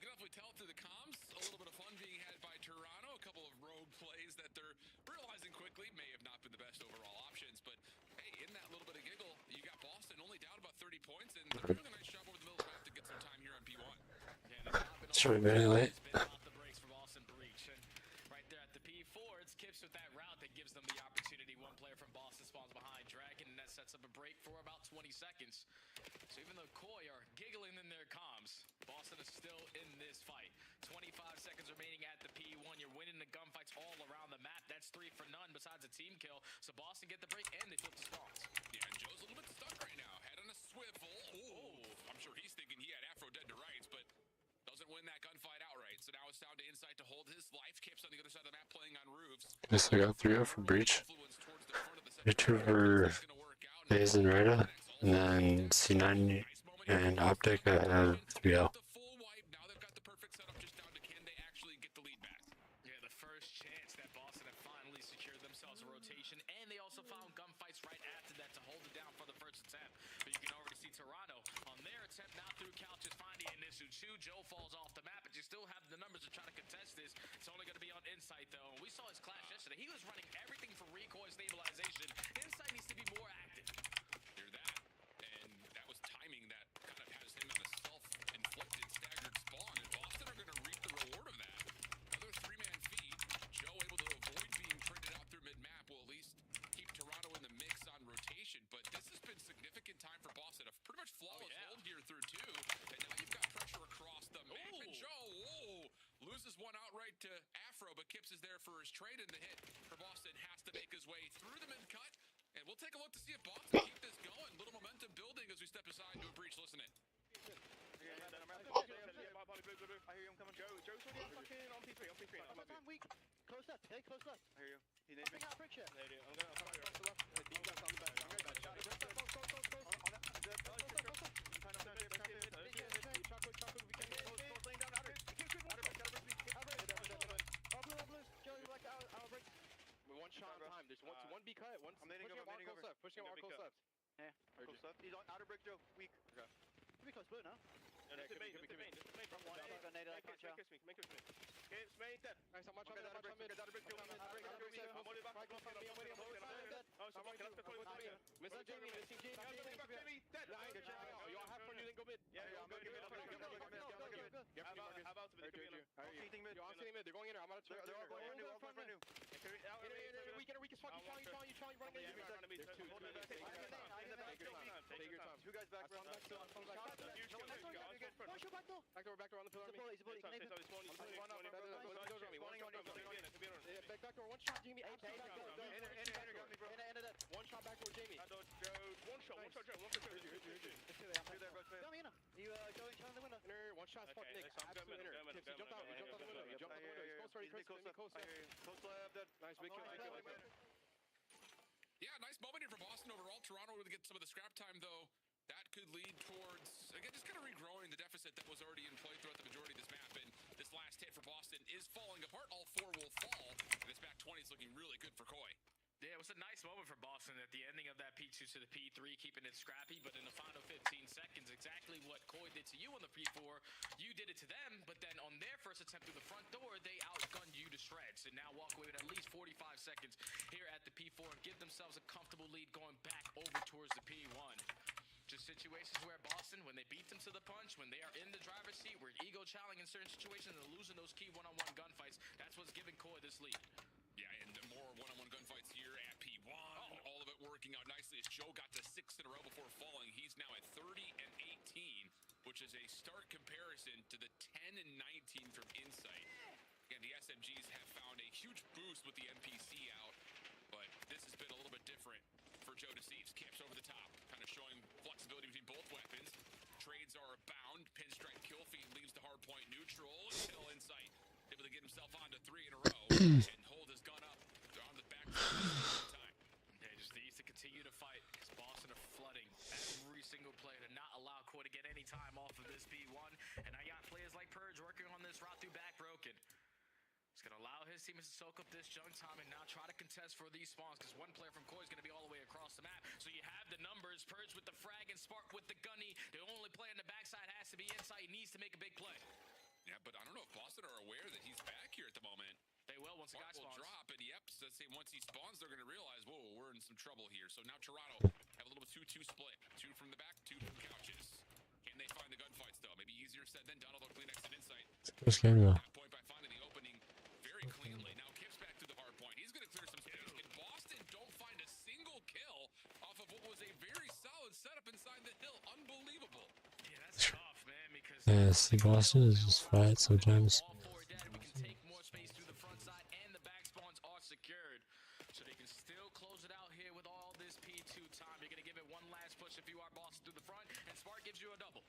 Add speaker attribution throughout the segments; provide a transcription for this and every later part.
Speaker 1: can definitely tell through the comms. A little bit of fun being had by Toronto. A couple of rogue plays that they're realizing quickly may have not been the best overall options. But hey, in that little bit of giggle, you got Boston only down about 30 points, and they're doing a nice job over the middle of the map to get some time here on P1.
Speaker 2: It's really very late.
Speaker 3: Right there at the P4, it's Kips with that route that gives them the opportunity. One player from Boston spawns behind Dragon, and that sets up a break for about 20 seconds. So even though Koi are giggling in their comms, Boston is still in this fight. 25 seconds remaining at the P1. You're winning the gunfights all around the map. That's 3 for none besides a team kill. So Boston get the break, and they flip the spawns.
Speaker 1: Yeah, and Joe's a little bit stuck right now. Head on a swivel. Oh, I'm sure he's thinking he had Afro dead to rights, but doesn't win that gunfight outright. So now it's down to Insight to hold his life. Kips on the other side of the map playing on roofs.
Speaker 2: Guess I got 3-0 for Breach. 3-2 for FaZe and Reda. And then C9 and OpTic I have 3-0.
Speaker 1: Now they've got the perfect setup just down to can they actually get the lead back.
Speaker 3: Yeah, the first chance that Boston have finally secured themselves a rotation, and they also found gunfights right after that to hold it down for the first attempt. But you can already see Toronto on their attempt now through couches finding an issue 2. Joe falls off the map, but you still have the numbers to try to contest this. It's only going to be on Insight though. And we saw his clash yesterday. He was running everything for recoil stabilization. Insight needs to be more active.
Speaker 1: Hear that? And that was timing that kind of has him in a self-inflicted staggered spawn, and Boston are going to reap the reward of that. Another 3-man feed. Joe able to avoid being traded out through mid-map will at least keep Toronto in the mix on rotation, but this has been significant time for Boston. A pretty much flawless hold here through 2, and now you've got pressure across the map, and Joe loses one outright to Afro, but Kips is there for his trade, and the hit for Boston has to make his way through the mid-cut, and we'll take a look to see if Boston keep this going. Little momentum building as we step aside to a Breach. Listen in.
Speaker 4: I hear him coming. Joe's already fucking on P3. I'm weak. Close left. Hey, close left. I hear you. He needs me. Out friction. I'm gonna come across the left. Deep left on the back. One shot on time. There's one B cut. I'm leaning over. Pushing him close left. Yeah. Close left. He's on outer brick, Joe. Weak. Okay. Can we close blue now? No, just the main. Kiss me. Kiss me. Dead. Nice, I'm watching that brick. I'm on the back. Oh, someone can have to play with me. Missing Jamie. Dead. You all have fun, you then go mid. Yeah, I'm going to mid. How about mid? I'm seeing mid. They're going in there. I'm out of turn. They're all going new. We can swap. You trying running into me. There's 2. Take your time. 2 guys back around the back. Back door on the pillar. He's a bully. Back door. One shot, Jamie. One shot back door, Jamie. One shot, Joe. You going down the window? One shot, spot Nick. Absolute inner. He jumped out. He jumped out the window. He's close. Close left. Nice big kill.
Speaker 1: Yeah, nice moment here for Boston overall. Toronto will get some of the scrap time though. That could lead towards, again, just kind of regrowing the deficit that was already in play throughout the majority of this map. And this last hit for Boston is falling apart. All 4 will fall. And this back 20 is looking really good for Koi.
Speaker 3: Yeah, it was a nice moment for Boston at the ending of that P2 to the P3, keeping it scrappy, but in the final 15 seconds, exactly what Koi did to you on the P4, you did it to them, but then on their first attempt through the front door, they outgunned you to shreds, and now walk away with at least 45 seconds here at the P4 and give themselves a comfortable lead going back over towards the P1. Just situations where Boston, when they beat them to the punch, when they are in the driver's seat, where ego challenging in certain situations and losing those key one-on-one gunfights, that's what's giving Koi this lead.
Speaker 1: Yeah, and more one-on-one gunfights here at P1. All of it working out nicely as Joe got to 6 in a row before falling. He's now at 30 and 18, which is a stark comparison to the 10 and 19 from Insight. Again, the SMGs have found a huge boost with the NPC out, but this has been a little bit different for Joe Deceives. Camps over the top, kind of showing flexibility between both weapons. Trades are abound. Pinstripe kill feed leaves the hard point neutral until Insight able to get himself onto 3 in a row and hold his gun up on the back time.
Speaker 3: They just needs to continue to fight because Boston are flooding every single player to not allow Koi to get any time off of this B1. And I got players like Purge working on this route through back broken. It's going to allow his team to soak up this junk time and now try to contest for these spawns because one player from Koi is going to be all the way across the map. So you have the numbers. Purge with the frag and Spark with the gunny. The only player in the backside has to be Insight. He needs to make a big play.
Speaker 1: Yeah, Yeah, but I don't know if Boston are aware that he's back here at the moment.
Speaker 3: They will once the guy
Speaker 1: will
Speaker 3: spawns.
Speaker 1: Drop, and yep, so say once he spawns, they're going to realize, whoa, we're in some trouble here. So now Toronto have a little 2-2 split. 2 from the back, 2 from couches. Can they find the gunfights, though? Maybe easier said than done, although Kleenex and Insight.
Speaker 2: First game though.
Speaker 1: That point by finding the opening very cleanly. Now Kip's back to the hard point. He's going to clear some space. And Boston don't find a single kill off of what was a very solid setup inside the hill. Unbelievable.
Speaker 3: Yeah, that's tough, man, because
Speaker 2: Yeah, see, Boston is just flat sometimes.
Speaker 3: all four dead. We can take more space through the front side, and the back spawns are secured. So they can still close it out here with all this P2 time. You're going to give it one last push if you are Boston through the front, and Spark gives you a double.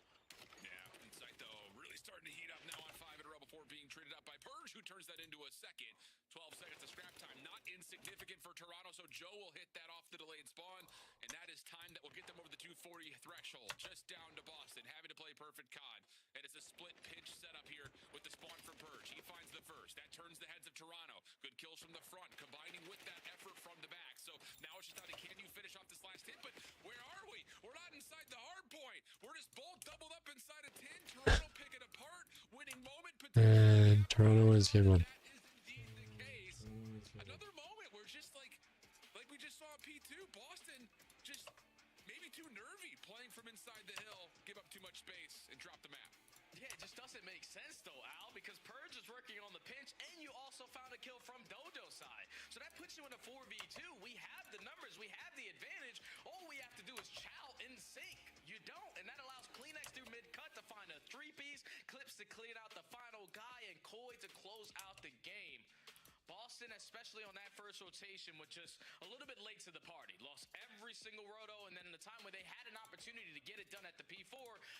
Speaker 1: Yeah, Insight, though, really starting to heat up now on 5 in a row before being traded up by Purge, who turns that into a second. 12 seconds of scrap time, not insignificant for Toronto, so Joe will hit that off the delayed spawn, and that is time that will get them over the 240 threshold, just down to Boston, having to play perfect COD. And it's a split pinch setup here with the spawn from Purge. He finds the first. That turns the heads of Toronto. Good kills from the front, combining with that effort from the back. So now it's just out of can you finish off this last hit, but where are we? We're not inside the hard point. We're just both doubled up inside a 10. Toronto pick it apart, winning moment potential.
Speaker 2: And Toronto wins game 1.
Speaker 1: That is indeed the case. Another moment where just like we just saw P2, Boston just maybe too nervy playing from inside the hill, give up too much space, and drop the map.
Speaker 3: Yeah, it just doesn't make sense though, Al, because Purge is working on the pinch, and you also found a kill from Dojo's side. So that puts you in a 4v2. We have the numbers, we have the advantage. All we have to do is chow in sync. You don't, and that allows Kleenex through mid-cut to find a 3-piece, Clips to clean out the final guy, and Koi to close out the game. Boston, especially on that first rotation, was just a little bit late to the party. Lost every single roto, and then in the time where they had an opportunity to get it done at the P4,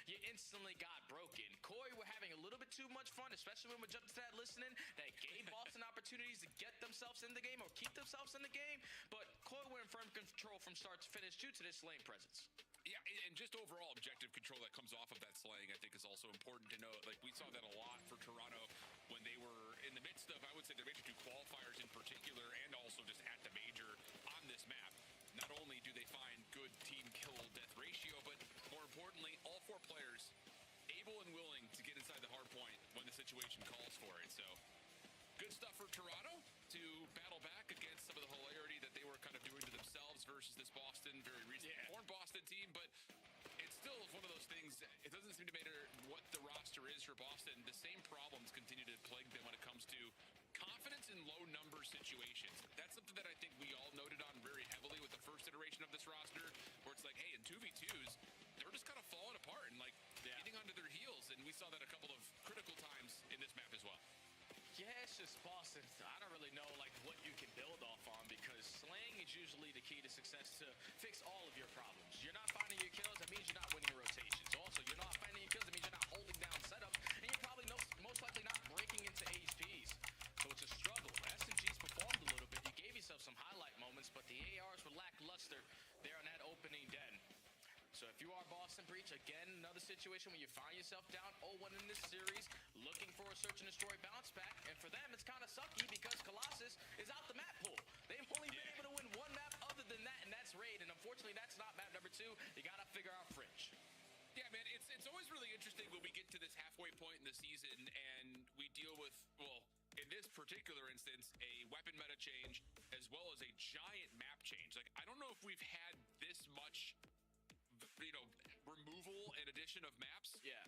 Speaker 3: you instantly got broken. Koi were having a little bit too much fun, especially when we jumped to that listening. That gave Boston opportunities to get themselves in the game or keep themselves in the game, but Koi were in firm control from start to finish due to this lane presence.
Speaker 1: Yeah, and just overall objective control that comes off of that slaying, I think, is also important to note. Like, we saw that a lot for Toronto when they were in the midst of, I would say, their major 2 qualifiers in particular, and also just at the major on this map. Not only do they find good team kill-death ratio, but more importantly, all 4 players able and willing to get inside the hard point when the situation calls for it. So, good stuff for Toronto to battle back against some of the hilarity that they were kind of doing to themselves versus this Boston, very recently formed Boston team, but it's still one of those things. It doesn't seem to matter what the roster is for Boston. The same problems continue to plague them when it comes to confidence in low number situations. That's something that I think we all noted on very heavily with the first iteration of this roster, where it's like, hey, in 2v2s, they're just kind of falling apart and like getting under their heels, and we saw that a couple of critical times in this map as well.
Speaker 3: Yeah, it's just Boston. I don't really know like what you can build off on, because slaying is usually the key to success to fix all of your problems. You're not finding your kills, that means you're not winning rotations. Also, you're not finding your kills, that means you're not holding down setups, and you're probably most likely not breaking into HPs. So it's a struggle. SMG's performed a little bit. You gave yourself some highlight moments, but the ARs were lackluster there on that opening den. So if you are Boston Breach, again, another situation where you find yourself down 0-1 in this series, looking for a search and destroy bounce back, and for them, it's kind of sucky because Colossus is out the map pool. They've only been able to win 1 map other than that, and that's Raid, and unfortunately, that's not map number 2. You got to figure out Fringe.
Speaker 1: Yeah, man, it's always really interesting when we get to this halfway point in the season and we deal with, well, in this particular instance, a weapon meta change as well as a giant map change. Like, I don't know if we've had this much, removal and addition of maps.
Speaker 3: Yeah.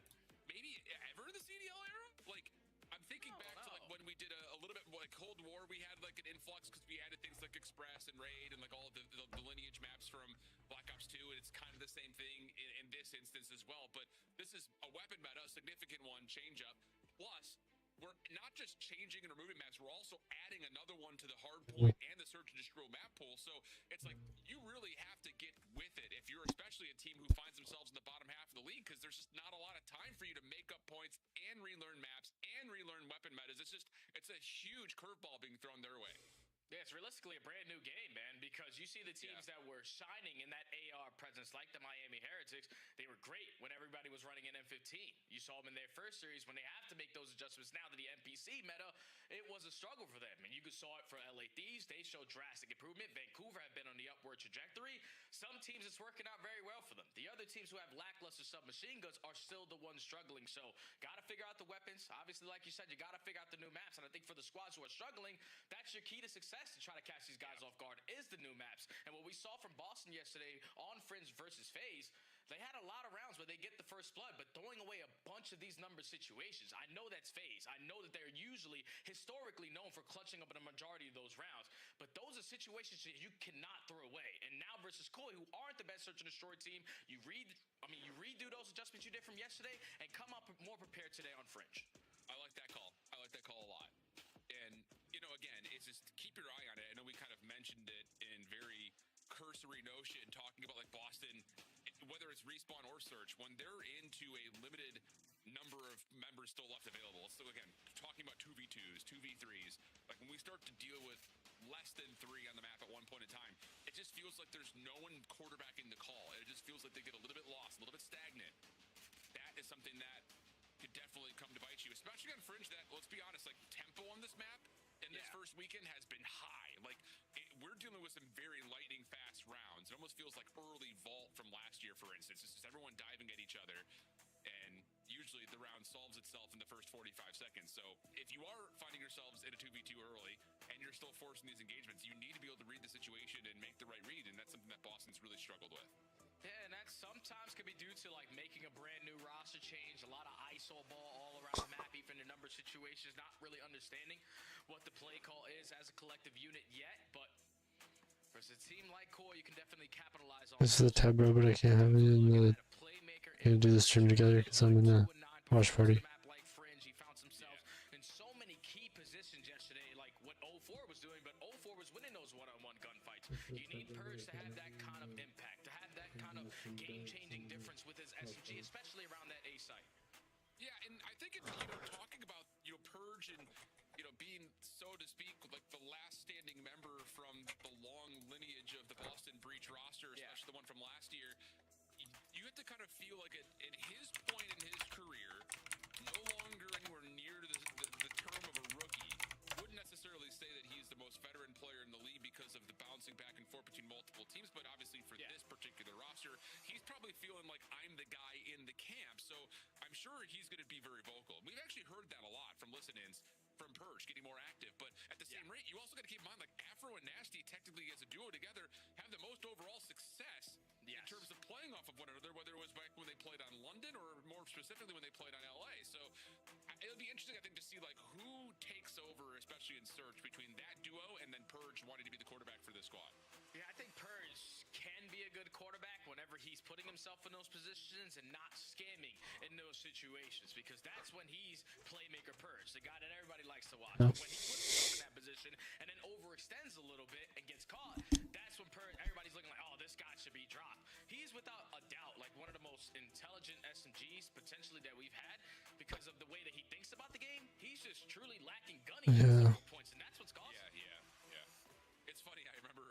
Speaker 1: Maybe ever in the CDL era? Like, I'm thinking back to like when we did a little bit more like Cold War, we had like an influx because we added things like Express and Raid and like all the lineage maps from Black Ops 2, and it's kind of the same thing in this instance as well. But this is a weapon meta, a significant one, change up. Plus, we're not just changing and removing maps, we're also adding another one to the hard point and the search and destroy map pool. So it's like you really have to get with it if you're especially a team who finds themselves in the bottom half of the league, because there's just not a lot of time for you to make up points and relearn maps and relearn weapon metas. It's a huge curveball being thrown their way.
Speaker 3: Yeah, it's realistically a brand new game, man, because because you see the teams that were shining in that AR presence, like the Miami Heretics, they were great when everybody was running an M15. You saw them in their first series when they have to make those adjustments now to the NPC meta. It was a struggle for them, and you saw it for LA Thieves. They showed drastic improvement. Vancouver have been on the upward trajectory. Some teams it's working out very well for them. The other teams who have lackluster submachine guns are still the ones struggling. So got to figure out the weapons. Obviously, like you said, you got to figure out the new maps. And I think for the squads who are struggling, that's your key to success to try to catch these guys off guard is the new maps. And what we saw from Boston yesterday on Fringe versus FaZe, they had a lot of rounds where they get the first blood, but throwing away a bunch of these number situations. I know that's FaZe. I know that they're usually historically known for clutching up in a majority of those rounds, but those are situations that you cannot throw away. And now versus Koi, who aren't the best search and destroy team, you redo those adjustments you did from yesterday and come up more prepared today on Fringe.
Speaker 1: I like that call. I like that call a lot. And, you know, again, it's just keep your eye on it. I know we kind of mentioned it in very cursory notion, talking about like Boston, whether it's respawn or search, when they're into a limited number of members still left available. So again, talking about 2v2s, 2v3s, like when we start to deal with less than 3 on the map at one point in time, it just feels like there's no one quarterbacking the call. It just feels like they get a little bit lost, a little bit stagnant. That is something that could definitely come to bite you, especially on Fringe that, let's be honest, like tempo on this map in this first weekend has been high. Like we're dealing with some very lightning fast rounds. It almost feels like early vault from last year, for instance. It's just everyone diving at each other, and usually the round solves itself in the first 45 seconds. So if you are finding yourselves in a 2v2 early and you're still forcing these engagements, you need to be able to read the situation and make the right read, and that's something that Boston's really struggled with.
Speaker 3: Yeah, and that sometimes can be due to like making a brand new roster change, a lot of ISO ball all around the map, even in number situations, not really understanding what the play call is as a collective unit yet. But versus a team like Koi, you can definitely capitalize on.
Speaker 2: This is the tab, bro, but I can't have it in the. Can't do the stream together because I'm in the watch party.
Speaker 3: He found himself in so many key positions yesterday, like what 04 was doing, but 04 was winning those one-on-one gunfights. You need Purge to have that kind of impact, to have that kind of game-changing difference with his SMG, especially around that A site.
Speaker 1: Yeah, and I think it's, talking about, Purge and, being, so to speak, like the last standing member from the long lineage of the Boston Breach roster, especially the one from last year, you have to kind of feel like at his point in his career, no longer anywhere near the term of a rookie, wouldn't necessarily say that he's the most veteran player in the league because of the bouncing back and forth between multiple teams, but obviously for this particular roster, he's probably feeling like I'm the guy in the camp, so I'm sure he's going to be very vocal. We've actually heard that a lot from listen-ins from Purge, getting more active, but at the same rate, you also got to keep in mind, like Afro and Nasty technically as a duo together have the most overall success in terms of playing off of one another, whether it was back when they played on London or more specifically when they played on LA. So it'll be interesting, I think, to see like who takes over, especially in search, between that duo and then Purge wanting to be the quarterback for this squad.
Speaker 3: Yeah, I think Purge can be a good quarterback whenever he's putting himself in those positions and not scamming in those situations, because that's when he's playmaker Purge, the guy that everybody likes to watch. But when he puts himself in that position and then overextends a little bit and gets caught, that's when Purge, everybody's looking like, oh, this guy should be dropped. He's without a doubt like one of the most intelligent SMGs potentially that we've had because of the way that he thinks about the game. He's just truly lacking gunning at points, and that's what's causing.
Speaker 1: Yeah. It's funny, I remember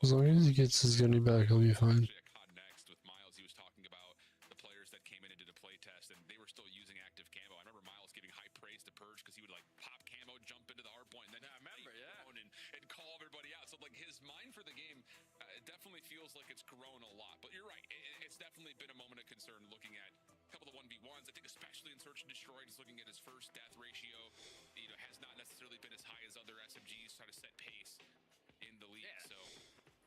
Speaker 2: as long as he gets his gunny back, he'll be fine.
Speaker 1: At COD Next with Miles, he was talking about the players that came in and did a play test, and they were still using active camo. I remember Miles giving high praise to Purge because he would like pop camo, jump into the hard point, and then and call everybody out. So like his mind for the game, it definitely feels like it's grown a lot. But you're right, it's definitely been a moment of concern looking at a couple of 1v1s. I think especially in Search and Destroy, just looking at his first death ratio, has not necessarily been as high as other SMGs trying to set pace in the league. So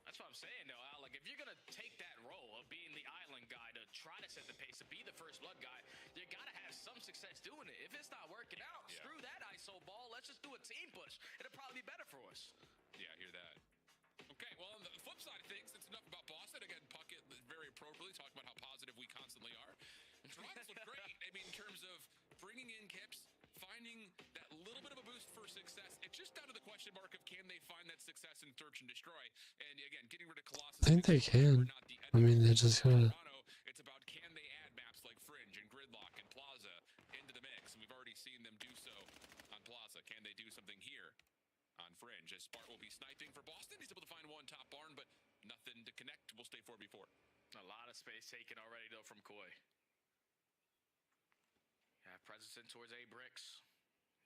Speaker 3: that's what I'm saying, though, Al. Like, if you're going to take that role of being the island guy to try to set the pace, to be the first blood guy, you got to have some success doing it. If it's not working out, screw that ISO ball. Let's just do a team push. It'll probably be better for us.
Speaker 1: Yeah, I hear that. Okay, well, on the flip side of things, it's enough about Boston. Again, Puckett very appropriately talking about how positive we constantly are. Toronto's looked great. I mean, in terms of bringing in Kips, finding that little bit of a boost for success. It's just down to the question mark of can they find that success in Search and Destroy. And again, getting rid of Colossus.
Speaker 2: I think they can. I mean, they just gotta.
Speaker 1: It's about can they add maps like Fringe and Gridlock and Plaza into the mix, and we've already seen them do so on Plaza. Can they do something here on Fringe? As Spart will be sniping for Boston, he's able to find one top barn, but
Speaker 3: plays taken already, though, from Koi. Yeah, presence in towards A bricks.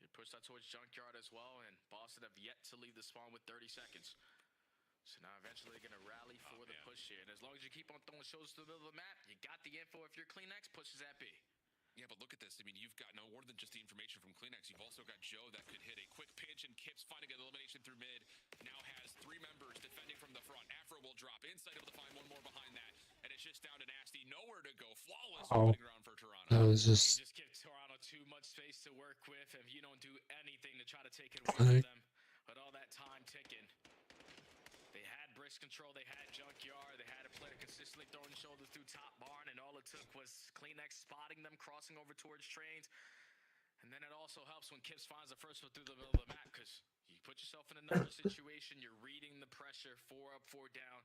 Speaker 3: You push that towards Junkyard as well, and Boston have yet to leave the spawn with 30 seconds. So now eventually they're going to rally for the push here. And as long as you keep on throwing shows to the middle of the map, you got the info if your Kleenex pushes at B.
Speaker 1: Yeah, but look at this. I mean, you've got no more than just the information from Kleenex. You've also got Joe that could hit a quick pinch, and Kips finding an elimination through mid. Now has 3 members defending from the front. Afro will drop inside, able to find one more behind that. And it's just down to Nasty. Nowhere to go. Flawless opening round for Toronto.
Speaker 2: That was
Speaker 3: You
Speaker 2: just
Speaker 3: just give Toronto too much space to work with if you don't do anything to try to take it away from them. But all that time ticking. They had Brisk control, they had Junkyard, they had a player consistently throwing shoulders through top barn, and all it took was Kleenex spotting them, crossing over towards trains. And then it also helps when Kips finds the first one through the middle of the map, because you put yourself in another situation, you're reading the pressure, 4 up, 4 down.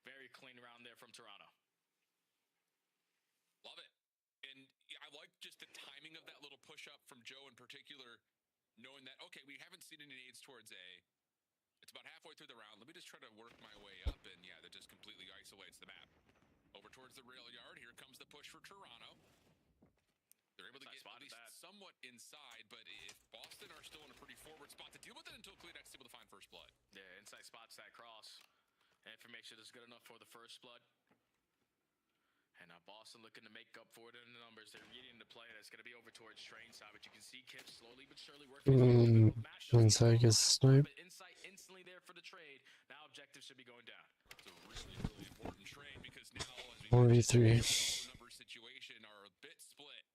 Speaker 3: Very clean round there from Toronto.
Speaker 1: Love it. And I like just the timing of that little push-up from Joe in particular, knowing that, okay, we haven't seen any nades towards A. It's about halfway through the round. Let me just try to work my way up, and yeah, that just completely isolates the map. Over towards the rail yard. Here comes the push for Toronto. They're able to get at least somewhat inside, but if Boston are still in a pretty forward spot to deal with it until Kleenex is able to find first blood.
Speaker 3: Yeah, inside spots that cross. Information is good enough for the first blood. And now Boston looking to make up for it in the numbers. They're reading the play that's going to be over towards train side, but you can see Kips slowly but surely working.
Speaker 2: inside gets sniped.
Speaker 3: Insight instantly there for the trade. Now objectives should be going down.
Speaker 1: It's a really, really important trade because now, as we
Speaker 2: 43.
Speaker 1: number situation are a bit split.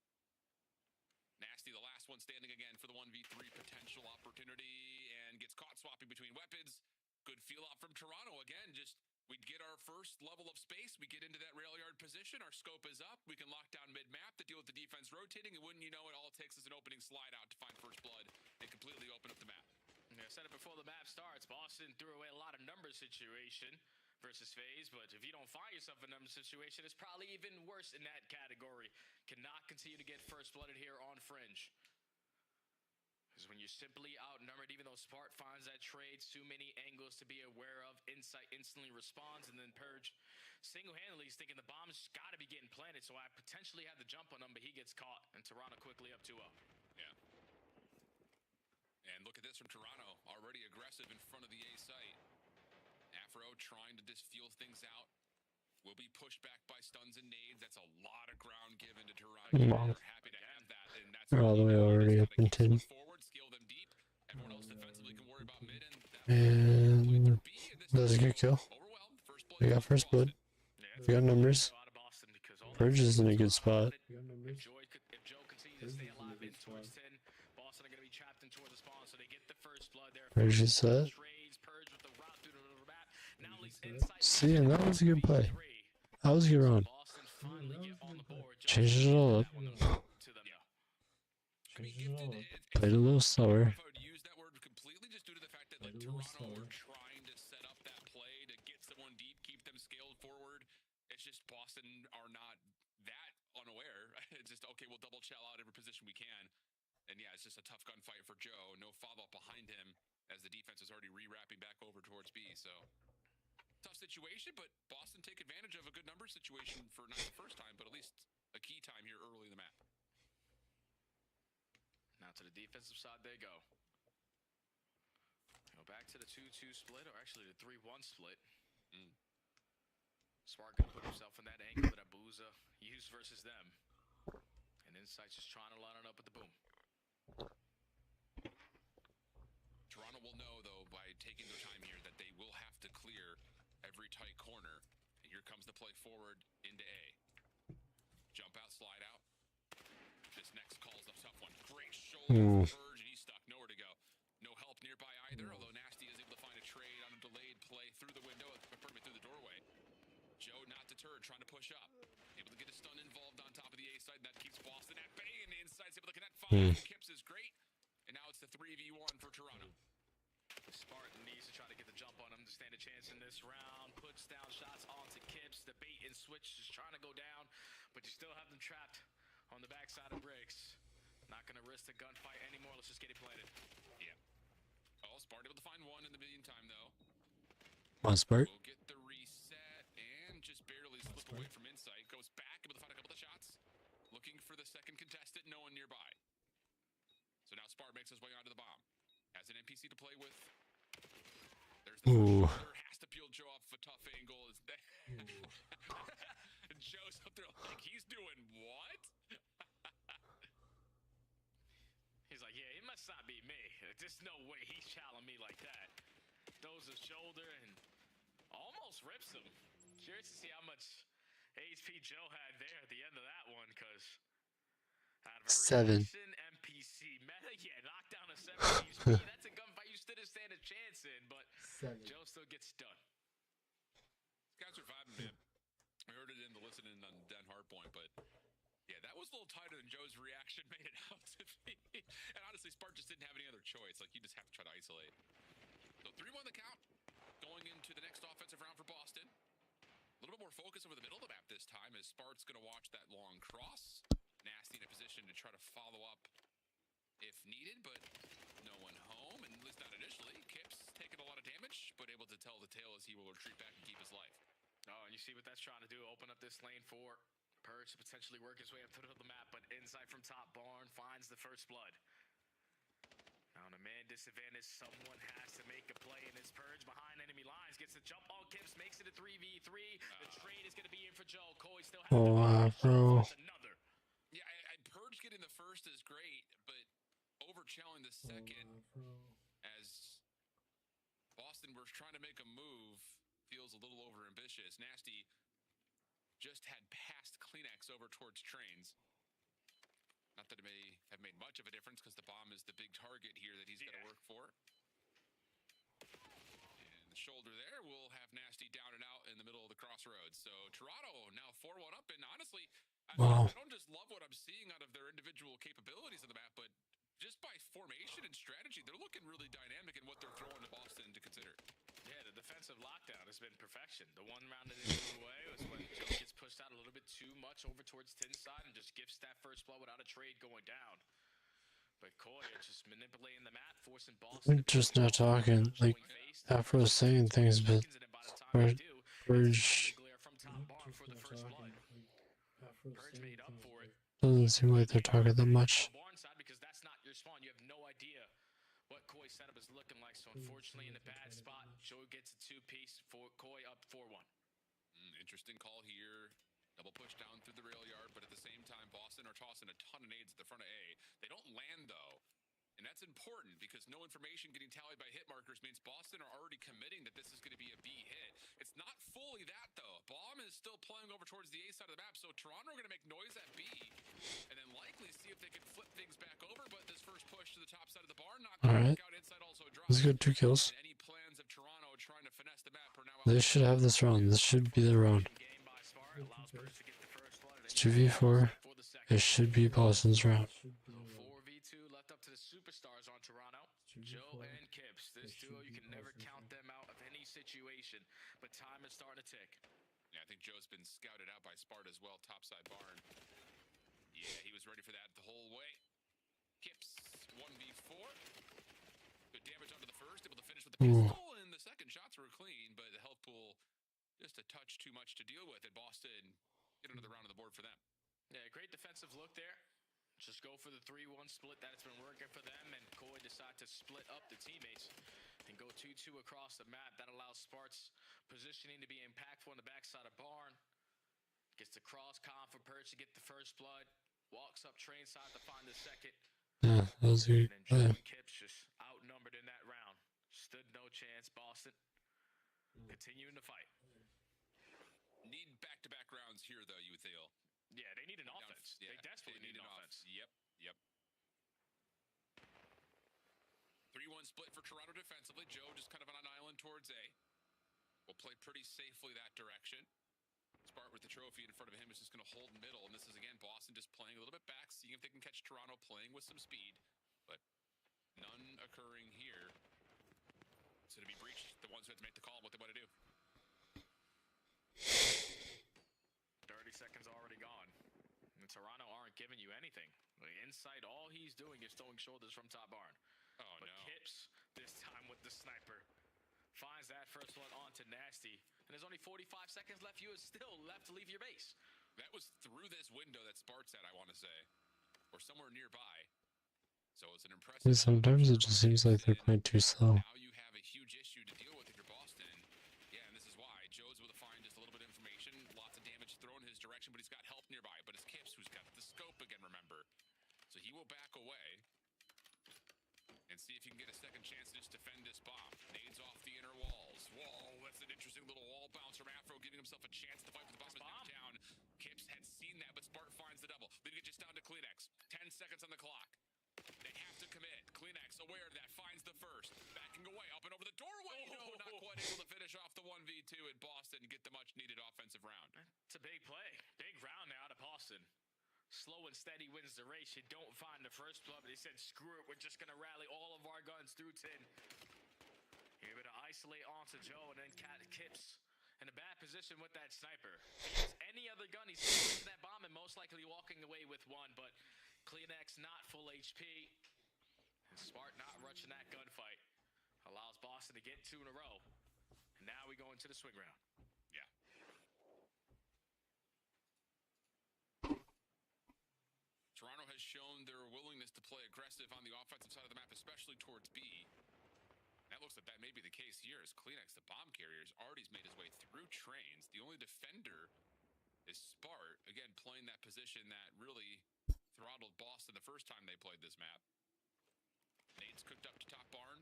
Speaker 1: Nasty, the last one standing again for the 1v3 potential opportunity, and gets caught swapping between weapons. Good feel out from Toronto again. Just we get our first level of space. We get into that rail yard position. Our scope is up. We can lock down mid-map to deal with the defense rotating. And wouldn't you know it, all it takes is an opening slide out to find first blood and completely open up the map.
Speaker 3: I said it before the map starts. Boston threw away a lot of numbers situation versus FaZe, but if you don't find yourself in a numbers situation, it's probably even worse in that category. Cannot continue to get first blooded here on Fringe. Because when you're simply outnumbered, even though Spart finds that trade, too many angles to be aware of. Insight instantly responds, and then Purge single-handedly is thinking the bomb's got to be getting planted, so I potentially have the jump on him, but he gets caught, and Toronto quickly up 2-0.
Speaker 1: Yeah. And look at this from Toronto, already aggressive in front of the A site. Afro trying to just feel things out. Will be pushed back by stuns and nades. That's a lot of ground given to Toronto.
Speaker 2: Wow.
Speaker 1: They're happy to have that, and that's
Speaker 2: They're all the way already up in 10.
Speaker 1: Forward, scale them deep. Everyone else defensively can worry about mid,
Speaker 2: And does a good kill. We got first blood. We got numbers. Purge is in a good spot.
Speaker 3: If Joe continues to stay alive in towards 10, Boston are going to be trapped in towards the spawn, so they get the first blood there.
Speaker 2: Purge is set.
Speaker 3: Trades, Purge with the route through the map. Now leads inside.
Speaker 2: See, and that was a good play. That was a good run.
Speaker 3: Boston finally get on the board.
Speaker 2: Changed it all up. Played a little slower.
Speaker 1: I would use that word completely just due to the fact that like Toronto were trying to set up that play to get someone deep, keep them scaled forward. It's just Boston are not that unaware. It's just, okay, we'll double shell out every position we can. And yeah, it's just a tough gunfight for Joe. No follow-up behind him as the defense is already re-wrapping back over towards B. So tough situation, but Boston take advantage of a good number situation for not the first time, but at least a key time here early in the map.
Speaker 3: Now to the defensive side they go. Go back to the 2-2 split, or actually the 3-1 split. Smart gonna put himself in that angle that Abuza used versus them. And Insight's just trying to line it up with the boom.
Speaker 1: Toronto will know, though, by taking their time here, that they will have to clear every tight corner. And here comes the play forward into A. Jump out, slide out. This next call's a tough one. Great shoulder for Purge, and he's stuck. Nowhere to go. No help nearby either, although Nasty is able to find a trade on a delayed play through the window, through the doorway. Joe not deterred, trying to push up. Able to get a stun involved on top of the A side, and that keeps Boston at bay, and the inside's able to connect 5. Kips is great, and now it's the 3v1 for Toronto.
Speaker 3: Spartan needs to try to get the jump on him to stand a chance in this round. Puts down shots onto Kips. The bait and switch is trying to go down, but you still have them trapped on the backside of bricks. Not going to risk the gunfight anymore. Let's just get it planted.
Speaker 1: Yeah. Oh, Spartan able to find one in the meantime, though.
Speaker 2: Come on, Spart.
Speaker 1: We'll get the reset and just barely slip away from Insight. Goes his way onto the bomb. Has an NPC to play with. There's the shoulder, has to peel Joe off a tough angle. Is that Joe's up there like, he's doing what?
Speaker 3: He's like, yeah, it must not be me. There's no way he's challenging me like that. Throws his shoulder and almost rips him. Curious to see how much HP Joe had there at the end of that one, because out of a
Speaker 2: 7
Speaker 3: NPC meta, yeah, knocked down a 7 HP. That's a gunfight you stood a chance in, but
Speaker 2: 7.
Speaker 3: Joe still gets done.
Speaker 1: These guys are vibing, man. I heard it in the listening on Dan Hardpoint, but yeah, that was a little tighter than Joe's reaction made it out to be. And honestly, Spark just didn't have any other choice. Like, you just have to try to isolate. So 3-1 the count. Going into the next offensive round for Boston. A little bit more focus over the middle of the map this time, as Spark's going to watch that long cross. Nasty in a position to try to follow up if needed, but no one home, and at least not initially. Kip's taking a lot of damage, but able to tell the tale as he will retreat back and keep his life.
Speaker 3: Oh, and you see what that's trying to do, open up this lane for Purge to potentially work his way up to the map, but inside from top barn finds the first blood. Now on a man disadvantage, someone has to make a play, and it's Purge behind enemy lines, gets the jump on Kips, makes it a 3v3. The trade is going to be in for Joe. Koi still has
Speaker 2: bro.
Speaker 3: another.
Speaker 1: Yeah, Purge getting the first is great, but overchalling the second as Boston was trying to make a move feels a little overambitious. Nasty just had passed Kleenex over towards trains. Not that it may have made much of a difference, because the bomb is the big target here that he's got to work for. And the shoulder there will have Nasty down and out in the middle of the crossroads. So Toronto now 4-1 up, and honestly, I don't just love what I'm seeing out of their individual capabilities on the map, but just by formation and strategy, they're looking really dynamic in what they're throwing to Boston to consider.
Speaker 3: Yeah, the defensive lockdown has been perfection. The one round that they blew away was when Joe gets pushed out a little bit too much over towards Tin side and just gifts that first blood without a trade going down. But Koi just manipulating the map, forcing Boston.
Speaker 2: We're just not talking. Like, Afro's saying things, but Purge
Speaker 3: made up for it.
Speaker 2: doesn't seem like they're talking that much.
Speaker 3: Barn side, because that's not your spawn. You have no idea what Koi's setup is looking like. So unfortunately, in a bad spot, Joe gets a 2-piece for Koi up 4-1.
Speaker 1: Interesting call here. Double push down through the rail yard, but at the same time, Boston are tossing a ton of nades at the front of A. They don't land, though. And that's important, because no information getting tallied by hit markers means Boston are already committing that this is going to be a B hit. It's not fully that, though. Bomb is still playing over towards the A side of the map, so Toronto are going to make noise at B, and then likely see if they can flip things back over, but this first push to the top side of the barn, not going to work out. Inside also drops.
Speaker 2: Let's get 2 kills.
Speaker 1: And any plans of Toronto trying to finesse the map are now
Speaker 2: They should have this round. This should be the round. It's 2v4. It should be Boston's round.
Speaker 3: 4v2 left up to the superstars on Toronto. Joe and Kips. This duo, you can never count them out of any situation, but time is starting to tick.
Speaker 1: Yeah, I think Joe's been scouted out by Spart as well, topside barn. Yeah, he was ready for that the whole way. Kips, 1v4. Good damage onto the first, able to finish with the pistol, and the second shots were clean, but the health pool just a touch too much to deal with, and Boston get another round on the board for them.
Speaker 3: Yeah, great defensive look there. Just go for the 3-1 split. That's been working for them, and Koi decide to split up the teammates and go 2-2 across the map. That allows Spart's positioning to be impactful on the backside of barn. Gets the cross con for Perch to get the first blood. Walks up train side to find the second.
Speaker 2: Yeah, that was good.
Speaker 3: And then Joe and Kips just outnumbered in that round. Stood no chance. Boston continuing to fight.
Speaker 1: Need back-to-back rounds here, though, you would feel.
Speaker 3: Yeah, they need an offense. Yeah, they desperately need an offense.
Speaker 1: Yep. 3-1 split for Toronto defensively. Joe just kind of on an island towards A. Will play pretty safely that direction. Spart with the trophy in front of him is just going to hold middle. And this is, again, Boston just playing a little bit back, seeing if they can catch Toronto playing with some speed. But none occurring here. It's going to be breached. The ones who have to make the call on what they want to do.
Speaker 3: 30 seconds already gone. And Toronto aren't giving you anything. Like, inside, all he's doing is throwing shoulders from top barn.
Speaker 1: Oh,
Speaker 3: but
Speaker 1: no.
Speaker 3: Kips, this time with the sniper, finds that first one onto Nasty. And there's only 45 seconds left. You are still left to leave your base.
Speaker 1: That was through this window that Spart's at, I want to say. Or somewhere nearby. So it's an impressive.
Speaker 2: Yeah, sometimes it just seems like they're playing too slow.
Speaker 1: Now you have a huge issue to deal with if you're Boston. Yeah, and this is why Joe's able to find just a little bit of information, lots of damage thrown in his direction, but he's got help nearby. But it's Kips who's got the scope again, remember. So he will back away and see if he can get a second chance to just defend this bomb. Nades off the inner walls. Whoa, that's an interesting little wall bounce from Afro, giving himself a chance to fight for the bomb. Is now down. Kips had seen that, but Spart finds the double. Leading it just down to Kleenex. 10 seconds on the clock. They have to commit. Kleenex aware of that, finds the first. Backing away, up and over the doorway. No, not quite able to finish off the 1v2 in Boston and get the much-needed offensive round.
Speaker 3: It's a big play. Big round now out of Boston. Slow and steady wins the race. You don't find the first blood, but he said, screw it, we're just going to rally all of our guns through 10. You're able to isolate onto Joe, and then Kips in a bad position with that sniper. If he has any other gun, he's taking that bomb and most likely walking away with one, but Kleenex not full HP. And Spart not rushing that gunfight. Allows Boston to get 2 in a row. And now we go into the swing round.
Speaker 1: Yeah. Toronto has shown their willingness to play aggressive on the offensive side of the map, especially towards B. That looks like that may be the case here as Kleenex, the bomb carrier, has already made his way through trains. The only defender is Spart, again, playing that position that really throttled Boston the first time they played this map. Nade's cooked up to top barn.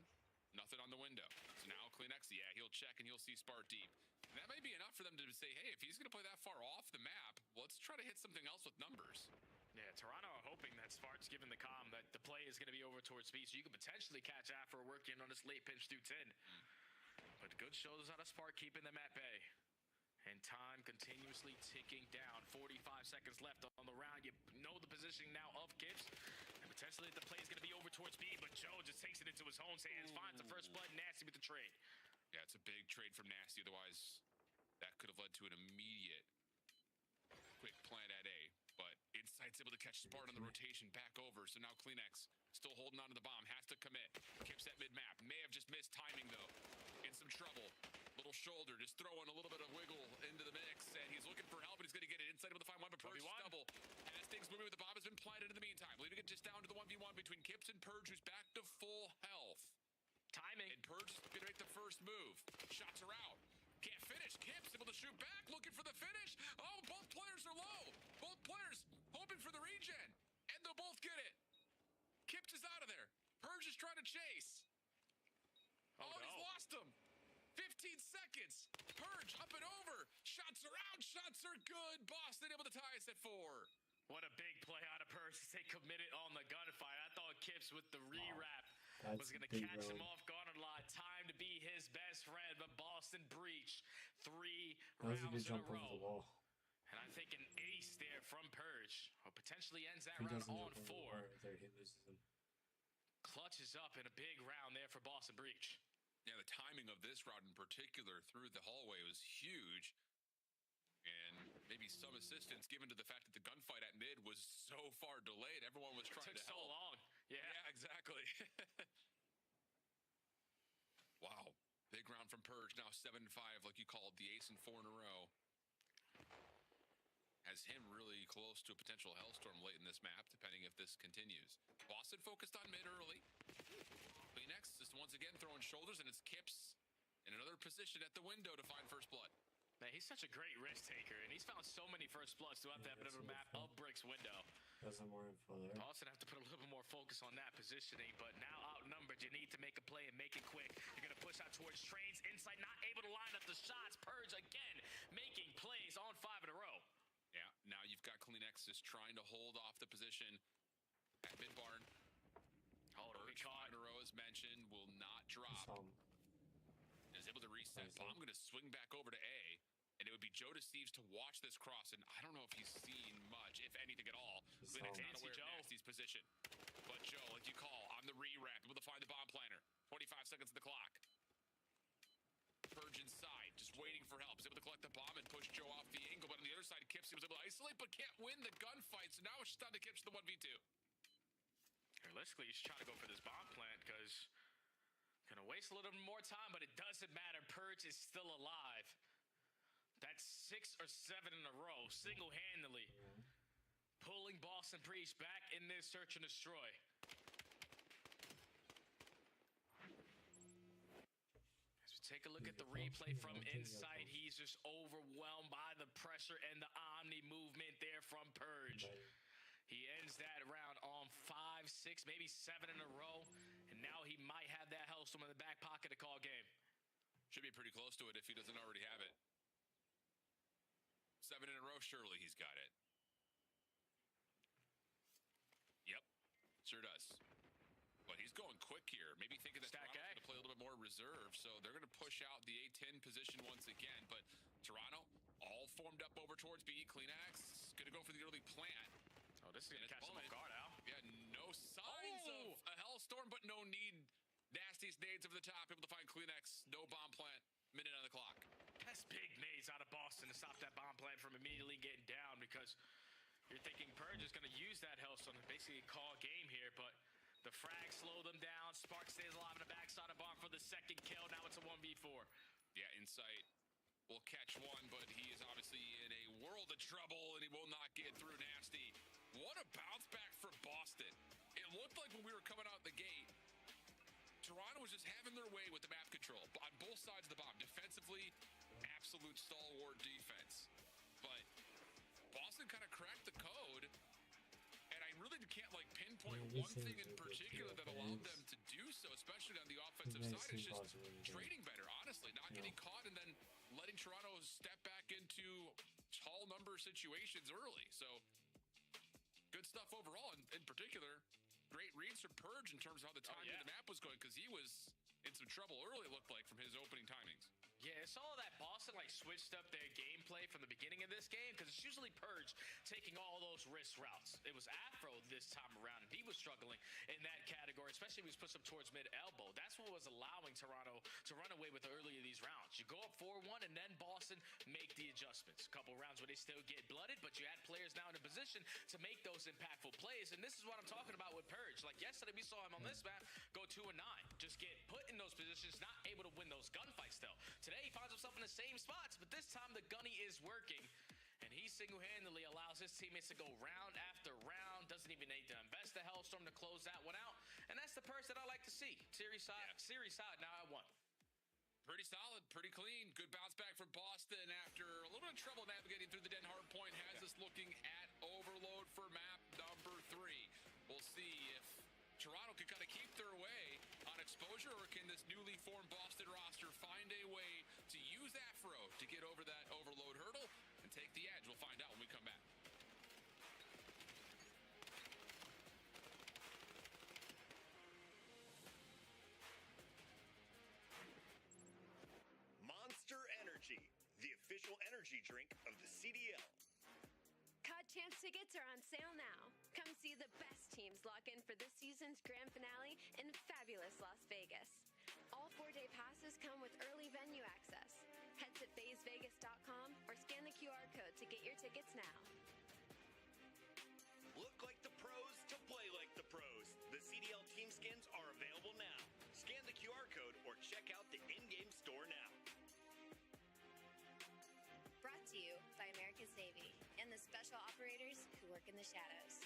Speaker 1: Nothing on the window. So now Kleenex, yeah, he'll check and he'll see Spart deep. And that may be enough for them to say, hey, if he's going to play that far off the map, let's try to hit something else with numbers.
Speaker 3: Yeah, Toronto are hoping that Spart's given the comm that the play is going to be over towards speed, so you could potentially catch Afro working on this late pinch through 10. But good shoulders out of Spart, keeping them at bay. And time continuously ticking down. 45 seconds left on the round. You know the positioning now of Kips. And potentially the play is going to be over towards B, but Joe just takes it into his own hands. Finds the first blood. Nasty with the trade.
Speaker 1: Yeah, it's a big trade from Nasty. Otherwise, that could have led to an immediate quick plant at A. But Insight's able to catch Spart on the rotation back over. So now Kleenex still holding on to the bomb. Has to commit. Kips at mid-map. May have just missed timing, though. In some trouble. Little shoulder, just throwing a little bit of wiggle into the mix, and he's looking for help, and he's going to get it inside able to find one, but Purge double. As things moving with the bomb has been planted in the meantime, leaving it just down to the 1v1 between Kips and Purge, who's back to full health.
Speaker 3: Timing.
Speaker 1: And Purge is going to make the first move. Shots are out. Can't finish. Kips able to shoot back, looking for the finish. Oh, both players are low. Both players hoping for the regen, and they'll both get it. Kips is out of there. Purge is trying to chase. Oh, no. He's lost him. 15 seconds. Purge up and over. Shots are out. Shots are good. Boston able to tie us at 4.
Speaker 3: What a big play out of Purge to stay committed on the gunfight. I thought Kips with the re-wrap was going to catch him off guard a lot. Time to be his best friend, but Boston breached 3 rounds in a row. And I think an ace there from Purge, or potentially ends that round on 4. Clutches up in a big round there for Boston Breach.
Speaker 1: Yeah, the timing of this round in particular through the hallway was huge. And maybe some assistance given to the fact that the gunfight at mid was so far delayed. Everyone was trying to help.
Speaker 3: Took so long. Yeah,
Speaker 1: exactly. Wow. Big round from Purge. Now 7-5, like you called, the ace in 4 in a row. Has him really close to a potential hellstorm late in this map, depending if this continues. Boston focused on mid early. Kleenex just once again throwing shoulders, and it's Kips in another position at the window to find first blood.
Speaker 3: Man, he's such a great risk taker, and he's found so many first bloods throughout that bit of a map of Brick's window.
Speaker 2: Got some more info there.
Speaker 3: Boston have to put a little bit more focus on that positioning, but now outnumbered, you need to make a play and make it quick. You're going to push out towards trains. Inside, not able to line up the shots. Purge again, making plays on 5 in a row.
Speaker 1: Yeah, now you've got Kleenex just trying to hold off the position at mid barn. Purge 5 in a row, as mentioned, will not drop. Is able to reset. Bomb going to swing back over to A, and it would be Joe Deceives to watch this cross, and I don't know if he's seen much, if anything at all. Kleenex not aware of Nasty's position. But Joe, like you call, on the re-ramp, able to find the bomb planter. 25 seconds on the clock. Purge inside, just waiting for help. He's able to collect the bomb and push Joe off the angle, but on the other side, Kips was able to isolate, but can't win the gunfight, so now it's just down to Kips the 1v2.
Speaker 3: Realistically, you should try to go for this bomb plant, because gonna waste a little bit more time, but it doesn't matter. Purge is still alive. That's 6 or 7 in a row, single-handedly. Pulling Boston Breach back in this search and destroy. Take a look at the replay from Insight. He's just overwhelmed by the pressure and the omni movement there from Purge. He ends that round on 5, 6, maybe 7 in a row. And now he might have that Hellstorm in the back pocket to call game.
Speaker 1: Should be pretty close to it if he doesn't already have it. 7 in a row, surely he's got it. Yep, sure does. But he's going quick here. Maybe thinking that Toronto's going to play a little bit more reserve, so they're going to push out the A10 position once again. But Toronto all formed up over towards B. Cleanax going to go for the early plant.
Speaker 3: Oh, this is going to catch him off guard, Al.
Speaker 1: Yeah, no signs of a Hellstorm, but no need. Nasty's nades over the top, able to find Cleanax. No bomb plant. Minute on the clock.
Speaker 3: That's big nades out of Boston to stop that bomb plant from immediately getting down, because you're thinking Purge is going to use that Hellstorm to basically call game here, but the frag slow them down. Spark stays alive in the backside of bomb for the second kill. Now it's a 1v4.
Speaker 1: Yeah, Insight will catch one, but he is obviously in a world of trouble, and he will not get through Nasty. What a bounce back for Boston. It looked like when we were coming out the gate, Toronto was just having their way with the map control on both sides of the bomb. Defensively, absolute stalwart defense. But Boston kind of cracked the code. And I really can't pinpoint one thing in particular that allowed them to do so, especially on the offensive side. It's just trading better, honestly, not getting caught and then letting Toronto step back into tall number situations early. So good stuff overall. And in particular, great reads from Purge in terms of how the timing of the map was going, because he was in some trouble early, it looked like, from his opening timings.
Speaker 3: Yeah, it's all that Boston switched up their gameplay from the beginning of this game, because it's usually Purge taking all those wrist routes. It was Afro this time around, and he was struggling in that category, especially when he was pushed up towards mid-elbow. That's what was allowing Toronto to run away with early in these rounds. You go up 4-1, and then Boston make the adjustments. A couple rounds where they still get blooded, but you had players now in a position to make those impactful plays, and this is what I'm talking about with Purge. Like yesterday, we saw him on this map go 2-9. Just get put in those positions, not able to win those gunfights, though. Today, he finds himself in the same spots, but this time the gunny is working, and he single-handedly allows his teammates to go round after round. Doesn't even need to invest the Hellstorm to close that one out, and that's the Purge that I like to see. Series side now at 1.
Speaker 1: Pretty solid, pretty clean. Good bounce back from Boston after a little bit of trouble navigating through the Den hard point. Has us looking at overload for map number 3. We'll see if Toronto can kind of keep their way on exposure, or can this newly formed Boston roster find a way to use Afro to get over that overload hurdle and take the edge? We'll find out when we come back.
Speaker 5: Monster Energy, the official energy drink of the CDL.
Speaker 6: COD Champs tickets are on sale now. Come see the best teams lock in for this season's grand finale in fabulous Las Vegas. All 4-day passes come with early venue access. Head to FazeVegas.com or scan the QR code to get your tickets now.
Speaker 5: Look like the pros to play like the pros. The CDL team skins are available now. Scan the QR code or check out the in-game store now.
Speaker 6: Brought to you by America's Navy and the special operators who work in the shadows.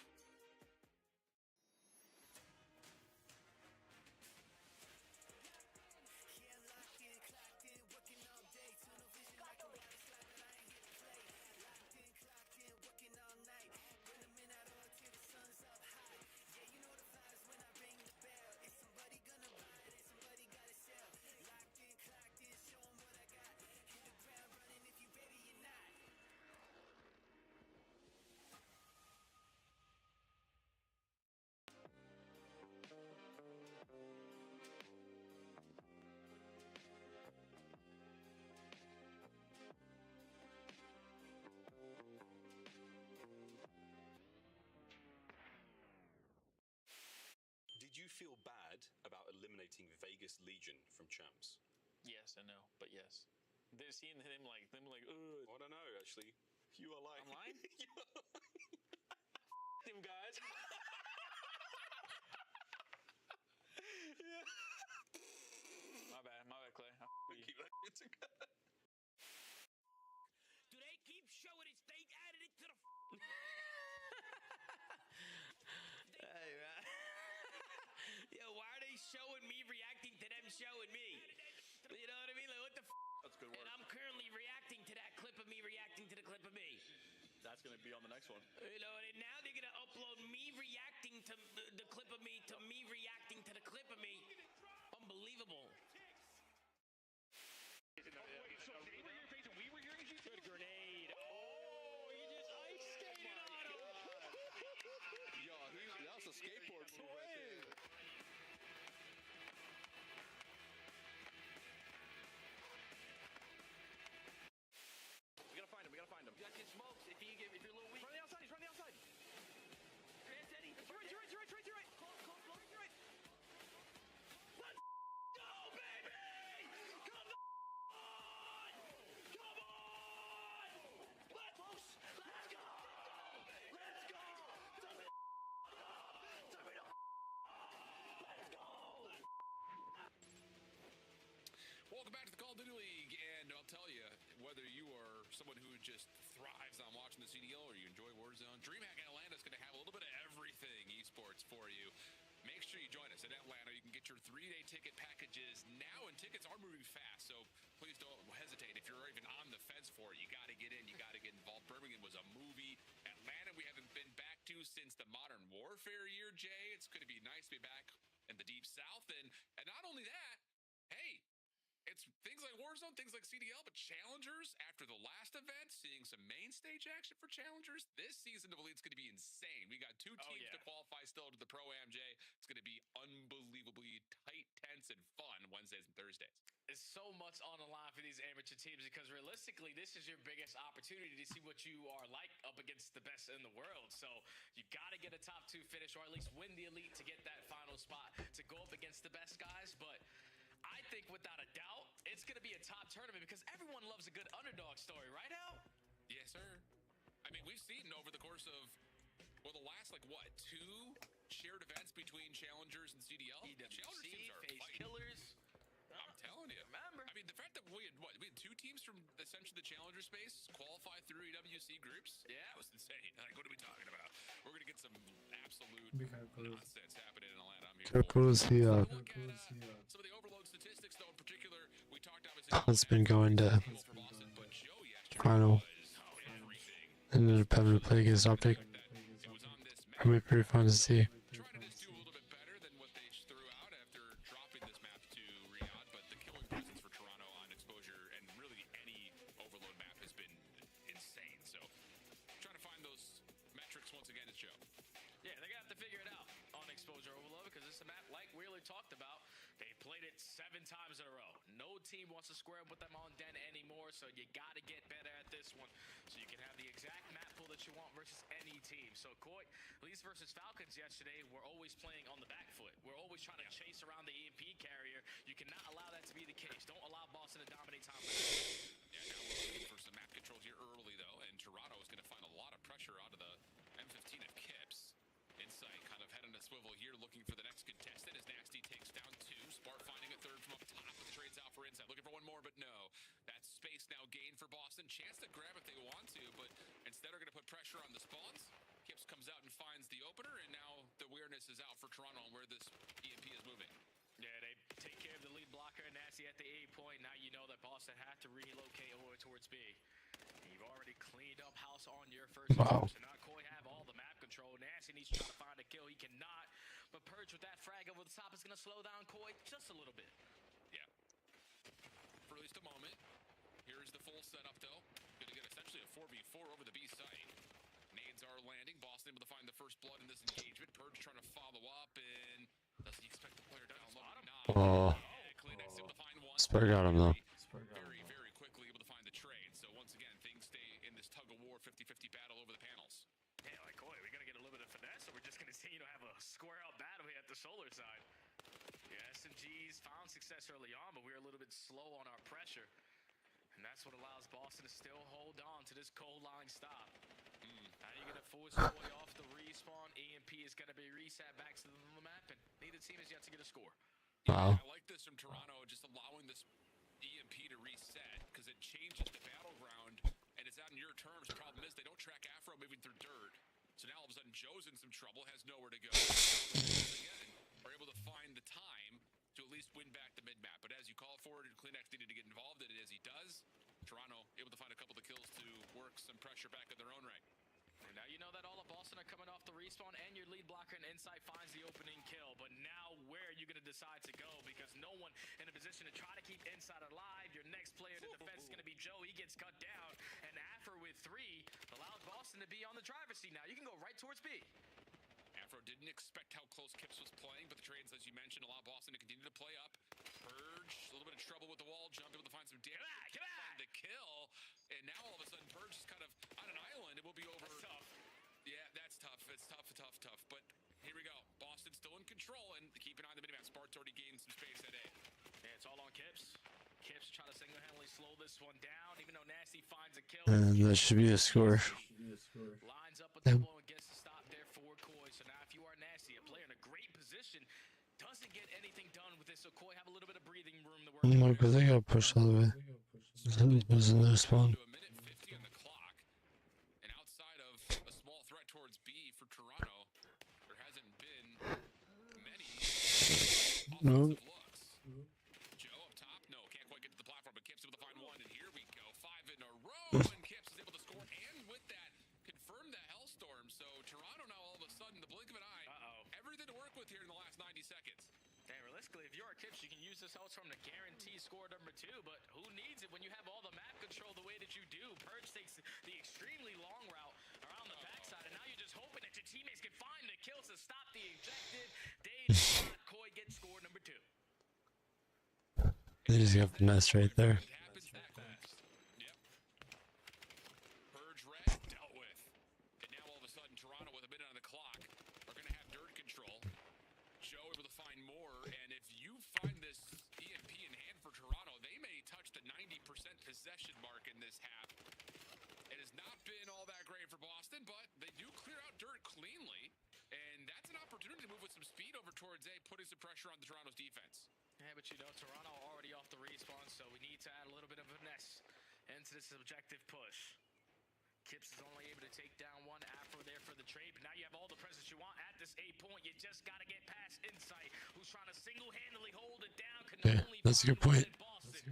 Speaker 7: Did you feel bad about eliminating Vegas Legion from Champs?
Speaker 8: Yes and no, but yes. They're seeing them like, ugh.
Speaker 7: I don't know, actually. You are lying.
Speaker 8: I'm lying? Them guys. Yeah. My bad, Clay.
Speaker 7: Keep that shit together.
Speaker 3: Do they keep showing it? They added it to the
Speaker 8: Hey, man.
Speaker 3: Yo, why are they showing me reacting to them showing me? You know what I mean? Like, what the f?
Speaker 4: That's good work.
Speaker 3: And I'm currently reacting to that clip of me reacting to the clip of me.
Speaker 4: That's gonna be on the next one.
Speaker 3: You know, and now they're gonna upload me reacting to the clip of me to me reacting to the clip of me. Unbelievable. Good grenade. Oh, he just ice skated on him.
Speaker 4: Yo, that was a skateboard move right there. We gotta find him.
Speaker 3: You got your smokes. If you're a little weak.
Speaker 4: He's running outside.
Speaker 3: Your head steady. It's right. Close, to your right. Let's go, baby! Come on! Let's go!
Speaker 1: Welcome back to the Call of Duty League, and I'll tell you, whether you are someone who just thrives on watching the CDL or you enjoy Warzone, DreamHack in Atlanta is going to have a little bit of everything esports for you. Make sure you join us in Atlanta. You can get your 3-day ticket packages now, and tickets are moving fast, so please don't hesitate. If you're even on the fence for it, you got to get in. You got to get involved. Birmingham was a movie. Atlanta, we haven't been back to since the Modern Warfare year, Jay. It's going to be nice to be back in the Deep South, and not only that, hey, it's things like Warzone, things like CDL, but Challengers, after the last event, seeing some main stage action for Challengers, this season of Elite's going to be insane. We got 2 teams to qualify still to the Pro-Am, Jay. It's going to be unbelievably tight, tense, and fun Wednesdays and Thursdays.
Speaker 3: There's so much on the line for these amateur teams because realistically, this is your biggest opportunity to see what you are like up against the best in the world. So you got to get a top 2 finish or at least win the Elite to get that final spot to go up against the best guys. But I think without a doubt, it's going to be a top tournament because everyone loves a good underdog story, right, Al?
Speaker 1: Yes, sir. I mean, we've seen over the course of, well, the last, 2 shared events between Challengers and CDL. Challengers teams are
Speaker 3: Face
Speaker 1: fighting.
Speaker 3: Killers.
Speaker 1: I'm telling you.
Speaker 3: Remember?
Speaker 1: I mean, the fact that we had 2 teams from essentially the Challenger space qualify through EWC groups. Yeah, that was insane. Like, what are we talking about? We're going to get some absolute nonsense happening in Atlanta. I'm here
Speaker 2: How cool is he?
Speaker 1: Look at some of the overload statistics, though, in particular. We talked obviously
Speaker 2: It's been going to
Speaker 1: for Boston, but Joe yesterday
Speaker 2: final.
Speaker 1: was everything.
Speaker 2: Ended up having to play against OpTic.
Speaker 1: It was on this
Speaker 2: It'll be pretty fun to see.
Speaker 1: trying to just do a little bit better than what they threw out after dropping this map to Riyadh, but the killing presence for Toronto on exposure and really any overload map has been insane. So trying to find those metrics once again to show.
Speaker 3: Yeah, they're going to have to figure it out on exposure overload because this is a map like Wheeler talked about. They played it 7 times in a row. No team wants to square up with them on Den anymore, so you got to get better at this one so you can have the exact map pool that you want versus any team. So Coy, at least versus Falcons yesterday, we're always playing on the back foot. We're always trying to chase around the EMP carrier. You cannot allow that to be the case. Don't allow Boston to dominate time.
Speaker 1: Yeah, now we're looking for some map control here early, though, and Toronto is going to find a lot of pressure out of the M15 of Kips. Insight kind of head on a swivel here, looking for the next contestant as Nasty takes down 2. Spart finding a 3rd from up top, but the trades out for Insight. Looking for 1 more, but no. That space now gained for Boston. Chance to grab if they want to, but instead are going to put pressure on the spawns. Kips comes out and finds the opener, and now the awareness is out for Toronto on where this EMP is moving.
Speaker 3: Yeah, they take care of the lead blocker, Nasty at the A point. Now you know that Boston had to relocate over towards B. You've already cleaned up house on your first
Speaker 2: Wow.
Speaker 3: So now Coy have all the map control. Nasty needs to try to find a kill. He cannot. But Purge with that frag over the top is going to slow down Coy just a little bit.
Speaker 1: Yeah. For at least a moment. Here's the full setup, though. Going to get essentially a 4v4 over the B site. Nades are landing. Boston able to find the first blood in this engagement. Purge trying to follow up, and does he expect the player down low? Not.
Speaker 2: Oh.
Speaker 1: Yeah, Kleenex able to find 1.
Speaker 2: Spur got him, though.
Speaker 1: Very, very quickly able to find the trade. So once again, things stay in this tug-of-war 50-50 battle over the panels.
Speaker 3: Yeah, like Coy, we got to get a little bit of finesse, or we're just going to see, have a square-out battle here at the solar side. Yeah, SMGs found success early on, but we were a little bit slow on our pressure. And that's what allows Boston to still hold on to this cold line stop. Now you're going to force Coy off the respawn. EMP is going to be reset back to the map, and neither team is yet to get a score.
Speaker 2: Wow.
Speaker 1: I like this from Toronto, just allowing this EMP to reset because it changes the battleground and it's out in your terms. The problem is they don't track Afro moving through dirt. So now all of a sudden Joe's in some trouble, has nowhere to go. Again, are able to find the time to at least win back the mid-map. But as you call for it, Kleenex needed to get involved in it as he does. Toronto able to find a couple of kills to work some pressure back in their own right.
Speaker 3: And now you know that all of Boston are coming off the respawn, and your lead blocker and Insight finds the opening kill. But now where are you going to decide to go? Because no one in a position to try to keep Insight alive. Your next player to defense is going to be Joe. He gets cut down. And Afro with 3 allows Boston to be on the driver's seat now. You can go right towards B.
Speaker 1: Afro didn't expect how close Kips was playing, but the trades, as you mentioned, allow Boston to continue to play up. Purge, a little bit of trouble with the wall jump, able to find some damage. Find the kill, and now all of a sudden Purge is kind of on an island. It will be over.
Speaker 3: That's tough.
Speaker 1: Yeah, that's tough. It's tough. But here we go. Boston still in control, and keep an eye on the minimap. Spart's already gained some space at A.
Speaker 3: Yeah, it's all on Kips. Kips trying to single-handedly slow this one down, even though Nasty finds a kill.
Speaker 2: And that should be a score.
Speaker 3: Lines up with the blow and gets to stop there for Koi. So now if you are Nasty, a player in a great position, doesn't get anything done with this. So Koi have a little bit of breathing room to work.
Speaker 2: No, because they got pushed all the way. There's another spawn.
Speaker 1: To a minute 50 on the clock, and outside of a small threat towards B for Toronto, there hasn't been many offensive looks. Joe up top, no, can't quite get to the platform, but Kips able to find one, and here we go, 5 in a row, and Kips is able to score, and with that, confirm the Hellstorm. So Toronto now all of a sudden, the blink of an eye, everything to work with here in the last 90 seconds.
Speaker 3: And realistically, if you're a Kips, you can use this Hellstorm to guarantee score number 2, but who needs it when you have all the map control the way that you do? Purge takes the extremely long route around the backside, and now you're just hoping that your teammates can find the kills to stop the ejected. Dave Koi gets score number 2.
Speaker 2: They just got finessed right there.
Speaker 1: It happens that fast. Yep. Purge red, dealt with. And now all of a sudden, Toronto with a minute on the clock are going to have dirt control. Joe able to find more, and if you find this EMP in hand for Toronto, they may touch the 90% possession mark in this half. It has not been all that great for Boston, but they do clear out dirt cleanly, and that's an opportunity to move with some speed over towards A, putting some pressure on the Toronto's defense.
Speaker 3: Yeah, but you know, Toronto already off the respawn, so we need to add a little bit of finesse into this objective push. Kips is only able to take down one Afro there for the trade, but now you have all the presence you want at this A point. You just got to get past Insight, who's trying to single-handedly hold it down.
Speaker 2: Yeah, that's a good point.
Speaker 1: That's big.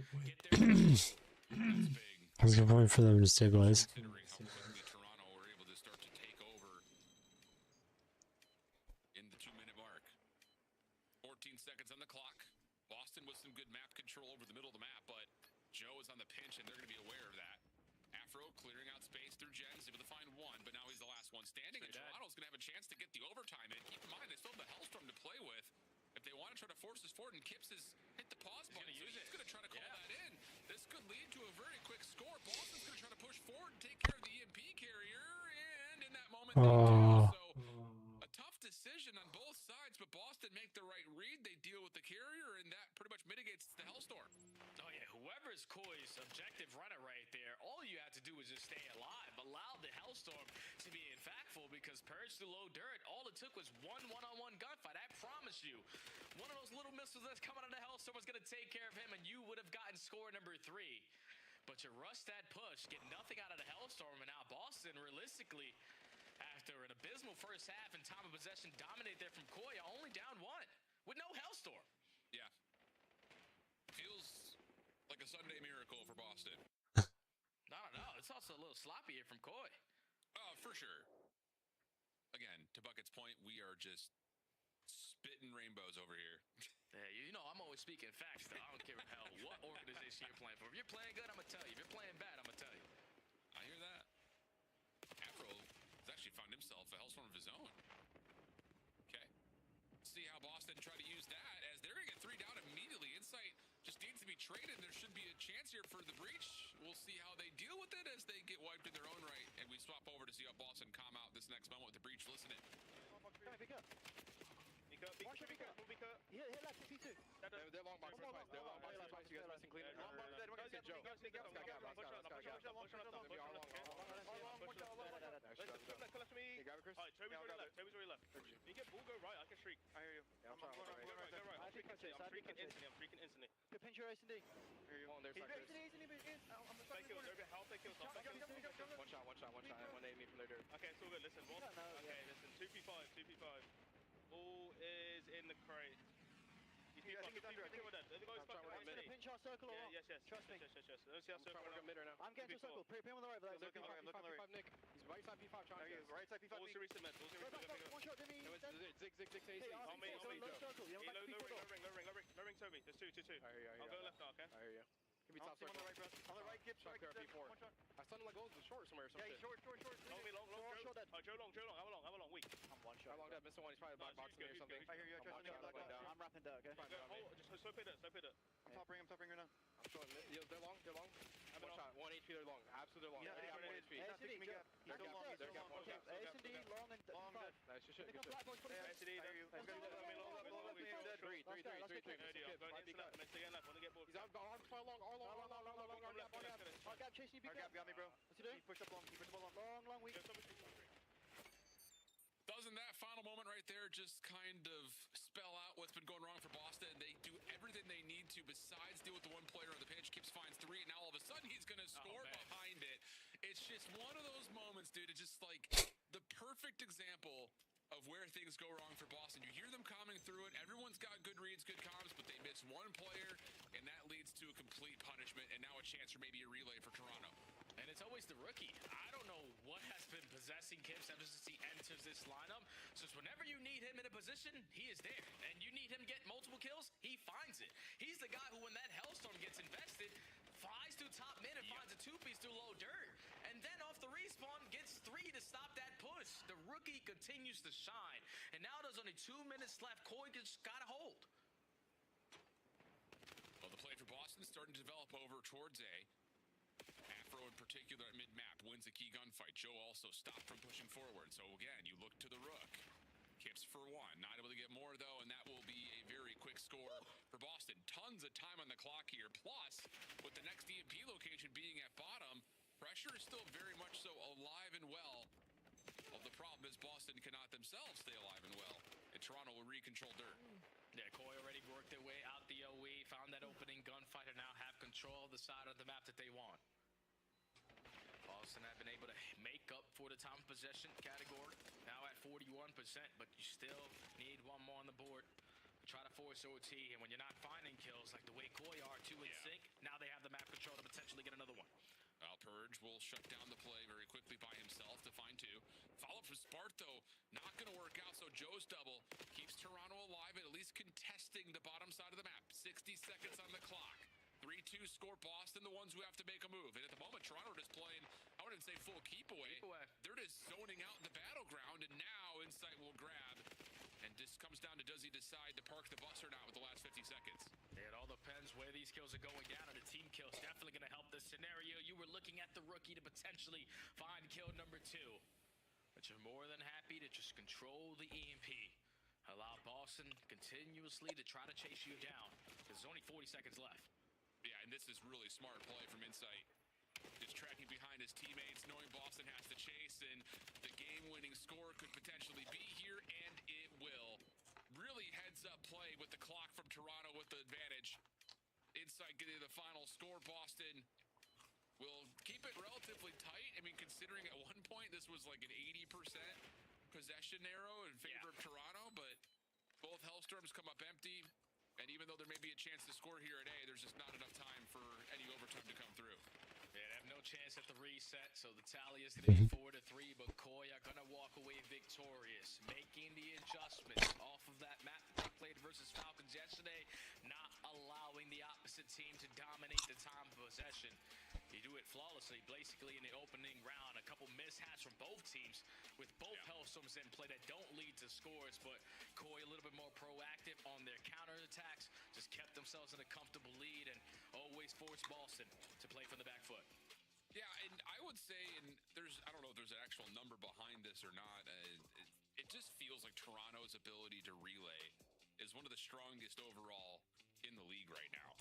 Speaker 2: That's a good point for them to stabilize.
Speaker 1: Considering how quickly Toronto were able to start to take over in the 2-minute mark. 14 seconds on the clock. Boston with some good map control over the middle of the map, but Joe is on the pinch, and they're going to be aware of that. Afro clearing out space through Gens, able to find one, but now he's the last one standing, and Toronto's going to have a chance to get the overtime in. Keep in mind, they still have the Hellstorm to play with. If they want to try to force this forward, and Kips has hit the pause button, so he's going to try to call that in. This could lead to a very quick score. Boston's going to try to push forward and take care of the EMP carrier, and in that moment, they do. So a tough decision on both sides, but Boston make the right read. They deal with the carrier, and that pretty much mitigates the Hellstorm.
Speaker 3: Oh yeah, whoever's Koi's objective runner right there, all you have to do is just stay alive. Allow the Hellstorm to be impactful, because Purge through low dirt, all it took was one-on-one gunfight. I promise you, one of those little missiles that's coming out of the Hellstorm was going to take care of him, and you would have gotten score number 3. But you rush that push, get nothing out of the Hellstorm, and now Boston, realistically, after an abysmal first half and time of possession dominate there from Koi, only down 1 with no Hellstorm.
Speaker 1: Yeah. Feels like a Sunday miracle for Boston.
Speaker 3: I don't know. It's also a little sloppy here from Koi.
Speaker 1: Oh, for sure. Again, to Bucket's point, we are just spitting rainbows over here.
Speaker 3: Yeah, you know, I'm always speaking facts, though. I don't care hell what organization you're playing for. If you're playing good, I'm going to tell you. If you're playing bad, I'm going to tell you.
Speaker 1: I hear that. Afro has actually found himself a Hellstorm of his own. Okay. See how Boston try to use that, as they're going to get 3 down immediately. Insight just needs to be traded. There should be a chance here for the breach. We'll see how they deal with it as they get wiped in their own right. And we swap over to see how Boston calm out this next moment with the breach. Listen in.
Speaker 4: They're long box, they're long box, you guys resting clean. Long box, dead, one guy's hit Joe. Let's go, Toby, Toby's already left. You get bull, go right, I can shriek. I hear you. I'm right. I'm shrieking instantly. Pinch your S&D. Hear you. There's like this. Fake kills, they're a bit health, fake kills. One shot, one aim me from their dirt. Okay, it's all good, listen, one. Okay, listen, 2p5. Bull is in the crate. He's think he's under. I think
Speaker 3: we're dead. The guy's fucking
Speaker 4: he's gonna pinch our circle or what?
Speaker 3: Yes.
Speaker 4: Trust me.
Speaker 3: Let's see our circle.
Speaker 4: I'm mid right now. I'm getting to a circle. Pin him on the right. I'm looking right.
Speaker 9: Nick. He's right side P5 trying to.
Speaker 4: Right side P5.
Speaker 3: What's the recent med?
Speaker 4: One shot, Jimmy.
Speaker 9: Zig to AC.
Speaker 3: On me,
Speaker 4: Low circle.
Speaker 3: Low ring, Toby. There's two. I'll go left now, okay?
Speaker 9: I hear you. Give me top
Speaker 4: on
Speaker 9: circle.
Speaker 4: the right, bro. On the right, Gibbs.
Speaker 9: Shot clear P4.
Speaker 4: One shot.
Speaker 9: I saw him like goes to short somewhere or something.
Speaker 4: Yeah, short.
Speaker 3: On me, long,
Speaker 4: Joe dead.
Speaker 3: Joe long. Have a long, weak.
Speaker 4: I'm one shot.
Speaker 9: I logged up, missing one. He's probably
Speaker 3: No,
Speaker 9: black boxing me or
Speaker 3: he's
Speaker 9: something.
Speaker 3: good.
Speaker 4: I hear you. I trust me. I'm wrapping duck, okay?
Speaker 3: Just slow pit it.
Speaker 4: I'm top ringer now.
Speaker 9: I'm showing mid. Yo, they're long. One shot. 1 HP, they're long. Absolutely long.
Speaker 4: Yeah,
Speaker 9: They got 1 HP.
Speaker 4: S&D,
Speaker 9: They're gap one. They're gap one.
Speaker 4: S&D, long and
Speaker 9: Long,
Speaker 4: five.
Speaker 9: nice. Good shit.
Speaker 3: SD,
Speaker 9: Three. He's out. Arms far long. All long.
Speaker 4: Our gap chasing you,
Speaker 9: Our gap got me, bro.
Speaker 4: What's he doing?
Speaker 9: Push up long.
Speaker 4: Long, weak.
Speaker 1: Doesn't that final moment right there just kind of spell out what's been going wrong for Boston? They do everything they need to besides deal with the one player on the pitch. Kips finds 3, and now all of a sudden he's going to score behind it. It's just one of those moments, dude. It's just like the perfect example of where things go wrong for Boston. You hear them coming through it. Everyone's got good reads, good comms, but they miss one player, and that leads to a complete punishment, and now a chance for maybe a relay for Toronto.
Speaker 3: And it's always the rookie. I don't know what has been possessing Kips ever since he enters this lineup. So whenever you need him in a position, he is there. And you need him to get multiple kills, he finds it. He's the guy who, when that Hellstorm gets invested, flies through top mid and finds a 2-piece through low dirt. And then off the respawn, gets 3 to stop that push. The rookie continues to shine. And now there's only 2 minutes left. Koi just got a hold.
Speaker 1: Well, the play for Boston starting to develop over towards A. Afro in particular at mid-map wins a key gunfight. Joe also stopped from pushing forward. So again, you look to the Rook. Kips for 1. Not able to get more though, and that will be a very quick score for Boston. Tons of time on the clock here. Plus, with the next EMP location being at bottom, pressure is still very much so alive and well. Well, the problem is Boston cannot themselves stay alive and well. And Toronto will recontrol dirt.
Speaker 3: Yeah, Koi already worked their way out the OE, found that opening gunfight, and now have control of the side of the map that they want. Boston have been able to make up for the time possession category, now at 41%, but you still need one more on the board. Try to force OT, and when you're not finding kills like the way Koi are, 2 in sync, now they have the map control to potentially get another one.
Speaker 1: Purge will shut down the play very quickly by himself to find 2. Follow-up from Spart, though, not going to work out, so Joe's double keeps Toronto alive and at least contesting the bottom side of the map. 60 seconds on the clock. 3-2 score Boston, the ones who have to make a move. And at the moment, Toronto just playing, I wouldn't say full keep away. They're just zoning out the battleground, and now Insight will grab. And this comes down to, does he decide to park the bus or not with the last 50 seconds?
Speaker 3: It all depends where these kills are going down, and the team kill's definitely going to help this scenario. You were looking at the rookie to potentially find kill number 2. But you're more than happy to just control the EMP. Allow Boston continuously to try to chase you down. There's only 40 seconds left.
Speaker 1: Yeah, and this is really smart play from Insight. Just tracking behind his teammates, knowing Boston has to chase, and the game-winning score could potentially be here, and it will. Really heads-up play with the clock from Toronto with the advantage. Insight getting the final score. Boston will keep it relatively tight. I mean, considering at one point this was like an 80% possession arrow in favor of Toronto, but both Hellstorms come up empty. And even though there may be a chance to score here at A, there's just not enough time for any overtime to come through.
Speaker 3: Yeah, they have no chance at the reset, so the tally is going to be 4-3, but Koi are going to walk away victorious, making the adjustments off of that map that they played versus Falcons yesterday, not allowing the opposite team to dominate the time of possession. You do it flawlessly, basically in the opening round. A couple mishaps from both teams, with both Hellstorms in play that don't lead to scores, but Koi a little bit more proactive on their counterattacks, just kept themselves in a comfortable lead and always forced Boston to play from the back foot.
Speaker 1: Yeah, and I would say, and I don't know if there's an actual number behind this or not, it just feels like Toronto's ability to relay is one of the strongest overall in the league right now.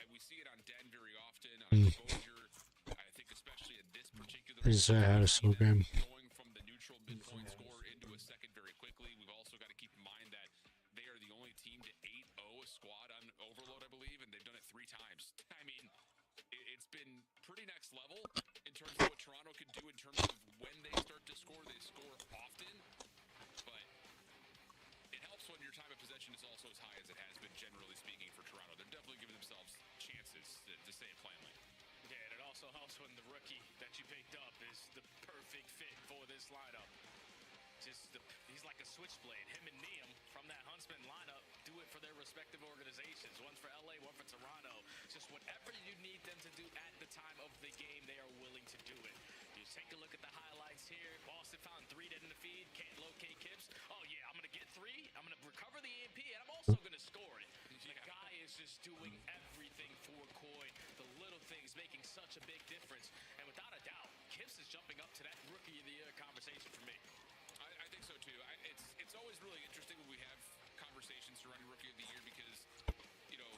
Speaker 1: We see it on Den very often, on exposure. I think especially in this particular
Speaker 2: game.
Speaker 1: Going from the neutral midpoint score into a second very quickly. We've also got to keep in mind that they are the only team to 8-0 a squad on Overload, I believe, and they've done it 3 times. I mean, it's been pretty next level in terms of what Toronto can do in terms of when they start to score. They score often, but it helps when your time of possession is also as high as it has been, generally speaking,
Speaker 3: Switchblade. Him and Neum from that Huntsman lineup do it for their respective organizations. One's for LA, one for Toronto. Just whatever you need them to do at the time of the game, they are willing to do it. You take a look at the highlights here. Boston found 3 dead in the feed. Can't locate Kips. Oh yeah, I'm gonna get 3. I'm gonna recover the EMP, and I'm also gonna score it. The guy is just doing everything for Koi. The little things making such a big difference. And without a doubt, Kips is jumping up to that Rookie of the Year conversation for me.
Speaker 1: I think so too. It's always really interesting when we have conversations surrounding Rookie of the Year because, you know,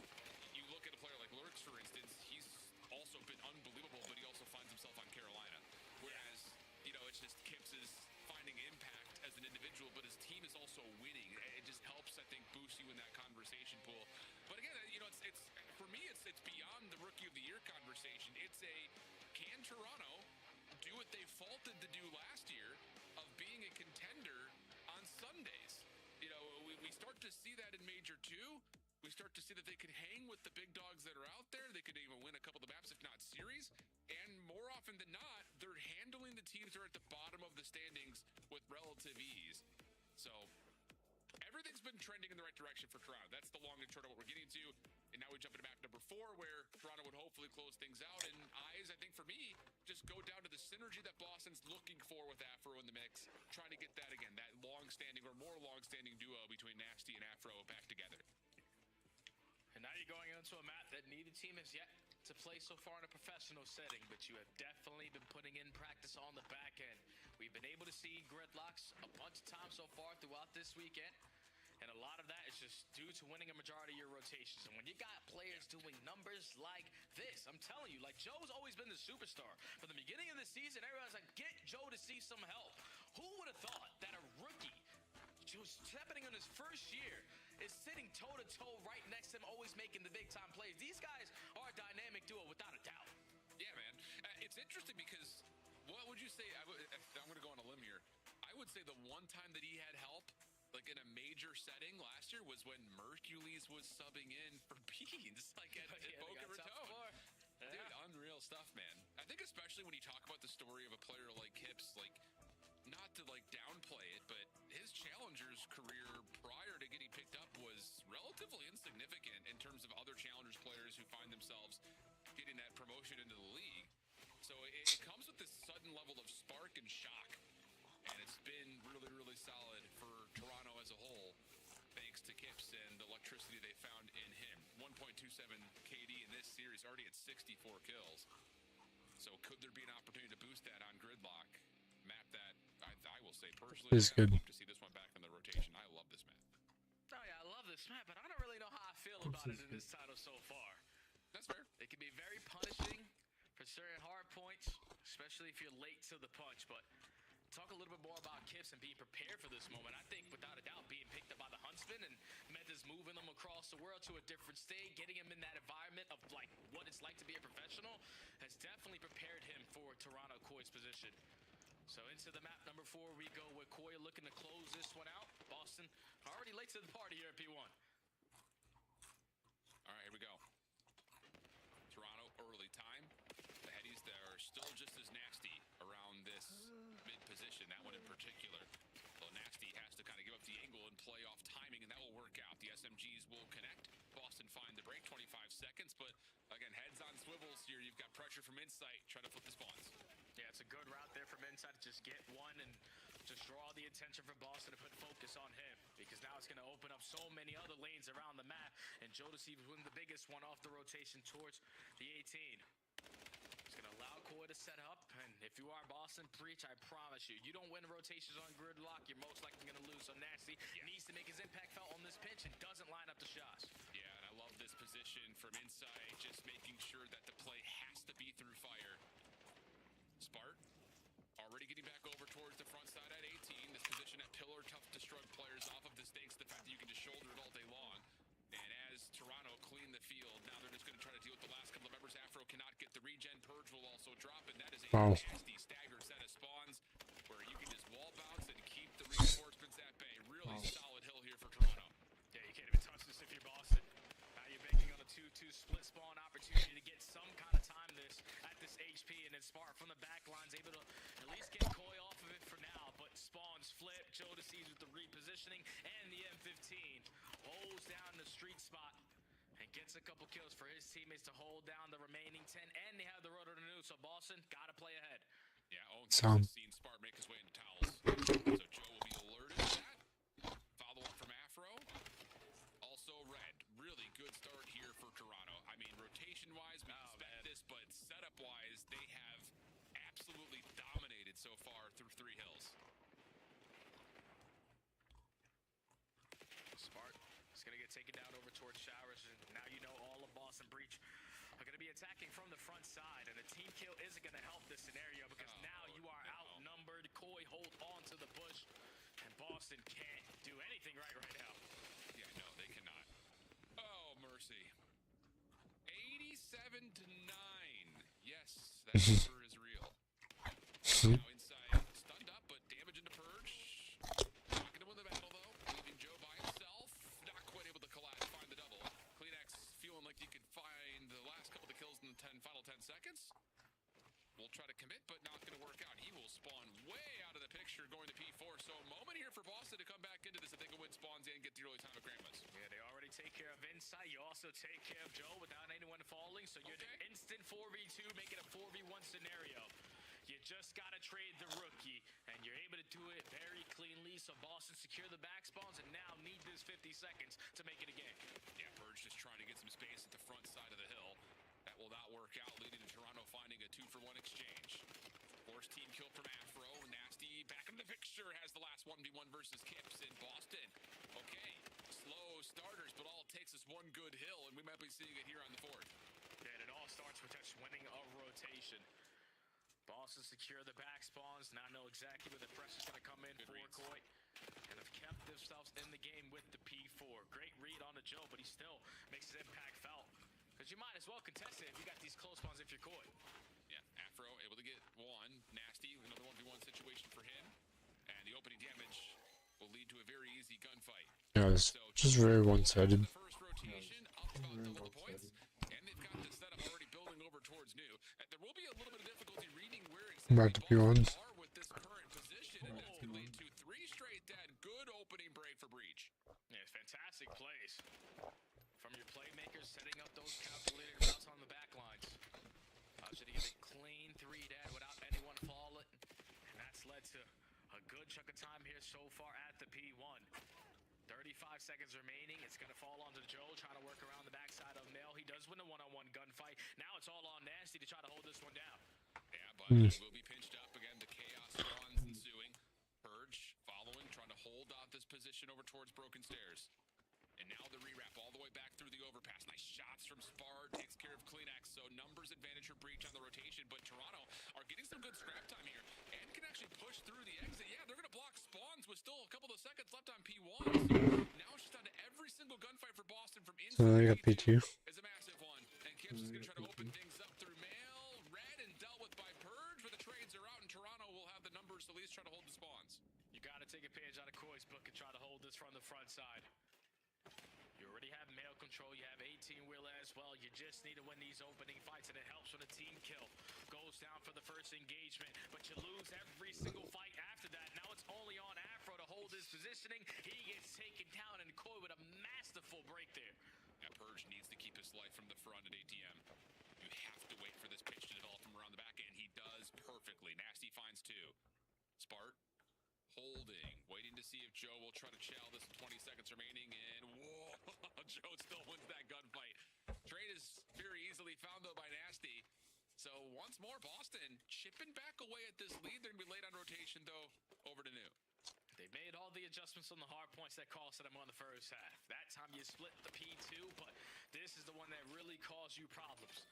Speaker 1: you look at a player like Lurks, for instance, he's also been unbelievable, but he also finds himself on Carolina. Whereas, you know, it's just Kips is finding impact as an individual, but his team is also winning. It just helps, I think, boost you in that conversation pool. But again, you know, it's for me, it's beyond the Rookie of the Year conversation. It's can Toronto do what they faulted to do last year of being a contender on Sundays? You know, we start to see that in Major 2. We start to see that they could hang with the big dogs that are out there. They could even win a couple of the maps, if not series. And more often than not, they're handling the teams that are at the bottom of the standings with relative ease. So everything's been trending in the right direction for Toronto. That's the long and short of what we're getting to. And now we jump into map number 4, where Toronto would hopefully close things out. And eyes, I think, for me, just go down to the synergy that Boston's looking for with Afro in the mix, trying to get that again, that long-standing or more long-standing duo between Nasty and Afro back together.
Speaker 3: And now you're going into a map that neither team has yet to play so far in a professional setting, but you have definitely been putting in practice on the back end. We've been able to see gridlocks a bunch of times so far throughout this weekend. And a lot of that is just due to winning a majority of your rotations. And when you got players doing numbers like this, I'm telling you, like, Joe's always been the superstar. From the beginning of the season, everyone's like, get Joe to see some help. Who would have thought that a rookie who's stepping on his first year is sitting toe-to-toe right next to him, always making the big-time plays? These guys are a dynamic duo without a doubt.
Speaker 1: Yeah, man. It's interesting because what would you say, I'm going to go on a limb here. I would say the one time that he had help, like in a major setting last year, was when Mercules was subbing in for Beans, like at Boca Raton. Dude, unreal stuff, man. I think especially when you talk about the story of a player like Kips, like, not to like downplay it, but his Challengers career prior to getting picked up was relatively insignificant in terms of other Challengers players who find themselves getting that promotion into the league. So it comes with this sudden level of spark and shock. And it's been really, really solid for Toronto as a whole, thanks to Kips and the electricity they found in him. 1.27 KD in this series, already at 64 kills. So could there be an opportunity to boost that on Gridlock? Map that, I will say personally,
Speaker 2: It's
Speaker 1: I'd
Speaker 2: good.
Speaker 1: love to see this one back in the rotation. I love this map.
Speaker 3: Oh yeah, I love this map, but I don't really know how I feel about it in this title so far.
Speaker 1: That's fair.
Speaker 3: It can be very punishing for certain hard points, especially if you're late to the punch, but talk a little bit more about Kips and being prepared for this moment. I think, without a doubt, being picked up by the Huntsman and Meta's moving them across the world to a different state, getting him in that environment of, like, what it's like to be a professional, has definitely prepared him for Toronto Koi's position. So into the map number 4 we go, with Koi looking to close this one out. Boston already late to the party here at P1.
Speaker 1: All right, here we go. Toronto, early time. The headies that are still just as nasty around this mid position, that one in particular. Well, Nasty has to kind of give up the angle and play off timing, and that will work out. The SMGs will connect. Boston find the break, 25 seconds, but again, heads on swivels here. You've got pressure from Insight, trying to flip the spawns.
Speaker 3: Yeah, it's a good route there from Insight to just get one and just draw the attention from Boston to put focus on him, because now it's going to open up so many other lanes around the map, and Jodeci was winning the biggest one off the rotation towards the 18. It's going to allow Koi to set up, and if you are Boston, preach, I promise you, you don't win rotations on Gridlock, you're most likely going to lose. So Nasty needs to make his impact felt on this pinch and doesn't line up the shots.
Speaker 1: Yeah, and I love this position from Insight, just making sure that the play has to be through fire. Spart already getting back over towards the front side at 18. This position at pillar, tough to shrug players off of this, thanks to the fact that you can just shoulder it all day long. And as Toronto clean the field, now they're just going to try to deal with the last couple of members. Afro cannot get the regen. Purge will also drop, and that is a nasty staggered set of spawns where you can just wall bounce and keep the reinforcements at bay. Really solid hill here for Toronto.
Speaker 3: Yeah, you can't even touch this if you're Boston. Now you're banking on a 2-2 split spawn opportunity to get some kind of time this at this HP, and then Spart from the back line's able to at least get Koi off of it for now, but spawns flip. Jodeci with the reposition. positioning, and the M15 holds down the street spot and gets a couple kills for his teammates to hold down the remaining 10, and they have the road to the new, so Boston gotta play ahead.
Speaker 1: Yeah, Owen has seen Spart make his way into towels, so Joe will be alerted to that. Follow up from Afro. Also red. Really good start here for Toronto. I mean, rotation-wise, we expect this, but setup-wise, they have absolutely dominated so far through 3 hills.
Speaker 3: Spart is going to get taken down over towards Showers, and now you know all of Boston Breach are going to be attacking from the front side, and a team kill isn't going to help this scenario because now you are outnumbered. Koi hold on to the bush, and Boston can't do anything right now.
Speaker 1: Yeah, no, they cannot. Oh, mercy. 87-9. Yes, that number is real. Now inside, stunned up, but damage into Purge. Not going to win the battle, though. Leaving Joe by himself. Not quite able to collapse, find the double. Kleenex feeling like he could find the last couple of kills in the final 10 seconds. We'll try to commit, but not going to work out. He will spawn way out of the picture going to P4. So a moment here for Boston to come back into this if they can win spawns and get the early time of Grandma's.
Speaker 3: Yeah, they already take care of Insight. You also take care of Joe without anyone falling. So you're the instant 4v2, making a 4v1 scenario. You just got to trade the rookie, and you're able to do it very cleanly. So Boston secure the back spawns and now need this 50 seconds to make it a game.
Speaker 1: Yeah, Purge just trying to get some space at the front side of the hill. That will not work out, leading to Toronto finding a 2-for-1 exchange. Force team kill from Afro. Nasty back in the picture, has the last 1v1 versus Kips in Boston. Okay, slow starters, but all it takes is one good hill, and we might be seeing it here on the 4th.
Speaker 3: Yeah, and it all starts with just winning a rotation. Boston secure the back spawns, now know exactly where the pressure's going to come in for Koi, and have kept themselves in the game with the P4. Great read on the Joe, but he still makes his impact felt. Because you might as well contest it if you got these close spawns if you're Koi.
Speaker 1: Yeah, Afro able to get one. Nasty, another 1v1 situation for him. And the opening damage will lead to a very easy gunfight.
Speaker 2: Yeah, it's just very one-sided.
Speaker 1: The first rotation, up about double the points. And they've got the setup already building over towards new. And there will be a little bit of difficulty reading where
Speaker 2: Back to
Speaker 1: exactly
Speaker 2: P1s.
Speaker 1: are with this current position. And that's going to lead to 3 straight dead. Good opening break for Breach.
Speaker 3: Yeah, fantastic plays from your playmakers, setting up those calculated routes on the back lines. Should get a clean 3 dead without anyone falling. And that's led to a good chunk of time here so far at the P1. 35 seconds remaining. It's going to fall onto Joe, trying to work around the backside of Nail. He does win a one-on-one gunfight. Now it's all on Nasty to try to hold this one down.
Speaker 1: Yeah, but he will be pinched up again. The chaos spawns ensuing. Purge following, trying to hold out this position over towards Broken Stairs. And now the rewrap all the way back through the overpass. Nice shots from Spar, takes care of Kleenex. So numbers advantage for Breach on the rotation, but Toronto are getting some good scrap time here and can actually push through the exit. Yeah, they're going to block spawns with still a couple of seconds left on P1. So now it's just down to every single gunfight for Boston from inside.
Speaker 2: So they got P2.
Speaker 1: Is a massive one. And Kips is going to try to open things up through Mail. Red and dealt with by Purge, but the trades are out, and Toronto will have the numbers to at least try to hold the spawns.
Speaker 3: You got to take a page out of Koi's book and try to hold this from the front side. You already have mail control, you have 18-wheeler as well. You just need to win these opening fights, and it helps when a team kill goes down for the first engagement. But you lose every single fight after that. Now it's only on Afro to hold his positioning. He gets taken down, and Koi with a masterful break there.
Speaker 1: Yeah, Purge needs to keep his life from the front at ATM. You have to wait for this pitch to develop from around the back end. He does perfectly. Nasty finds 2. Spart holding, waiting to see if Joe will try to chow this in 20 seconds remaining, and whoa, Joe still wins that gunfight. Trade is very easily found, though, by Nasty. So once more, Boston chipping back away at this lead. They're going to be late on rotation, though, over to new.
Speaker 3: They made all the adjustments on the hard points that cost them on the first half. That time you split the P2, but this is the one that really caused you problems.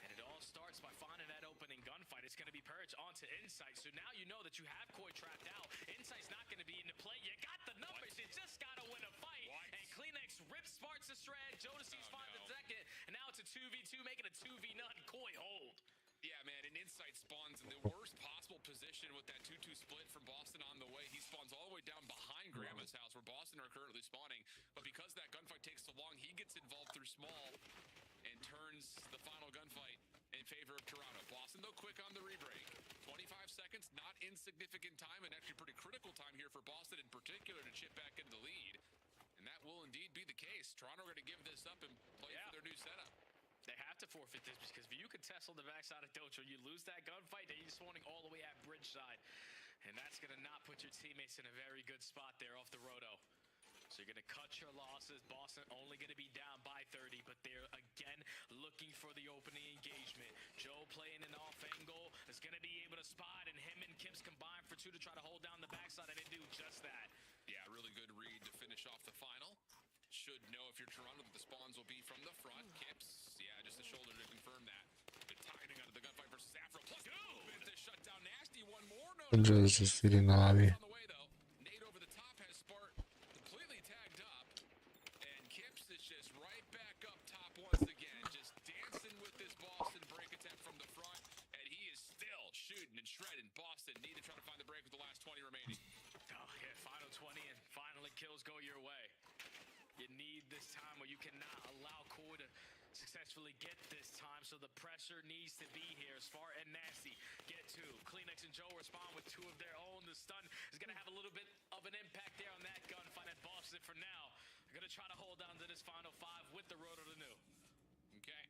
Speaker 3: And it all starts by finding that opening gunfight. It's going to be Purge onto Insight. So now you know that you have Koi trapped out. Insight's not going to be in the play. You got the numbers. You just got to win a fight. And Kleenex rips Sparks to shred. Jodeci's finds the second. And now it's a 2v2, making a 2v0. Koi hold.
Speaker 1: Yeah, man, and Insight spawns in the worst possible position with that 2-2 split from Boston on the way. He spawns all the way down behind Grandma's house, where Boston are currently spawning. But because that gunfight takes so long, he gets involved through small and turns the final gunfight in favor of Toronto. Boston, though, quick on the rebreak. 25 seconds, not insignificant time, and actually pretty critical time here for Boston in particular to chip back that will indeed be the case. Toronto are going to give this up and play for their new setup.
Speaker 3: They have to forfeit this because if you contest on the backside of Dojo, you lose that gunfight, then you're spawning all the way at bridge side. And that's going to not put your teammates in a very good spot there off the roto. So you're going to cut your losses. Boston only going to be down by 30, but they're again looking for the opening engagement. Joe playing an off angle is going to be able to spot, and him and Kips combine for 2 to try to hold down the backside, and they do just that.
Speaker 1: Yeah, really good read to finish off the final. Should know if you're Toronto that the spawns will be from the front. Kips, yeah, just the shoulder to confirm that. The timing out of the gunfight versus Afro. Plus, to shut down Nasty. One more. No,
Speaker 2: Andre's just feeding the lobby.
Speaker 1: on the way, though. Nate over the top has Spark completely tagged up. And Kips is just right back up top once again. Just dancing with this Boston break attempt from the front. And he is still shooting and shredding. Boston need to try to find the break with the last 20 remaining.
Speaker 3: Oh, yeah, final 20, and finally kills go your way. You need this time where you cannot allow Koi to successfully get this time, so the pressure needs to be here. Smart and Nasty get 2. Kleenex and Joe respond with 2 of their own. The stun is going to have a little bit of an impact there on that gunfight at Boston for now. They're going to try to hold down to this final 5 with the roto to new.
Speaker 1: Okay.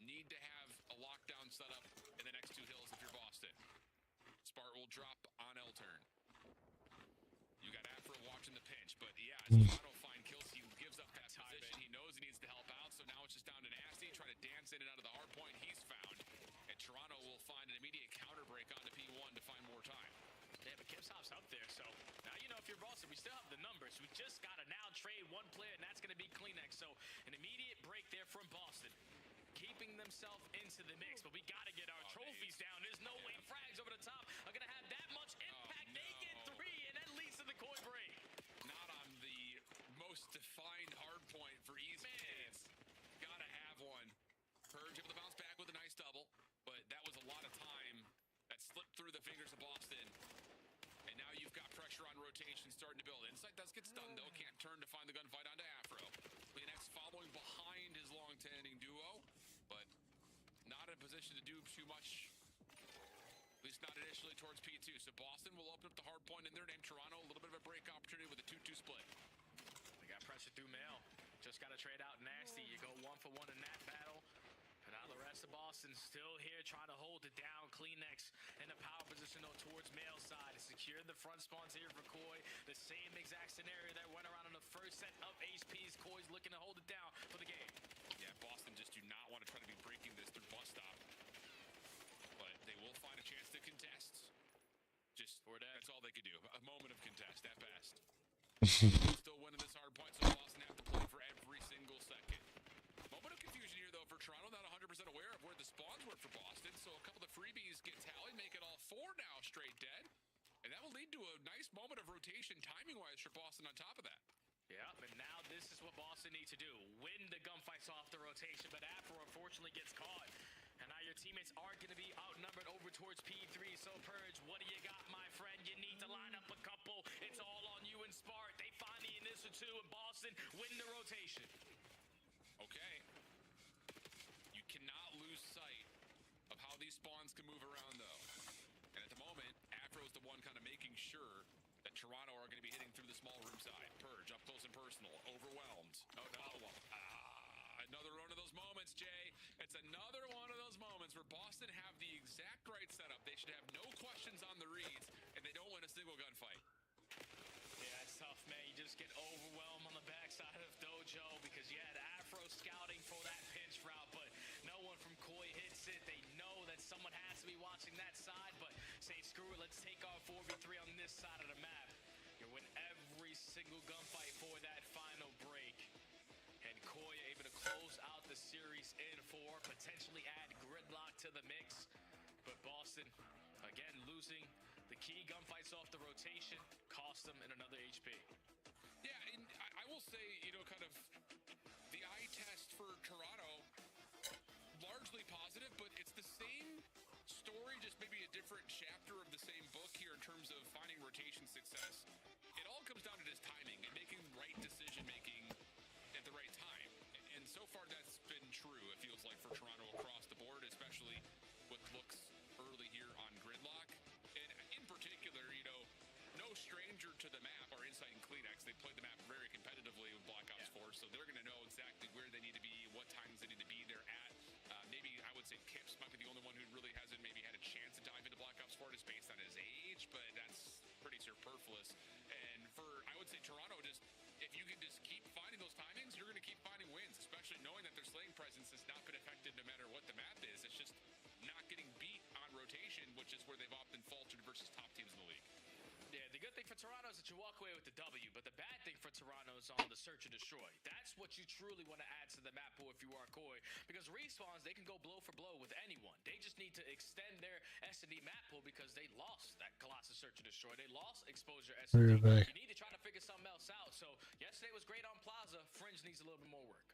Speaker 1: Need to have a lockdown set up in the next 2 hills if you're Boston. Spart will drop on L-turn. You got Afro watching the pinch, but yeah, Toronto find kills. He gives up that position. He knows he needs to help out, so now it's just down to Nasty, trying to dance in and out of the hard point he's found. And Toronto will find an immediate counter break onto P1 to find more time.
Speaker 3: Yeah, but Kips hops up there, so now you know if you're Boston, we still have the numbers. We just got to now trade 1 player, and that's going to be Kleenex. So an immediate break there from Boston, keeping themselves into the mix, but we got to get our trophies down. There's no way frags over the top are going to have that much impact. They get 3, and that leads to the Koi break.
Speaker 1: Not on the most defined hard point for easy kids. Gotta have one. Purge able to bounce back with a nice double, but that was a lot of time that slipped through the fingers of Boston. And now you've got pressure on rotation starting to build. Insight does get stunned though, can't turn to find the gunfight onto Afro. Kleenex following behind his long-standing duo, but not in a position to do too much. At least not initially towards P2. So Boston will open up the hard point in their name. Toronto, a little bit of a break opportunity with a 2-2 split.
Speaker 3: They got pressure through mail. Just got to trade out Nasty. You go 1 for 1 in that battle. And now the rest of Boston still here trying to hold it down. Kleenex in a power position though towards mail side. Secured the front spawns here for Koi. The same exact scenario that went around in the first set of HPs. Koi's looking to hold it down for the game.
Speaker 1: Yeah, Boston just do not want to try to be breaking this through bus stop. But they will find a chance to contest. Just, that's all they could do. A moment of contest at best. Still winning this hard point, so Boston have to play for every single second. Moment of confusion here, though, for Toronto. Not 100% aware of where the spawns were for Boston, so a couple of freebies get tallied, make it all 4 now straight dead. And that will lead to a nice moment of rotation timing-wise for Boston on top of that.
Speaker 3: Yeah, and now this is what Boston needs to do. Win the gunfights off the rotation, but Afro unfortunately gets caught. And now your teammates are going to be outnumbered over towards P3. So Purge, what do you got, my friend? You need to line up a couple. It's all on you and Spart. They find the initial 2, and Boston win the rotation.
Speaker 1: Okay. You cannot lose sight of how these spawns can move around, though. And at the moment, Afro's the one kind of making sure that Toronto are going to be hitting through the small room side. Purge, up close and personal, overwhelmed. Oh, no. Follow-up. Another one of those moments, Jay. It's another one of those moments where Boston have the exact right setup. They should have no questions on the reads, and they don't win a single gunfight.
Speaker 3: Yeah, it's tough, man. You just get overwhelmed on the backside of Dojo because you had Afro scouting for that pinch route, but no one from Koi hits it. They know that someone has to be watching that side, but say, screw it, let's take our 4v3 on this side of the map. You win every single gunfight for that final break. And Koi able to close out the series in 4, potentially add Gridlock to the mix. But Boston, again, losing the key gunfights off the rotation, cost them in another HP.
Speaker 1: Yeah, and I will say, you know, kind of the eye test for Toronto, largely positive, but it's the same story, just maybe a different chapter of the same book here in terms of finding rotation success. It all comes down to just timing and making right decision-making at the right time. And so far, that's been true, it feels like, for Toronto across the board, especially with looks early here on Gridlock. And in particular, you know, no stranger to the map are Insight and Kleenex. They played the map very competitively with so they're going to know exactly where they need to be, what times they need to be there at. Maybe I would say Kips might be the only one who really hasn't maybe had a chance to dive into Black Ops 4 just based on his age, but that's pretty superfluous. And for, I would say Toronto, just if you can just keep finding those timings, you're going to keep finding wins, especially knowing that their slaying presence has not been affected no matter what the map is. It's just not getting beat on rotation, which is where they've often faltered versus top teams in the league.
Speaker 3: Yeah, the good thing for Toronto is that you walk away with the W, but the bad thing for Toronto is on the search and destroy. That's what you truly want to add to the map pool if you are Koi, because respawns, they can go blow for blow with anyone. They just need to extend their S&D map pool because they lost that Colossus search and destroy. They lost exposure S&D.
Speaker 2: We're back.
Speaker 3: You need to try to figure something else out. So yesterday was great on Plaza. Fringe needs a little bit more work.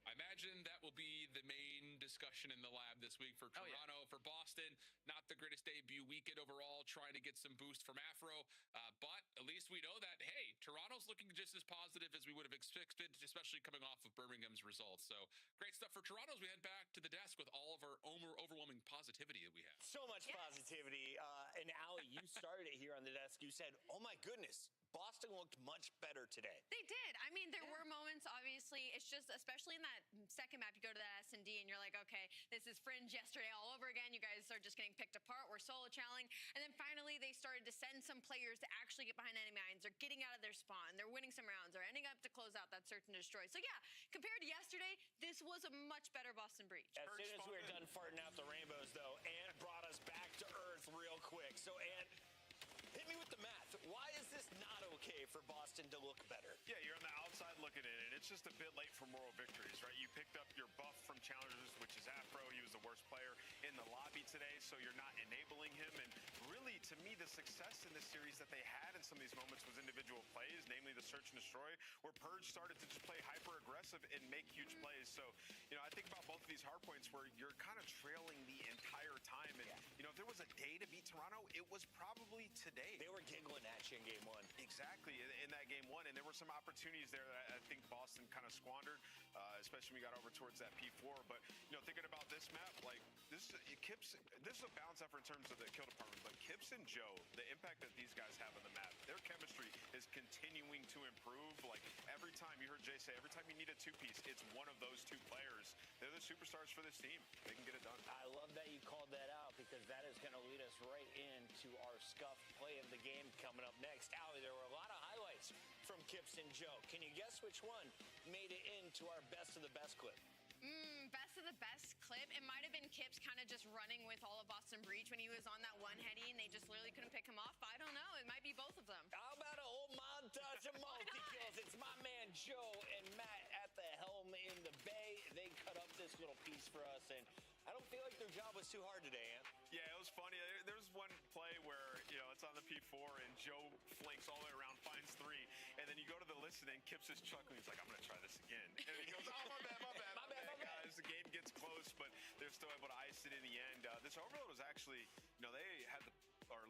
Speaker 1: I imagine that will be the main discussion in the lab this week for Toronto. For Boston, not the greatest debut weekend overall, trying to get some boost from Afro. But at least we know that, hey, Toronto's looking just as positive as we would have expected, especially coming off of Birmingham's results. So great stuff for Toronto as we head back to the desk with all of our overwhelming positivity that we have.
Speaker 5: So much positivity. And Allie, you started it here on the desk. You said, oh my goodness, Boston looked much better today.
Speaker 10: They did. I mean, there were moments, obviously. It's just, especially in that second map, you go to that S&D and you're like, okay, this is Fringe yesterday all over again. You guys are just getting picked apart. We're solo challenging. And then finally, they started to send some players to actually get behind enemy mines. They're getting out of their spawn. They're winning some rounds. They're ending up to close out that search and destroy. So yeah, compared to yesterday, this was a much better Boston Breach.
Speaker 5: As soon as we were done farting out the rainbows, though, Ant brought us back to earth real quick. So, Ant, hit me with the math. Why is this not okay for Boston to look better?
Speaker 11: Yeah, you're on the outside looking in, and it's just a bit late for moral victories, right? You picked up your buff from challengers, which is Afro. He was the worst player in the lobby today, so you're not enabling him. And really, to me, the success in this series that they had in some of these moments was individual plays, namely the search and destroy, where Purge started to just play hyper-aggressive and make huge plays. So, you know, I think about both of these hard points where you're kind of trailing the entire time. And, you know, if there was a day to beat Toronto, it was probably today.
Speaker 5: They were giggling at you in game one.
Speaker 11: Exactly, in that game one. And there were some opportunities there that I think Boston kind of squandered, especially when we got over towards that P4. But, you know, thinking about this map, like, this is a balance effort in terms of the kill department. But Kips and Joe, the impact that these guys have on the map, their chemistry is continuing to improve. Like, every time, you heard Jay say, every time you need a two-piece, it's one of those two players. They're the superstars for this team. They can get it done.
Speaker 5: I love that you called that out, because that is going to lead us right into our scuffed play of the game coming up next. Allie, there were a lot of highlights from Kips and Joe. Can you guess which one made it into our best of the best clip?
Speaker 10: Best of the best clip. It might have been Kips kind of just running with all of Boston Breach when he was on that one heady and they just literally couldn't pick him off. But I don't know. It might be both of them.
Speaker 5: How about a whole montage of multi-kills? It's my man Joe and Matt at the helm in the bay. They cut up this little piece for us, and I don't feel like their job was too hard today, Ant.
Speaker 11: Yeah, it was funny. There was one play where, you know, it's on the P4 and Joe flanks all the way around, finds three, and then you go to the listen and Kips is chuckling. He's like, I'm going to try this again. And he goes, oh, my bad, guys. The game gets close, but they're still able to ice it in the end. This overload was actually, you know, they had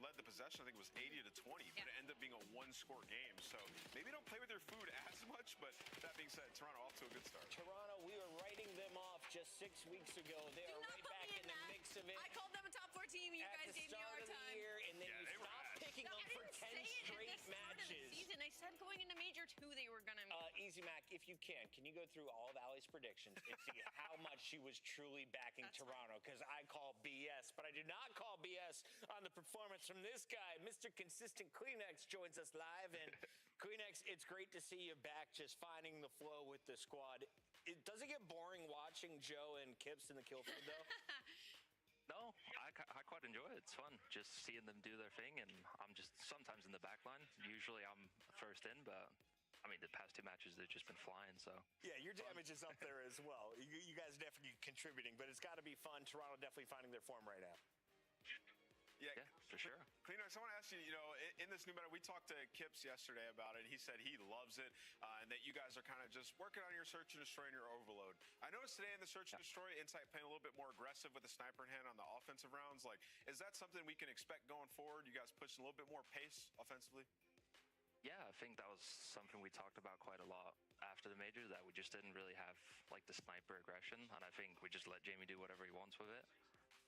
Speaker 11: led the possession. I think it was 80 to 20, but it ended up being a one-score game. So maybe don't play with your food as much, but that being said, Toronto off to a good start.
Speaker 5: Toronto, we were writing them off just 6 weeks ago. They are right back in the mix of it.
Speaker 10: I called them a top 4 team. You guys gave me a hard time.
Speaker 5: Year, and then you stopped picking them for 10 straight matches.
Speaker 10: Season. I said going into Major 2 they were going to...
Speaker 5: Easy Mac, if you can you go through all of Allie's predictions and see how much she was truly backing Toronto? Because I call BS, but I did not call BS on the performance from this guy. Mr. Consistent Kleenex joins us live. And Kleenex, it's great to see you back just finding the flow with the squad. Does it get boring watching Joe and Kips in the kill feed, though?
Speaker 12: No, I quite enjoy it. It's fun just seeing them do their thing, and I'm just sometimes in the back line. Usually I'm first in, but I mean, the past 2 matches, they've just been flying, so. Yeah,
Speaker 5: your damage is up there as well. You guys are definitely contributing, but it's got to be fun. Toronto definitely finding their form right now.
Speaker 11: Yeah,
Speaker 12: for sure.
Speaker 11: Kleenex, I want to ask you, you know, in this new meta, we talked to Kips yesterday about it. He said he loves it, and that you guys are kind of just working on your search and destroy and your overload. I noticed today in the search and destroy, Insight playing a little bit more aggressive with the sniper in hand on the offensive rounds. Like, is that something we can expect going forward? You guys pushing a little bit more pace offensively?
Speaker 12: Yeah, I think that was something we talked about quite a lot after the major, that we just didn't really have like the sniper aggression, and I think we just let Jamie do whatever he wants with it.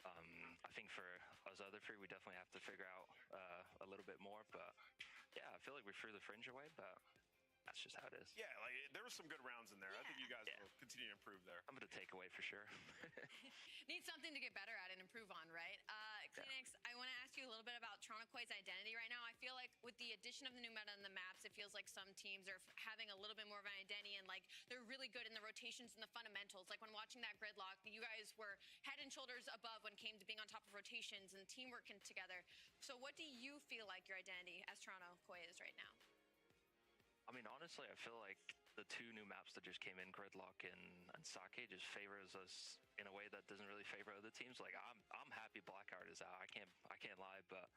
Speaker 12: I think for us other 3, we definitely have to figure out a little bit more, but yeah, I feel like we threw the Fringe away, but That's just how it is.
Speaker 11: Yeah, like there were some good rounds in there. I think you guys will continue to improve there.
Speaker 12: I'm gonna take away for sure.
Speaker 10: Need something to get better at and improve on, right? Kleenex, I want to ask you a little bit about Toronto Koi's identity right now. I feel like with the addition of the new meta and the maps, it feels like some teams are having a little bit more of an identity and like they're really good in the rotations and the fundamentals. Like when watching that gridlock, you guys were head and shoulders above when it came to being on top of rotations and team working together. So what do you feel like your identity as Toronto Koi is right now?
Speaker 12: I mean, honestly, I feel like the two new maps that just came in, Gridlock and Sake, just favors us in a way that doesn't really favor other teams. Like I'm happy Blackheart is out. I can't lie, but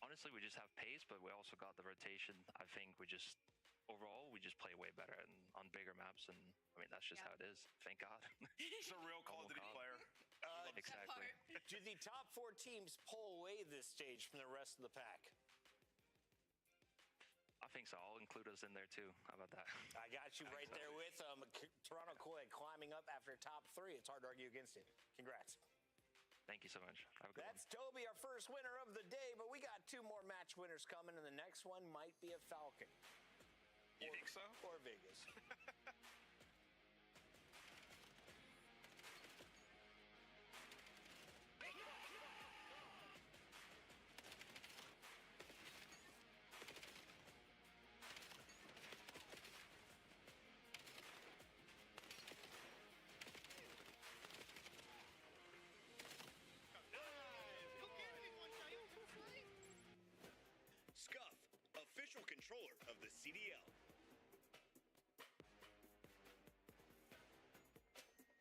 Speaker 12: honestly, we just have pace, but we also got the rotation. I think overall we just play way better on bigger maps, and I mean that's just how it is. Thank God.
Speaker 11: He's a real Call of Duty player.
Speaker 12: Exactly.
Speaker 5: Do the top 4 teams pull away this stage from the rest of the pack?
Speaker 12: I think so. I'll include us in there too. How about that?
Speaker 5: I got you right there with Toronto Koi climbing up after top 3. It's hard to argue against it. Congrats.
Speaker 12: Thank you so much. Have a good
Speaker 5: That's Toby, our first winner of the day, but we got 2 more match winners coming, and the next one might be a Falcon.
Speaker 11: You think so?
Speaker 5: Or Vegas.
Speaker 13: Scuff, official controller of the CDL.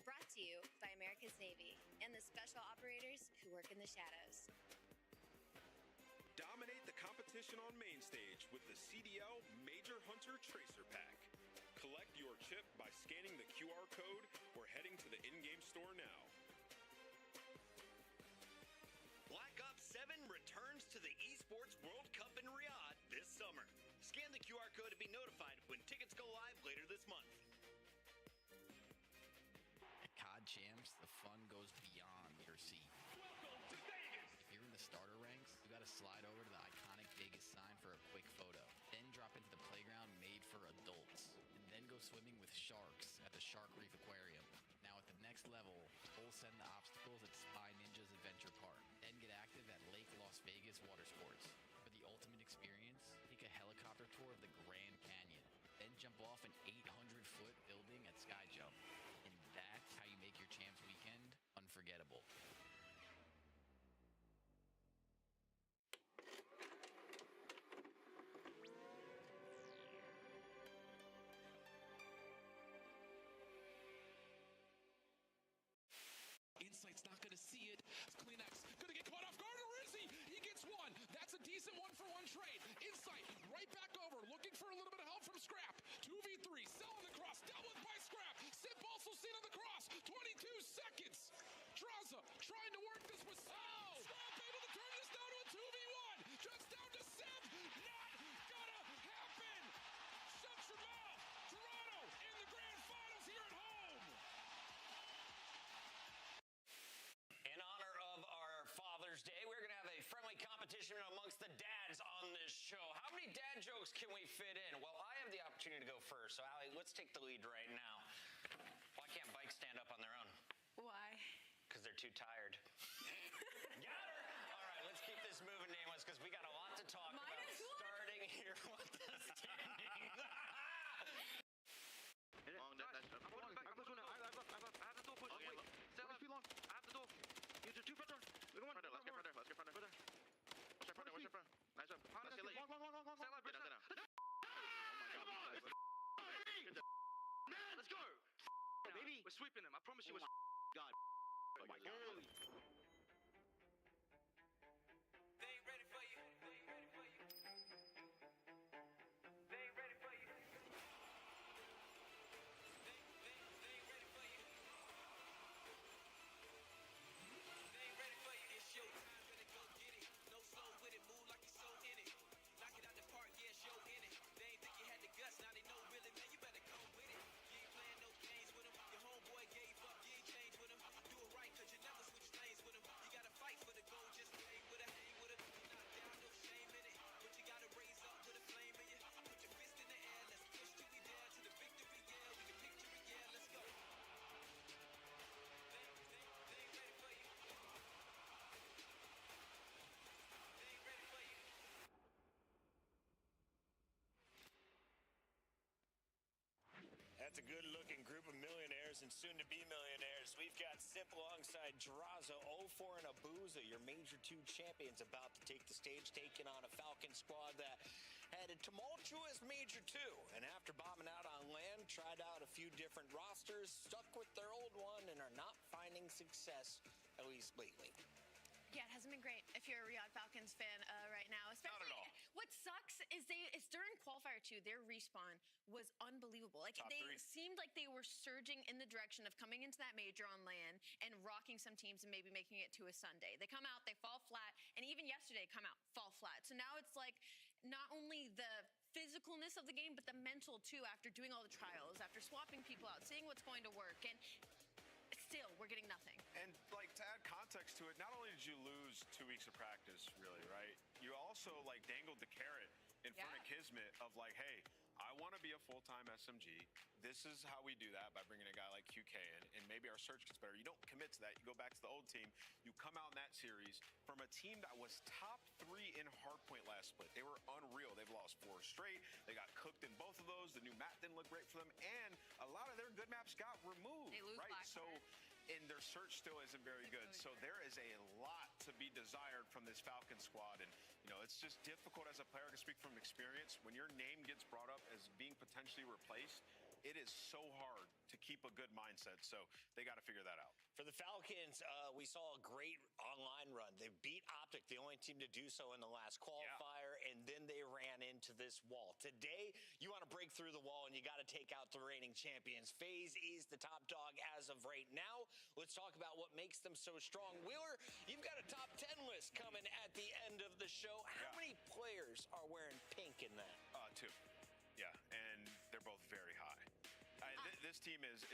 Speaker 6: Brought to you by America's Navy and the special operators who work in the shadows.
Speaker 7: Dominate the competition on main stage with the CDL Major Hunter Tracer Pack. Collect your chip by scanning the QR code or heading to the in-game store now.
Speaker 13: Black Ops 7 returns to the Esports World Cup in Riyadh this summer. Scan the QR code to be notified when tickets go live later this month.
Speaker 14: At COD Champs, the fun goes beyond your seat.
Speaker 15: Welcome to Vegas!
Speaker 14: If you're in the starter ranks, you gotta slide over to the iconic Vegas sign for a quick photo. Then drop into the playground made for adults. And then go swimming with sharks at the Shark Reef Aquarium. Now at the next level, full send the obstacles at Spy Ninja's Adventure Park. Then get active at Lake Las Vegas Water Sports. For the ultimate experience, take a helicopter tour of the Grand Canyon. Then jump off an 800-foot building at Sky Jump. And that's how you make your Champs weekend unforgettable.
Speaker 1: Insight's not going to see it. Kleenex going to get caught off guard, or is he? He gets one. That's a decent one-for-one trade. Insight right back over, looking for a little bit of help from Scrap. 2v3, selling the cross, dealt with by Scrap. Sip also seen on the cross. 22 seconds. Draza trying to work this with Scrap able to turn this down to a 2v1. Just down to Sip. Not gonna happen. Shut your mouth. Toronto in the grand finals here at home.
Speaker 5: In honor of our Father's Day, we're going to have a friendly competition amongst the dads on this show. How many dad jokes can we fit in? Well, I have the opportunity to go first. So, Allie, let's take the lead right now. Why can't bikes stand up on their own?
Speaker 10: Why?
Speaker 5: Because they're too tired. Got her! All right, let's keep this moving, nameless, because we got a lot to talk about. Starting here with the standings.
Speaker 4: Long, that's up. I'm going back. I'm pushing I have the door push. Wait. Stay left. Long. I have the door. You do 2 front door. Look at one. Let's get front door. Let's get front door. What's your front? Nice up. Let's get late. Long. Stay left. Sit down. Oh my God. Man, let's go. Baby. We're sweeping them. I promise you. God. Oh my God. Holy.
Speaker 15: They ain't ready for you. They ain't ready for you.
Speaker 5: That's a good-looking group of millionaires and soon-to-be millionaires. We've got Sip alongside Draza, 0-4 and Abuza, your Major 2 champions, about to take the stage, taking on a Falcon squad that had a tumultuous Major 2. And after bombing out on land, tried out a few different rosters, stuck with their old one, and are not finding success, at least lately.
Speaker 10: Yeah, it hasn't been great if you're a Riyadh Falcons fan right now. Especially,
Speaker 11: Not at all.
Speaker 10: what sucks is it's during qualifier 2, their respawn was unbelievable. Like
Speaker 11: Top
Speaker 10: they
Speaker 11: 3.
Speaker 10: seemed like they were surging in the direction of coming into that major on land and rocking some teams and maybe making it to a Sunday. They come out, they fall flat, and even yesterday come out, fall flat. So now it's like not only the physicalness of the game, but the mental too, after doing all the trials, after swapping people out, seeing what's going to work, and still, we're getting nothing.
Speaker 11: And like to add context to it, not only did you lose 2 weeks of practice, really, right? You also like dangled the carrot in front of Kismet of like, hey, I want to be a full-time SMG. This is how we do that, by bringing a guy like QK in, and maybe our search gets better. You don't commit to that. You go back to the old team. You come out in that series from a team that was top 3 in hardpoint last split. They were unreal. They've lost 4 straight. They got cooked in both of those. The new map didn't look great for them, and a lot of their good maps got removed.
Speaker 10: They lose
Speaker 11: right?
Speaker 10: Blackheart.
Speaker 11: So, and their search still isn't very good. So there is a lot to be desired from this Falcon squad, and you know it's just difficult as a player. I can speak from experience. When your name gets brought up as being potentially replaced, it is so hard to keep a good mindset. So they got to figure that out.
Speaker 5: For the Falcons, we saw a great online run. They beat OpTic, the only team to do so in the last qualifier, and then they ran into this wall. Today, you want to break through the wall, and you got to take out the reigning champions. FaZe is the top dog as of right now. Let's talk about what makes them so strong. Wheeler, you've got a top 10 list coming at the end of the show. How many players are wearing pink in that?
Speaker 11: 2. Yeah, and they're both very high. This team is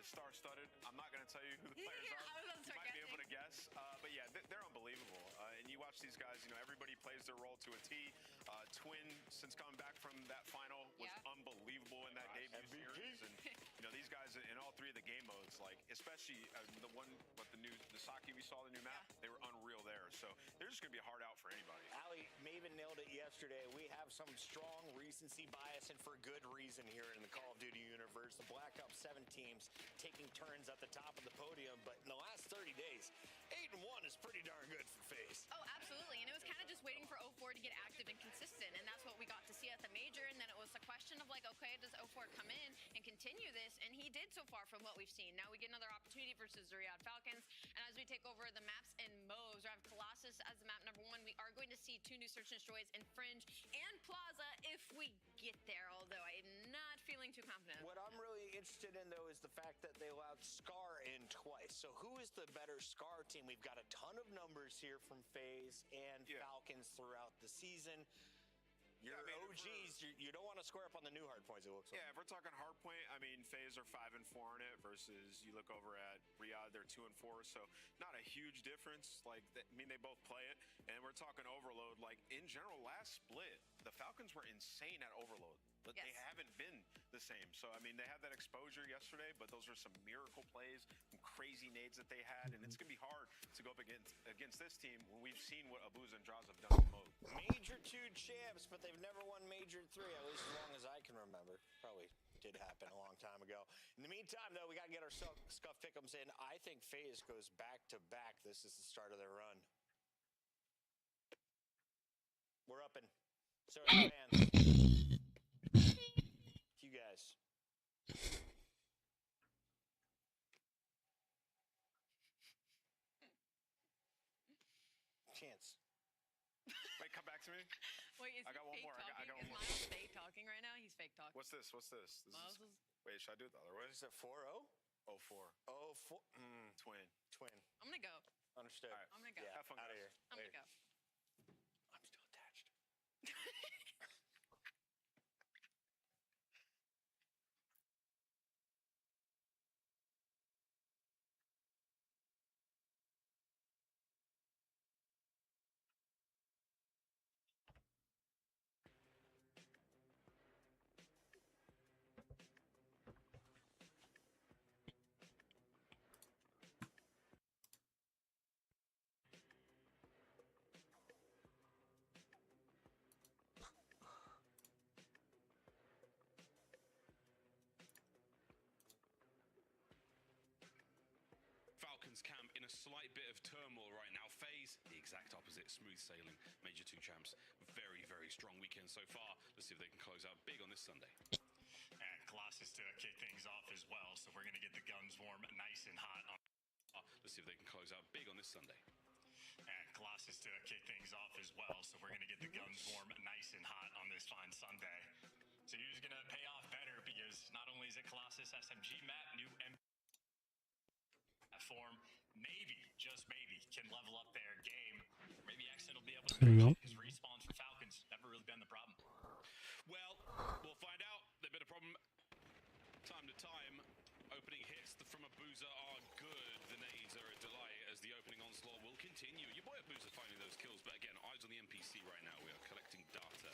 Speaker 11: star-studded. I'm not going to tell you who the players are. You might be able to guess. But yeah, they're unbelievable. And you watch these guys, you know, everybody plays their role to a T. Twin, since coming back from that final, was unbelievable in that debut series. And, you know, these guys in all 3 of the game modes, like, especially the one, the Saki we saw, the new map, they were unreal there. So they're just going to be a hard out for anybody.
Speaker 5: Ali, Maven nailed it yesterday. We have some strong recency bias, and for good reason here in the Call of Duty universe. The Black Ops 7 teams taking turns at the top of the podium, but in the last 30 days, 8-1 is pretty darn good for FaZe.
Speaker 10: Oh, absolutely. And it was kind of just waiting for 0-4 to get active and consistent, and that's what we got to see at the major. And then it was a question of like, okay, does 0-4 come in and continue this? And he did so far from what we've seen. Now we get another opportunity versus the Riyadh Falcons. And as we take over the maps and moves, we have Colossus as the map number 1. We are going to see 2 new search and destroys in Fringe and Plaza if we get there, although I'm not feeling too confident.
Speaker 5: What I'm really interested in, though, is the fact that they allowed Scar in twice. So who is the better Scar team? We've got a ton of numbers here from FaZe and Falcons throughout the season. Your OGs, you don't want to square up on the new hard points, it looks like.
Speaker 11: Yeah, if we're talking hard point, I mean, FaZe are 5-4 on it versus you look over at Riyadh, they're 2-4. So not a huge difference. Like, I mean, they both play it. And we're talking overload. Like, in general, last split, the Falcons were insane at overload. But they haven't been the same. So, I mean, they had that exposure yesterday, but those were some miracle plays, some crazy nades that they had. And it's going to be hard to go up against this team when we've seen what Abuza and Draza have done in mode.
Speaker 5: Major 2 champs, but they've never won Major 3, at least as long as I can remember. Probably did happen a long time ago. In the meantime, though, we got to get our scuff pick'ems in. I think FaZe goes back-to-back. This is the start of their run. We're up in. So are the fans. You guys. Chance.
Speaker 11: Wait, come back to me.
Speaker 10: Wait, is
Speaker 11: I got one more. I got one more.
Speaker 10: Miles fake talking right now? He's fake talking.
Speaker 11: What's this? Wait, should I do it the other way?
Speaker 5: Is it 4-0?
Speaker 11: 0-4.
Speaker 5: 0-4.
Speaker 11: Twin.
Speaker 10: I'm gonna go.
Speaker 5: Understood.
Speaker 11: All right.
Speaker 10: I'm gonna go.
Speaker 5: Yeah,
Speaker 11: have fun,
Speaker 5: out of
Speaker 11: guys.
Speaker 5: here.
Speaker 10: I'm gonna go.
Speaker 5: I'm still attached.
Speaker 1: slight bit of turmoil right now. FaZe, the exact opposite, smooth sailing. Major 2 champs, very, very strong weekend so far. Let's see if they can close out big on this Sunday.
Speaker 15: And Colossus to kick things off as well, so we're going to get the guns warm nice and hot.
Speaker 1: Let's see if they can close out big on this Sunday.
Speaker 15: And Colossus to kick things off as well, so we're going to get the guns warm nice and hot on this fine Sunday. So who's going to pay off better, because not only is it Colossus SMG map, new M platform, maybe, just maybe, can level up their game. Maybe Accent will be able to manage it, because respawns for Falcons never really been the problem.
Speaker 1: Well, we'll find out. They've been a problem time to time. Opening hits from Abuza are good. The nades are a delight as the opening onslaught will continue. Your boy Abuza finding those kills, but again, eyes on the NPC right now. We are collecting data.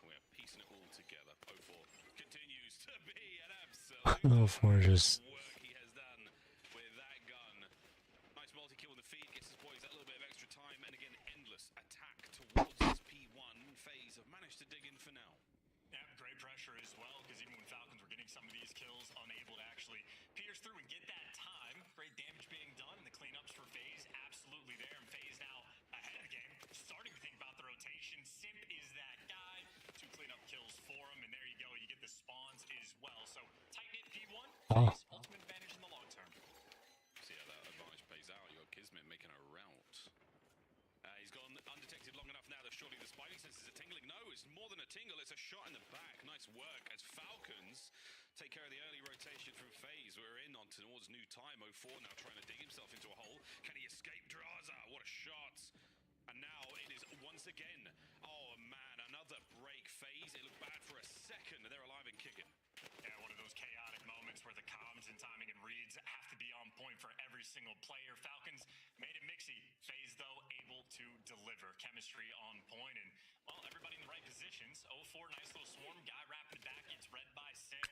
Speaker 1: We are piecing it all together. 0-4 continues to be an absolute
Speaker 2: 0-4 just
Speaker 1: work he has done with that gun. Nice multi-kill in the feed, gets his boys that little bit of extra time, and again, endless attack towards his P1. FaZe have managed to dig in for now.
Speaker 15: Yeah, great pressure as well, because even when Falcons were getting some of these kills, unable to actually pierce through and get that time. Great damage being done, and the cleanups for FaZe absolutely there. And FaZe now ahead of the game, starting to think about the rotation. Simp is that guy. 2 cleanup kills for him, and there you go. You get the spawns as well. So tight-knit P1, FaZe, ultimate advantage in the long term.
Speaker 1: See how that advantage plays out. You got Kismet making a route. He's gone undetected long enough now that surely the spidey sense is a tingling. No, it's more than a tingle. It's a shot in the back. Nice work as Falcons take care of the early rotation from FaZe. We're in on towards new time. 0-4 now trying to dig himself into a hole. Can he escape Draza? What a shot. And now it is once again. Oh, man, another break. FaZe, it looked bad for a second, and they're alive and kicking.
Speaker 15: Yeah, one of those chaotic moments where the comms and timing and reads have to be on point for every single player. Falcons made it mixy. FaZe, though, able to deliver. Chemistry on point, and, well, everybody in the right positions. 0-4, nice little swarm. Guy wrapping back, gets read by Simp.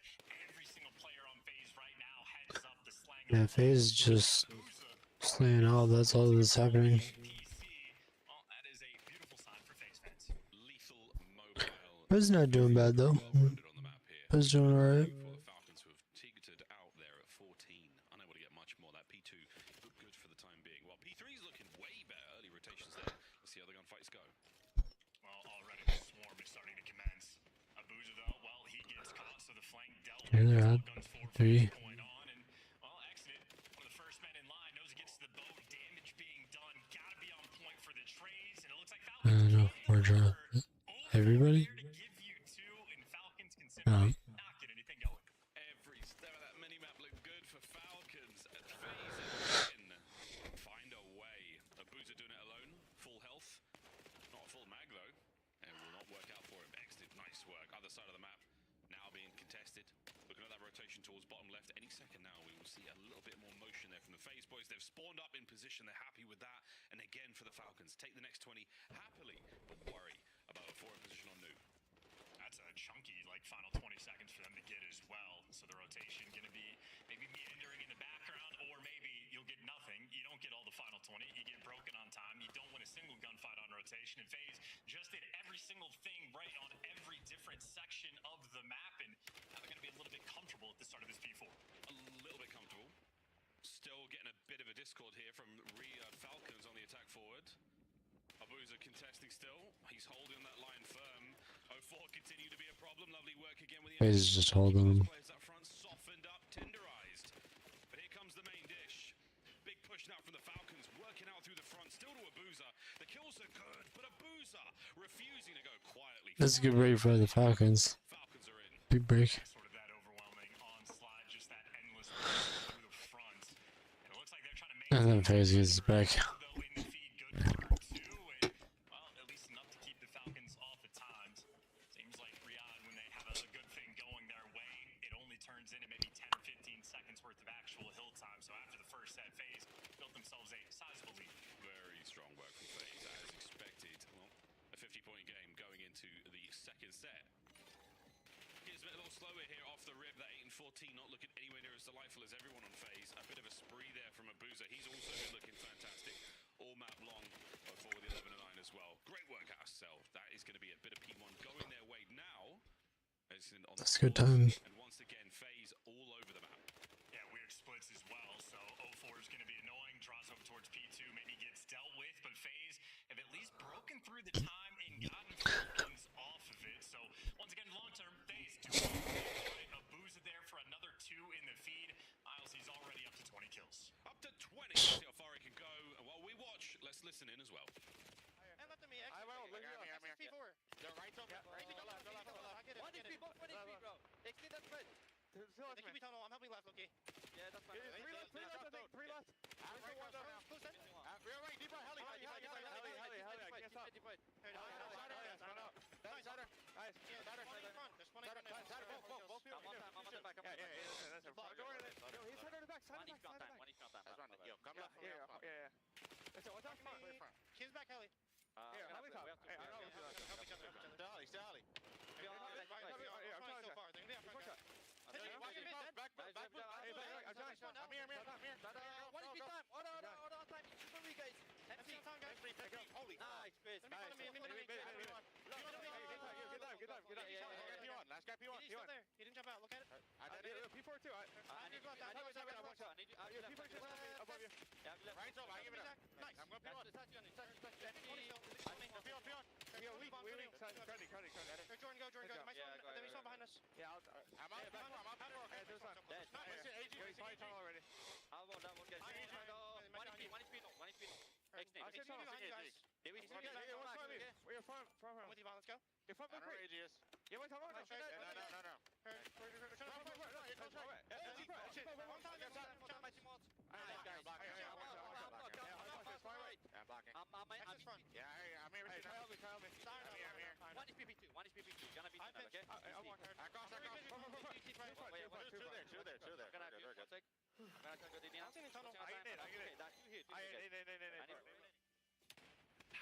Speaker 15: Every single player on FaZe right now heads up the slang.
Speaker 2: Yeah, FaZe just slaying all. That's all that's happening.
Speaker 15: Well, that is a beautiful sign for FaZe fans.
Speaker 1: Lethal mobile.
Speaker 2: FaZe not doing bad though. FaZe doing alright.
Speaker 1: For the Falcons who have ticketed out there at 14. Unable to get much more. That P2 looked good for the time being. While P3 is looking way better. Early rotations there. Let's see how the gunfights go.
Speaker 15: Well, already the swarm is starting to commence. Abuza, though, well, he gets caught, so the flank dealt with.
Speaker 2: Here they're at 3.
Speaker 15: Going on, and, well, Exit, one of the first men in line, knows he gets to the bow. Damage being done. Gotta be on point for the trades, and it looks like
Speaker 2: I don't know. We're drawing. Everybody?
Speaker 15: not get anything going.
Speaker 1: Every step of that mini-map looked good for Falcons. FaZe again. Find a way. Abuza doing it alone. Full health. Not a full mag, though. It will not work out for him. Exit, nice work. Other side of the map now being contested. Looking at that rotation towards bottom left. Any second now, we will see a little bit more motion there from the FaZe boys. They've spawned up in position. They're happy with that. And again for the Falcons. Take the next 20 happily, but worry about a 4 position on new.
Speaker 15: That's a chunky, like, final 20 seconds for them to get as well. So the rotation going to be maybe meandering in the background, or maybe you'll get nothing. You don't get all the final 20. You get broken on time. You don't win a single gunfight on rotation. And FaZe just did every single thing right on every different section of the map. And now they're going to be a little bit comfortable at the start of this P4.
Speaker 1: A little bit comfortable. Still getting a bit of a discord here from Falcons on the attack forward. Abuza contesting still. He's holding that line firm. 0-4 continue to be a problem. Lovely work again with the
Speaker 2: FaZe just holding him.
Speaker 1: players up front, softened up, tenderized. But here comes the main dish. Big push now from the Falcons, working out through the front, still to Abuza. The kills are good, but Abuza refusing to go quietly.
Speaker 2: That's a good break for the Falcons.
Speaker 1: Falcons are in.
Speaker 2: Big break.
Speaker 15: Sort of that overwhelming onslaught, just that endless push through the front. And it looks like they're trying to make
Speaker 2: And then FaZe gets back.
Speaker 15: though in the feed, good cover too, and, well, at least enough to keep the Falcons off at times. Seems like Riyadh, when they have a good thing going their way, it only turns into maybe 10 or 15 seconds worth of actual hill time. So after the first set, FaZe built themselves a sizable lead.
Speaker 1: Very strong work from FaZe, as expected. Well, a 50-point game going into the second set. Here's a little slower here off the rib. That 8 and 14 not looking anywhere near as delightful as everyone on FaZe. A bit of a spree there from Abuza. He's also been looking fantastic all map long. 0-4 with the 11 and 9 as well. Great work out of Cell. That is going to be a bit of P1 going their way now.
Speaker 2: That's a good time.
Speaker 1: And once again, FaZe all over the map.
Speaker 15: Yeah, weird splits as well. So 0-4 is going to be annoying. Draws over towards through the time and gotten a few ones off of it. So once again, long term, FaZe do right. Abuza there for another 2 in the feed. Miles, he's already up to 20 kills.
Speaker 1: Up to 20. See how far he can go. And while we watch, let's listen in as well.
Speaker 9: And left to me. I'm here. P4.
Speaker 4: Yo, right top.
Speaker 9: Right, go left. I get it.
Speaker 4: 1 HP, both 1 HP, bro. XD that spread.
Speaker 9: They keep me tunnel. I'm helping left, okay?
Speaker 4: Yeah, that's fine.
Speaker 9: 3 left, I think. 3 left. Close that.
Speaker 4: Real right, deep right, heli. I can't stop. Nice.
Speaker 9: There's one in front.
Speaker 4: Both here. I'm on the back. Yeah. Yo, he's headed back. Side back. Yo, come left. Yeah. Listen, what's up?
Speaker 9: Kid's back, heli.
Speaker 4: Here, heli top. Hey, I know.
Speaker 9: Help each other.
Speaker 4: Stay heli.
Speaker 9: So far. They're gonna be up front.
Speaker 4: Back. I'm here. 1 HP time. Hold on, time. Super weak, guys.
Speaker 9: MC time, guys.
Speaker 4: Holy. Nice, Chris.
Speaker 9: Good time.
Speaker 4: Last guy P1.
Speaker 9: He's still there. He didn't jump out. Look at it.
Speaker 4: I did P4 too. I need one shot. P4 just above you. Right over. I give it up.
Speaker 9: Nice.
Speaker 4: I'm going P1. Touch you. P1. We Credit.
Speaker 9: Jordan, go. Then we saw behind us.
Speaker 4: Yeah, I'm out. There's one. Listen, AG, he's probably tunnel already.
Speaker 13: I'll go down. One HP.
Speaker 4: I'll sit tunnel. We're front.
Speaker 9: I'm with you, Vaughn. Let's go.
Speaker 4: You're front. AG is. You went tunnel? No.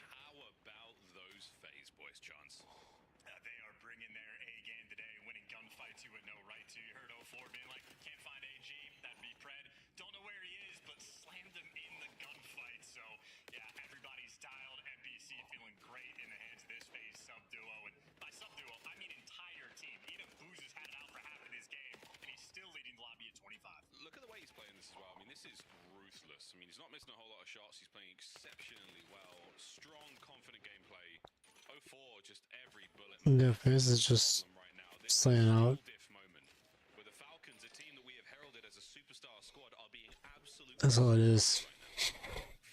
Speaker 1: How about those FaZe boys, Chance?
Speaker 15: They are bringing their A game today, winning gunfights you would know right to. You heard 04 being like, can't find AG, that'd be Pred. Don't know where he is, but slammed him in the gunfight. So, yeah, everybody's dialed. NBC feeling great in the hands of this FaZe sub-duo. And by sub-duo, I mean entire team. Even Booz has had it out for half of this game, and he's still leading the lobby at 25.
Speaker 1: Look at the way he's playing this as well. I mean, this is ruthless. I mean, he's not missing a whole lot of shots. He's playing exceptionally well. Strong, confident gameplay. 04, just every bullet.
Speaker 2: Yeah, FaZe is just slaying out.
Speaker 1: Moment where the Falcons, a team that we have heralded as a superstar squad, are being absolutely.
Speaker 2: That's all it is.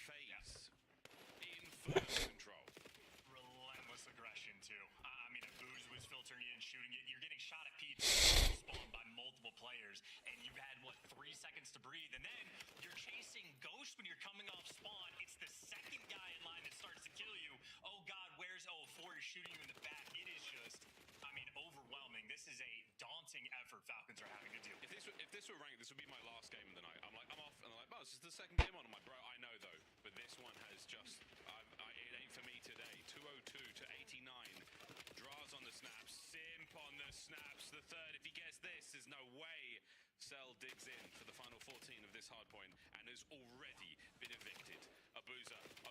Speaker 1: FaZe in first control.
Speaker 15: Relentless aggression too. I mean, if Booz was filtering in, shooting it, you're getting shot at P2 spawn by multiple players, and you've had what 3 seconds to breathe, and then you're chasing Ghost when you're coming off spawn. It's the second guy in line that starts to kill you. Oh God, where's 04? He's shooting you in the back. It is just, I mean, overwhelming. This is a daunting effort Falcons are having to deal with.
Speaker 1: If this were ranked, this would be my last game of the night. I'm off, and I'm like, oh, this is the second game on. I'm like, bro, I know though, but this one has just, it ain't for me today. 202 to 89. Draws on the snaps, Simp on the snaps. The third, if he gets this, there's no way. Cell digs in for the final 14 of this hardpoint and has already been evicted. Abuza, 04,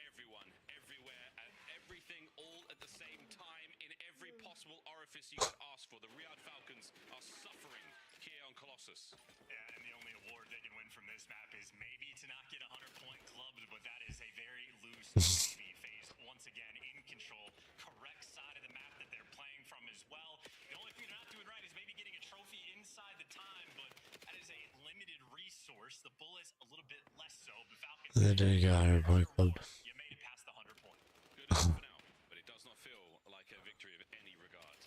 Speaker 1: everyone, everywhere, and everything all at the same time in every possible orifice you could ask for. The Riyadh Falcons are suffering here on Colossus.
Speaker 15: Yeah, and the only award they can win from this map is maybe to not get 100-point clubbed, but that is a very loose speed phase. Once again, in control, correct side of the map that they're playing from as well. The only thing they're not doing right is maybe getting a trophy inside the time, but that is a limited resource. The bullets a little bit less so, but Falcons.
Speaker 2: They did get 100-point club.
Speaker 15: You made it past the 100-point.
Speaker 1: Good enough for now, but it does not feel like a victory of any regard.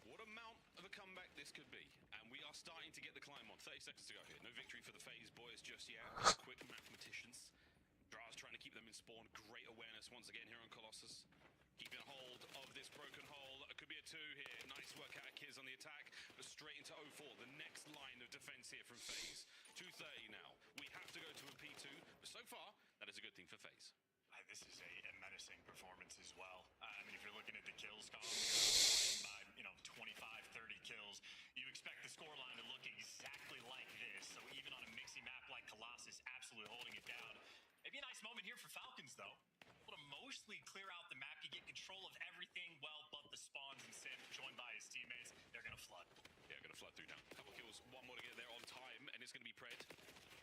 Speaker 1: What amount of a comeback this could be, and we are starting to get the climb on. 30 seconds to go here. No victory for the FaZe boys just yet. Quick mathematicians. Draz trying to keep them in spawn. Great awareness once again here on Colossus. Keeping a hold of this broken hole. It could be a 2 here. Nice work out of Kiz on the attack, but straight into 04. The next line of defense here from FaZe. 2:30 now. We have to go to a P2, but so far, that is a good thing for FaZe.
Speaker 15: This is a menacing performance as well. I mean, if you're looking at the kills column, by 25, 30 kills, you expect the scoreline to look exactly like this. So even on a mixy map like Colossus, absolutely holding it down. Maybe a nice moment here for Falcons, though. Able to mostly clear out the map. You get control of everything well, but the spawns and Sim, joined by his teammates, they're going to flood.
Speaker 1: Yeah, going to flood through now. Couple kills, one more to get there on time, and it's going to be Pred.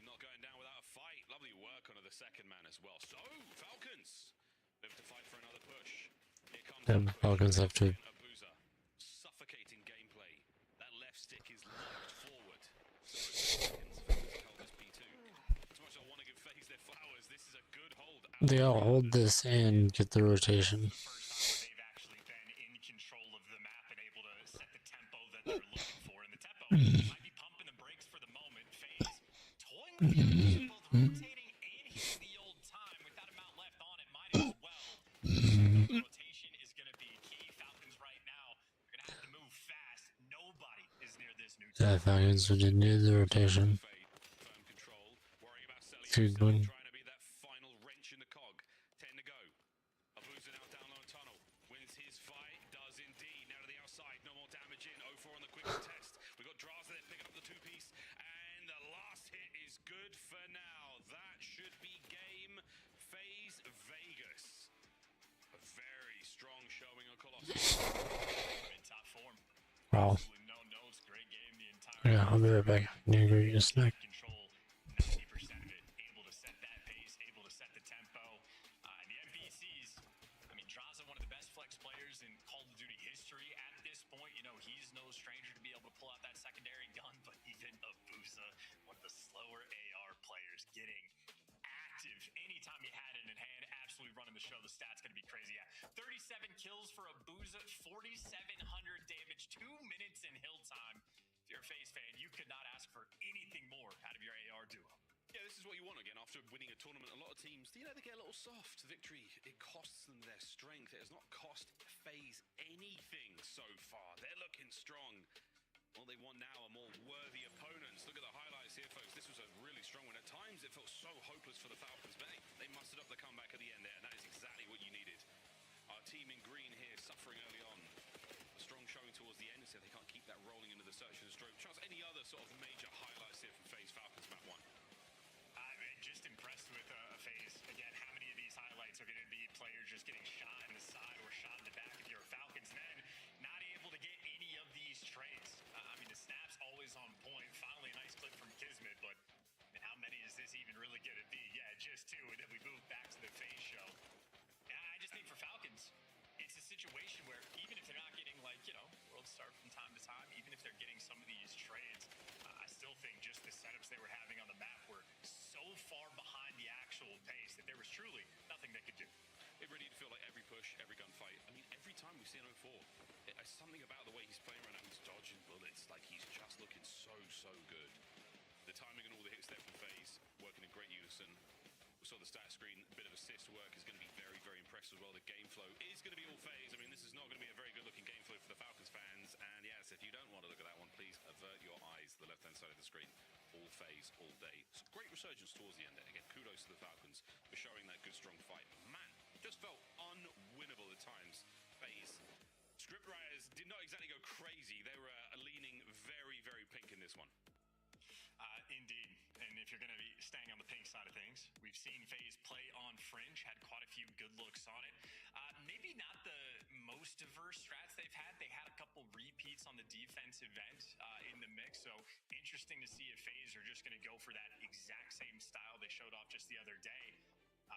Speaker 1: Not going down without a fight. Lovely work on the second man as well. So, Falcons look to fight for another push. Here comes
Speaker 2: Damn, Falcons have to.
Speaker 1: Abuza. Suffocating gameplay. That left stick is locked forward. So Falcons hold this P2. As much as I want to give FaZe their flowers, this is a good hold.
Speaker 2: They all hold this and get the rotation.
Speaker 15: They've actually been in control of the map and able to set the tempo that they're looking for. And the tempo might be pumping the brakes for the moment. FaZe toying with the option, both rotating and hitting the old time. With that amount left on it, might as well. Rotation is going to be key. Falcons right now, they're going to have to move fast. Nobody is near this new
Speaker 2: Yeah, Falcons would need the rotation.
Speaker 1: Firm control. Worrying about
Speaker 2: Good one.
Speaker 1: trying to be that final wrench in the cog. 10 to go. Abuza now down low tunnel. Wins his fight. Does indeed. Now to the outside. No more damage in. 0-4 on the quick test. We got Draza there picking up the two-piece. And the last hit is good for now. That should be game. FaZe Vegas. A very strong showing on Colossus.
Speaker 15: in top form.
Speaker 2: Wow.
Speaker 15: Absolutely no notes. Great game the entire
Speaker 2: Yeah, I'll be right back. I need to go eat a snack.
Speaker 15: control 90% of it, able to set that pace, able to set the tempo. And the NPCs, I mean, Draza, one of the best flex players in Call of Duty history at this point. You know, he's no stranger to be able to pull out that secondary gun, but even Abuza, one of the slower AR players, getting active anytime he had it in hand, absolutely running the show. The stats going to be crazy. Yeah, 37 kills for Abuza, 4,700 damage, 2 minutes in hill time. If you're a FaZe fan, you could not ask for anything more out of your AR duo.
Speaker 1: Yeah, this is what you want again after winning a tournament. A lot of teams, you know, they get a little soft. Victory, it costs them their strength. It has not cost FaZe anything so far. They're looking strong. What they want now are more worthy opponents. Look at the highlights here, folks. This was a really strong one. At times, it felt so hopeless for the Falcons, but they mustered up the comeback at the end there, and that is exactly what you needed. Our team in green here suffering early on. A strong showing towards the end, so they can't keep that rolling into the search and destroy. Charles, any other sort of major highlights here from FaZe Falcons map 1?
Speaker 15: I'm just impressed with FaZe. Again, how many of these highlights are going to be players just getting shot in the side or shot in the back if you're a Falcons, then not able to get any of these trades. I mean, the snap's always on point. Finally, a nice clip from Kismet, but and how many is this even really going to be? Yeah, just 2, and then we move back to the FaZe show. And I just think for Falcons, it's a situation where even if they're not getting, like, you know, world star from time to time, even if they're getting some of these trades, I still think just the setups they were having on the map were so far behind the actual pace that there was truly nothing they could do.
Speaker 1: It really did feel like every push, every gunfight. I mean, every time we see an 0-4, something about the way he's playing right now, he's dodging bullets. Like, he's just looking so, so good. The timing and all the hits there from FaZe, working in great unison. We saw the stat screen, a bit of assist work is going to be very, very impressive as well. The game flow is going to be all FaZe. I mean, this is not going to be a very good-looking game flow for the Falcons fans. And yes, if you don't want to look at that one, please avert your eyes to the left-hand side of the screen. All FaZe, all day. So great resurgence towards the end there. Again, kudos to the Falcons for showing that good, strong fight. Man, just felt unwinnable at times. FaZe scriptwriters did not exactly go crazy. They were leaning very, very pink in this one.
Speaker 15: Indeed. And if you're going to be staying on the pink side of things, we've seen FaZe play on Fringe, had quite a few good looks on it. Maybe not the most diverse strats they've had. They had a couple repeats on the defensive end in the mix, so interesting to see if FaZe are just going to go for that exact same style they showed off just the other day.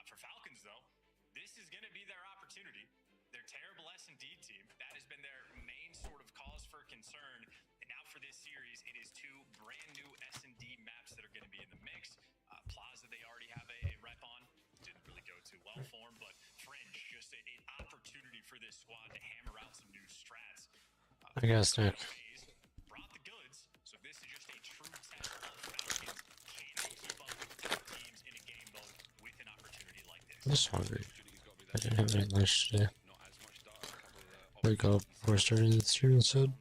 Speaker 15: For Falcons, though, this is going to be their opportunity. Their terrible S&D team, that has been their main sort of cause for concern. And now for this series, it is 2 brand new S&D maps that are going to be in the mix. Plaza, they already have a rep on. Didn't really go too well for him, but Fringe, just an opportunity for this squad to hammer out some new strats.
Speaker 2: I guess not.
Speaker 15: FaZe brought the goods, so this is just a true test of Falcons. Can they keep up with good teams in a game mode with an opportunity like this?
Speaker 2: I'm just hungry. I didn't have any lunch today. Wake up before starting the stream instead.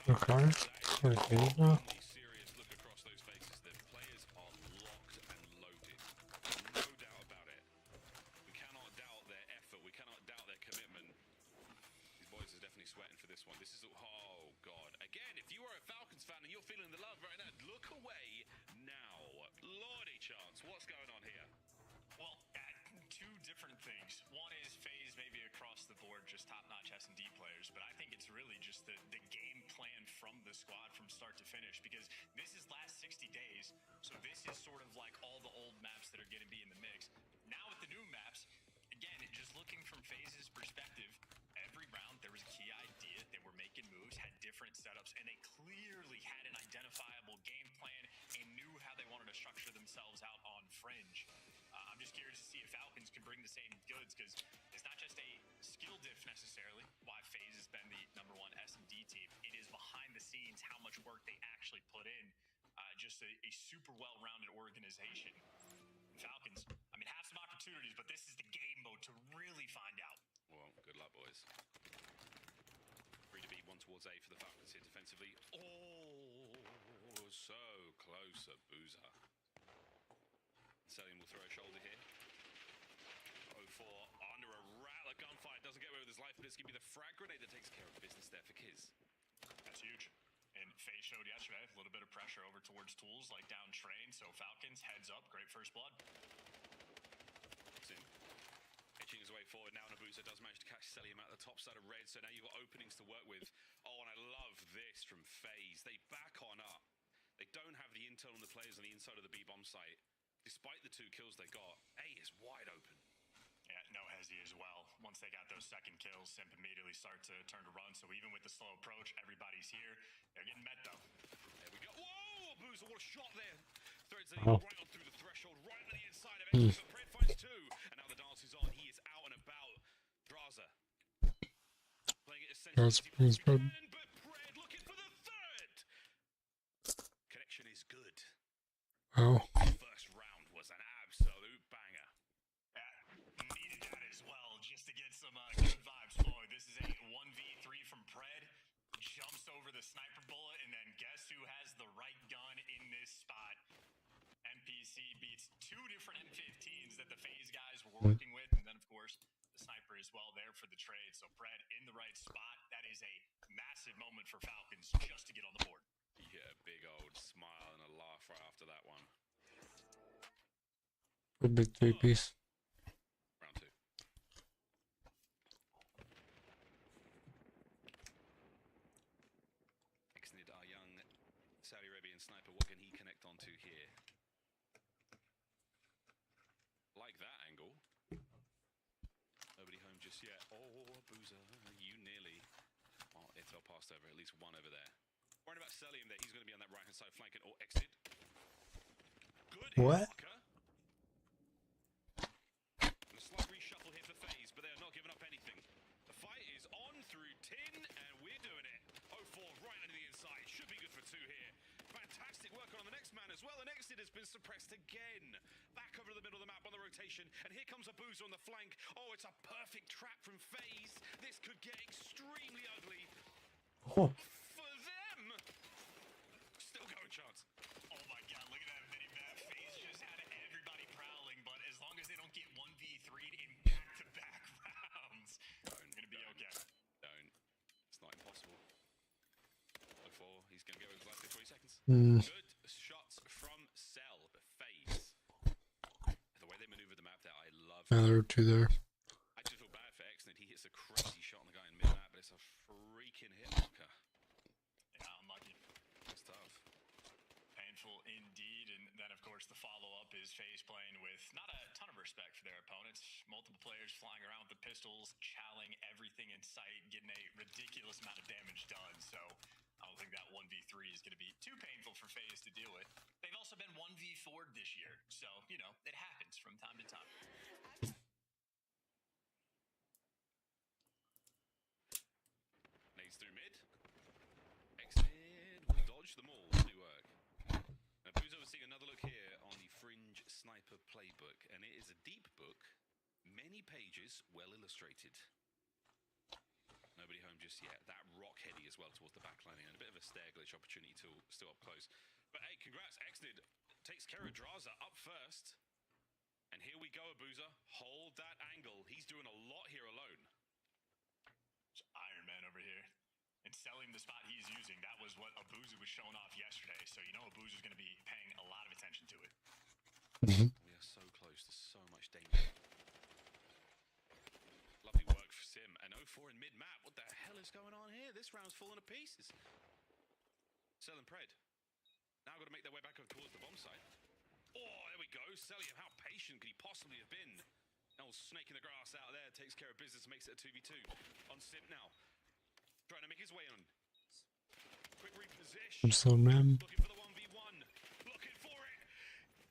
Speaker 2: Okay. Okay. No.
Speaker 1: Sweating for this one. This is, oh god. Again, if you are a Falcons fan and you're feeling the love right now, look away now. Lordy chance, what's going on?
Speaker 15: it's really just the game plan from the squad from start to finish, because this is last 60 days. So this is sort of like all the old maps that are going to be in the mix. Now with the new maps, again, just looking from FaZe's perspective, every round there was a key idea. They were making moves, had different setups, and they clearly had an identifiable game plan and knew how they wanted to structure themselves out on Fringe. I'm just curious to see if Falcons can bring the same goods, because it's not just a skill diff necessarily why FaZe has been the #1 S&D team. It is behind the scenes how much work they actually put in. Just a super well-rounded organization. Falcons, I mean, have some opportunities, but this is the game mode to really find out.
Speaker 1: Well, good luck, boys. 3 to B, 1 towards A for the Falcons here defensively. Oh, so close, a boozer. Selim will throw a shoulder here. 0-4 under a rattler gunfight. Doesn't get away with his life, but it's going to be the frag grenade that takes care of business there for Kiz.
Speaker 15: That's huge. And FaZe showed yesterday a little bit of pressure over towards tools like down train. So Falcons, heads up, great first blood.
Speaker 1: Sim edging his way forward now. Nabuza does manage to catch Selim at the top side of red. So now you've got openings to work with. Oh, and I love this from FaZe. They back on up. They don't have the intel on the players on the inside of the B-bomb site. Despite the 2 kills they got, A is wide open.
Speaker 15: Yeah, no hesi as well. Once they got those second kills, Simp immediately start to turn to run. So even with the slow approach, everybody's here. They're getting met though.
Speaker 1: There we go. Whoa, Boozer, what a shot there. Threads right on through the threshold, right on the inside of it. So Pred finds 2. And now the dance is on. He is out and about. Draza playing it as sensitive as he can, but Pred looking for the 3rd. Connection is good.
Speaker 2: Oh.
Speaker 1: First round was an absolute banger.
Speaker 15: Needed that as well, just to get some good vibes flowing. This is a 1v3 from Pred. Jumps over the sniper bullet, and then guess who has the right gun in this spot? MPC beats 2 different M15s that the FaZe guys were working with, and then, of course, the sniper as well there for the trade. So Pred in the right spot. That is a massive moment for Falcons just to get on the board.
Speaker 1: Yeah, big old smile and a laugh right after that one.
Speaker 2: A big 3-piece.
Speaker 1: Round 2. Exnid, our young Saudi Arabian sniper, what can he connect onto here? Like that angle. Nobody home just yet. Oh, Boozer, you nearly. Oh, it fell past over. At least one over there. Worried about Selim there. He's going to be on that right-hand side flanking. Or Exnid. Good hit marker. A slight reshuffle here for FaZe, but they are not giving up anything. The fight is on through tin, and we're doing it. 0-4 right into the inside. Should be good for 2 here. Fantastic work on the next man as well, and Exit has been suppressed again. Back over to the middle of the map on the rotation, and here comes a Boozer on the flank. Oh, it's a perfect trap from FaZe. This could get extremely ugly.
Speaker 2: Oh.
Speaker 1: For them. Still going, Chance.
Speaker 15: Oh my god, look at that mini-map. FaZe just had everybody prowling, but as long as they don't get 1v3'd in back-to-back rounds, they're gonna be okay.
Speaker 1: Don't. It's not impossible. 0-4, he's gonna go with his last 20 seconds. Good shots from Cell, but FaZe. The way they maneuvered the map there, I love it.
Speaker 2: Yeah, there were 2 there.
Speaker 1: I just feel bad for Exnid. He hits a crazy shot on the guy in mid-map, but it's a freaking hit marker.
Speaker 15: Yeah, unlucky.
Speaker 1: That's tough.
Speaker 15: Painful indeed, and then of course the follow-up is FaZe playing with not a ton of respect for their opponents. Multiple players flying around with the pistols, chowing everything in sight, getting a ridiculous amount of damage done. So I don't think that 1v3 is going to be too painful for FaZe to deal with. They've also been 1v4'd this year, so, you know, it happens from time to time.
Speaker 1: Nades through mid. Exit will dodge them all. Lovely work. Now, Boozer was seeing another look here on the Fringe Sniper Playbook, and it is a deep book, many pages, well illustrated. Nobody home just yet. That rock heady as well towards the backlining, and a bit of a stair glitch opportunity to still up close. But hey, congrats. Exnid takes care of Draza up first. And here we go, Abuza. Hold that angle. He's doing a lot here alone.
Speaker 15: It's Iron Man over here. And selling the spot he's using, that was what Abuza was showing off yesterday. So you know Abuza's going to be paying a lot of attention to it.
Speaker 1: We are so close to so much danger. Lovely work for Sim. And 0-4
Speaker 16: 2v4 in mid-map. What the hell is going on here? This round's falling to pieces. Cell and Pred. Now got to make their way back over towards the bomb site. Oh, there we go. Celium, how patient could he possibly have been? Now snake in the grass out there, takes care of business, makes it a 2v2. On Simp now. Trying to make his way on. Quick reposition.
Speaker 2: I'm so mad.
Speaker 16: Looking for the 1v1. Looking for it.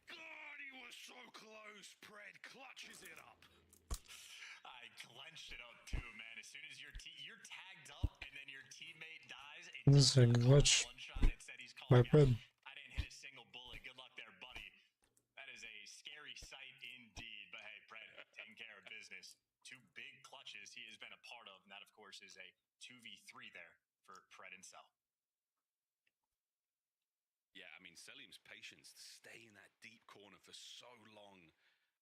Speaker 16: God, he was so close. Pred clutches it up.
Speaker 15: I clenched it up too, man. As soon as you're tagged up and then your teammate dies, it
Speaker 2: This is a glitch.
Speaker 15: one shot. It said he's
Speaker 2: My
Speaker 15: calling
Speaker 2: Pred.
Speaker 15: out. I didn't hit a single bullet. Good luck there, buddy. That is a scary sight indeed. But hey, Pred taking care of business. 2 big clutches he has been a part of, and that of course is a 2v3 there for Pred and Cell.
Speaker 16: Yeah, I mean, Celium's patience to stay in that deep corner for so long.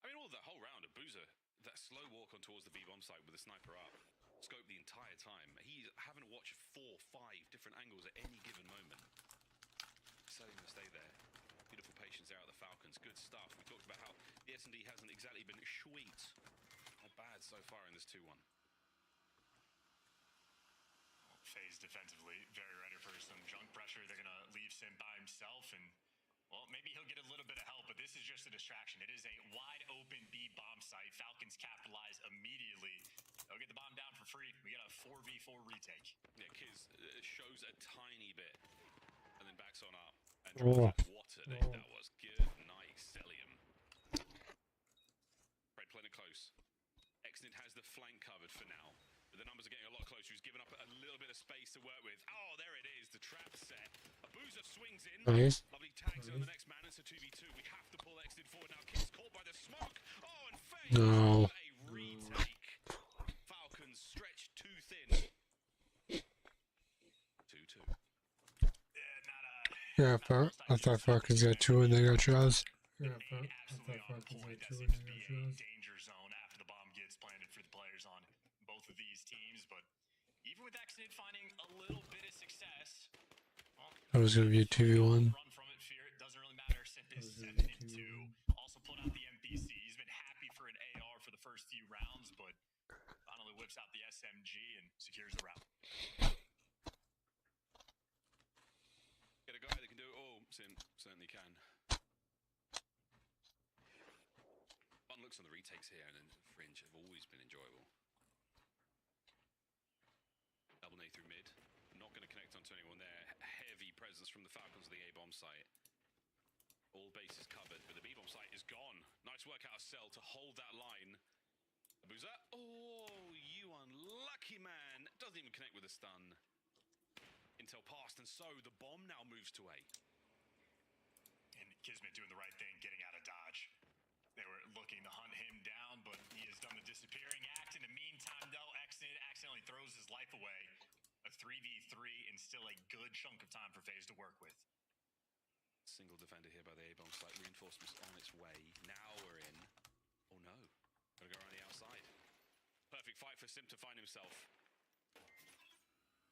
Speaker 16: I mean, all the whole round of Boozer, that slow walk on towards the B-bomb site with the sniper up, scope the entire time. He's having to watch 4, 5 different angles at any given moment. Celium to stay there. Beautiful patience there at the Falcons. Good stuff. We talked about how the S&D hasn't exactly been sweet. Not bad so far in this 2-1.
Speaker 15: FaZe defensively very ready for some junk pressure. They're going to leave Sim by himself, and well, maybe he'll get a little bit of help, but this is just a distraction. It is a wide open B bomb site. Falcons capitalize immediately. They'll get the bomb down for free. We get a 4v4 retake.
Speaker 16: Yeah, Kiz shows a tiny bit and then backs on up. And what a day that was. Good night, Celium. Pred playing it close. Exnid has the flank covered for now. But the numbers are getting a lot closer. He's given up a little bit of space to work with. Oh, there it is. The trap set. Abuza swings in.
Speaker 2: Nice.
Speaker 16: Lovely tags on the next man. It's a 2v2. We have to pull Exnid forward now. Kids caught by the smoke. Oh, and FaZe.
Speaker 2: No.
Speaker 16: A retake. Falcons stretched too thin. 2-2.
Speaker 2: Yeah, I thought Falcons got 2 and they got Jaws.
Speaker 15: Yeah, I thought Falcons got 2 and they got Jaws. Danger zone after the bomb gets planted for the players on both of these teams, but even with Exnid finding a little bit of success, well,
Speaker 2: That was going to be a 2v1.
Speaker 15: Run from it, fear it, doesn't really matter. Simp is 7-2. Also pulled out the MPC. He's been happy for an AR for the first few rounds, but finally whips out the SMG and secures the round.
Speaker 16: Get a guy that can do it all. Sim certainly can. Fun looks on the retakes here and then Fringe have always been enjoyable. Double nade through mid. Not going to connect onto anyone there. Heavy presence from the Falcons of the A-bomb site. All bases covered, but the B-bomb site is gone. Nice work out of Cell to hold that line. Abuza. Oh, you unlucky man. Doesn't even connect with a stun. Intel passed, and so the bomb now moves to A.
Speaker 15: And Kismet doing the right thing, getting out of dodge. They were looking to hunt him down, but he has done the disappearing act. In the meantime, though, Exnid accidentally throws his life away. A 3v3 and still a good chunk of time for FaZe to work with.
Speaker 16: Single defender here by the A-bomb site. Reinforcements on its way. Now we're in. Oh no. Gotta go around the outside. Perfect fight for Sim to find himself.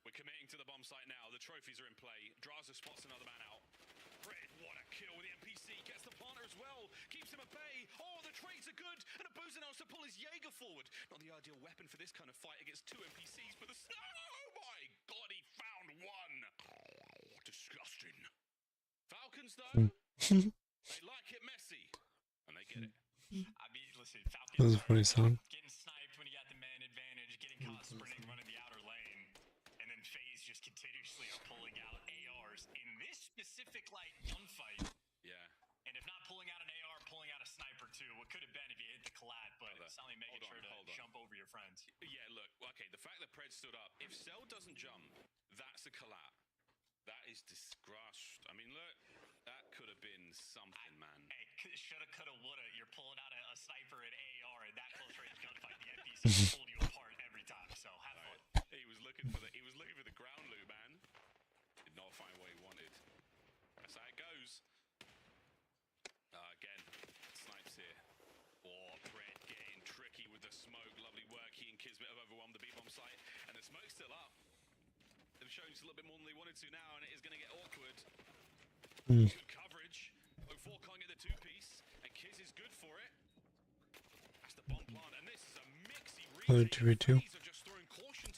Speaker 16: We're committing to the bomb site now. The trophies are in play. Draza spots another man out. Pred, what a kill with the NPC. Gets the planter as well. Keeps him at bay. Oh, the trades are good. And Abuza knows to pull his Jaeger forward. Not the ideal weapon for this kind of fight against 2 NPCs, but the... Oh my god, he found one. Oh, disgusting. Falcons, though, they like it messy. And they get it.
Speaker 15: I mean, listen, Falcons
Speaker 2: That was a funny song.
Speaker 15: getting sniped when you got the man advantage, getting caught sprinting, running the outer lane. And then FaZe just continuously are pulling out ARs in this specific, like, gunfight.
Speaker 16: Yeah.
Speaker 15: And if not pulling out an AR, pulling out a sniper, too. What could have been if you hit the collab, but suddenly making sure to jump over your friends.
Speaker 16: Yeah, look, okay, the fact that Pred stood up, if Cell doesn't jump, that's a collab. That is disgust. I mean, look, that could have been something, man.
Speaker 15: Hey, shoulda, coulda, woulda. You're pulling out a sniper and AR and that close range gunfight. The NPC pulled you apart every time. So have fun.
Speaker 16: He was looking for the ground loot, man. Did not find what he wanted. That's how it goes. Again, snipes here. Oh, Pred getting tricky with the smoke. Lovely work. He and Kismet have overwhelmed the B-bomb site, and the smoke's still up. They've shown us a little bit more than they wanted to now, and it is going to get awkward. Good coverage. 04 can't get the 2-piece, and Kiz is good for it. That's the bomb plant, and this is a mixy retake.
Speaker 2: 2v2.
Speaker 16: These are just throwing caution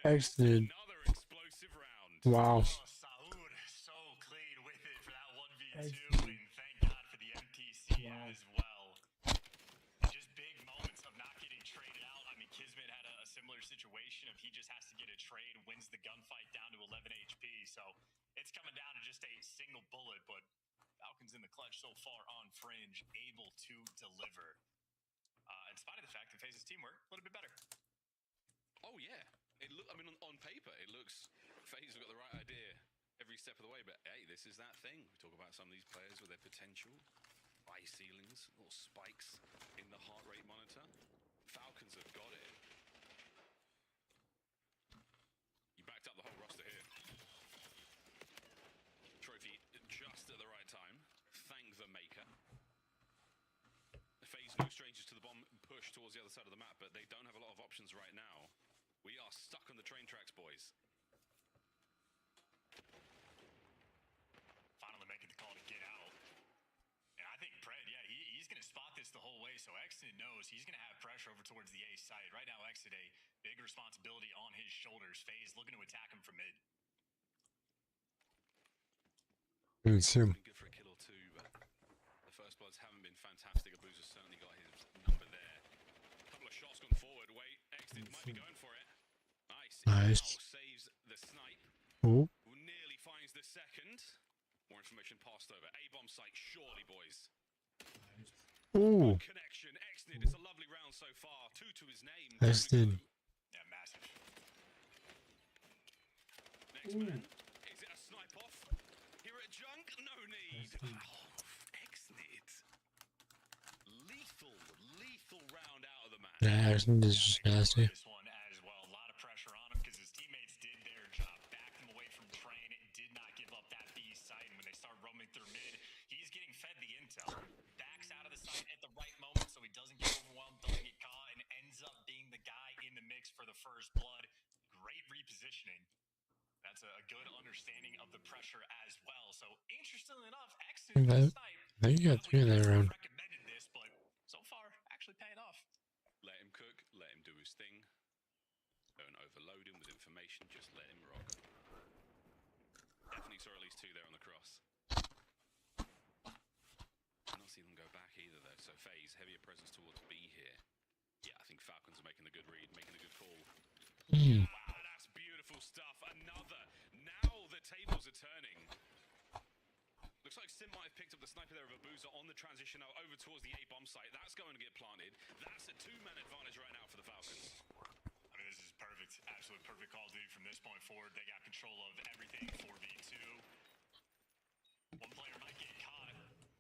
Speaker 2: Exited. Wow.
Speaker 15: Saud so clean with it for that 1v2, and thank God for the MTC as well. Just big moments of not getting traded out. I mean, Kismet had a similar situation of he just has to get a trade, wins the gunfight down to 11 HP. So it's coming down to just a single bullet, but Falcons in the clutch so far on Fringe, able to deliver. In spite of the fact that FaZe's teamwork a little bit better.
Speaker 16: Oh yeah, I mean, on paper it looks FaZe have got the right idea every step of the way. But hey, this is that thing we talk about. Some of these players with their potential, high ceilings, little spikes in the heart rate monitor. Falcons have got it. You backed up the whole roster here. Trophy just at the right time. Thank the maker. FaZe no strangers to the bomb push towards the other side of the map, but they don't have a lot of options right now. We are stuck on the train tracks, boys.
Speaker 15: Finally making the call to get out. And I think Pred, yeah, he's going to spot this the whole way, so Exit knows he's going to have pressure over towards the A site. Right now, Exit a big responsibility on his shoulders. FaZe looking to attack him from mid.
Speaker 2: Good
Speaker 16: for a kill or two, but the first bloods haven't been fantastic. Abuza's certainly got his number there. A couple of shots gone forward. Wait, Exit might be going for it. Nice. Saves the snipe.
Speaker 2: Oh.
Speaker 16: Nearly finds the second. More information passed over. A-bomb site, surely, boys.
Speaker 2: Ooh.
Speaker 16: Good connection. Exnid. It's a lovely round so far. 2 to his name.
Speaker 2: Exnid.
Speaker 15: Yeah, massive.
Speaker 16: Next man. Is it a snipe off? Here at Junk? No need. Oh, Exnid. Lethal round out of the match.
Speaker 2: Yeah, Exnid is just nasty.
Speaker 15: This one as well. A lot of pressure on him because his teammates did their job. Backed him away from train. Did not give up that B site. And when they start roaming through mid, he's getting fed the intel. Backs out of the site at the right moment so he doesn't get overwhelmed, doesn't get caught, and ends up being the guy in the mix for the first blood. Great repositioning. That's a good understanding of the pressure as well. So interestingly enough, Exit
Speaker 2: I think you got 3 in that round.
Speaker 15: recommended this, but so far actually paying off.
Speaker 16: Let him cook, let him do his thing. Don't overload him with information, just let him rock. Definitely saw at least 2 there on the cross. Not see them go back either though, so FaZe, heavier presence towards B here. Yeah, I think Falcons are making the good read, making a good call. Wow, that's beautiful stuff. Another. Now the tables are turning. Looks like Sim might have picked up the sniper there of Abuza on the transition now over towards the A-bomb site. That's going to get planted. That's a 2-man advantage right now for the Falcons.
Speaker 15: I mean, this is perfect. Absolute perfect Call of Duty from this point forward. They got control of everything. 4v2. One player might get caught,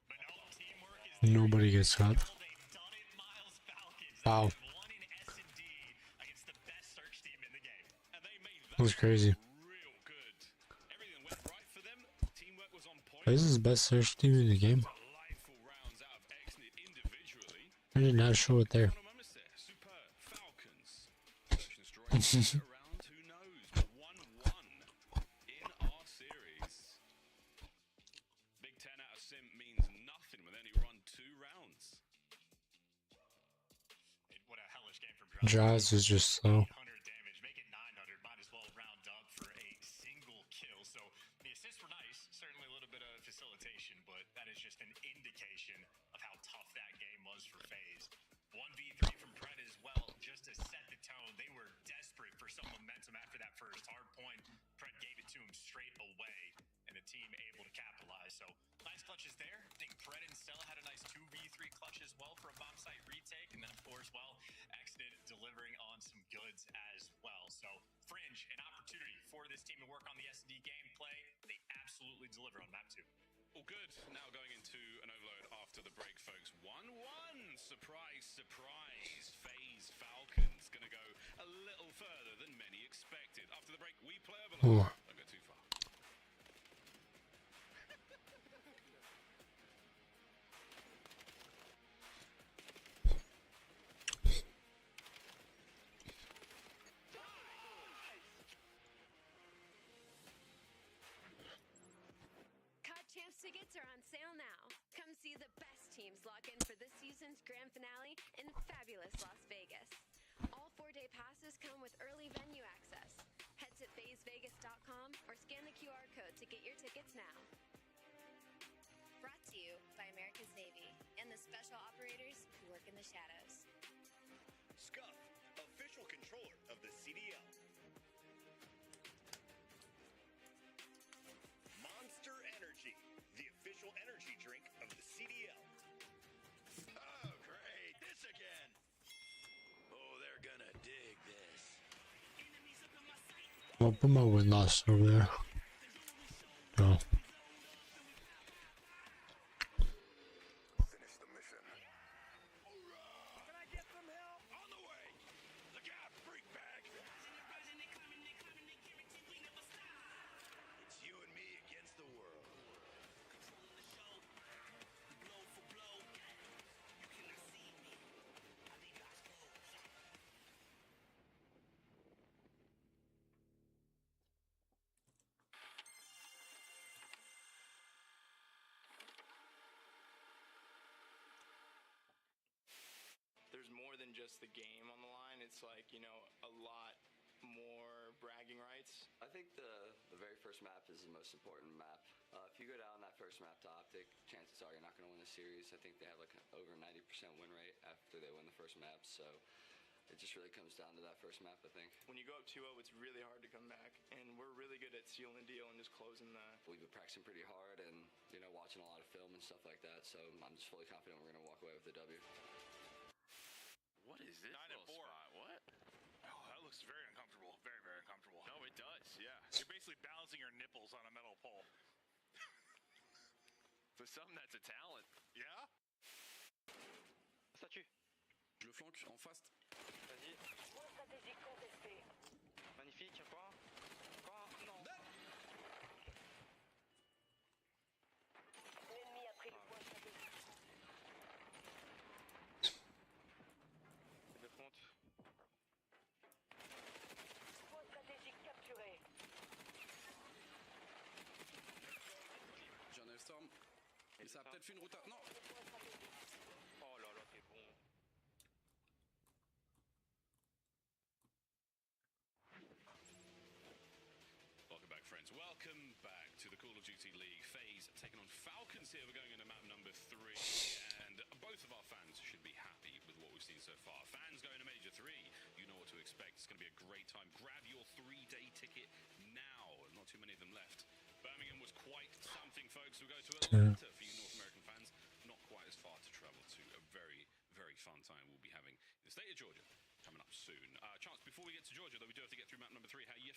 Speaker 15: but no, teamwork is there.
Speaker 2: Nobody gets caught.
Speaker 15: They've done it, Miles Falcons.
Speaker 2: Wow.
Speaker 15: They've won in S&D against the best search team in the game.
Speaker 16: And they made
Speaker 2: That was crazy.
Speaker 16: real good. Everything went right for them. Teamwork was on point.
Speaker 2: This is the best search team in the game.
Speaker 16: Delightful rounds out of Exnid individually.
Speaker 2: I did not show it there.
Speaker 16: Super Falcons. Search and destroy. Around, who knows? 1-1 in our series. Big 10 out of Sim means nothing when they only run 2 rounds.
Speaker 15: What a hellish game from
Speaker 2: Jaws is just slow.
Speaker 15: 800 damage, make it 900. Might as well round up for a single kill. So the assists were nice, certainly a little bit of facilitation, but that is just an indication of how tough that game was for FaZe. 1v3 from Pred as well, just to set the tone. They were desperate for some momentum after that first hard point. Pred gave it to him straight away, and the team able to capitalize. So nice clutches there. I think Pred and Stella had a nice 2v3 clutch as well for a bomb site retake, and then of course, well, Exnid delivering on some goods as well. So Fringe, an opportunity for this team to work on the S&D gameplay. They absolutely deliver on map 2.
Speaker 16: All good. Now going into an overload after the break, folks. 1-1. Surprise, surprise. FaZe Falcons going to go a little further than many expected. After the break, we play overload. Don't go too far.
Speaker 6: Tickets are on sale now. Come see the best teams lock in for this season's grand finale in fabulous Las Vegas. All 4-day passes come with early venue access. the special operators who work in the shadows.
Speaker 13: Scuff, official controller of the CDL. Monster Energy, the official energy drink of the CDL. Oh, great. This again. Oh, they're gonna dig this.
Speaker 2: I'll put my win loss over there. No.
Speaker 13: Finish the mission. Can I get some help? On the way. Look out, freak bag. It's you and me against the world. Blow for blow. You cannot see me. I be God's clothes.
Speaker 9: There's more than just the game on the line. It's like, you know, a lot more bragging rights.
Speaker 17: I think the very first map is the most important map. If you go down that first map to OpTic, chances are you're not going to win the series. I think they have like over 90% win rate after they win the first map, so it just really comes down to that first map, I think.
Speaker 9: When you go up 2-0, it's really hard to come back, and we're really good at sealing the deal and just closing the...
Speaker 17: We've been practicing pretty hard and, you know, watching a lot of film and stuff like that, so I'm just fully confident we're going to walk away with the W.
Speaker 11: What is this 9-4 spot? What? Oh, that looks very uncomfortable. Very, very uncomfortable. No, it does. Yeah, you're basically balancing your nipples on a metal pole.
Speaker 18: For some, that's a talent.
Speaker 11: Yeah.
Speaker 4: Statue.
Speaker 16: Je le flanque en face.
Speaker 4: Vas-y. Stratégique contesté. Magnifique, encore un. Encore un. Non. L'ennemi a pris le point stratégique. C'est de compte. Point stratégique capturé.
Speaker 16: J'ai un Storm. Mais ça a peut-être fait une route à... Non.
Speaker 4: Oh là là, t'es bon.
Speaker 16: Welcome back, friends. Welcome back to the Call of Duty League. FaZe taking on Falcons here. We're going into map number 3. And both of our fans should be happy with what we've seen so far. Fans going to Major 3, you know what to expect. It's going to be a great time. Grab your 3-day ticket now. Not too many of them left. Birmingham was quite something, folks. We'll go to Atlanta for you North American fans. Not quite as far to travel to. A very, very fun time we'll be having in the state of Georgia coming up soon. Chance, before we get to Georgia, though, we do have to get through map number 3. How you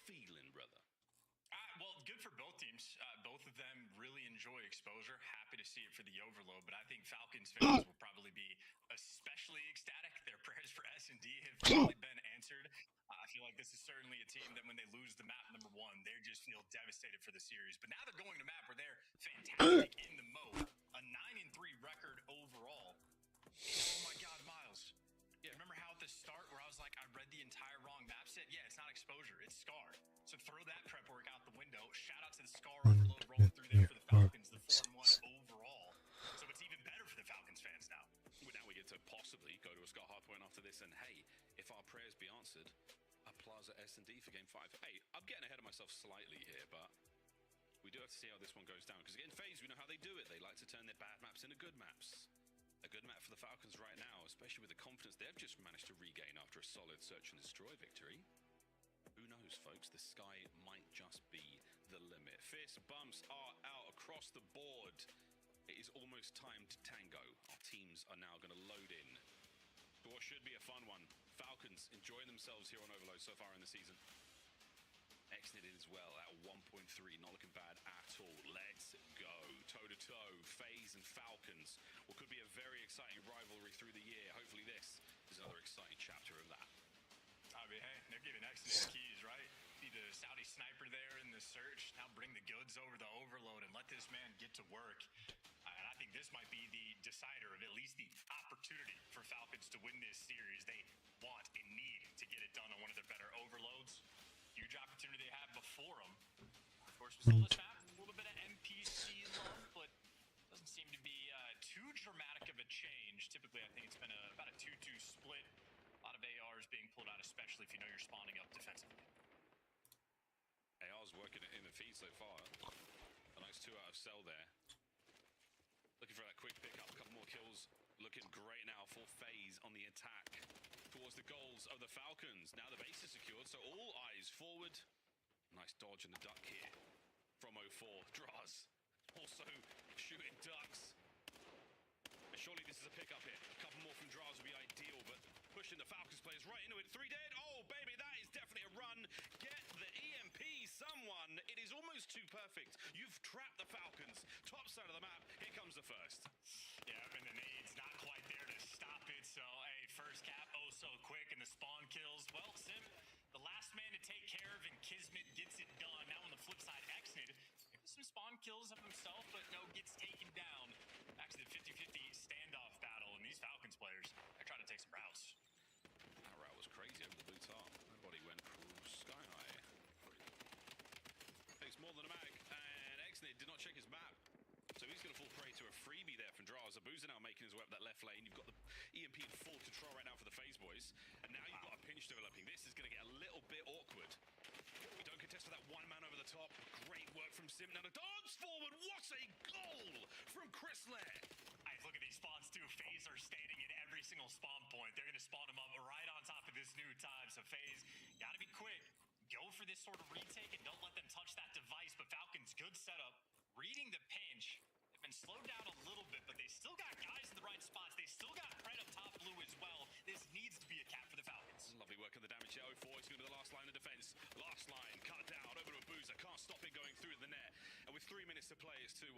Speaker 16: feeling, brother?
Speaker 15: Well, good for both teams. Both of them really enjoy exposure. Happy to see it for the overload, but I think Falcons fans will probably be especially ecstatic. Their prayers for S&D have finally been answered. I feel like this is certainly a team that when they lose the map number 1, they just feel devastated for the series. But now they're going to a map where they're fantastic in the mode. A 9-3 record overall. Oh my God, Miles. Yeah, remember how at the start where I was like, I read the entire wrong map set? Yeah, it's not exposure, it's Scar. So throw that prep work out the window. Shout out to the Scar overload rolling through there for the Falcons, the 4-1 overall. So it's even better for the Falcons fans now.
Speaker 16: Well, now we get to possibly go to a Scar hardpoint after this, and hey, if our prayers be answered, a Plaza S&D for Game 5. Hey, I'm getting ahead of myself slightly here, but we do have to see how this one goes down, because again, FaZe, we know how they do it. They like to turn their bad maps into good maps. A good map for the Falcons right now, especially with the confidence they've just managed to regain after a solid search and destroy victory. Who knows, folks? The sky might just be the limit. Fierce bumps are out across the board. It is almost time to tango. Our teams are now going to load in to what should be a fun one. Falcons enjoying themselves here on Overload so far in the season. Exited as well at 1.3, not looking bad at all. Let's go. Toe-to-toe, FaZe and Falcons. What could be a very exciting rivalry through the year. Hopefully this is another exciting chapter of that.
Speaker 15: I mean, hey, they're giving Exodus keys, right? See the Saudi sniper there in the search. Now bring the goods over the overload and let this man get to work. And I think this might be the decider of at least the opportunity for Falcons to win this series. They want and need to get it done on one of their better overloads. Huge opportunity they have before them. Of course, we saw this map, a little bit of NPC love, but doesn't seem to be too dramatic of a change. Typically, I think it's been about a 2-2 split. A lot of ARs being pulled out, especially if you know you're spawning up defensively.
Speaker 16: AR's working in the feed so far. A nice 2 out of cell there. Looking for that quick pickup, a couple more kills looking great now for FaZe on the attack towards the goals of the Falcons. Now the base is secured, so all eyes forward. Nice dodge in the duck here from 04. Draws also shooting ducks. And surely this is a pickup here. A couple more from Draws would be ideal, but pushing the Falcons players right into it. 3 dead. Oh, baby, that is definitely a run. Get the EMP, someone. It is almost too perfect. You've trapped the Falcons. Top side of the map. Here comes the first.
Speaker 15: Yeah, and the nade's not quite there to stop it. So, hey, first cap, oh so quick, and the spawn kills. Well, Sim, the last man to take care of, and Kismet gets it done. Now on the flip side, Xnid, maybe some spawn kills of himself, but no, gets taken down. Back to the 50-50 standoff battle, and these Falcons players, they're trying to take some routes.
Speaker 16: That route was crazy over the blue top. Nobody went sky high. Takes more than a mag, and Xnid did not check his map. So he's going to fall prey to a freebie there from Draws. Abuza now making his way up that left lane. You've got the EMP in full control right now for the FaZe boys. And now you've got a pinch developing. This is going to get a little bit awkward. We don't contest for that one man over the top. Great work from Sim. Now the dance forward. What a goal from Chris Lair.
Speaker 15: I look at these spawns too. FaZe are standing in every single spawn point. They're going to spawn them up right on top of this new time. So FaZe, got to be quick. Go for this sort of retake and don't let them touch that device. But Falcons, good setup. Reading the pinch. They've been slowed down a little bit, but they still got guys in the right spots. They still got Fred up top blue as well. This needs to be a cap for the Falcons.
Speaker 16: Lovely work on the damage here. 04 is going to be the last line of defense. Last line, cut down, over to Abuza. Can't stop it going through the net. And with 3 minutes to play, it's 2-1.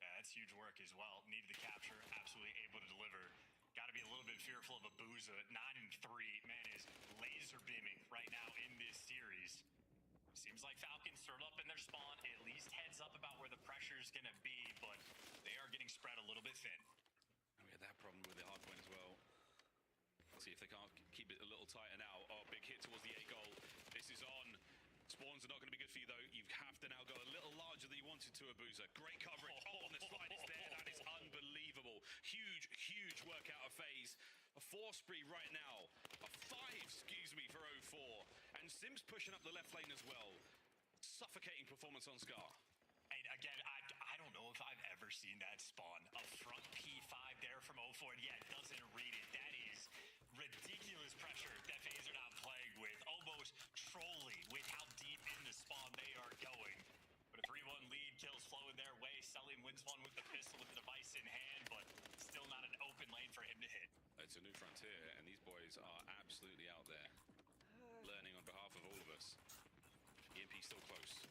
Speaker 15: Yeah, that's huge work as well. Needed the capture, absolutely able to deliver. Got to be a little bit fearful of Abuza. 9-3, man, is laser beaming right now in this series. Seems like Falcons throw up in their spawn, at least heads up about where the pressure is going to be, but they are getting spread a little bit thin.
Speaker 16: And we had that problem with the hard point as well. Let's see if they can't keep it a little tighter now. Oh, big hit towards the A goal. This is on. Spawns are not going to be good for you, though. You have to now go a little larger than you wanted to, Abuza. Great coverage. Oh, and the slide is there. That is unbelievable. Huge, huge work out of FaZe. A 4 spree right now. A 5, excuse me, for 04. And Sim's pushing up the left lane as well. Suffocating performance on Scar.
Speaker 15: And again, I don't know if I've ever seen that spawn. A front P5 there from 04, and yeah, it doesn't read it. That is ridiculous pressure that FaZe are not playing with. Almost trolling with how deep in the spawn they are going. But a 3-1 lead, kills flowing their way. Sully wins one with the pistol with the device in hand, but still not an open lane for him to hit.
Speaker 16: It's a new frontier, and these boys are absolutely out there. Learning on behalf of all of us. EMP still close.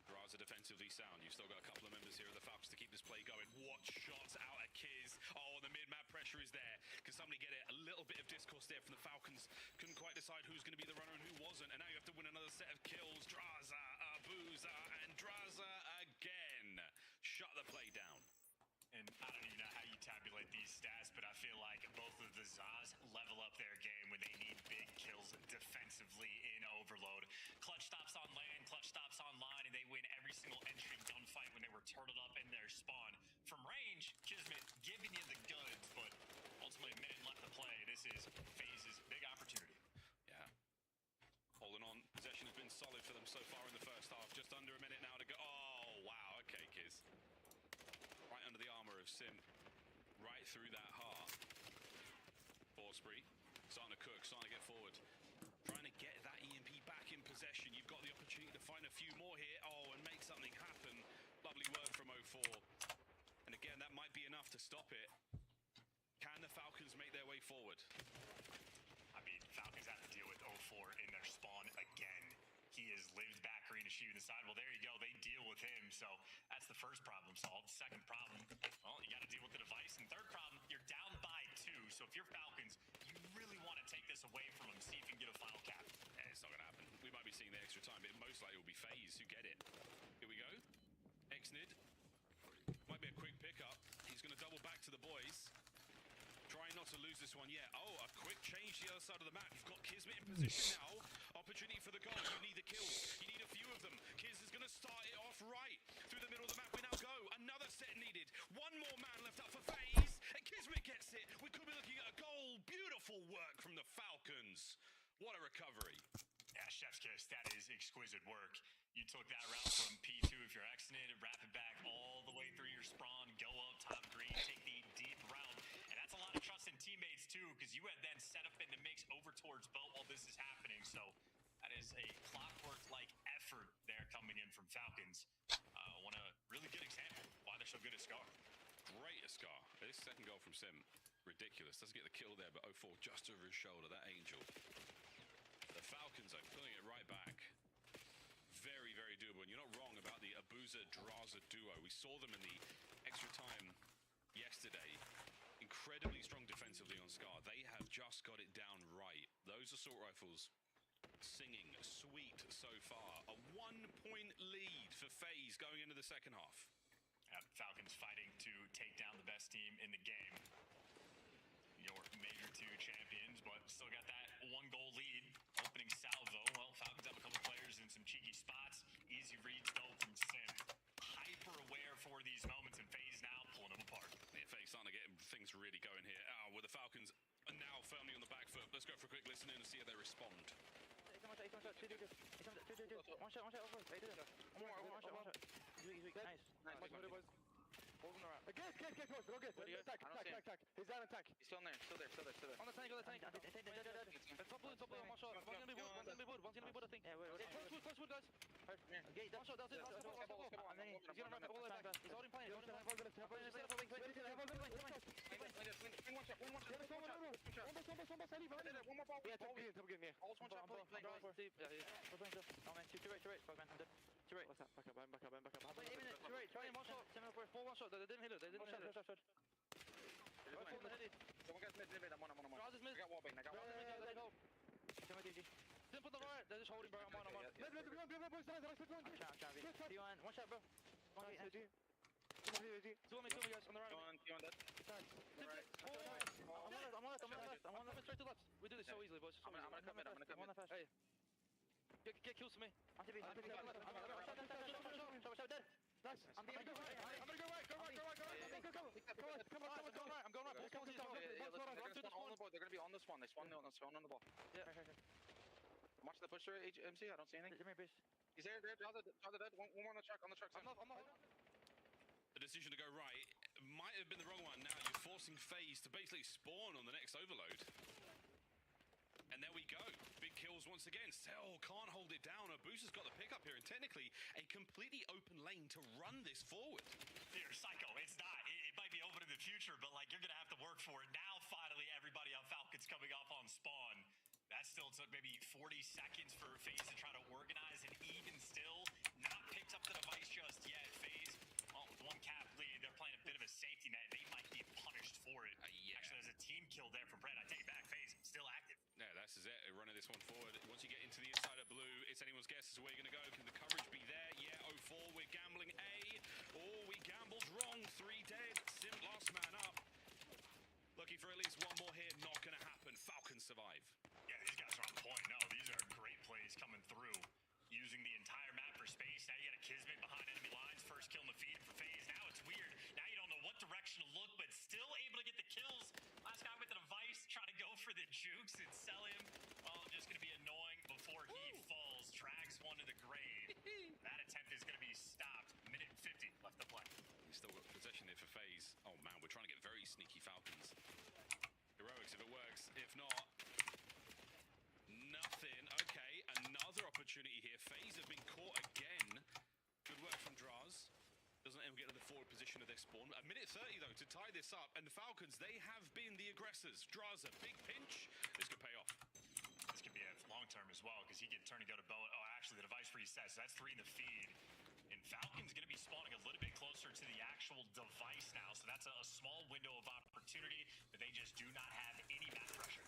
Speaker 16: Draws are defensively sound. You've still got a couple of members here of the Falcons to keep this play going. What shots out at Kiz. Oh, the mid-map pressure is there. Can somebody get it? A little bit of discourse there from the Falcons. Couldn't quite decide who's going to be the runner and who wasn't. And now you have to win another set of kills. Draza, Abuza, and Draza again. Shut the play down.
Speaker 15: And I don't even know how you tabulate these stats, but I feel like both of the Zaz level up their game when they need big kills defensively in Overload. Clutch stops on land, clutch stops on line, and they win every single entry gunfight when they were turtled up in their spawn. From range, Kismet giving you the goods, but ultimately a minute left to play. This is FaZe's big opportunity.
Speaker 16: Yeah. Holding on. Possession has been solid for them so far in the first half. Just under a minute now to go. Oh, wow. Okay, Kiz. Right under the armor of Sim. Right through that heart. 4 spree. Starting to cook, starting to get forward. Trying to get that EMP back in possession. You've got the opportunity to find a few more here. Oh, and make something happen. Lovely word from 04. And again, that might be enough to stop it. Can the Falcons make their way forward?
Speaker 15: I mean, Falcons have to deal with 04 in their spawn again. He has lived back arena shooting the side. Well, there you go. They deal with him. So that's the first problem solved. Second problem, well, you got to deal with the device. And third problem, you're down by 2. So if you're Falcons, you really want to take this away from him. See if you can get a final cap.
Speaker 16: Yeah, it's not going to happen. We might be seeing the extra time, but most likely it will be FaZe who get it. Here we go. Xnid. Might be a quick pickup. He's going to double back to the boys. Trying not to lose this one yet. Oh, a quick change to the other side of the map. You've got Kismet in position now. Opportunity for the goal. You need the kills. You need a few of them. Kiz is going to start it off right. Through the middle of the map we now go. Another set needed. One more man left up for FaZe. And Kismet gets it. We could be looking at a goal. Beautiful work from the Falcons. What a recovery.
Speaker 15: Yeah, chef's kiss. That is exquisite work. You took that route from P2 if you're exited, wrap it back all the way through your spawn, go up top green, take the deep route. And that's a lot of trust in teammates too, because you had then set up in the mix over towards boat while this is happening. So that is a clockwork-like effort there coming in from Falcons. One a really good example why they're so good at Scar.
Speaker 16: Great at Scar. This second goal from Sim, ridiculous. Doesn't get the kill there, but 0-4 just over his shoulder, that angel. The Falcons are pulling it right back. Very, very doable. And you're not wrong about the Abuza-Draza duo. We saw them in the extra time yesterday. Incredibly strong defensively on Scar. They have just got it down right. Those assault rifles singing sweet so far. A 1-point lead for FaZe going into the second half.
Speaker 15: Falcons fighting to take down the best team in the game. Your Major 2 champions, but still got that 1-goal lead. Opening salvo. Well, Falcons have a couple players in some cheeky spots. Easy reads though from Sim. Hyper aware for these moments, and FaZe now pulling them apart.
Speaker 16: Yeah, FaZe starting to get things really going here. With the Falcons are now firmly on the back foot. Let's go for a quick listen in and see how they respond.
Speaker 4: One shot, over. One shot. He's weak. Nice. Boys. Hold him around. Get close. Go get. Attack. He's down attack. He's still there. On the tank. Top blue. One shot. One's gonna be wood. I think. Yeah, wait. Close wood, guys. Okay, one shot. That's it. And then he's gonna run all the way back. He's holding plane. One shot. Too right. Back up. I'm back up. Too right. Try him. One shot. One shot. They didn't hit it. Someone gets mid. I'm on. Draws is mid. I got wallbang. Sim put the fire. They're just holding, bro. I'm on. Mid. Boys. Nice. T1. One shot, bro. Two on me, guys. On the right. T1 dead. I'm on left. Straight to left. We do this so easily, boys. I'm gonna come mid. Hey. Get kills to me. I'm dead. Nice. I'm gonna go right. Go right. Come on. I'm going right. They're gonna be on this one. They spawn on the ball. Yeah. Watch the pusher, MC. I don't see anything. He's there. Draws dead. One more on the truck. I'm not.
Speaker 16: The decision to go right might have been the wrong one. Now you're forcing FaZe to basically spawn on the next overload. And there we go. Big kills once again. Cell can't hold it down. Abuza's got the pickup here, and technically a completely open lane to run this forward.
Speaker 15: Here, Psycho, it's not. It might be open in the future, but like you're gonna have to work for it. Now, finally, everybody on Falcons coming off on spawn. That still took maybe 40 seconds for FaZe to try to organize, and even still, not picked up the device just yet. FaZe, well, with 1 cap lead, they're playing a bit of a safety net. They might be punished for it.
Speaker 16: Yeah.
Speaker 15: Actually, there's a team kill there from Brett. I take it back. FaZe still active.
Speaker 16: Yeah, that's it. Running this one forward. Once you get into the inside of blue, it's anyone's guess as to where you're going to go. Can the coverage be there? Yeah, 0-4. We're gambling A. Oh, we gambled wrong. 3 dead. Sim last man up. Looking for at least one more here. Not going to happen. Falcons survive.
Speaker 15: Yeah, these guys are on point. No, these are great plays coming through. Using the entire map for space. Now you got a Kismet behind enemy lines. First kill in the feed for FaZe. Now it's weird. Now you don't know what direction to look, but still able to get the kills. Last guy with the device trying to go for the jukes and sell him. Well, just going to be annoying before he falls. Drags one to the grave. That attempt is going to be stopped. Minute 50 left to play.
Speaker 16: He's still got possession here for FaZe. Oh man, we're trying to get very sneaky Falcons. Heroics if it works. If not, nothing. Okay, another opportunity here. FaZe have been caught again. Good work from Draz. Doesn't let him get to the forward position of their spawn. A minute 30 though to tie this up, and the Falcons, they have been the aggressors. Draz, a big pinch. This could pay off.
Speaker 15: This could be a long term as well, because he could turn and go to bow. Oh, actually, the device resets. So that's 3 in the feed. And Falcon's going to be spawning a little bit closer to the actual device now, so that's a small window of opportunity, but they just do not have any map pressure.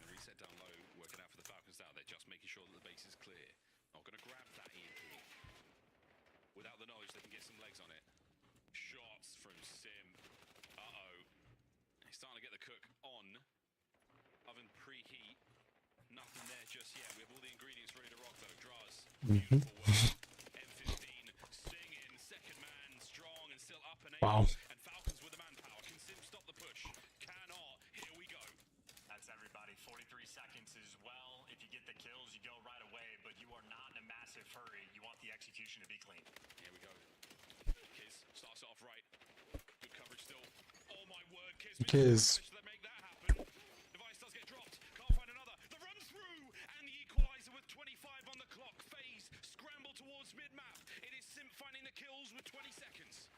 Speaker 16: And reset down low, working out for the Falcons now. They're just making sure that the base is clear. Not going to grab that EMP. Without the knowledge they can get some legs on it. Shots from Sim. Uh-oh. He's starting to get the cook on. Oven preheat. Nothing there just yet. We have all the ingredients ready to rock though. Draz. Beautiful work. M15 singing. Second man strong and still up and able.
Speaker 2: Wow.
Speaker 16: And Falcons with the manpower. Can Sim stop the push? Cannot. Here we go.
Speaker 15: That's everybody. 43 seconds as well. If you get the kills, you go right away, but you are not in a massive hurry. You want the execution to be clean.
Speaker 16: Here we go. Kiz starts it off right. Good coverage still. Oh my word, Kiz.
Speaker 2: Kiz.
Speaker 16: Managed to make that happen. Device does get dropped. Can't find another. The run through and the equalizer with 25 on the clock. FaZe scramble towards mid-map. It is Simp finding the kills with 20 seconds.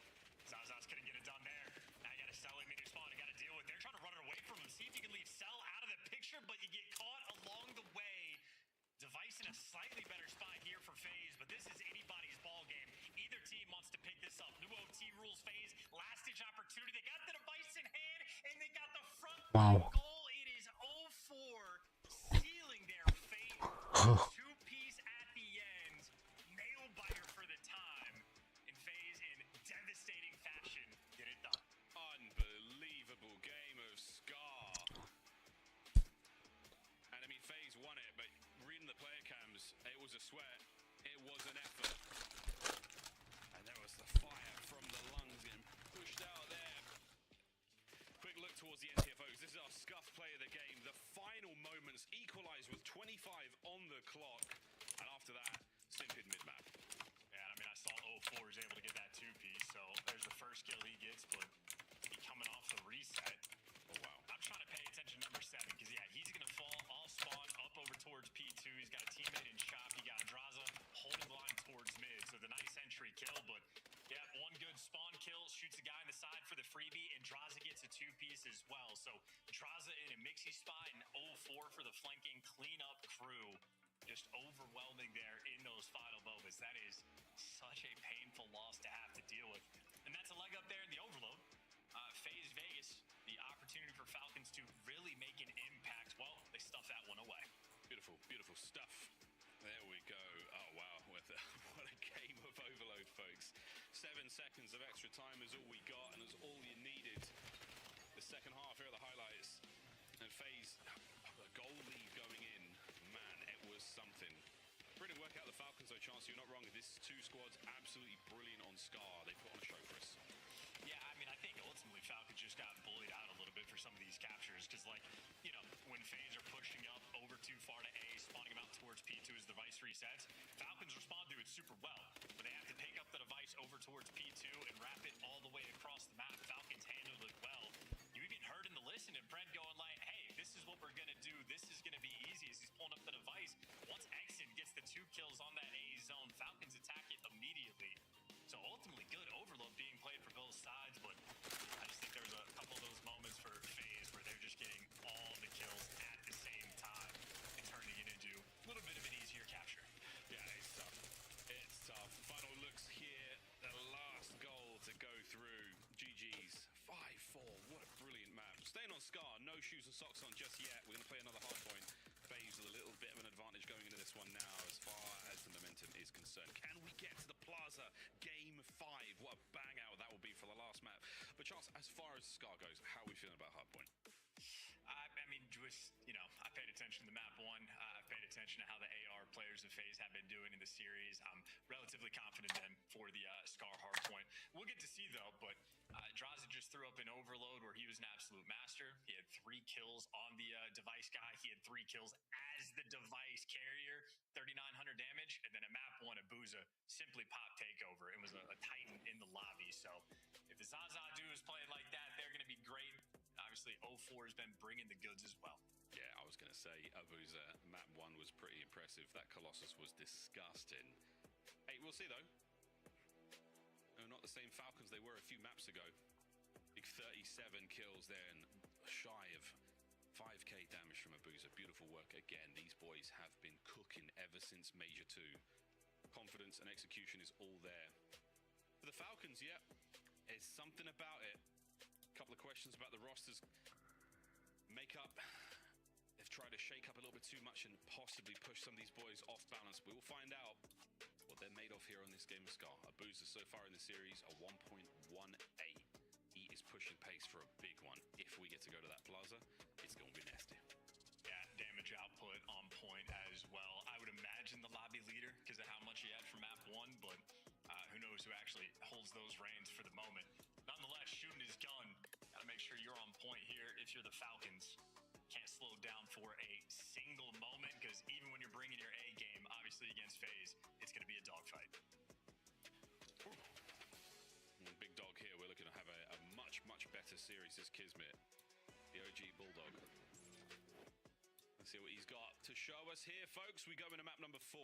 Speaker 15: Zaza's couldn't get it done there. Now you got to sell him in your spawn. You got to deal with. They're trying to run it away from him. See if you can leave Cell out of the picture, but you get caught along the way. Device in a slightly better spot here for FaZe, but this is anybody's ball game. Either team wants to pick this up. New OT rules FaZe. Last ditch opportunity. They got the Device in hand, and they got the front goal. It is 0-4. Sealing their fate. Two-piece at the end. Nail biter for the time. And FaZe in devastating fashion get it done.
Speaker 16: Unbelievable game of Scar. And I mean, FaZe won it, but reading the player cams, it was a sweat. It was an effort. And there was the fire from the lungs getting pushed out there. Quick look towards the NTFOs. This is our scuff play of the game. The final moments equalized with 25 on the clock. And after that, Simp in mid-map.
Speaker 15: Yeah, I mean, I saw 0-4 is able to get that two-piece, so there's the first kill he gets, but he coming off the reset.
Speaker 16: Oh, wow.
Speaker 15: I'm trying to pay attention to number 7, because, yeah, he's going to fall all spawn up over towards P2. He's got a teammate in shop. He got Draza holding the line towards mid, so the nice entry kill, but, yeah, one good spawn kill, shoots a guy on the side for the freebie, and Draza gets a two-piece as well. So Draza in a mixy spot and 0-4 for the flanking cleanup crew. Just overwhelming there in those final moments. That is such a painful loss to have to deal with. And that's a leg up there in the overload. FaZe Vegas, the opportunity for Falcons to really make an impact. Well, they stuff that one away.
Speaker 16: Beautiful, beautiful stuff. There we go. Oh, wow. What a game of overload, folks. 7 seconds of extra time is all we got, and it's all you needed. The second half, here are the highlights. And FaZe, a goal lead going in. Man, it was something. Brilliant work out of the Falcons, though, Chance. You're not wrong. This two squad's absolutely brilliant on Scar. They put on a show for us.
Speaker 15: Yeah, I mean, I think ultimately Falcons just got bullied out a little bit for some of these captures, because, like, you know, when FaZe are pushing up over too far to A, spawning them out towards P2 as the Device resets, Falcons respond to it super well, but they have to pick up the Device over towards P2 and wrap it all the way across the map. Falcons handled it well. You even heard in the listen and Brent going like, hey, this is what we're going to do. This is going to be easy as he's pulling up the Device. Once Exit gets the 2 kills on that A zone, Falcons attack it immediately. So ultimately good overload being played for both sides, but I just think there's a couple of those moments for FaZe where they're just getting all the kills at the same time and turning it into a little bit of an easier capture.
Speaker 16: Yeah, it's tough. It's tough. Final looks here. The last goal to go through. GG's. 5-4. What a brilliant map. Staying on Scar. No shoes and socks on just yet. We're going to play another hard point. FaZe with a little bit of an advantage going into this one now as far as the momentum is concerned. Can we get to the Plaza? Game 5. What a bang out that will be for the last map. But Charles, as far as Scar goes, how are we feeling about Hardpoint?
Speaker 15: I mean, just, you know, I paid attention to the map 1. I paid attention to how the AR players of FaZe have been doing in the series. I'm relatively confident then for the Scar Hardpoint. We'll get to see, though, but Draza just threw up an overload where he was an absolute master. He had 3 kills on the Device guy. He had 3 kills as the Device carrier, 3,900 damage. And then at map 1, Abuza simply pop takeover. It was a Titan in the lobby. So if the Zaza duo is playing like that, they're going to be great. Obviously, 0-4 has been bringing the goods as well.
Speaker 16: Yeah, I was going to say, Abuza, map 1 was pretty impressive. That Colossus was disgusting. Hey, we'll see, though. No, not the same Falcons they were a few maps ago. Big 37 kills there and shy of 5k damage from Abuza. Beautiful work again. These boys have been cooking ever since Major 2. Confidence and execution is all there. For the Falcons, yeah, there's something about it. Couple of questions about the rosters. Makeup. They've tried to shake up a little bit too much and possibly push some of these boys off balance. We will find out what they're made of here on this game of Scar. Abuza so far in the series, a 1.18. He is pushing pace for a big one. If we get to go to that Plaza, it's going to be nasty.
Speaker 15: Yeah, damage output on point as well. I would imagine the lobby leader because of how much he had from map 1, but who knows who actually holds those reins for the moment. Nonetheless, shooting his gun. Gotta make sure you're on point here if you're the Falcons. Can't slow down for a single moment, because even when you're bringing your obviously against FaZe, it's going to be a dogfight.
Speaker 16: Big dog here. We're looking to have a much, much better series as Kismet, the OG Bulldog. Let's see what he's got to show us here, folks. We go into map number 4.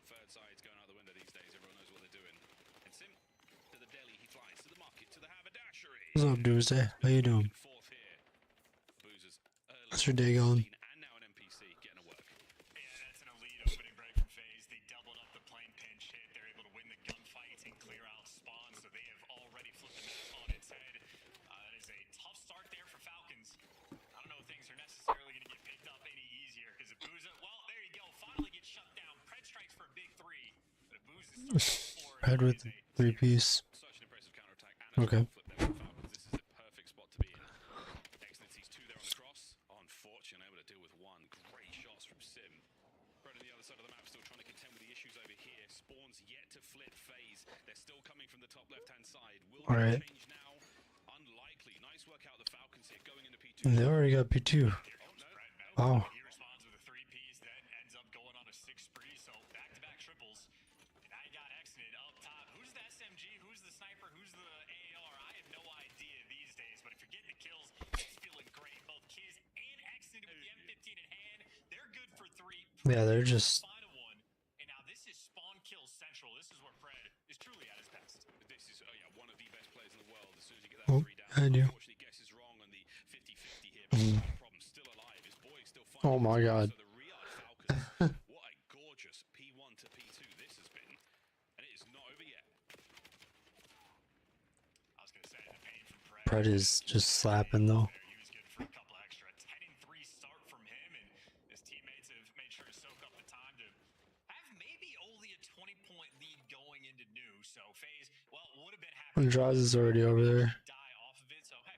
Speaker 16: Third side's going out the window these days. Everyone knows what they're doing. And Sim to the deli. He flies to the market, to the haberdashery.
Speaker 2: What's up, Doomsday? How you doing?
Speaker 16: Fourth here. Boozer's early.
Speaker 2: How's your day going?
Speaker 16: And now an NPC getting a work.
Speaker 15: Yeah, that's an elite opening break from FaZe. They doubled up the plane pinch hit. They're able to win the gunfights and clear out spawns, so they have already flipped the map on its head. That is a tough start there for Falcons. I don't know if things are necessarily going to get picked up any easier, because Abuza, well, there you go, finally gets shut down. Pred strikes for a big 3, but Abuza starts to
Speaker 2: Pred with 3-piece.
Speaker 16: Such an impressive counterattack. And
Speaker 2: Okay.
Speaker 16: flip there for Falcons. This is the perfect spot to be in. Excellent. Sees 2 there on the cross. Unfortunately, able to deal with 1. Great shots from Sim. Right on the other side of the map, still trying to contend with the issues over here. Spawns yet to flip FaZe. They're still coming from the top left-hand side. Will
Speaker 2: Alright.
Speaker 16: that change now? Unlikely. Nice work out of the Falcons here, going into P2.
Speaker 2: And they already got P2. Wow.
Speaker 15: He responds with a 3-piece, then ends up going on a 6 spree, so back-to-back triples. And I got exited up top. Who's the SMG? Who's the sniper? Who's the AR? I have no idea these days, but if you're getting the kills, it's feeling great. Both Kiz and exited with the M15 in hand. They're good for 3.
Speaker 2: Yeah, they're just.
Speaker 15: Final one. And now this is spawn kill central. This is where Pred is truly at his best.
Speaker 16: This is one of the best players in the world. As soon as you get that 3 down,
Speaker 2: I do.
Speaker 16: unfortunately guesses wrong on the 50-50 here, but no problem. Still alive. His boy is still fighting.
Speaker 2: Oh my god.
Speaker 16: So the Riyadh Falcons, what a gorgeous P1 to P2 this has been, and it is not over yet.
Speaker 15: I was going to say, the pain from Pred.
Speaker 2: Pred is just slapping though.
Speaker 15: He was good for a couple extra. 10-3 start from him, and his teammates have made sure to soak up the time to have maybe only a 20-point lead going into new. So FaZe, well, would have been happy.
Speaker 2: Draws is already over there.
Speaker 15: Die off of it. So hey,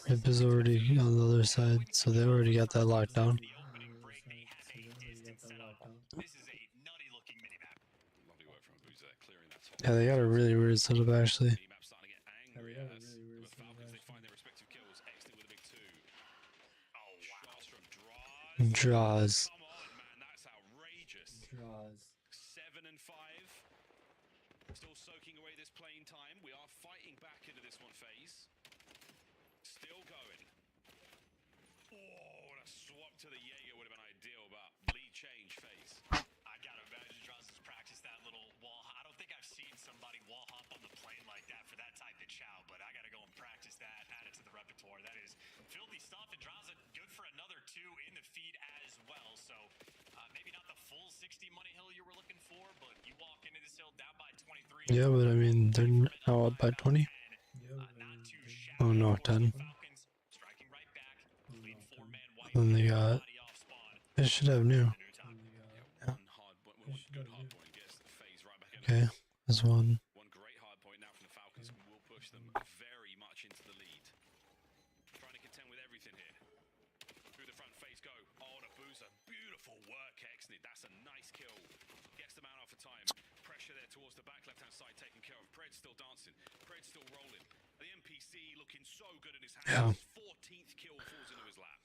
Speaker 15: 23
Speaker 2: Zip is already on the other side, so they already got that locked down.
Speaker 15: the opening break. They have a distance set up. This is a nutty-looking minimap.
Speaker 16: Lovely work from Abuza, clearing that top.
Speaker 2: Yeah, they got a really weird setup actually.
Speaker 16: Minimap starting to get angry as the Falcons, they find their respective kills. Exton with a big 2. Oh, wow. Shots from Draws.
Speaker 2: Draws.
Speaker 16: Come on, man, that's outrageous.
Speaker 2: Draws.
Speaker 16: 7 and 5. Still soaking away this playing time. We are fighting back into this one phase. Still going. Oh, and a swap to the Jaeger would have been ideal, but lead change phase.
Speaker 15: I gotta imagine Draws has practiced that little wall. I don't think I've seen somebody wall hop on the plane like that for that type of chow, but I gotta go and practice that, add it to the repertoire. That is filthy stuff, and Draws good for another 2 in the feed as well. So maybe not the full 60 money hill you were looking for, but you walk into this hill down by 23.
Speaker 2: Yeah, but I mean, they're now up by 20. Oh no, 10.
Speaker 15: Striking right back. Clean 4-man white.
Speaker 2: Then they got. They should have new.
Speaker 16: Yeah. One good hard point gets the phase right back in.
Speaker 2: Okay, there's one.
Speaker 16: One great hard point now from the Falcons will push them very much into the lead. Trying to contend with everything here. Through the front face go. Oh, and Abuza. Beautiful work, Exnid. That's a nice kill. Gets them out after time. Pressure there towards the back left-hand side taken care of. Pred's still dancing. Pred's still rolling. The NPC looking so good in his hands.
Speaker 2: Yeah.
Speaker 16: His 14th kill falls into his lap.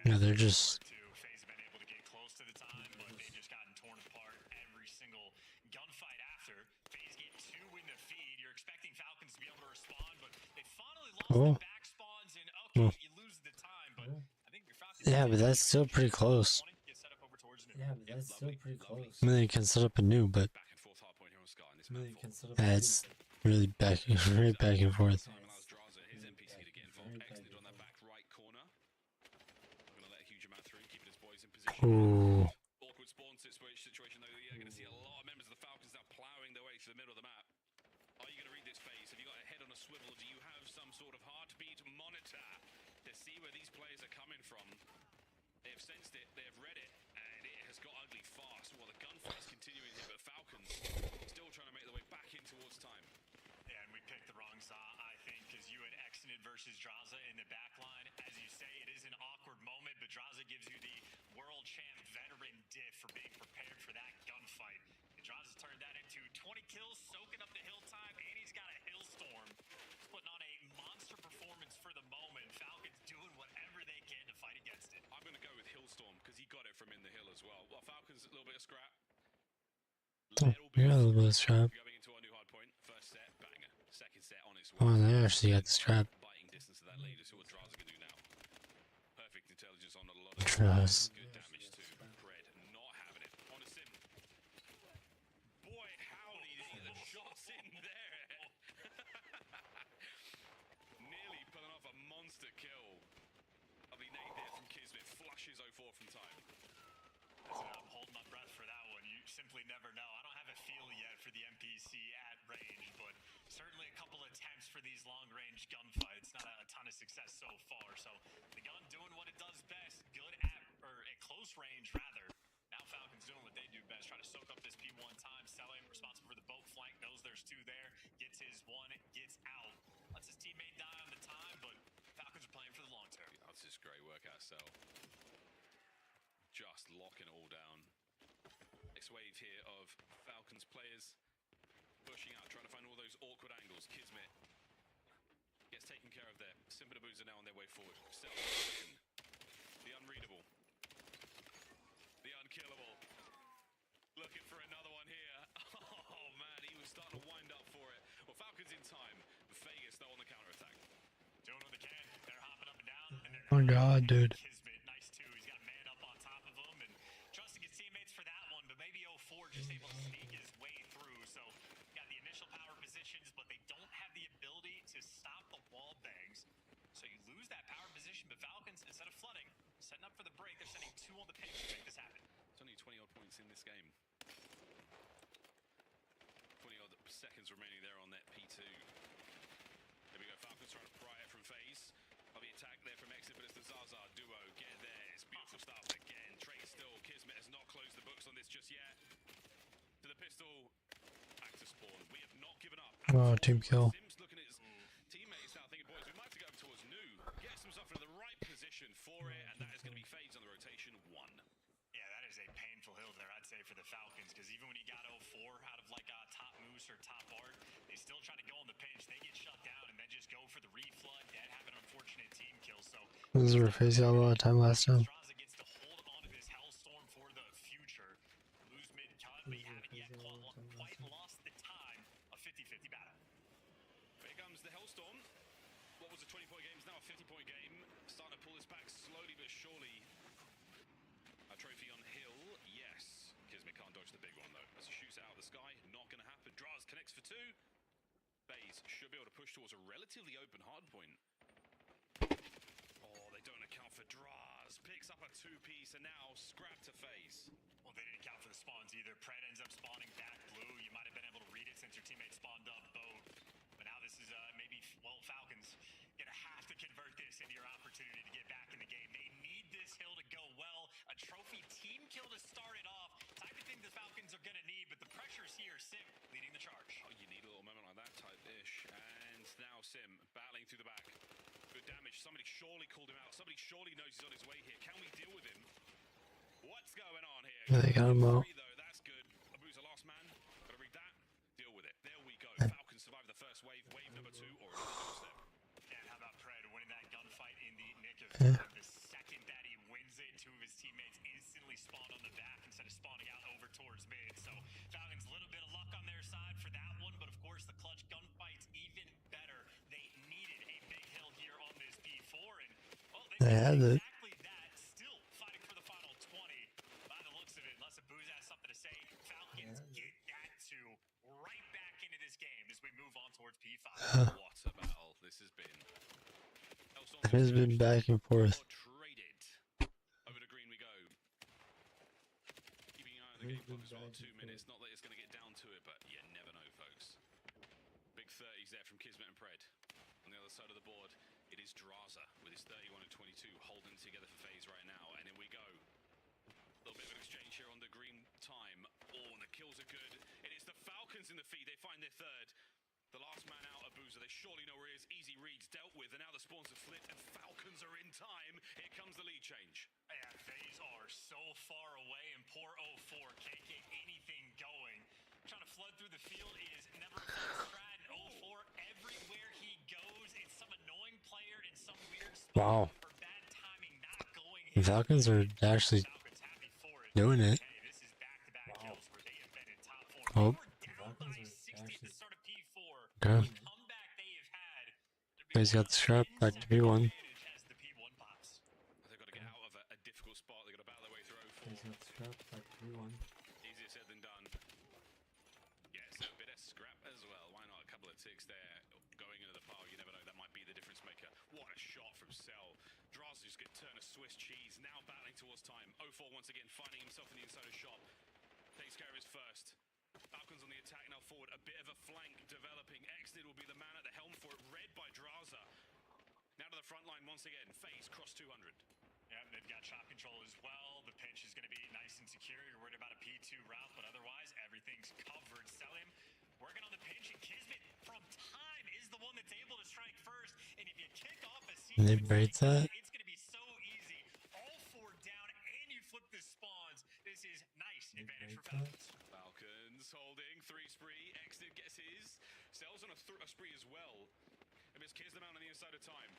Speaker 2: Yeah, they're just.
Speaker 15: FaZe have been able to get close to the time, but they've just gotten torn apart every single gunfight after. FaZe get 2 in the feed. You're expecting Falcons to be able to respond, but they finally lost the back spawns, and okay, you lose the time, but I think your Falcons.
Speaker 2: Yeah, but that's still pretty close.
Speaker 18: Yeah, but that's still pretty close.
Speaker 2: I mean, they can set up a new, but.
Speaker 16: Back and forth hard point here on Scar in this
Speaker 18: I mean,
Speaker 16: map.
Speaker 18: you can set up
Speaker 2: Yeah, it's really back, right back and forth.
Speaker 16: Time allows Draza, his NPC to get involved. Exnid on that back right corner. Not going to let a huge amount through, keeping his boys in position.
Speaker 2: Ooh.
Speaker 16: Awkward spawn situation though. You're going to see a lot of members of the Falcons now plowing their way to the middle of the map. Are you going to read this phase? Have you got a head on a swivel? Do you have some sort of heartbeat monitor to see where these players are coming from? They have sensed it, they have read it, and it has got ugly fast. While the gunfight's continuing here, but Falcons still trying to make their way back in towards time.
Speaker 15: Yeah, and we picked the wrong side, I think, because you had Exnid versus Draza in the back line. As you say, it is an awkward moment, but Draza gives you the world champ veteran diff for being prepared for that gunfight. And Draza's turned that into 20 kills, soaking up the hill time, and he's got a Hillstorm. He's putting on a monster performance for the moment. Falcons doing whatever they can to fight against it.
Speaker 16: I'm going to go with Hillstorm because he got as well. Well, Falcons a little bit of scrap.
Speaker 2: Oh, you're a little bit of strap.
Speaker 16: Going into our new hard point. First set, banger. Second set on its way.
Speaker 2: Oh, they actually got the strap.
Speaker 16: Biting distance to that lead. So what Draws are going to do now. Perfect intelligence on a lot of
Speaker 2: Draws.
Speaker 16: good damage too. Pred not having it. On a sim. Boy, howdy, the shots in there. Nearly pulling off a monster kill. Lovely nade there from Kismet. Flushes 04 from time.
Speaker 15: I'm holding my breath for that one. You simply never know. I don't have a feel yet for the NPC at range, but certainly a couple attempts for these long-range gunfights. Not a ton of success so far. So the gun doing what it does best. Good at close range, rather. Now Falcons doing what they do best. Trying to soak up this P1 time. Selling, responsible for the boat flank. Knows there's two there. Gets his one. Gets out. Lets his teammate die on the time, but Falcons are playing for the long term.
Speaker 16: That's just great work out, Cell. Just locking it all down. Next wave here of Falcons players pushing out, trying to find all those awkward angles. Kismet gets taken care of there. Simba and Abuza now on their way forward. Cell second. The unreadable. The unkillable. Looking for another one here. Oh man, he was starting to wind up for it. Well, Falcons in time. Vegas though on the counter attack.
Speaker 15: Doing what they can. They're hopping up and down. And
Speaker 2: Oh god, dude.
Speaker 15: Kismet, nice too. He's got man up on top of him and trusting his teammates for that one, but maybe 04 just able to sneak his way through. So got the initial power positions, but they don't have the ability to stop the wall bangs. So you lose that power position, but Falcons, instead of flooding, setting up for the break, they're sending two on the pitch to make this happen.
Speaker 16: It's only 20 odd points in this game. 20 odd seconds remaining there on that P2. There we go, Falcons trying to pry it from FaZe. The attack there from Exit, but it's the Zaza duo. Get there, it's beautiful stuff again. Trey still, Kismet has not closed the books on this just yet. To the pistol, back to spawn. We have not given up.
Speaker 2: Oh, team kill.
Speaker 16: Sim's looking at his teammates now, thinking, boys, we might have to go towards New. Gets himself into the right position for it, and that is going to be FaZe on the rotation. One.
Speaker 15: Yeah, that is a painful hill there, I'd say, for the Falcons, because even when you got 04 out of like top Moose or top Art, they still try to go on the pinch. They get shut down and then just go for the reflood. That have an unfortunate team kill. So
Speaker 2: This is where FaZe got a lot of time last time.
Speaker 15: Straza gets to hold onto this hellstorm for the future. Lose mid-cut, but you haven't yet quite lost the time. A 50-50 battle.
Speaker 16: Here comes the Hellstorm. What was a 20-point game is now a 50-point game. Starting to pull this back slowly but surely. A trophy on Hill, yes. Kismet can't dodge the big one though. As he shoots it out of the sky, not going to happen. Draws connects for two. FaZe should be able to push towards a relatively open hardpoint. Oh, they don't account for Draws. Picks up a two-piece and now scrap to FaZe.
Speaker 15: Well, they didn't account for the spawns either. Pred ends up spawning back blue. You might have been able to read it since your teammate spawned up both. But now this is maybe, well, Falcons gonna have to convert this into your opportunity to get back in the game. They need this hill to go well. A trophy team kill to start it off. Type of thing the Falcons are gonna need, but the pressure's here. Sim leading the charge.
Speaker 16: Oh, you need a little moment like that type-ish. And now Sim battling through the back. Good damage. Somebody surely called him out. Somebody surely knows he's on his way here. Can we deal with him? What's going on here?
Speaker 2: Yeah, they got him out.
Speaker 16: That's good. Abuza last man. Gotta read that. Deal with it. There we go. Falcons survive the first wave. Wave number two or step.
Speaker 15: And how about Pred winning that gunfight in the nick of time? The second that he wins it, two of his teammates instantly spawn on the back instead of spawning out over towards mid. So Falcons a little bit of luck on their side for that one, but of course the clutch gunfight's even better. They needed a big hill here on this P4, and well,
Speaker 2: They had it.
Speaker 15: exactly that. Still fighting for the final 20. By the looks of it, unless Abuza has something to say, Falcons get that two right back into this game as we move on towards P5.
Speaker 16: What a battle this has been.
Speaker 2: It has been back and forth.
Speaker 16: Traded. Over to green we go. Keeping an eye on the game clock as well. 2 minutes. Not that it's going to get down to it, but you never know, folks. Big 30s there from Kismet and Pred. On the other side of the board, it is Draza with his 31 and 22 holding together for FaZe right now. And in we go. A little bit of an exchange here on the green time. Oh, and the kills are good. It is the Falcons in the feed. They find their third. The last man out, Abuza. They surely know where he is. Easy reads dealt with, and now the spawns have flipped, and Falcons are in time. Here comes the lead change.
Speaker 15: Yeah, FaZe are so far away, and poor 04 can't get anything going. Trying to flood through the field is never a fun strat, and 04, everywhere he goes, it's some annoying player in some weird spot
Speaker 2: Wow.
Speaker 15: or bad timing, not going.
Speaker 2: The Falcons are actually doing it. Oh. Okay. He's got the strap back to B1.
Speaker 16: They've got to get out of a difficult spot. They've got to battle their way through 04.
Speaker 2: He's got the strap back to B1.
Speaker 16: Easier said than done. Yeah, so a bit of scrap as well. Why not? A couple of ticks there. Going into the pile, you never know. That might be the difference maker. What a shot from Cell. Draws just get turned a Swiss cheese. Now battling towards time. 04 once again finding himself in the inside of shop. Takes care of his first. Falcons on the attack now forward. A bit of a flank developing. Exnid will be the man at the helm for it. Read by Draza. Now to the front line once again. FaZe cross 200.
Speaker 15: Yeah, they've got shot control as well. The pinch is going to be nice and secure. You're worried about a P2 route, but otherwise everything's covered. Selim working on the pinch, and Kismet from time is the one that's able to strike first. And if you kick off a
Speaker 2: Can they break that?
Speaker 15: it's going to be so easy. All four down, and you flip the spawns. This is nice advantage for Falcons.
Speaker 16: Falcons holding 3 spree. Exnid gets his. Cell's on a spree as well. And it's Kiz them out on the inside of time.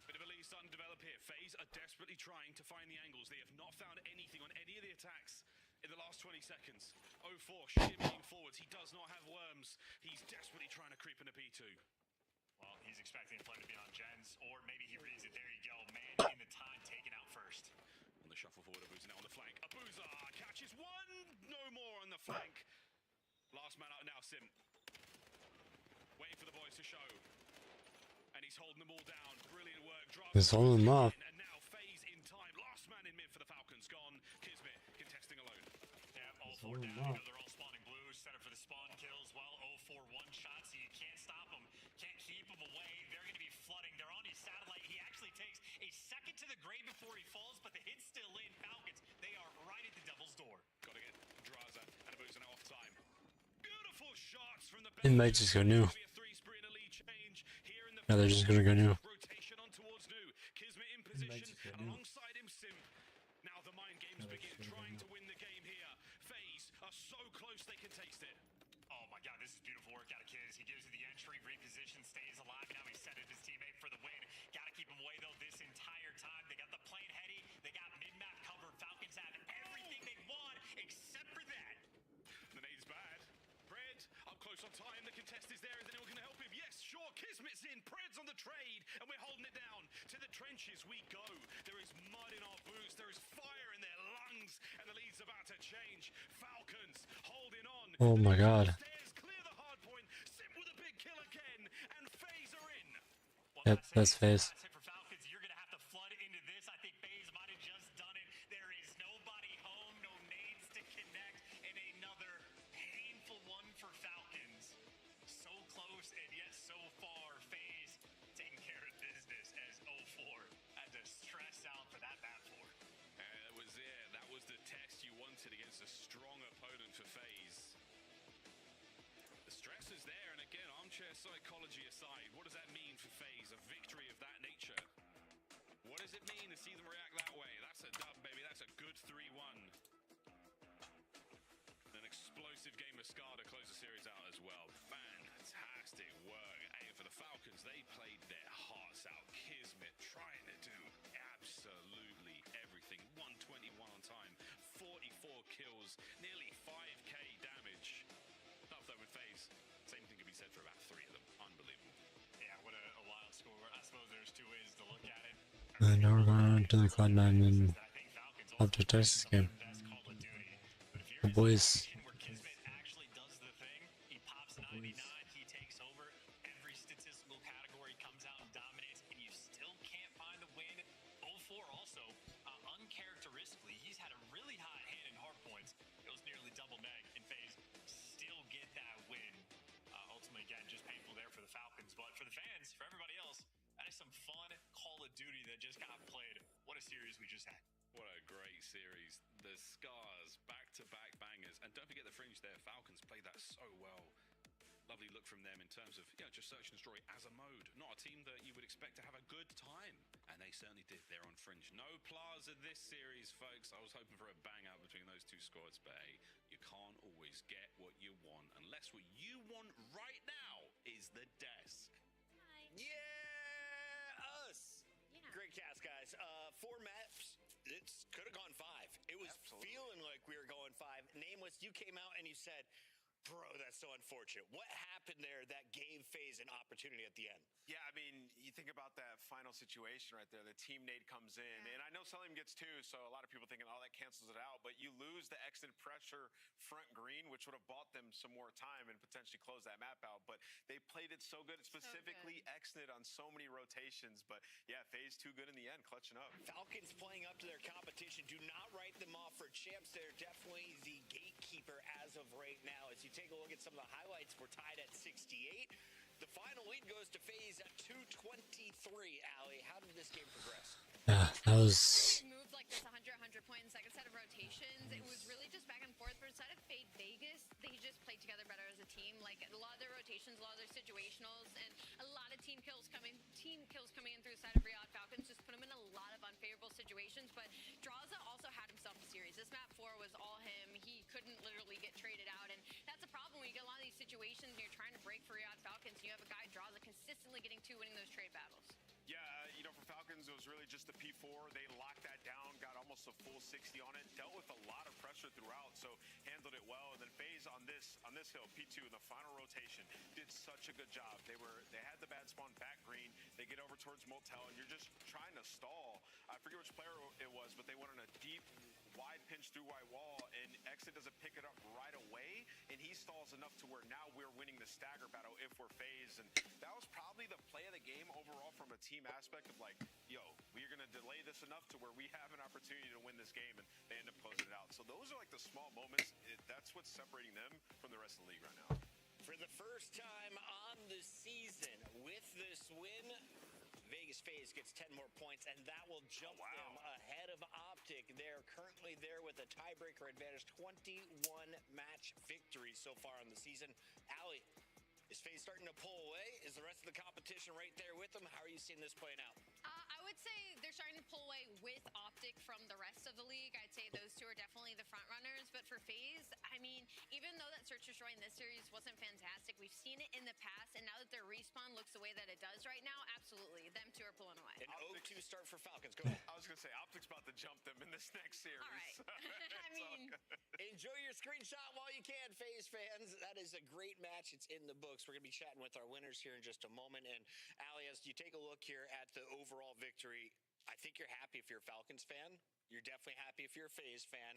Speaker 16: Bit of a lead starting to develop here. FaZe are desperately trying to find the angles. They have not found anything on any of the attacks in the last 20 seconds. 04 shimmying forwards. He does not have worms. He's desperately trying to creep into P2.
Speaker 15: Well, he's expecting the play to be on Jens, or maybe he reads it. There you go. Man in the time taken out first.
Speaker 16: On the shuffle forward, Abuza now on the flank. Abuza catches one. No more on the flank. Last man out now, Sim. Waiting for the boys to show. And he's holding them all down. Brilliant work.
Speaker 2: He's holding them up.
Speaker 16: And now FaZe in time. Last man in mid for the Falcons. Gone. Kismet contesting alone.
Speaker 15: Yeah, all four down. You know they're all spawning blue. Set up for the spawn kills. Well, 04 one shot, so you can't stop them. Can't keep them away. They're going to be flooding. They're on his satellite. He actually takes a second to the grave before he falls, but the hit's still in. Falcons, they are right at the devil's door.
Speaker 16: Got to get Draza and Abuza now off time. Beautiful shots from the
Speaker 2: It might just go new. Yeah, they're just gonna go new.
Speaker 16: Rotation on towards new. Kismet in position alongside him. Sim. Now the mind games begin. Trying to win the game here. FaZe are so close they can taste it.
Speaker 15: Oh my god, this is beautiful work out of Kiz. He gives you the entry, reposition, stays alive. Now he's set up his teammate for the win. Gotta keep him away though this entire time. They got the plane heady. They got mid-map covered. Falcons have everything they want except for that.
Speaker 16: The nade's bad. Pred up close on time. The contest is there. Is anyone going to help him? Yes, sure. Kismet's in. Pred's on the trade. And we're holding it down. To the trenches we go. There is mud in our boots. There is fire in their lungs. And the lead's about to change. Falcons holding on.
Speaker 2: Oh my god.
Speaker 16: Stairs clear the hard point. Sim with a big kill again. And FaZe are in.
Speaker 2: Yep, that's FaZe.
Speaker 15: That's it for Falcons. You're going to have to flood into this. I think FaZe might have just done it. There is nobody home. No nades to connect. And another painful one for Falcons. So close and yet so far. FaZe taking care of business as 04 had to stress out for that map for.
Speaker 16: That was it. That was the test you wanted against a strong opponent for FaZe. The stress is there, and again, armchair psychology aside, what does that mean for FaZe? A victory of that nature. What does it mean to see them react that way? That's a dub, baby. That's a good 3-1. An explosive game of Scar to close the series out as well. Fantastic work. Hey, for the Falcons, they played their hearts out. Kismet trying to do absolutely everything. 121 on time, 44 kills, nearly 5k damage. Tough though with FaZe. Same thing could be said for about 3 of them. Unbelievable.
Speaker 15: Yeah, what a wild score. I suppose there's 2 ways to look at it.
Speaker 2: And now we're going on to the Cloud9 and OpTic Texas game. The boys.
Speaker 15: Where Kismet actually does the thing. He pops 99. He takes over. Every statistical category comes out and dominates, and you still can't find the win. 04 also, uncharacteristically, he's had a really hot hand in hard points. It was nearly double neg, and FaZe still get that win. Ultimately, again, just painful there for the Falcons, but for the fans, for everybody else, that is some fun Call of Duty that just got played. What a series we just had.
Speaker 16: What a great series. The Scars, back-to-back bangers. And don't forget the fringe there. Falcons played that so well. Lovely look from them in terms of, just search and destroy as a mode. Not a team that you would expect to have a good time. And they certainly did. They're on fringe. No plaza this series, folks. I was hoping for a bang out between those 2 squads, but hey, you can't always get what you want unless what you want right now is the desk.
Speaker 5: Yeah, us. Yeah. Great cast, guys. 4 maps. It could have gone 5. It
Speaker 11: Absolutely.
Speaker 5: feeling like we were going 5. Nameless, you came out and you said, bro, that's so unfortunate. What happened there that gave FaZe an opportunity at the end?
Speaker 11: Yeah, I mean, you think about that final situation right there. The team nade comes in, and I know Selim gets 2, so a lot of people thinking, oh, that cancels it out. But you lose the extended pressure front green, which would have bought them some more time and potentially close that map out. But they played it so good, specifically extended on so many rotations. But yeah, FaZe too good in the end, clutching up.
Speaker 5: Falcons playing up to their competition. Do not write them off for champs. They're definitely the gatekeeper as of right now. As you take a look at some of the highlights, we're tied at 68. The final lead goes to FaZe at 223. Allie, how did this game progress?
Speaker 2: Yeah, that was...
Speaker 10: Moved like this 100 point second set of rotations. It was really just back and forth. But inside of Fade Vegas, they just played together better as a team. Like a lot of their rotations, a lot of their situationals, and a lot of team kills coming in through the side of Riyadh Falcons just put them in a lot of unfavorable situations. But Draza also had himself a series. This map 4 was all him. He couldn't literally get traded out, and that's a problem when you get a lot of these situations and you're trying to break for Riyadh Falcons. And you have a guy Draza consistently getting 2, winning those trade battles.
Speaker 11: Yeah, you know, for Falcons, it was really just the P4. They locked that down, got almost a full 60 on it, dealt with a lot of pressure throughout, so handled it well. And then FaZe on this hill, P2 in the final rotation, did such a good job. They had the bad spawn back green. They get over towards Motel, and you're just trying to stall. I forget which player it was, but they went on a deep, wide pinch through white wall, and Exit doesn't pick it up right away, and he stalls enough to where now we're winning the stagger battle if we're FaZe. And that was probably the play of the game overall from a team aspect of like, yo, we're going to delay this enough to where we have an opportunity to win this game, and they end up closing it out. So those are like the small moments. That's what's separating them from the rest of the league right now.
Speaker 5: For the first time on the season, with this win, Vegas FaZe gets 10 more points, and that will jump them ahead of OpTic. They're currently there with a tiebreaker advantage, 21 match victories so far in the season. Allie, is FaZe starting to pull away? Is the rest of the competition right there with them? How are you seeing this playing out?
Speaker 10: I would say they're starting to pull away with OpTic from the rest of the league. I'd say those two are definitely the front runners. But for FaZe, I mean, even though that search destroy in this series wasn't fantastic, we've seen it in the past, and now that their respawn looks the way that it does right now, absolutely, them two are pulling away.
Speaker 5: An 0-2 start for Falcons. Go ahead.
Speaker 11: I was going to say, OpTic's about to jump them in this next series.
Speaker 10: All right. I mean,
Speaker 5: enjoy your screenshot while you can, FaZe fans. That is a great match. It's in the books. We're going to be chatting with our winners here in just a moment. And Allie, as you take a look here at the overall victory, I think you're happy if you're a Falcons fan. You're definitely happy if you're a FaZe fan.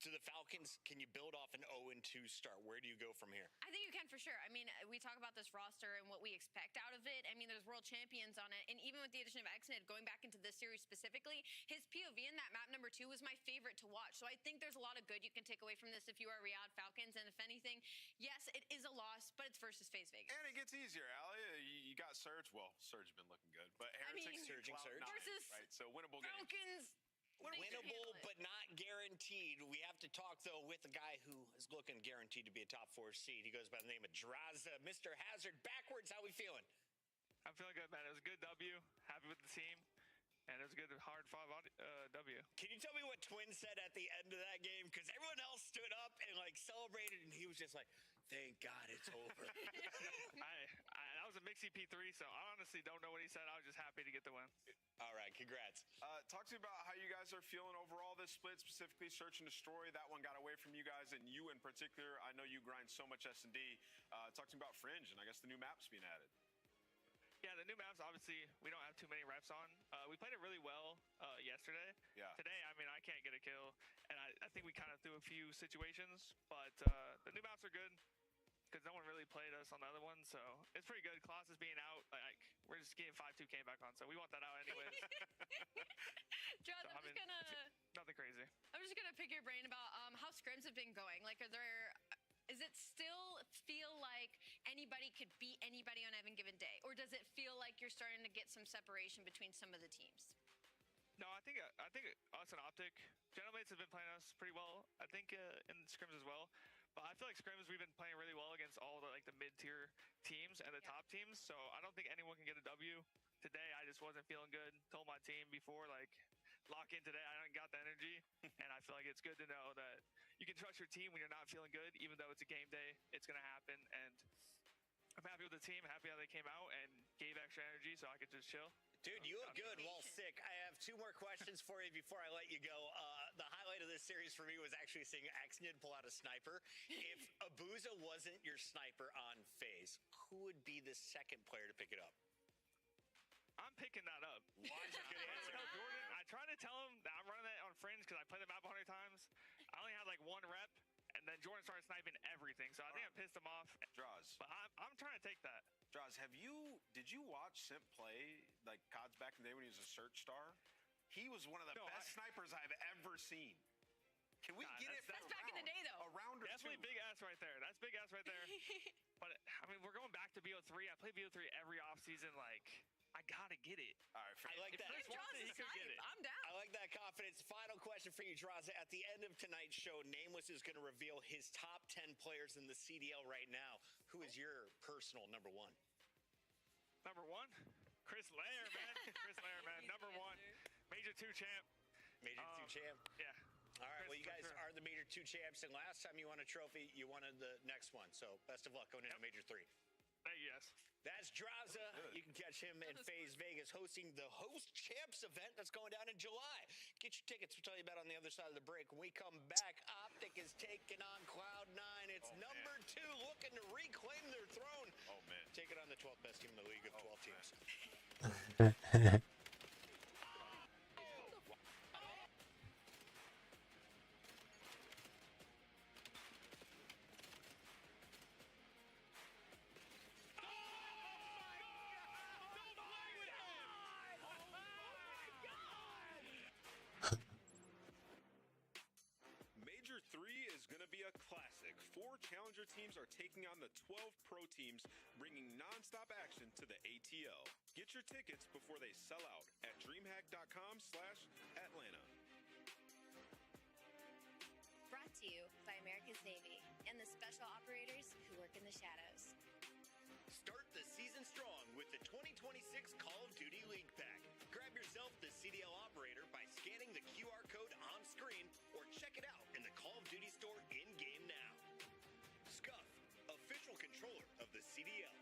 Speaker 5: To the Falcons, can you build off an 0-2 start? Where do you go from here?
Speaker 10: I think you can for sure. I mean, we talk about this roster and what we expect out of it. I mean, there's world champions on it. And even with the addition of Xnid, going back into this series specifically, his POV in that map number 2 was my favorite to watch. So I think there's a lot of good you can take away from this if you are Riyadh Falcons. And if anything, yes, it is a loss, but it's versus FaZe Vegas.
Speaker 11: And it gets easier, Allie. You got Surge. Well, Surge has been looking good. But Heretics
Speaker 5: surging Surge.
Speaker 10: Versus
Speaker 11: right? So winnable game.
Speaker 10: Falcons.
Speaker 5: Winnable, but not guaranteed. We have to talk, though, with a guy who is looking guaranteed to be a top 4 seed. He goes by the name of Draza. Mr. Hazard, backwards, how we feeling?
Speaker 19: I'm feeling good, man. It was a good W. Happy with the team. And it was a good, hard-fought W.
Speaker 5: Can you tell me what Twin said at the end of that game? Because everyone else stood up and, like, celebrated, and he was just like, thank God it's over.
Speaker 19: That was a mixy P3, so I honestly don't know what he said. I was just happy to get the win.
Speaker 5: All right, congrats.
Speaker 11: Talk to me about how you guys are feeling overall this split, specifically Search and Destroy. That one got away from you guys, and you in particular. I know you grind so much S&D. Talk to me about Fringe, and I guess the new maps being added.
Speaker 19: Yeah, the new maps, obviously, we don't have too many reps on. We played it really well yesterday.
Speaker 11: Yeah.
Speaker 19: Today, I mean, I can't get a kill, and I think we kind of threw a few situations, but the new maps are good because no one really played us on the other one, so it's pretty good. Class is being out. Like, we're just getting 5-2K back on, so we want that out anyways.
Speaker 10: John,
Speaker 19: So,
Speaker 10: I'm just gonna...
Speaker 19: Nothing crazy.
Speaker 10: I'm just gonna pick your brain about how scrims have been going. Like, is it still feel like anybody could beat anybody on any given day? Or does it feel like you're starting to get some separation between some of the teams?
Speaker 19: No, I think us and OpTic, Gentlemates have been playing us pretty well. I think in scrims as well. But I feel like scrims we've been playing really well against all the like the mid-tier teams and the top teams. So I don't think anyone can get a W. Today I just wasn't feeling good. Told my team before, like, lock in today. I don't got the energy. And I feel like it's good to know that you can trust your team when you're not feeling good, even though it's a game day. It's gonna happen. And I'm happy with the team, happy how they came out and gave extra energy so I could just chill.
Speaker 5: Dude, you look good while sick. I have 2 more questions for you before I let you go. The highlight of this series for me was actually seeing Axnian pull out a sniper. If Abuza wasn't your sniper on FaZe, who would be the second player to pick it up?
Speaker 19: I'm picking that up.
Speaker 5: Why is it good
Speaker 19: I
Speaker 5: answer?
Speaker 19: tell Jordan, I try to tell him that I'm running that on Fringe because I played the map 100 times. I only had like 1 rep, and then Jordan started sniping everything. So I think I pissed him off.
Speaker 11: Draws.
Speaker 19: But I'm trying to take that.
Speaker 11: Draws, did you watch Simp play like CODs back in the day when he was a search star? He was one of the best snipers I've ever seen. Can we get it?
Speaker 10: That's back in the day, though.
Speaker 11: A round or
Speaker 19: Definitely
Speaker 11: 2.
Speaker 19: big ass right there. That's big ass right there. But I mean, we're going back to BO3. I play BO3 every offseason. Like, I gotta get it.
Speaker 11: All right,
Speaker 5: I like that.
Speaker 19: Chris wants it, he could get it.
Speaker 10: I'm down.
Speaker 5: I like that confidence. Final question for you, Draza. At the end of tonight's show, Nameless is going to reveal his top 10 players in the CDL right now. Who is your personal number 1?
Speaker 19: Number 1? Chris Lair, man. Chris Lair, man. Number 1. Major 2 champ.
Speaker 5: Major 2 champ?
Speaker 19: Yeah.
Speaker 5: All right,
Speaker 19: Chris,
Speaker 5: well, you guys are the Major 2 champs, and last time you won a trophy, you wanted the next one. So best of luck going into Major 3.
Speaker 19: Thank you, yes.
Speaker 5: That's Draza. You can catch him in FaZe Vegas hosting the Host Champs event that's going down in July. Get your tickets. We'll tell you about it on the other side of the break. When we come back, OpTic is taking on Cloud9. It's number 2 looking to reclaim their throne.
Speaker 11: Oh, man.
Speaker 5: Take it on the 12th best team in the league of 12 teams.
Speaker 7: Major 3 is going to be a classic. 4 challenger teams are taking on the 12 pro teams, bringing non-stop action to the ATL. Get your tickets before they sell out at dreamhack.com/Atlanta.
Speaker 6: Brought to you by America's Navy and the special operators who work in the shadows.
Speaker 5: Start the season strong with the 2026 Call of Duty League Pack. Grab yourself the CDL operator by scanning the QR code on screen or check it out in the Call of Duty store in-game now. Scuff, official controller of the CDL.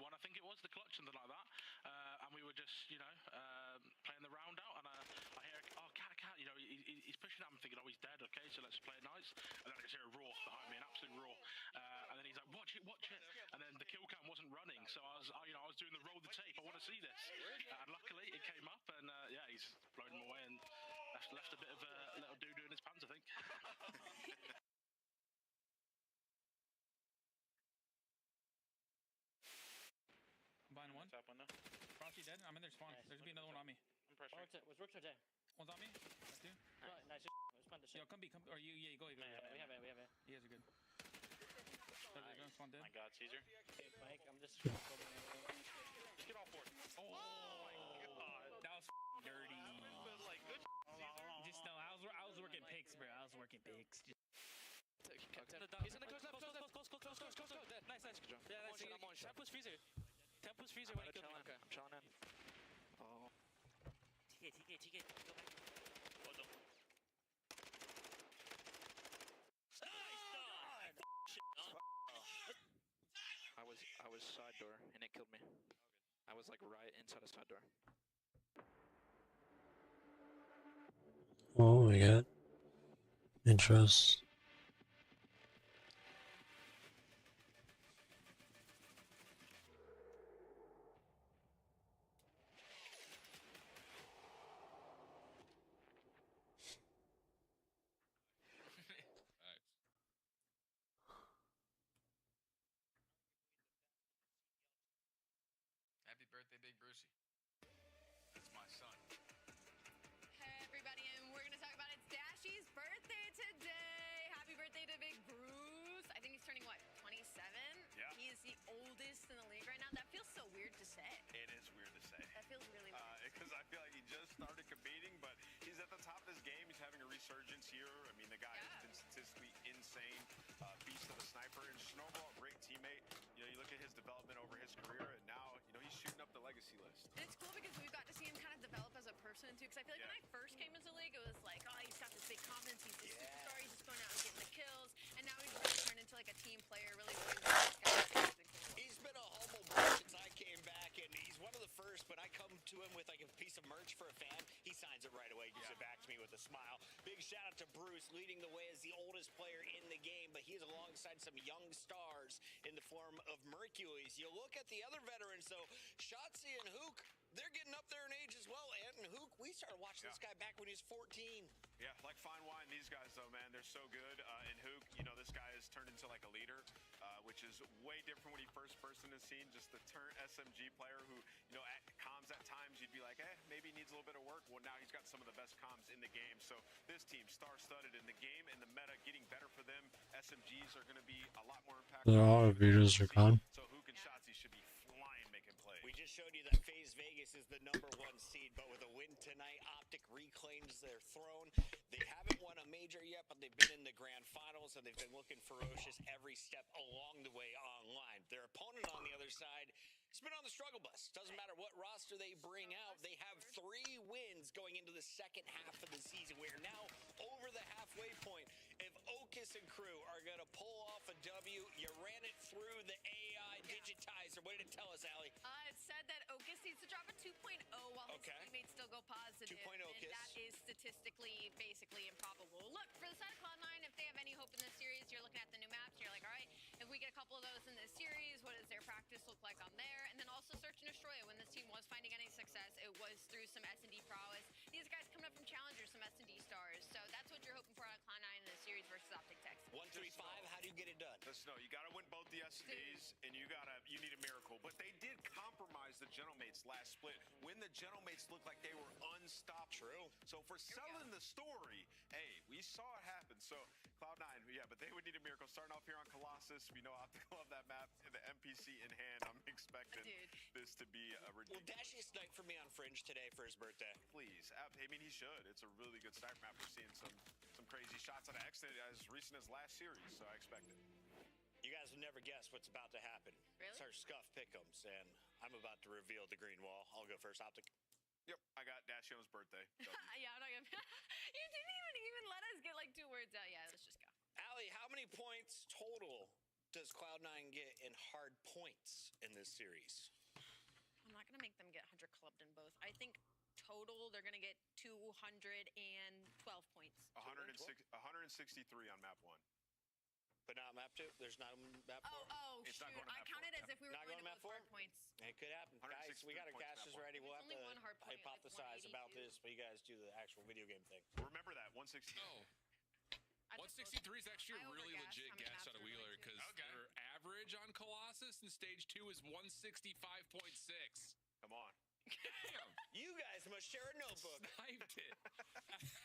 Speaker 20: I think it was the clutch, something like that, and we were just, playing the round out, and I hear, cat, he's pushing at me, thinking, he's dead, okay, so let's play it nice, and then I just hear a roar behind me, an absolute roar, and then he's like, watch it, and then the kill cam wasn't running, so I was doing the roll the tape, I want to see this, and luckily it came up, and he's blown him away, and left a bit of a little doo-doo in his pants, I think.
Speaker 21: Combine 1.
Speaker 8: Top 1 now.
Speaker 21: Frosty dead. I'm in their spawn.
Speaker 8: Nice.
Speaker 21: There's gonna be another one on me.
Speaker 8: I'm pressuring.
Speaker 21: What's Rook's dead? One's on me. That's 2.
Speaker 8: Nice. Respond to shit.
Speaker 21: Yo, come B. Or you, yeah, go.
Speaker 8: We have it.
Speaker 21: You guys are good. They're gonna spawn dead.
Speaker 8: My God, Caesar.
Speaker 22: Okay, Mike, I'm just...
Speaker 8: Just get all 4.
Speaker 21: Oh my God. That was dirty.
Speaker 19: Like, good
Speaker 21: Just no, I was working picks, bro. I was working picks.
Speaker 8: He's in the close left. Close. Dead. Nice. Good job. Yeah, that's it. I'm on shot. Push freezer. Tempus freezer when he killed me. Okay, I'm chilling in. Oh. TK. Go back. Well done. I was side door and it killed me. I was like right inside a side door.
Speaker 2: Oh my god. Intros.
Speaker 23: Happy birthday, Big Brucey. That's my son.
Speaker 10: Hey, everybody, and we're going to talk about it's Dashy's birthday today. Happy birthday to Big Bruce. I think he's turning, 27?
Speaker 11: Yeah.
Speaker 10: He is the oldest in the league right now. That feels so weird to say.
Speaker 11: It is weird to say.
Speaker 10: That feels really weird.
Speaker 11: Because I feel like he just started competing, but he's at the top of his game. He's having a resurgence here. I mean, the guy has been statistically insane. Beast of a sniper. And Snowball, great teammate. You look at his development over his career, and now, he's shooting up the legacy.
Speaker 10: person too, because I feel like when I first came into the league, it was like, oh, he's got this big confidence, he's the superstar, he's just going out and getting the kills, and now he's really turned into like a team player, really
Speaker 5: He's been a humble boy since I came back, and he's one of the first. When I come to him with like a piece of merch for a fan, he signs it right away, gives it back to me with a smile. Big shout out to Bruce, leading the way as the oldest player in the game, but he's alongside some young stars in the form of Mercules. You look at the other veterans, though, Shotzi and Hook, they're getting up there in age as well. And Hook, we started watching this guy back when he was 14.
Speaker 7: Yeah, like fine wine, these guys, though, man, they're so good. And Hook, you know, this guy has turned into like a leader, which is way different when he first burst in the scene. Just the turn SMG player who, you know, at comms at times you'd be like, maybe he needs a little bit of work. Well, now he's got some of the best comms in the game. So this team, star-studded in the game, and the meta getting better for them. SMGs are going to be a lot more impactful.
Speaker 2: The auto beaters are gone.
Speaker 7: So Hook and Shotzi should be flying, making plays.
Speaker 5: We just showed you that FaZe Vegas is the #1 seed, but with a win tonight, OpTic reclaims their throne. They haven't won a major yet, but they've been in the grand finals, and they've been looking ferocious every step along the way online. Their opponent on the other side has been on the struggle bus. Doesn't matter what roster they bring out. They have 3 wins going into the second half of the season. We are now over the halfway point. If Okus and crew are going to pull off a W, you ran it through the AI digitizer. What did it tell us, Allie?
Speaker 10: It said that Okus needs to drop a 2.0 while his teammates still go positive.
Speaker 5: 2.0
Speaker 10: and that is statistically basically improbable. Look, for the side of Cloud9, if they have any hope in this series, you're looking at the new maps, and you're like, all right, if we get a couple of those in this series, what does their practice look like on there? And then also Search and Destroy it. When this team was finding any success, it was through some S&D prowess. These guys coming up from Challengers, some S&D stars. So that's what you're hoping for out of Cloud9 in this series versus OpTic Tech.
Speaker 5: 1-3-5, how do you get it done?
Speaker 7: Just know you got to win both the SDs, and you need a miracle. But they did compromise the Gentlemates last split when the Gentlemates looked like they were unstoppable.
Speaker 5: True.
Speaker 7: So for selling the story, hey, we saw it happen. So Cloud9, yeah, but they would need a miracle. Starting off here on Colossus, we know OpTic love that map. The MPC in hand, I'm expecting this to be a ridiculous.
Speaker 5: Will Dashy snipe for me on Fringe today for his birthday?
Speaker 7: Please. I mean, he should. It's a really good sniper map. We're seeing some crazy shots on exit as recent as last series, so I expect it.
Speaker 5: You guys will never guess what's about to happen.
Speaker 10: Really?
Speaker 5: It's our Scuff Pick'ems, and I'm about to reveal the green wall. I'll go first, OpTic.
Speaker 7: Yep, I got Dashio's birthday.
Speaker 10: Yeah, I'm not gonna. You didn't even let us get like 2 words out. Yeah, let's just go.
Speaker 5: Allie, how many points total does Cloud9 get in hard points in this series?
Speaker 10: I'm not gonna make them get 100 clubbed in both. I think total they're gonna get 212 points.
Speaker 7: 163 on map 1.
Speaker 5: But not map 2? There's not map 4?
Speaker 10: Oh,
Speaker 7: it's
Speaker 10: shoot.
Speaker 7: Not going to
Speaker 10: I
Speaker 7: map
Speaker 10: counted
Speaker 7: 4.
Speaker 10: as if we were
Speaker 5: not
Speaker 10: going to
Speaker 5: map 4
Speaker 10: hard points.
Speaker 5: It could happen. Guys, we got our casters ready. We'll have to hypothesize about this, but you guys do the actual video game thing.
Speaker 7: Remember that, 160.
Speaker 1: Oh. 163 is actually a really legit guess out of Wheeler because their average on Colossus in stage 2 is 165.6.
Speaker 7: Come on.
Speaker 5: Damn. You guys must share a notebook.
Speaker 1: Sniped it.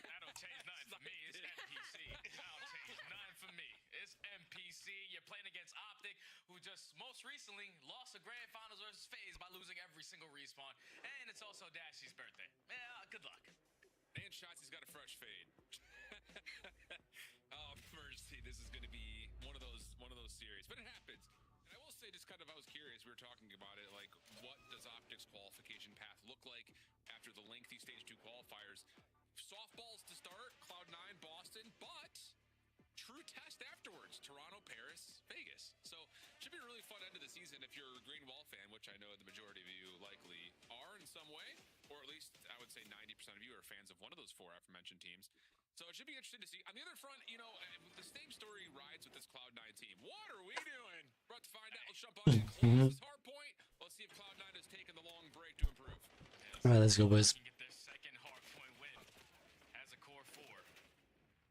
Speaker 20: That don't change nothing for me. It's MPC. That don't change nothing for me. It's MPC. You're playing against OpTic, who just most recently lost the grand finals versus FaZe by losing every single respawn. And it's also Dashy's birthday. Yeah, good luck.
Speaker 1: And Shotzi's got a fresh fade. Oh, mercy. This is going to be one of those series. But it happens. And I will say, just kind of, I was curious, we were talking about it, like, what does OpTic's qualification path look like after the lengthy stage 2 qualifiers? Softballs to start, Cloud9, Boston, but true test afterwards, Toronto, Paris, Vegas. So, should be a really fun end of the season if you're a Green Wall fan, which I know the majority of you likely are in some way, or at least I would say 90% of you are fans of one of those 4 aforementioned teams. So it should be interesting to see. On the other front, you know, the same story rides with this Cloud9 team. What are we doing? We're about to find out. Let's jump on in. Close this hard point. Let's see if Cloud9 has taken the long break to improve.
Speaker 2: All right, let's go, boys.
Speaker 20: Get their second hard point win as a core 4.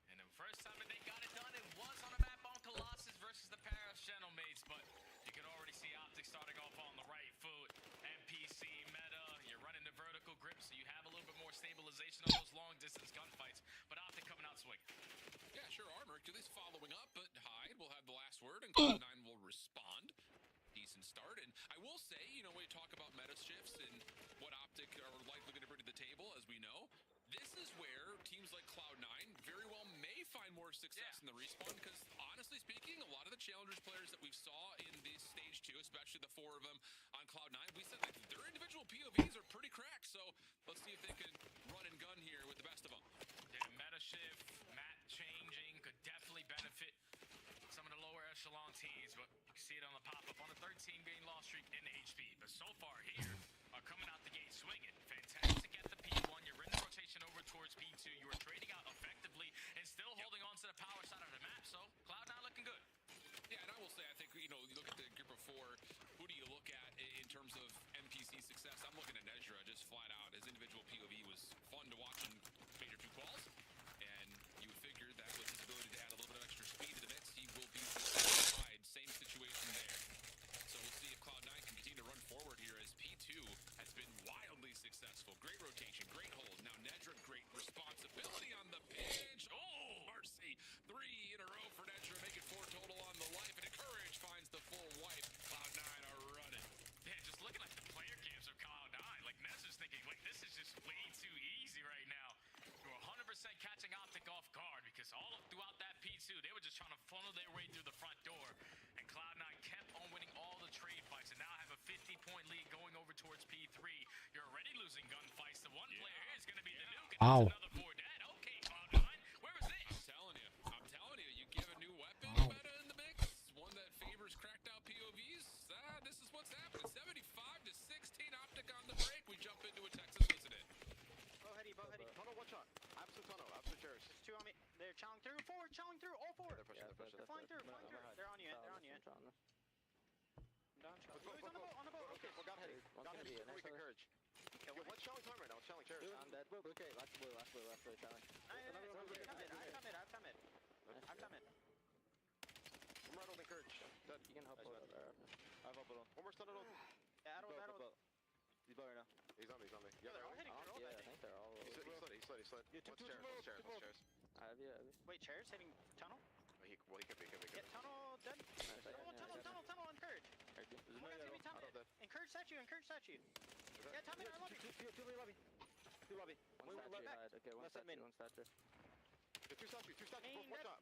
Speaker 20: And the first time that they got it done, it was on a map on Colossus versus the Paris Gentlemates. But you can already see OpTic starting off on the right foot. MPC meta. You're running the vertical grip, so you have a little bit more stabilization on those long distance gunfights. But OpTic coming out swinging.
Speaker 1: Yeah, sure are. Mercules following up, but Hyde will have the last word, and Cloud9 will respond. Decent start, and I will say, you know, when you talk about meta shifts and what OpTic are likely going to bring to the table, as we know, this is where teams like Cloud9 very well may find more success in the respawn, because honestly speaking, a lot of the Challengers players that we saw in this stage 2, especially the 4 of them on Cloud9, we said that their individual POVs are pretty cracked, so let's see if they can
Speaker 2: Ow.
Speaker 1: I'm telling you, you give a new weapon meta in the mix, one that favors cracked out POVs. This is what's happening. 75-16, OpTic on the break. We jump into a Texas incident.
Speaker 4: Bow heady. Tunnel, one shot. Absolute tunnel, absolute chairs. There's two on me. They're chowing through. Four, chowing through. All four.
Speaker 9: They're pushing.
Speaker 4: They're flying through. They're on you. I'm down. On the boat. Okay, well, got heady. We can courage. Yo, what's chowing time right now? It's chowing chairs. I'm dead. Okay, last blue, chowing. I've come in. I'm right on the courage. Dead. You can help out there. I have up on. One more stun it on. Yeah, Arrow. He's low right now. He's on me. Yeah, they're all hitting through. Yeah, I think they're all. He's slid. Yeah, chairs. I have you. Wait, chairs hitting tunnel? He could be. Yeah, tunnel dead. Tunnel, encourage. One guy's gonna be tunnel. Encourage statue. Yeah, tunnel in our lobby. Two lobby. One statue hide. Okay, one statue. Two statue.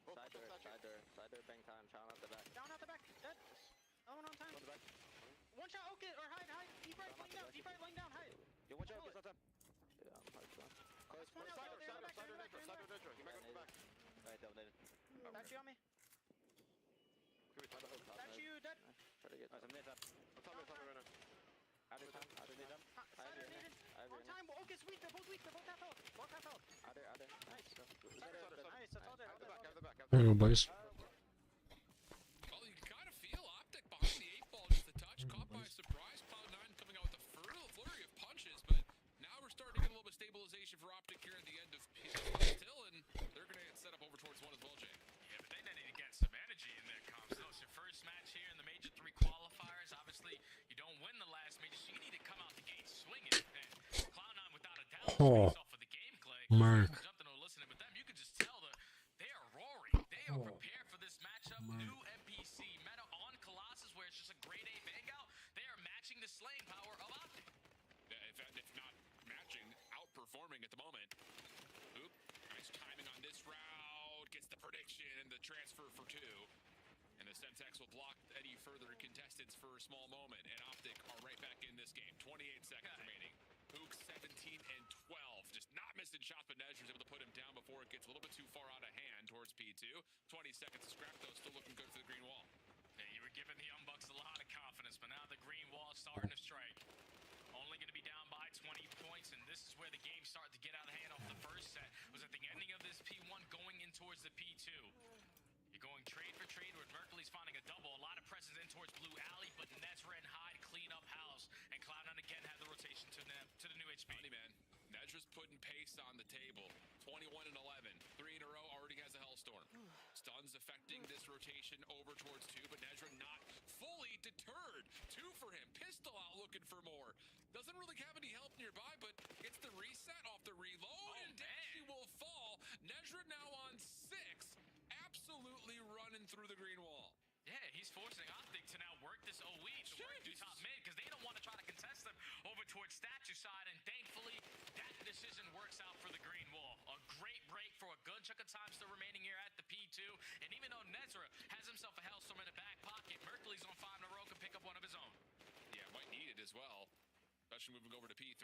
Speaker 4: Both side door, bang time. Chow out the back. Down out the back. Dead. Oh, one on time. On the back. One shot, okay, or hide. Deep right laying down, hide. Yo, watch out, time. Yeah, I'm hard to. Close. One side door, nitro. You might go to the back. Alright, dominated. Statue on me. Statue dead. Try to get. I'm nade up. Tell me right now. Out of time. On time. Okay, sweet. They're both weak. They're both half health. Out there. Nice. Nice. That's all there. Out the back.
Speaker 2: There you go, boys.
Speaker 1: Well, you can kind of feel OpTic behind the 8-ball just a touch. Caught by surprise. Cloud9 coming out with a flurry of punches, but now we're starting to get a little bit of stabilization for OpTic here at the end of still, and they're going to get set up over towards one as well, Jay.
Speaker 15: Yeah, but they need to get some energy in their comps. So it's your first match here in the Major 3 qualifiers. Obviously, you don't win the last major, so you need to come out the gate swinging. And Cloud9, without a doubt, based off of the gameplay, something to listening with them, you can just tell they are roaring. They are prepared for this matchup. New NPC meta on Colossus, where it's just a grade A bangout. They are matching the slaying power of OpTic.
Speaker 1: If not matching, outperforming at the moment. Oop, nice timing on this route. Gets the prediction and the transfer for 2. And the Semtex will block any further contestants for a small moment. And OpTic are right back in this game. 28 seconds remaining. Hook 17 and 12. Just not missing shots, but Nezra's able to put him down before it gets a little bit too far out of hand towards P2. 20 seconds to scrap, though. Still looking good for the green wall.
Speaker 15: Yeah, you were giving the Young Bucks a lot of confidence, but now the green wall is starting to strike. Only going to be down by 20 points, and this is where the game started to get out of hand off the first set. Was at the ending of this P1 going in towards the P2. You're going trade for trade with Merkley's finding a double. A lot of presence in towards Blue Alley, but Nezra and Hyde clean up house. And Cloud9 again had the rotation to the new HP.
Speaker 1: Funny, man. Nezra's putting pace on the table. 21 and 11. 3 in a row, already has a Hellstorm. Stuns affecting this rotation over towards 2, but Nezra not fully deterred. 2 for him. Pistol out looking for more. Doesn't really have any help nearby, but gets the reset off the reload, and she will fall. Nezra now on 6. Absolutely running through the green wall.
Speaker 15: Yeah, he's forcing OpTic to now work this OE to work through top mid because they don't want to try to contest them over towards statue side, and thankfully that decision works out for the green wall. A great break for a good chunk of time still remaining here at the P2, and even though Nezra has himself a Hellstorm in the back pocket, Merkley's on 5 in a row, can pick up one of his own.
Speaker 1: Yeah, might need it as well, especially moving over to P3.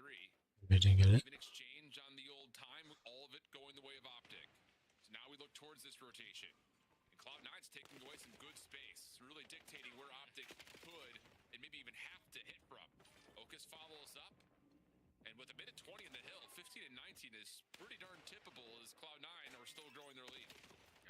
Speaker 2: We didn't get it.
Speaker 1: Even exchange on the old time, all of it going the way of OpTic. So now we look towards this rotation. Cloud9's taking away some good space, really dictating where OpTic could and maybe even have to hit from. Ocus follows up, and with a minute 20 in the hill, 15 and 19 is pretty darn typical as Cloud9 are still growing their lead.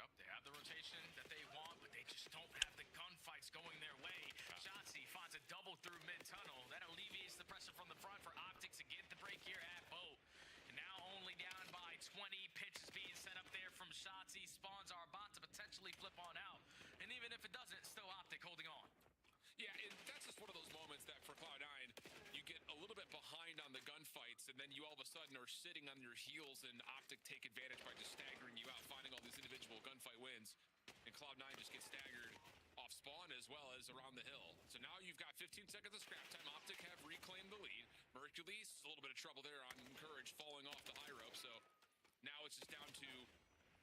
Speaker 15: Yep, they have the rotation that they want, but they just don't have the gunfights going their way. Shotzi finds a double through mid-tunnel. That alleviates the pressure from the front for OpTic to get the break here at boat. And now only down by 20. Pitches being sent up there from Shotzi. Spawns are about to potentially flip on out. And even if it doesn't, still OpTic holding on.
Speaker 1: Yeah, and that's just one of those moments that for Cloud9, you get a little bit behind on the gunfights, and then you all of a sudden are sitting on your heels, and OpTic take advantage by just staggering you out, finding all these individual gunfight wins. And Cloud9 just gets staggered off spawn as well as around the hill. So now you've got 15 seconds of scrap time. OpTic have reclaimed the lead. Mercules, a little bit of trouble there on Courage falling off the high rope. So now it's just down to,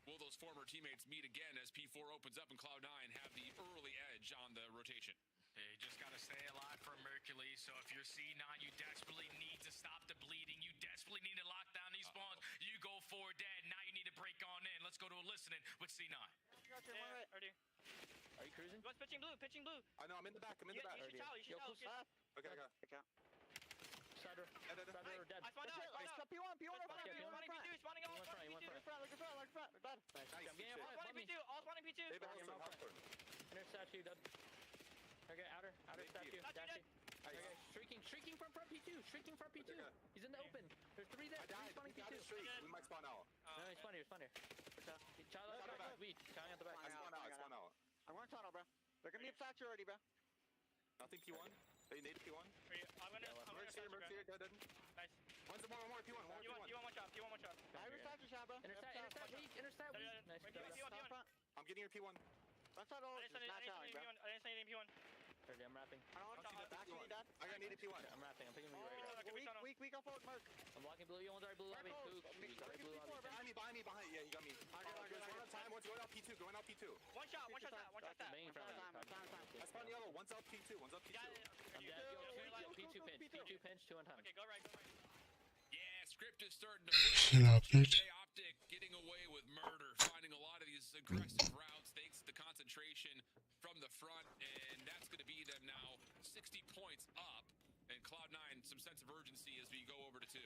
Speaker 1: will those former teammates meet again as P4 opens up and Cloud9 have the early edge on the rotation?
Speaker 15: You just got to stay alive for Mercules. So if you're C9, you desperately need to stop the bleeding. You
Speaker 20: desperately need to lock down these spawns. You go for dead. Now you need to break on in. Let's go to a listening with C9.
Speaker 4: Are you cruising? What's pitching blue? Pitching blue.
Speaker 3: I know, I'm in the back. I'm in the back.
Speaker 4: You should tell. You should tell.
Speaker 3: Okay, I got.
Speaker 4: Sider or dead. I spawned out. P1 in front. Spawning P2. Spawning all. Spawning P2. In front. Look in front. Dead. I'm getting up. Spawning P2. All spawning P2. Intercept you. Dead. Okay, outer statue. Dashy. Okay, streaking from front P2. Streaking from P2. He's in the open. There's 3 there. 3 spawning P2.
Speaker 3: We might spawn out.
Speaker 4: No, he's spawned here. Charlie at the back. Weak. Charlie at the back.
Speaker 3: I spawn out.
Speaker 4: I'm going tunnel, bro. They're gonna be up factory already, bro.
Speaker 3: Nothing P1. They need P1.
Speaker 4: I'm gonna
Speaker 3: Mercs here, dead.
Speaker 4: Nice.
Speaker 3: One more, P1.
Speaker 4: You want one shot. I have a factory shot, bro. Intercept weak. Nice.
Speaker 3: I'm getting your P1.
Speaker 4: That's not all. I didn't say anything P1. I'm wrapping. I don't want to back to me, Dad.
Speaker 3: I got needed P1.
Speaker 4: I'm wrapping. I'm picking me right. Weak off Merc. I'm blocking blue. You want to blue lobby?
Speaker 3: Behind me. Yeah, you got me. One's going out P2.
Speaker 4: One shot that.
Speaker 3: I spawned yellow. One's out P2.
Speaker 4: I'm dead. P2 pinch. 2 on time. Okay, go right.
Speaker 1: Yeah, script is starting to push. OpTic getting away with murder, finding a lot of these aggressive routes thanks to the concentration from the front, and that's going to be them now 60 points up, and Cloud9 some sense of urgency as we go over to 2.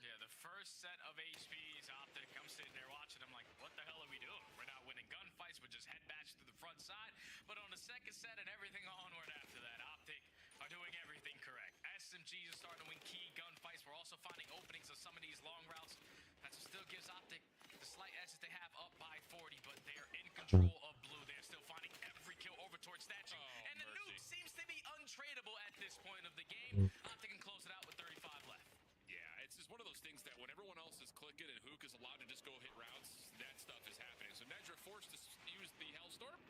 Speaker 20: Yeah, the first set of HPs, OpTic, I'm sitting there watching, I'm like, what the hell are we doing? We're not winning gunfights, we're just head bash to the front side. But on the second set and everything onward after that, OpTic are doing everything correct. SMGs are starting to win key gunfights. We're also finding openings on some of these long routes. That still gives OpTic the slight edge that they have up by 40, but they are in control of blue. They're still finding every kill over towards statue. And the nuke seems to be untradeable at this point of the game. OpTic can close it out with 35 left.
Speaker 1: Yeah, it's just one of those things that when everyone else is clicking and Hook is allowed to just go hit routes, that stuff is happening. So Nedra forced to use the Hellstorm,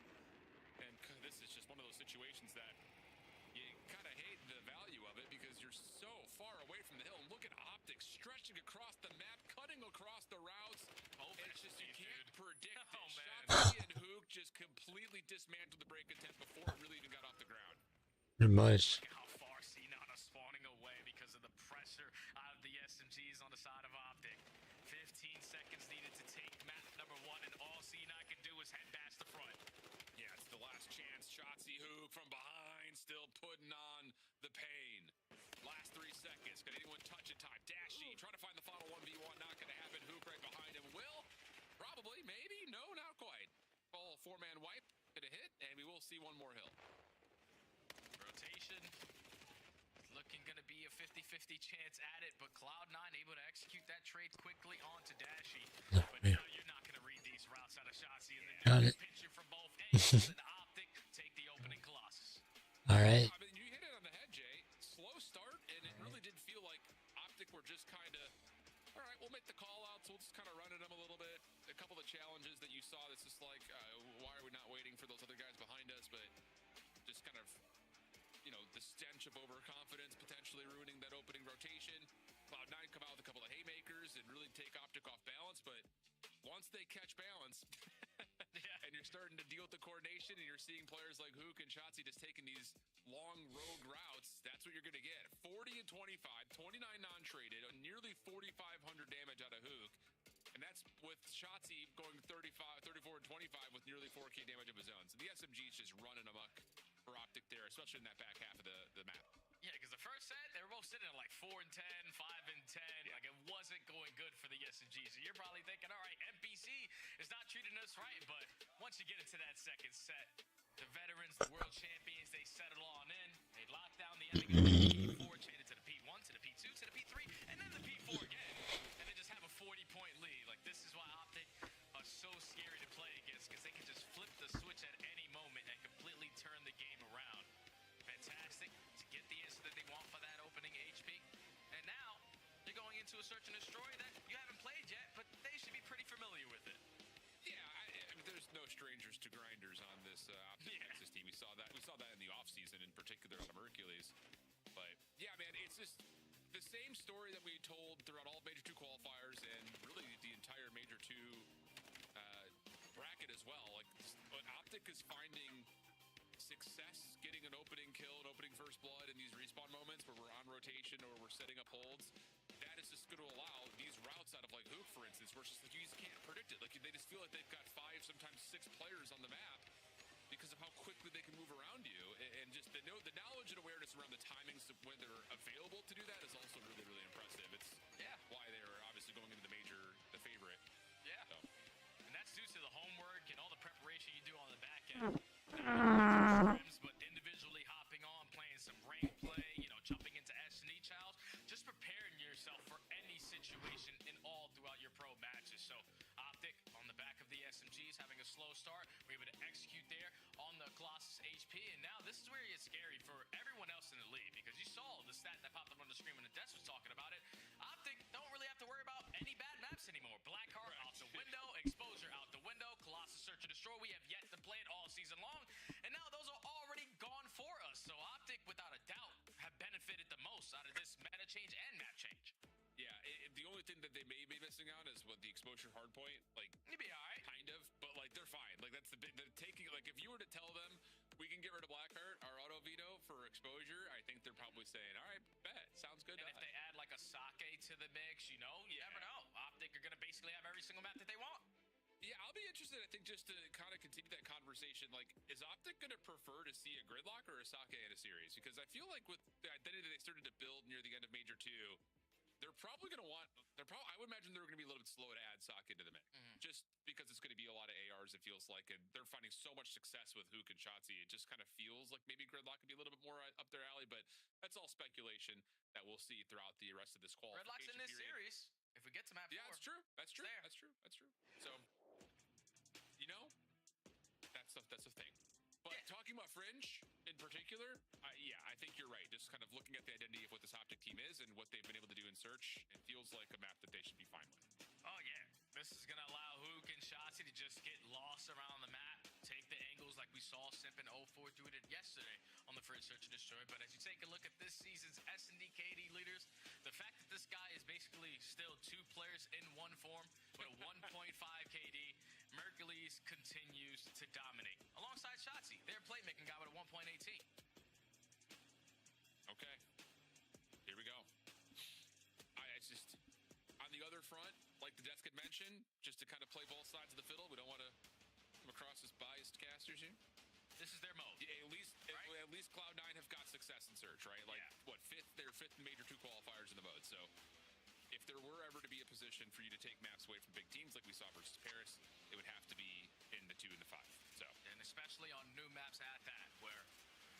Speaker 1: and this is just one of those situations that you kind of hate the value of it because you're so far away from the hill. Look at OpTic stretching across the map, cutting across the routes. It's just you can't predict it. Shotzzy and Hook just completely dismantled the break intent before it really even got off the ground.
Speaker 2: Pretty much.
Speaker 20: Look at how far C9 are spawning away because of the pressure out of the SMGs on the side of OpTic. 15 seconds needed to take map number 1, and all C9 can do is head bash the front.
Speaker 1: Yeah, it's the last chance. Shotzzy Hook from behind, still putting on the pain. Last 3 seconds. Can anyone touch it? Time. Dashy trying to find the final 1v1. Not going to happen. Hook right behind him. Will? Probably. Maybe. No, not quite. Full 4-man wipe. Gonna hit, and we will see one more hill.
Speaker 20: Rotation. Looking going to be a 50-50 chance at it, but Cloud9 able to execute that trade quickly onto Dashy. But now you're not going to read these routes out of Shotzzy, and then pinching from both angles, and OpTic take the opening Colossus.
Speaker 2: All right.
Speaker 1: I mean, you hit it on the head, Jay. Slow start, and it really did feel like OpTic were just kind of, all right, we'll make the call-outs. We'll just kind of run at them a little bit. A couple of the challenges that you saw, that's just like, why are we not waiting for those other guys behind us? But just kind of, you know, the stench of overconfidence potentially ruining that opening rotation. Cloud9 come out with a couple of haymakers and really take OpTic off balance, but once they catch balance, and you're starting to deal with the coordination, and you're seeing players like Hook and Shotzzy just taking these long rogue routes, that's what you're going to get. 40 and 25, 29 non-traded, nearly 4,500 damage out of Hook. And that's with Shotzzy going 34 and 25 with nearly 4K damage of his own. So the SMG's just running amok for OpTic there, especially in that back half of the map.
Speaker 20: Yeah, because the first set, they were both sitting at like 4 and 10, 5 and 10. Yeah. Like, it wasn't going good for the SMG. So you're probably thinking, all right, NPC is not treating us right. But once you get into that second set, the veterans, the world champions, they settle on in. They lock down the enemy. P4, chain it to the P1, to the P2, to the P3, and then the P4 again. And they just have a 40-point lead. Like, this is why OpTic are so scary to play against, because they can just flip the switch at any moment and completely turn the game around. Fantastic to get the answer that they want for that opening HP. And now, you're going into a search and destroy that you haven't played yet, but they should be pretty familiar with it.
Speaker 1: Yeah, I mean, there's no strangers to grinders on this OpTic Nexus team. We saw that in the offseason, in particular on Hercules. But yeah, man, it's just the same story that we told throughout all Major 2 qualifiers and really the entire Major 2 bracket as well. Like, when OpTic is finding success getting an opening kill, an opening first blood in these respawn moments where we're on rotation or we're setting up holds, that is just going to allow these routes out of like Hook, for instance, where it's just like you just can't predict it. Like they just feel like they've got 5, sometimes 6 players on the map because of how quickly they can move around you, and just the knowledge and awareness around the timings of when they're available to do that is also really, really impressive. It's why they're obviously going into the major, the favorite.
Speaker 8: Yeah.
Speaker 1: So.
Speaker 8: And that's due to the homework and all the preparation you do on the back end. But individually hopping on, playing some rank play, you know, jumping into S&E trials, just preparing yourself for any situation in all throughout your pro matches. So OpTic on the back of the SMGs having a slow start, we're able to execute there on the Colossus HP, and now this is where it gets scary for everyone else in the league, because you saw the stat that popped up on the screen when the Des was talking about it. OpTic don't really have to worry about any bad maps anymore. Blackheart out the window, Exposure out the window, Colossus Search and Destroy, we have yet to play it all season long, and now those are already gone for us. So OpTic, without a doubt, have benefited the most out of this meta change and map change.
Speaker 1: Yeah, the only thing that they may be missing out is what the exposure hardpoint, like,
Speaker 8: you'd be all right,
Speaker 1: kind of, but like they're fine. Like that's the big, taking, like if you were to tell them we can get rid of Blackheart, our auto veto for exposure, I think they're probably saying, all right, bet, sounds good.
Speaker 8: And if they add like a Sake to the mix, you know, you never know. OpTic are gonna basically have every single map that they want.
Speaker 1: Yeah, I'll be interested, I think, just to kind of continue that conversation. Like, is OpTic going to prefer to see a Gridlock or a Sake in a series? Because I feel like with the identity they started to build near the end of Major 2, they're probably going to want, I would imagine they're going to be a little bit slow to add Sake into the mix. Just because it's going to be a lot of ARs, it feels like, and they're finding so much success with Hook and Shotzi. It just kind of feels like maybe Gridlock could be a little bit more up their alley, but that's all speculation that we'll see throughout the rest of this qualification
Speaker 8: Gridlock's in this
Speaker 1: period.
Speaker 8: series. If we get to map 4.
Speaker 1: Yeah, that's true. That's true. That's true. That's true. So, you know, that's a thing. But talking about Fringe in particular, yeah, I think you're right. Just kind of looking at the identity of what this OpTic team is and what they've been able to do in Search, it feels like a map that they should be fine with.
Speaker 8: Oh, yeah. This is going to allow Hook and Shotzi to just get lost around the map, take the angles like we saw Simp and 04 do it yesterday on the first Search and Destroy. But as you take a look at this season's S&D KD leaders, the fact that this guy is basically still 2 players in one form with a 1.5 KD, Mercules continues to dominate. Alongside Shotzi, their playmaking guy with a 1.18.
Speaker 1: Okay. Here we go. It's just, on the other front, like the desk had mentioned, just to kind of play both sides of the fiddle, we don't want to come across as biased casters here.
Speaker 8: This is their mode.
Speaker 1: Yeah, at least Cloud9 have got success in Search, right? Like, what, they're 5th in Major 2 qualifiers in the mode, so if there were ever to be a position for you to take maps away from big teams like we saw versus Paris, it would have to be in the 2 and the 5. So,
Speaker 8: and especially on new maps at that, where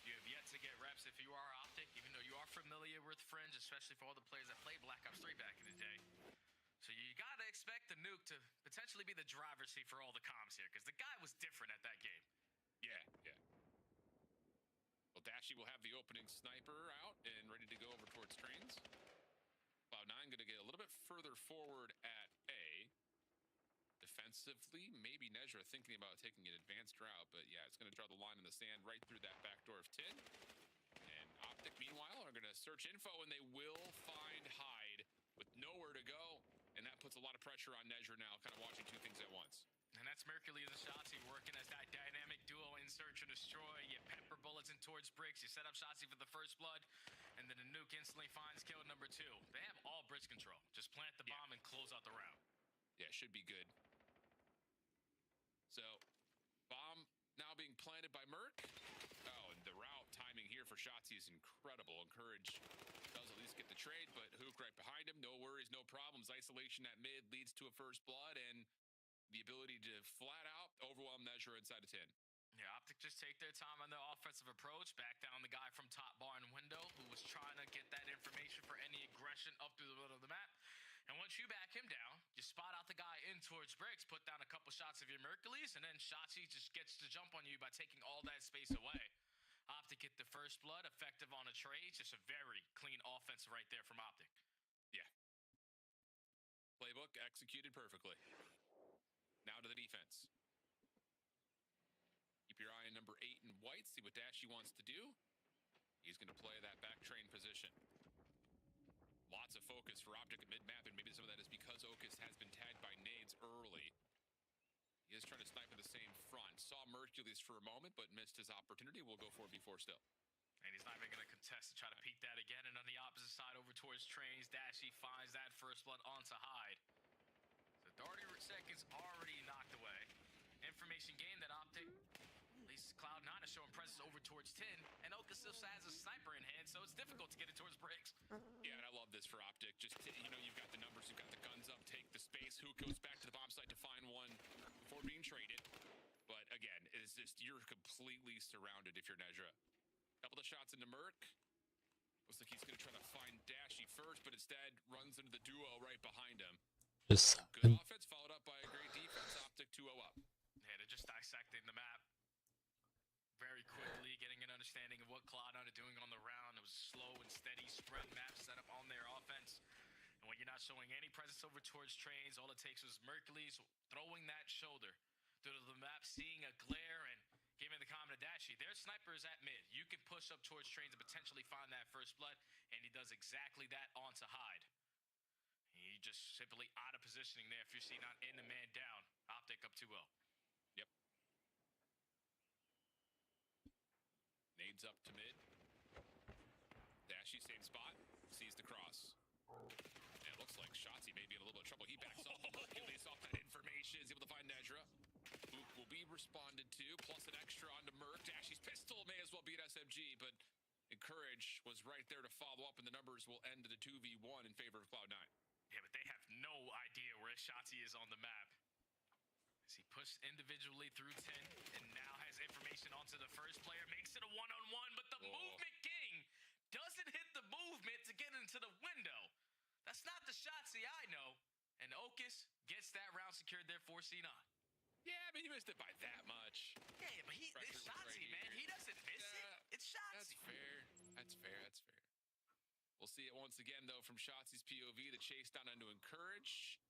Speaker 8: you have yet to get reps if you are OpTic, even though you are familiar with Fringe, especially for all the players that played Black Ops 3 back in the day. So you gotta expect the nuke to potentially be the driver's seat for all the comms here, because the guy was different at that game.
Speaker 1: Yeah. Well, Dashy will have the opening sniper out and ready to go over towards trains. Cloud9 going to get a little bit further forward at A. Defensively, maybe Nezra thinking about taking an advanced route, but yeah, it's going to draw the line in the sand right through that back door of 10. And OpTic, meanwhile, are going to search info, and they will find Hyde with nowhere to go. And that puts a lot of pressure on Nezra now, kind of watching 2 things at once.
Speaker 8: And that's Mercules and Shotzi working as that dynamic duo in Search and Destroy. You pepper bullets in towards bricks. You set up Shotzi for the first blood, and then the nuke instantly finds kill number 2. They have all bridge control. Just plant the bomb and close out the round.
Speaker 1: Yeah, should be good. So, bomb now being planted by Merc. Oh, and the route timing here for Shotzi is incredible. Encourage does at least get the trade, but Hook right behind him. No worries, no problems. Isolation at mid leads to a first blood, and the ability to flat out overwhelm Nezra inside of 10.
Speaker 8: Yeah, OpTic just take their time on their offensive approach, back down the guy from top bar and window who was trying to get that information for any aggression up through the middle of the map. And once you back him down, you spot out the guy in towards bricks, put down a couple shots of your Mercules, and then Shotzi just gets to jump on you by taking all that space away. OpTic get the first blood, effective on a trade. Just a very clean offense right there from OpTic.
Speaker 1: Yeah. Playbook executed perfectly. Now to the defense. Keep your eye on number 8 in white. See what Dashy wants to do. He's going to play that back train position. Lots of focus for OpTic at mid-map, and maybe some of that is because Okus has been tagged by nades early. He is trying to snipe at the same front. Saw Mercules for a moment, but missed his opportunity. We'll go for it before still.
Speaker 8: And he's not even going to contest to try to peek that again. And on the opposite side, over towards Trains, Dashy finds that first blood onto Hyde. So 30 seconds already knocked away. Information gained that OpTic, at least Cloud9 is showing presence over towards 10. And Oka still has a sniper in hand, so it's difficult to get it towards bricks.
Speaker 1: Yeah, and I love this for OpTic. Just, you know, you've got the numbers, you've got the guns up, take the space. Who goes back to the bomb site to find one before being traded? But again, it's just, you're completely surrounded if you're Nezra. Couple of shots into Merc. Looks like he's going to try to find Dashy first, but instead runs into the duo right behind him.
Speaker 2: Just
Speaker 1: good offense, followed up by a great defense. OpTic 2-0 up.
Speaker 8: Yeah, they're just dissecting the map very quickly, getting an understanding of what Cloud9 are doing on the round. It was a slow and steady spread map set up on their offense. And when you're not showing any presence over towards Trains, all it takes was Mercules throwing that shoulder through the map, seeing a glare, and giving the comment to Dashy. Their sniper is at mid. You can push up towards Trains and potentially find that first blood, and he does exactly that onto Hyde. He just simply out of positioning there. If you see not in the man down, OpTic up 2-0.
Speaker 1: Yep. Nades up to mid. Dashy, same spot. Sees the cross. And it looks like Shotzzy may be in a little bit of trouble. He backs off. Mercules off that information. Is able to find Nezra. Boop will be responded to, plus an extra onto Merc. Dashy's pistol may as well beat SMG, but Encourage was right there to follow up, and the numbers will end to the 2v1 in favor of Cloud9.
Speaker 8: Yeah, but they have no idea where Shotzzy is on the map. As he pushed individually through 10 and now has information onto the first player, makes it a one-on-one, but the movement king doesn't hit the movement to get into the window. That's not the Shotzzy I know. And Okus gets that round secured there for C9.
Speaker 1: Yeah, but he missed it by that much.
Speaker 8: Yeah, but it's Shotzzy, man. He doesn't miss it. It's Shotzzy.
Speaker 1: That's fair. That's fair. That's fair. We'll see it once again, though, from Shotzi's POV. The chase down onto Encourage.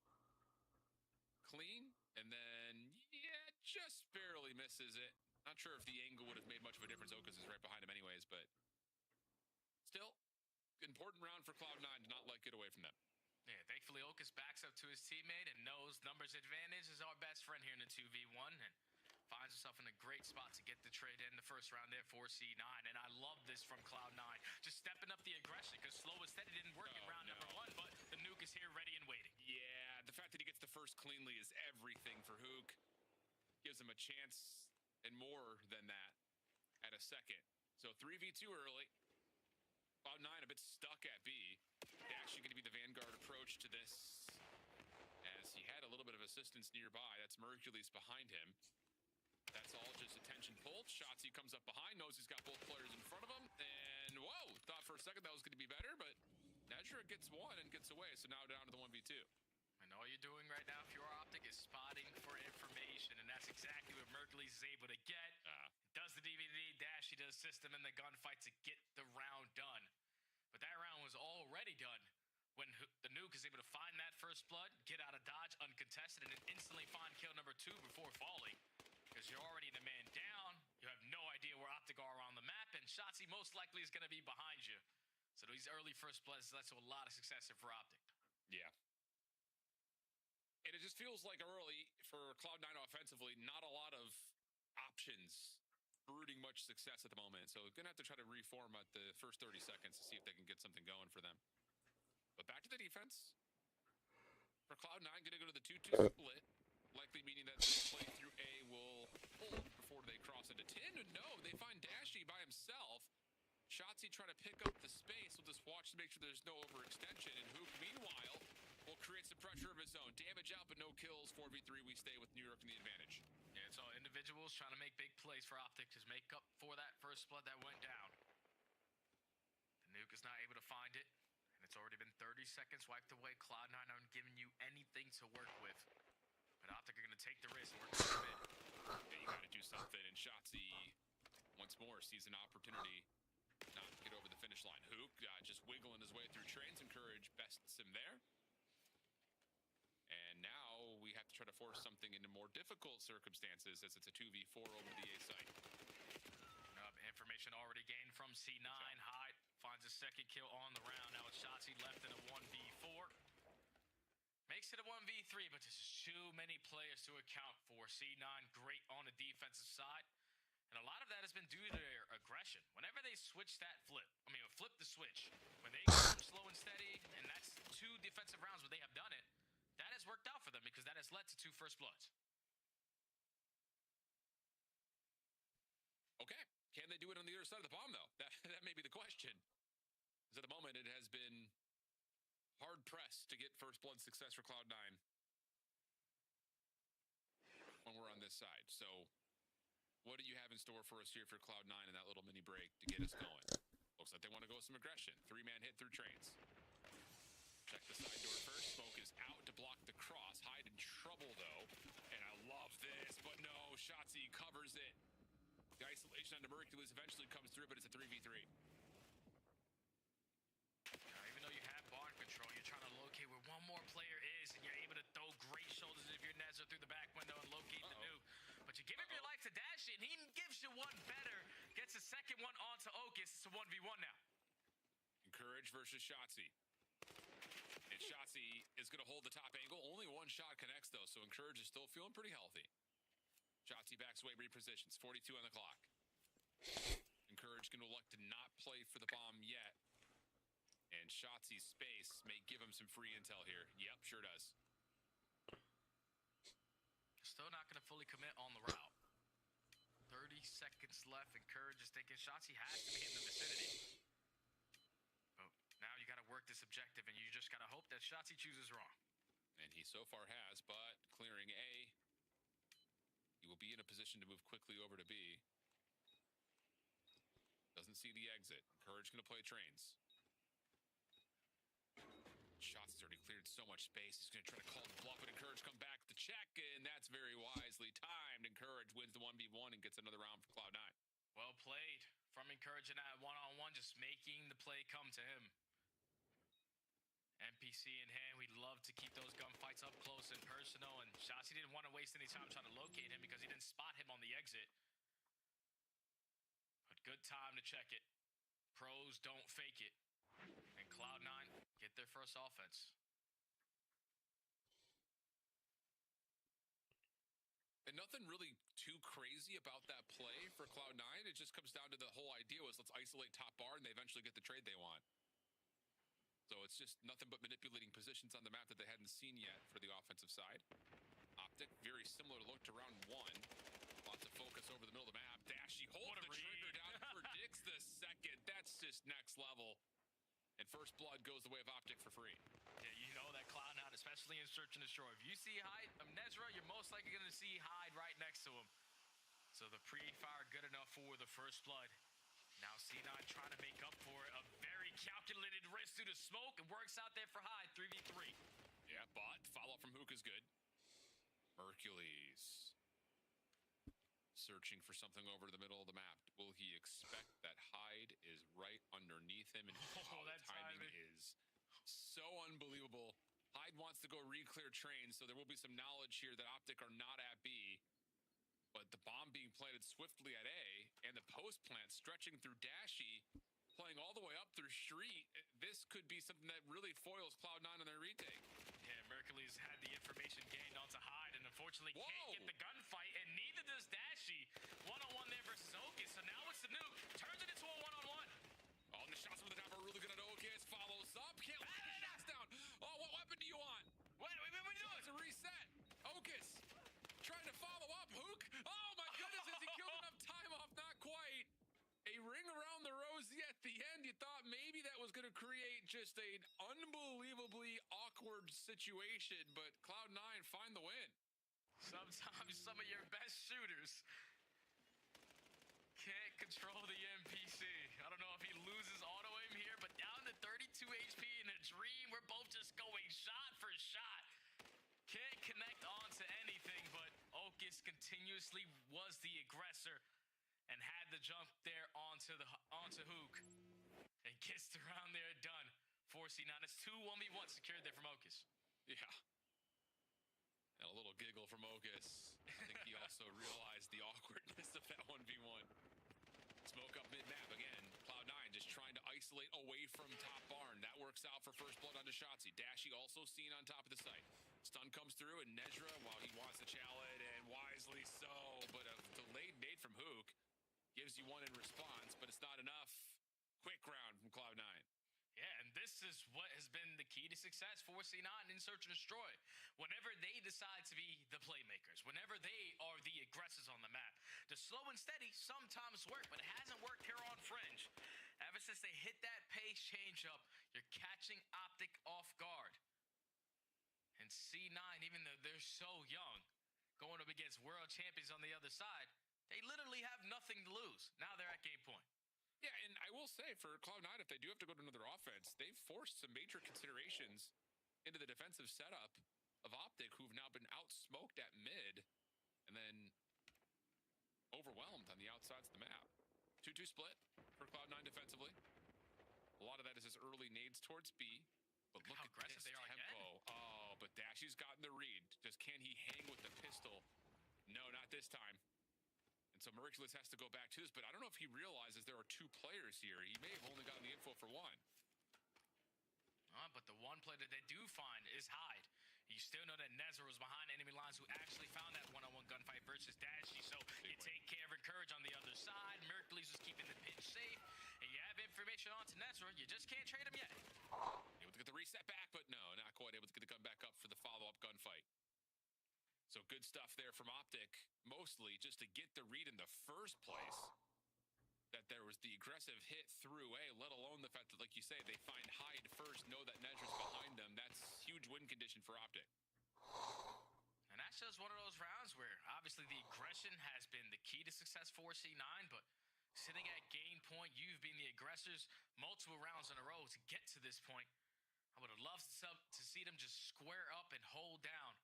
Speaker 1: Clean. And then, yeah, just barely misses it. Not sure if the angle would have made much of a difference. Okus is right behind him anyways, but still, important round for Cloud9 to not let get away from them.
Speaker 8: Yeah, thankfully, Okus backs up to his teammate and knows numbers advantage is our best friend here in the 2v1 and finds himself in a great spot to get the trade in the first round there for C9. And I love this from Cloud9. Just stepping up the aggression because slow and steady didn't work in round number 1, but the nuke is here ready and waiting.
Speaker 1: Yeah, the fact that he gets the first cleanly is everything for Hook. Gives him a chance and more than that at a second. So 3v2 early. Cloud9 a bit stuck at B. Actually going to be the vanguard approach to this, as he had a little bit of assistance nearby. That's Mercules behind him. That's all just attention pulled. Shotzzy comes up behind, knows he's got both players in front of him, and whoa, thought for a second that was going to be better, but Nezra gets one and gets away, so now down to the 1v2.
Speaker 8: And all you're doing right now, if you're OpTic, is spotting for information, and that's exactly what Mercules is able to get. Does the DVD dash, he does system in the gunfight to get the round done. But that round was already done when the nuke is able to find that first blood, get out of dodge uncontested, and then instantly find kill number 2 before falling. Because you're already the man down, you have no idea where OpTic are on the map, and Shotzzy most likely is going to be behind you. So these early first bloods led to a lot of success for OpTic.
Speaker 1: Yeah. And it just feels like early for Cloud9 offensively, not a lot of options brooding much success at the moment. So going to have to try to reform at the first 30 seconds to see if they can get something going for them. But back to the defense. For Cloud9, going to go to the 2-2 split. Likely meaning that this play through A will hold before they cross into 10. No, they find Dashy by himself. Shotzzy trying to pick up the space. We'll just watch to make sure there's no overextension. And Hook, meanwhile, will create some pressure of his own. Damage out, but no kills. 4v3, we stay with New York in the advantage.
Speaker 8: Yeah, it's all individuals trying to make big plays for OpTic to make up for that first blood that went down. The nuke is not able to find it, and it's already been 30 seconds wiped away. Cloud9 aren't giving you anything to work with. But OpTic are going to take the risk and work with the mid.
Speaker 1: Yeah, you got to do something. And Shotzzy, once more, sees an opportunity not to get over the finish line. Hook just wiggling his way through trains. Encourage bests him there. And now we have to try to force something into more difficult circumstances as it's a 2v4 over the A site.
Speaker 8: Information already gained from C9. Hyde finds a second kill on the round. Now it's Shotzzy left in a 1v4. Makes it a 1v3, but there's too many players to account for. C9 great on the defensive side. And a lot of that has been due to their aggression. Whenever they switch that flip the switch, when they go slow and steady, and that's 2 defensive rounds where they have done it, that has worked out for them because that has led to 2 first bloods.
Speaker 1: Okay. Can they do it on the other side of the bomb, though? That may be the question. Because at the moment, it has been hard-pressed to get first blood success for Cloud9 when we're on this side. So what do you have in store for us here for Cloud9 in that little mini break to get us going? Looks like they want to go with some aggression. 3-man hit through trains. Check the side door first. Smoke is out to block the cross. Hyde in trouble, though. And I love this, but no. Shotzzy covers it. The isolation on the Mercules eventually comes through, but it's a 3v3.
Speaker 8: Even though you have barn control, you're trying to locate where one more player is, and you're able to throw great shoulders if you're Nezza through the back window and locate the nuke. But you give up your life to Dashy, and he gives you one better. Gets a second one onto Okus. It's a 1v1 now.
Speaker 1: Encourage versus Shotzzy. And Shotzzy is going to hold the top angle. Only one shot connects, though, so Encourage is still feeling pretty healthy. Shotzzy backs away, repositions. 42 on the clock. Encourage going to elect to not play for the bomb yet. And Shotzzy's space may give him some free intel here. Yep, sure does.
Speaker 8: Still not going to fully commit on the route. 30 seconds left. Encourage is thinking Shotzzy has to be in the vicinity. But now you got to work this objective, and you just got to hope that Shotzzy chooses wrong.
Speaker 1: And he so far has, but clearing A. He will be in a position to move quickly over to B. Doesn't see the exit. Encourage going to play trains. Shots has already cleared so much space. He's going to try to call the bluff, but Encourage come back to check, and that's very wisely timed. Encourage wins the 1v1 and gets another round for Cloud9.
Speaker 8: Well played from Encourage in that one-on-one, just making the play come to him. NPC in hand, we'd love to keep those gunfights up close and personal, and Shotzzy didn't want to waste any time trying to locate him because he didn't spot him on the exit. But good time to check it. Pros don't fake it. And Cloud9 get their first offense.
Speaker 1: And nothing really too crazy about that play for Cloud9. It just comes down to the whole idea was let's isolate top bar and they eventually get the trade they want. So it's just nothing but manipulating positions on the map that they hadn't seen yet for the offensive side. OpTic, very similar look to round 1. Lots of focus over the middle of the map. Dashy holds the trigger down, predicts the second. That's just next level. And first blood goes the way of OpTic for free.
Speaker 8: Yeah, you know that Cloud9, especially in Search and Destroy. If you see Hyde, Nezra, you're most likely going to see Hyde right next to him. So the pre-fire good enough for the first blood. Now C9 trying to make up for it. A very calculated risk through the smoke. It works out there for Hyde, 3v3.
Speaker 1: Yeah, but follow-up from Hook is good. Mercules. Searching for something over the middle of the map. Will he expect that Hyde is right underneath him? And that timing is so unbelievable. Hyde wants to go re-clear trains, so there will be some knowledge here that OpTic are not at B. But the bomb being planted swiftly at A, and the post plant stretching through Dashy, playing all the way up through Street. This could be something that really foils Cloud9 on their retake.
Speaker 8: Yeah, Mercules had the information gained onto Hyde, and unfortunately can't get the gunfight, and neither does Dashy. One-on-one there versus Okus, so now it's the nuke. Turns it into a one-on-one.
Speaker 1: Oh, and the shots from the top are really good at Okus. Follows up. Can't let the shots down. Oh, what weapon do you want?
Speaker 8: What are you doing?
Speaker 1: It's a reset. Okus trying to follow up. Hook. Oh, my goodness. Has he killed enough time off? Not quite. A ring around the rosy at the end. You thought maybe that was going to create just an unbelievably awkward situation, but Cloud9 find the win.
Speaker 8: Sometimes some of your best shooters can't control the NPC. I don't know if he loses auto aim here, but down to 32 HP in a dream. We're both just going shot for shot. Can't connect onto anything, but Okus continuously was the aggressor and had the jump there onto Hook. And gets the round there done. 4C9. It's 2 1v1 secured there from Okus.
Speaker 1: Yeah. And a little giggle from Okus. I think he also realized the awkwardness of that 1v1. Smoke up mid-map again. Cloud9 just trying to isolate away from top barn. That works out for first blood onto Shotzzy. Dashy also seen on top of the site. Stun comes through, and Nezra, while he wants to challenge, and wisely so, but a delayed nade from Hook. gives you one in response, but it's not enough. Quick round from Cloud9.
Speaker 20: Yeah, and this is what has been the key to success for C9 in Search and Destroy. Whenever they decide to be the playmakers, whenever they are the aggressors on the map, the slow and steady sometimes work, but it hasn't worked here on Fringe. Ever since they hit that pace change up, you're catching OpTic off guard. And C9, even though they're so young, going up against world champions on the other side, they literally have nothing to lose. Now they're at game point.
Speaker 1: Yeah, and I will say for Cloud9, if they do have to go to another offense, they've forced some major considerations into the defensive setup of OpTic, who've now been outsmoked at mid and then overwhelmed on the outsides of the map. 2-2 split for Cloud9 defensively. A lot of that is his early nades towards B. But look
Speaker 20: how
Speaker 1: at
Speaker 20: aggressive
Speaker 1: this
Speaker 20: they are
Speaker 1: tempo.
Speaker 20: again.
Speaker 1: Oh, but Dashy's gotten the read. Just can he hang with the pistol? No, not this time. And so Merciless has to go back to this, but I don't know if he realizes there are two players here. He may have only gotten the info for one.
Speaker 20: But the one play that they do find is Hyde. You still know that Nezra was behind enemy lines, who actually found that one-on-one gunfight versus Dashy. So you take care of Encourage on the other side. Merciless is keeping the pitch safe. And you have information on to Nezra. You just can't trade him yet.
Speaker 1: Able to get the reset back, but no, not quite able to get the gun back up for the follow-up gunfight. So good stuff there from OpTic, mostly just to get the read in the first place. That there was the aggressive hit through A, let alone the fact that, like you say, they find Hyde first, know that Nezra's behind them. That's huge win condition for OpTic.
Speaker 20: And that's just one of those rounds where obviously the aggression has been the key to success for C9, but sitting at game point, you've been the aggressors multiple rounds in a row to get to this point. I would have loved to see them just square up and hold down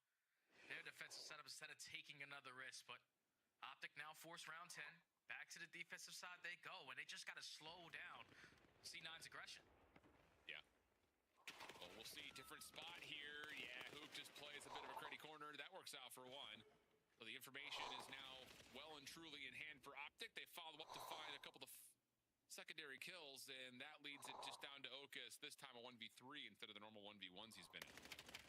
Speaker 20: their defensive setup instead of taking another risk. But OpTic now forced round 10. Back to the defensive side they go, and they just got to slow down C9's aggression.
Speaker 1: Yeah. Well, we'll see. Different spot here. Yeah, Hook just plays a bit of a cruddy corner. That works out for one. So the information is now well and truly in hand for OpTic. They follow up to find a couple of secondary kills, and that leads it just down to Okus, this time a 1v3 instead of the normal 1v1s he's been in.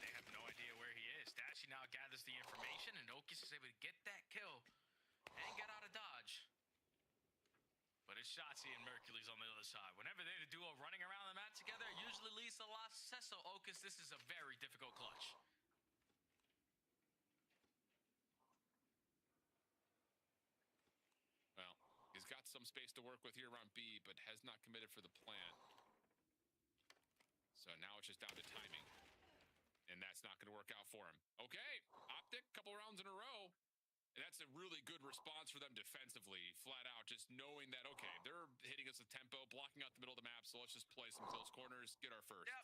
Speaker 20: They have no idea where he is. Dashy now gathers the information, and Okus is able to get that kill and get out of dodge. But it's Shotzi and Mercules on the other side. Whenever they're the duo running around the map together, it usually leads to a lot of success. So Okus, this is a very difficult clutch.
Speaker 1: Well, he's got some space to work with here around B, but has not committed for the plant. So now it's just down to timing. And that's not going to work out for him. Okay, OpTic, couple rounds in a row. And that's a really good response for them defensively, flat out, just knowing that, okay, they're hitting us with tempo, blocking out the middle of the map, so let's just play some close corners, get our first.
Speaker 20: Yep.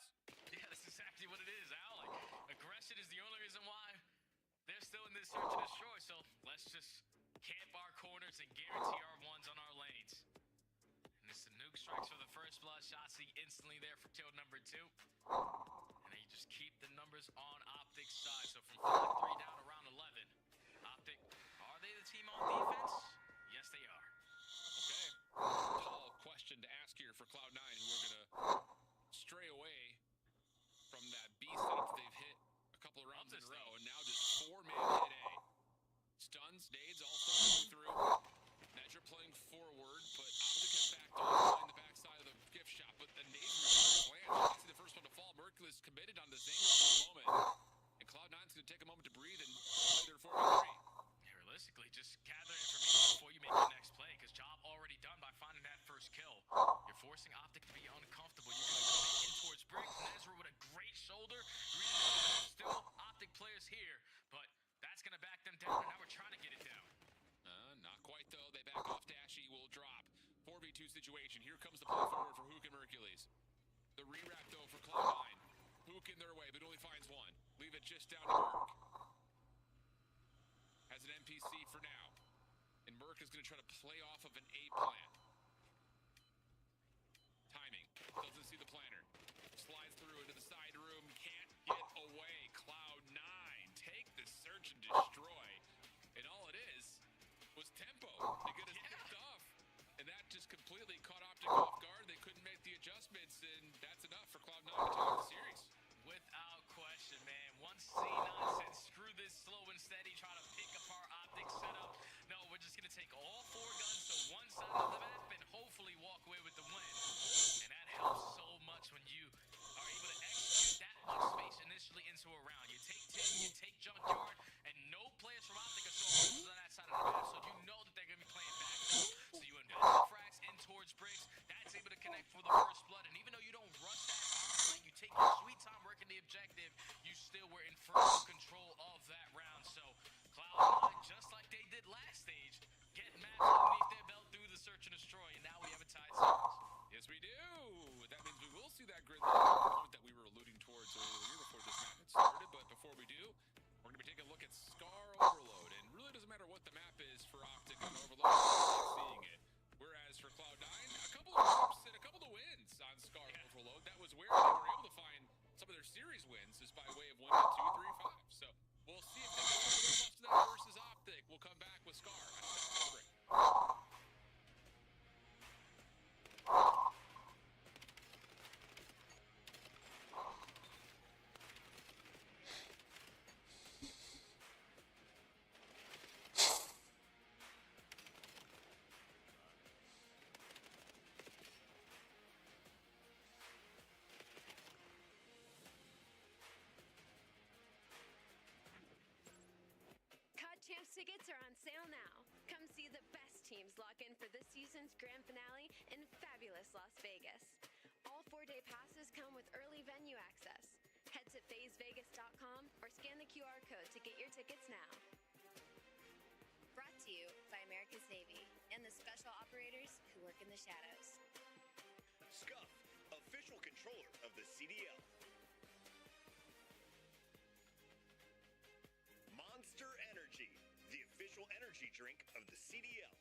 Speaker 20: Yeah, that's exactly what it is, Al. Like, aggression is the only reason why they're still in this search and destroy, so let's just camp our corners and guarantee our ones on our lanes. And it's the nuke strikes for the first blood. Shotzi instantly there for kill number 2. And then you just keep the numbers on OpTic's side. So from 5-3 down to round 11. OpTic, are they the team on defense? Yes, they are.
Speaker 1: Okay. Tall question to ask here for Cloud9, who are going to stray away from that B setup they've hit a couple of rounds in a row. And now just 4-man hit A. Stuns, nades, all still coming through. Nezra playing forward, but OpTic has backed off behind the backside of the gift shop. But the nades were planned. That's the first one to fall. Merciless committed on the Zangle for a moment. And Cloud9's going to take a moment to breathe and play their 4v3.
Speaker 20: Realistically, just gather information before you make your next play, because job already done by finding that first kill. You're forcing OpTic to be uncomfortable. You're going to come in towards Brick. Nezra with a great shoulder. There's still OpTic players here, but that's going to back them down, and now we're trying to get it down.
Speaker 1: Not quite, though. They back off. Dashy will drop. 4v2 situation. Here comes the play forward for Hook and Mercules. The re-rack, though, for Cloud9. Hook in their way, but only finds one. Leave it just down to Merc. Has an NPC for now. And Merc is going to try to play off of an A plant. Timing. Doesn't see the planter. Slides through into the side room. Can't get away. Cloud9 take the search and destroy. And all it is was tempo to get us picked off. And that just completely caught OpTic off guard. They couldn't make the adjustments, and that's enough for Cloud9 to take the series.
Speaker 20: Without question, man. Once C9 said, screw this slow and steady, try to pick apart OpTic setup. No, we're just going to take all 4 guns to one side of
Speaker 15: underneath their belt through the search and destroy, and now we have a tied series.
Speaker 1: Yes, we do. That means we will see that grid point that we were alluding towards earlier before this map had started. But before we do, we're going to be taking a look at Scar Overload. And really doesn't matter what the map is for OpTic on Overload. I like seeing it. Whereas for Cloud9, a couple of whoops and a couple of wins on Scar Overload. That was where they were able to find some of their series wins just by way of winning 2, 3, 5. So we'll see if they can live up to that versus OpTic. We'll come back with Scar after that break.
Speaker 6: Champs tickets are on sale now. Come see the best teams lock in for this season's grand finale in fabulous Las Vegas. All 4-day passes come with early venue access. Head to FazeVegas.com or scan the QR code to get your tickets now.
Speaker 12: Brought to you by America's Navy and the special operators who work in the shadows.
Speaker 13: Scuff, official controller of the CDL. Monster Energy, the official energy drink of the CDL.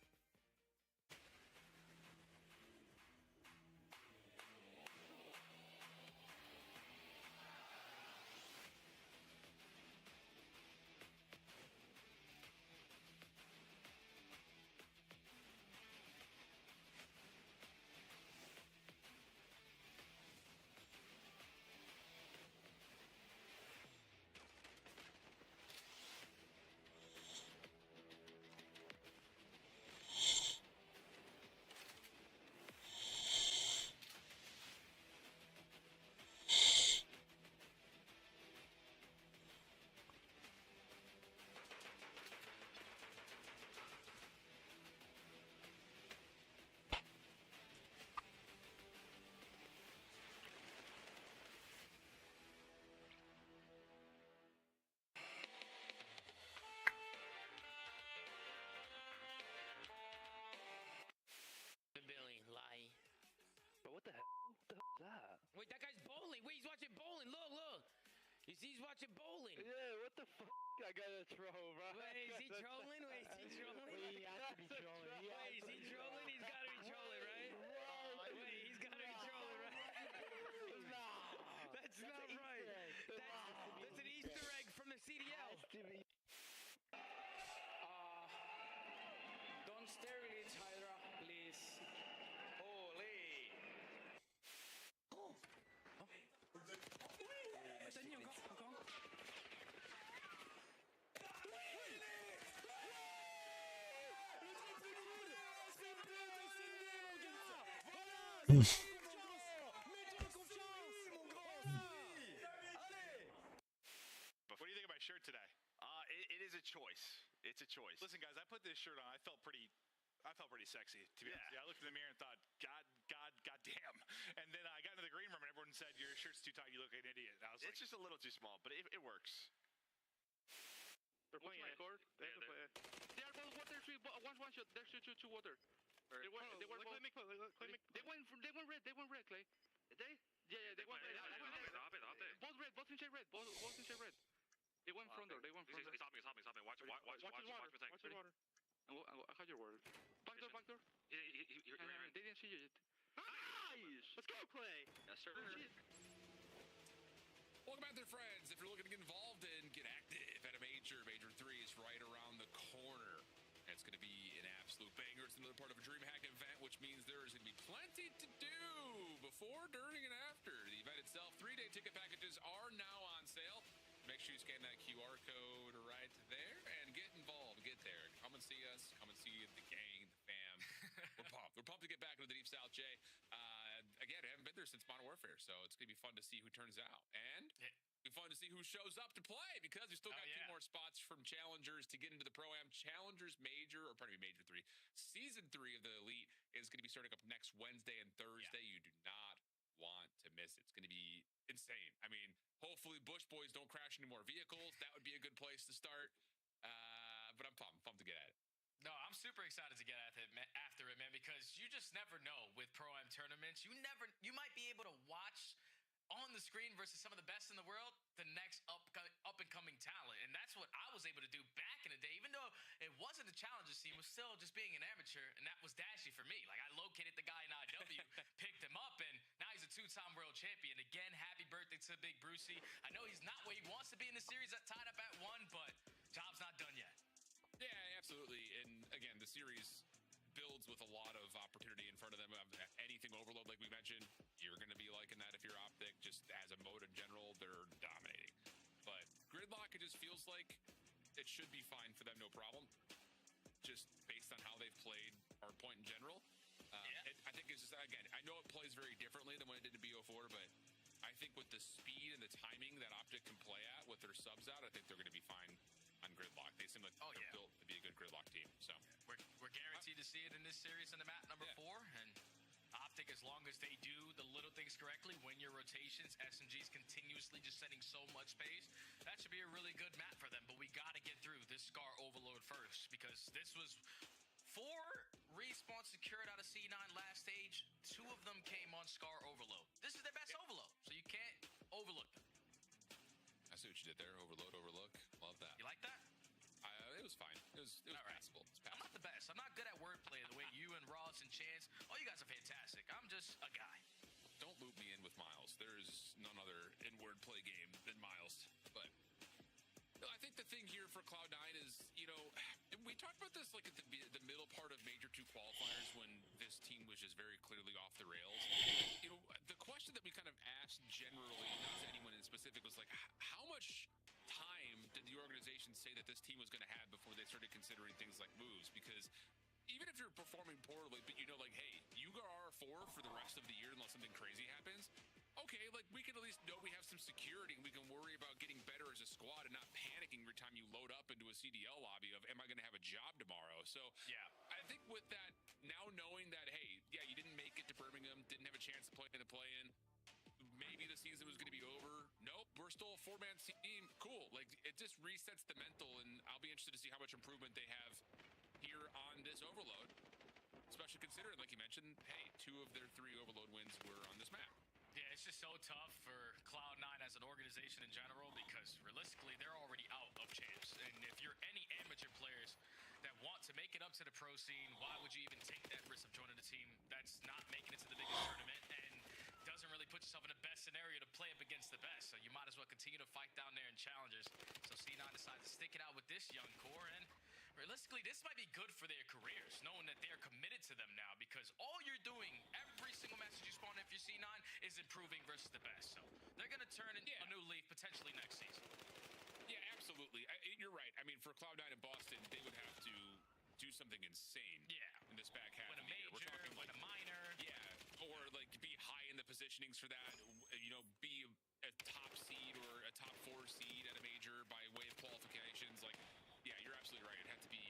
Speaker 4: What the hell? What the hell is that?
Speaker 21: Wait, that guy's bowling. Wait, he's watching bowling. Look, look. He's watching bowling.
Speaker 4: Yeah, what the fuck? I gotta throw, bro.
Speaker 21: Wait, is he trolling? Wait, is he trolling?
Speaker 4: He has to be trolling.
Speaker 21: Wait, is he trolling? He's gotta be trolling, right? Wait, he's gotta be trolling, right? That's not right. That's an Easter egg from the CDL.
Speaker 5: Don't sterilize Hydra, please. Holy.
Speaker 11: What do you think of my shirt today? It is a choice. It's a choice. Listen, guys, I put this shirt on. I felt pretty sexy, to be honest. Yeah, I looked in the mirror and thought, God damn. And then I got into the green room and everyone said, your shirt's too tight, you look like an idiot. And I was it's just a little too small, but it works.
Speaker 4: They're playing court. They are both water. One shot. There's two water. They went red. They went red, Clay. They went red. Both red. Both inside red. Both inside red. They went front door. They went front door.
Speaker 11: Stop me. Watch his water.
Speaker 4: I had your word. Back door.
Speaker 11: He
Speaker 4: they didn't see you yet. Nice! Let's go, Clay!
Speaker 11: Yes, sir.
Speaker 1: Welcome back there, friends. If you're looking to get involved and get active at a Major 3 is right around the corner. It's going to be an absolute banger. It's another part of a DreamHack event, which means there is going to be plenty to do before, during, and after the event itself. 3-day ticket packages are now on sale. Make sure you scan that QR code right there and get involved. Get there. Come and see us. Come and see the gang, the fam. We're pumped. We're pumped to get back into the Deep South, Jay. Again, I haven't been there since Modern Warfare, so it's going to be fun to see who turns out. And it'll be fun to see who shows up to play, because we still got 2 more spots from Challengers to get into the Pro-Am. Challengers Major 3. Season 3 of the Elite is going to be starting up next Wednesday and Thursday. You do not want to miss it. It's going to be insane. I mean, hopefully Bush Boys don't crash any more vehicles. That would be a good place to start. But I'm pumped to get at it.
Speaker 15: No, I'm super
Speaker 8: super excited to get after it, man, because you just never know with Pro-Am tournaments. You might be able to watch on the screen versus some of the best in the world, the next up-and-coming talent. And that's what I was able to do back in the day. Even though it wasn't a challenger scene, it was still just being an amateur, and that was Dashy for me. Like, I located the guy in IW, picked him up, and now he's a 2-time world champion. Again, happy birthday to Big Brucey. I know he's not where he wants to be in the series, tied up at 1, but job's not done yet.
Speaker 1: Yeah, absolutely. And again, the series builds with a lot of opportunity in front of them. Anything overload, like we mentioned, you're going to be liking that if you're OpTic. Just as a mode in general, they're dominating. But Gridlock, it just feels like it should be fine for them, no problem. Just based on how they've played our point in general. I think it's just, again, I know it plays very differently than when it did in BO4, but I think with the speed and the timing that OpTic can play at with their subs out, I think they're going to be fine on Gridlock. They seem like they're built to be a good Gridlock team. So
Speaker 8: we're guaranteed to see it in this series on the map number 4, and OpTic, as long as they do the little things correctly, win your rotations, SMG's continuously just setting so much pace, that should be a really good map for them. But we got to get through this Scar Overload first, because this was 4 respawns secured out of C9 last stage. 2 of them came on Scar Overload. This is their best overload, so you can't overlook them.
Speaker 1: I see what you did there. Overlook. Love that.
Speaker 8: You like that?
Speaker 1: It was fine. It was passable. It's passable.
Speaker 8: I'm not the best. I'm not good at wordplay the way you and Ross and Chance. Oh, you guys are fantastic. I'm just a guy.
Speaker 1: Don't loop me in with Miles. There's none other in wordplay game than Miles. But I think the thing here for Cloud9 is, we talked about this like at the middle part of Major 2 qualifiers when this team was just very clearly off the rails. The question that we kind of asked generally, not to anyone in specific, was like, how much time did the organization say that this team was going to have before they started considering things like moves? Because even if you're performing poorly, but like, hey, you go R4 for the rest of the year unless something crazy happens, okay, like, we can at least know we have some security and we can worry about getting better as a squad and not panicking every time you load up into a CDL lobby of, am I going to have a job tomorrow? So
Speaker 8: yeah,
Speaker 1: I think with that, now knowing that, hey, yeah, you didn't make it to Birmingham, didn't have a chance to play in the play-in, maybe the season was going to be over. Nope, we're still a 4-man team. Cool. Like, it just resets the mental, and I'll be interested to see how much improvement they have here on this overload, especially considering, like you mentioned, hey, 2 of their 3 overload wins were on this map.
Speaker 8: Yeah, it's just so tough for Cloud9 as an organization in general, because realistically, they're already out of champs. And if you're any amateur players that want to make it up to the pro scene, why would you even take that risk of joining a team that's not making it to the biggest tournament and doesn't really put yourself in the best scenario to play up against the best? So you might as well continue to fight down there in challengers. So C9 decides to stick it out with this young core, and realistically, this might be good for their careers, knowing that they're committed to them now, because all you're doing every single match that you spawn in for your C9 is improving versus the best. So they're going to turn in a new leaf potentially next season.
Speaker 1: Yeah, absolutely. You're right. I mean, for Cloud9 in Boston, they would have to do something insane in this back half
Speaker 8: Win a
Speaker 1: of the year. We're talking
Speaker 8: win
Speaker 1: like
Speaker 8: a minor.
Speaker 1: Yeah, or like be high in the positionings for that, be a top seed or a top 4 seed at a major by way of qualifications. Like, yeah, you're absolutely right. It had to be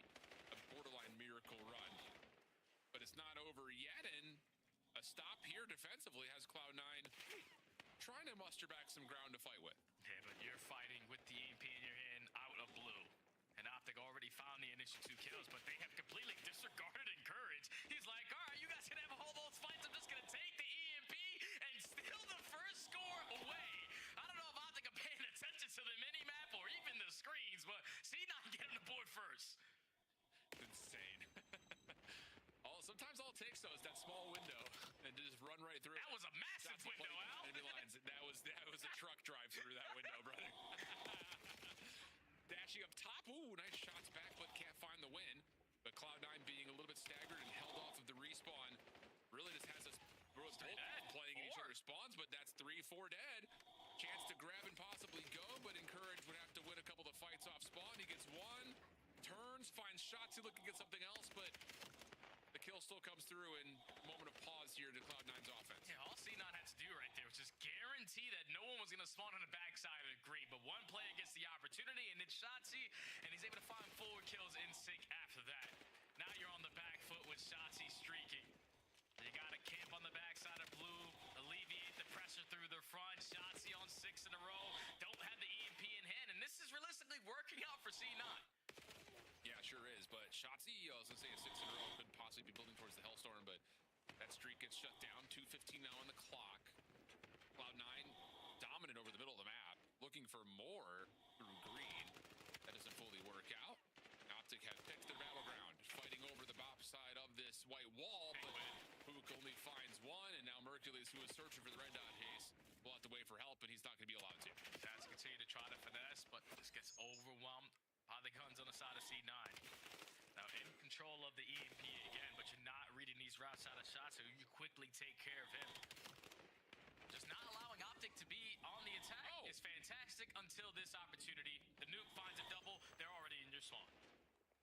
Speaker 1: a borderline miracle run. But it's not over yet, and a stop here defensively has Cloud9 trying to muster back some ground to fight with.
Speaker 8: Yeah, but you're fighting with the EMP in your hand out of blue. And OpTic already found the initial 2 kills, but they have completely disregarded Encourage. He's like, all right, you guys can have all those fights. I'm just going to take the EMP and steal the first score away. I don't know if OpTic are paying attention to the mini-map or even the screens, but C9 get him the board first.
Speaker 1: Insane. Sometimes all it takes, though, is that small window and just run right through it.
Speaker 8: That was a massive window, Al.
Speaker 1: Lines. That was a truck drive through that window, brother. Dashing up top. Ooh, nice shots back, but can't find the win. But Cloud9 being a little bit staggered and held off of the respawn really just has us both playing in each other's spawns, but that's 3-4 dead. Chance to grab and possibly go, but Encourage would have to win a couple of fights off spawn. He gets 1, turns, finds shots. He looking to get something else, but the kill still comes through, in a moment of pause here to Cloud9's offense.
Speaker 8: Yeah, all C9 had to do right there was just guarantee that no one was going to spawn on the backside of the green, but one player gets the opportunity, and it's Shotzzy, and he's able to find 4 kills in sync after that. Now you're on the back foot with Shotzzy streaking. You got to camp on the backside of blue, alleviate the pressure through the front. Shotzzy on 6 in a row, don't have the EMP in hand, and this is realistically working out for C9.
Speaker 1: Yeah, sure is, but Shotzzy, I was going to say, a 6 eventually be building towards the Hellstorm, but that streak gets shut down. 2:15 now on the clock. Cloud9 dominant over the middle of the map, looking for more through green. That doesn't fully work out. OpTic has picked their battleground, fighting over the bop side of this white wall, but Hook only finds one, and now Mercules, who is searching for the red dot haze, will have to wait for help, and he's not going to be allowed to.
Speaker 20: That's continue to try to finesse, but this gets overwhelmed by the guns on the side of C9. Now in control of the EMP again, but you're not reading these routes out of shots, so you quickly take care of him. Just not allowing OpTic to be on the attack is fantastic until this opportunity. The nuke finds a double, they're already in your spawn.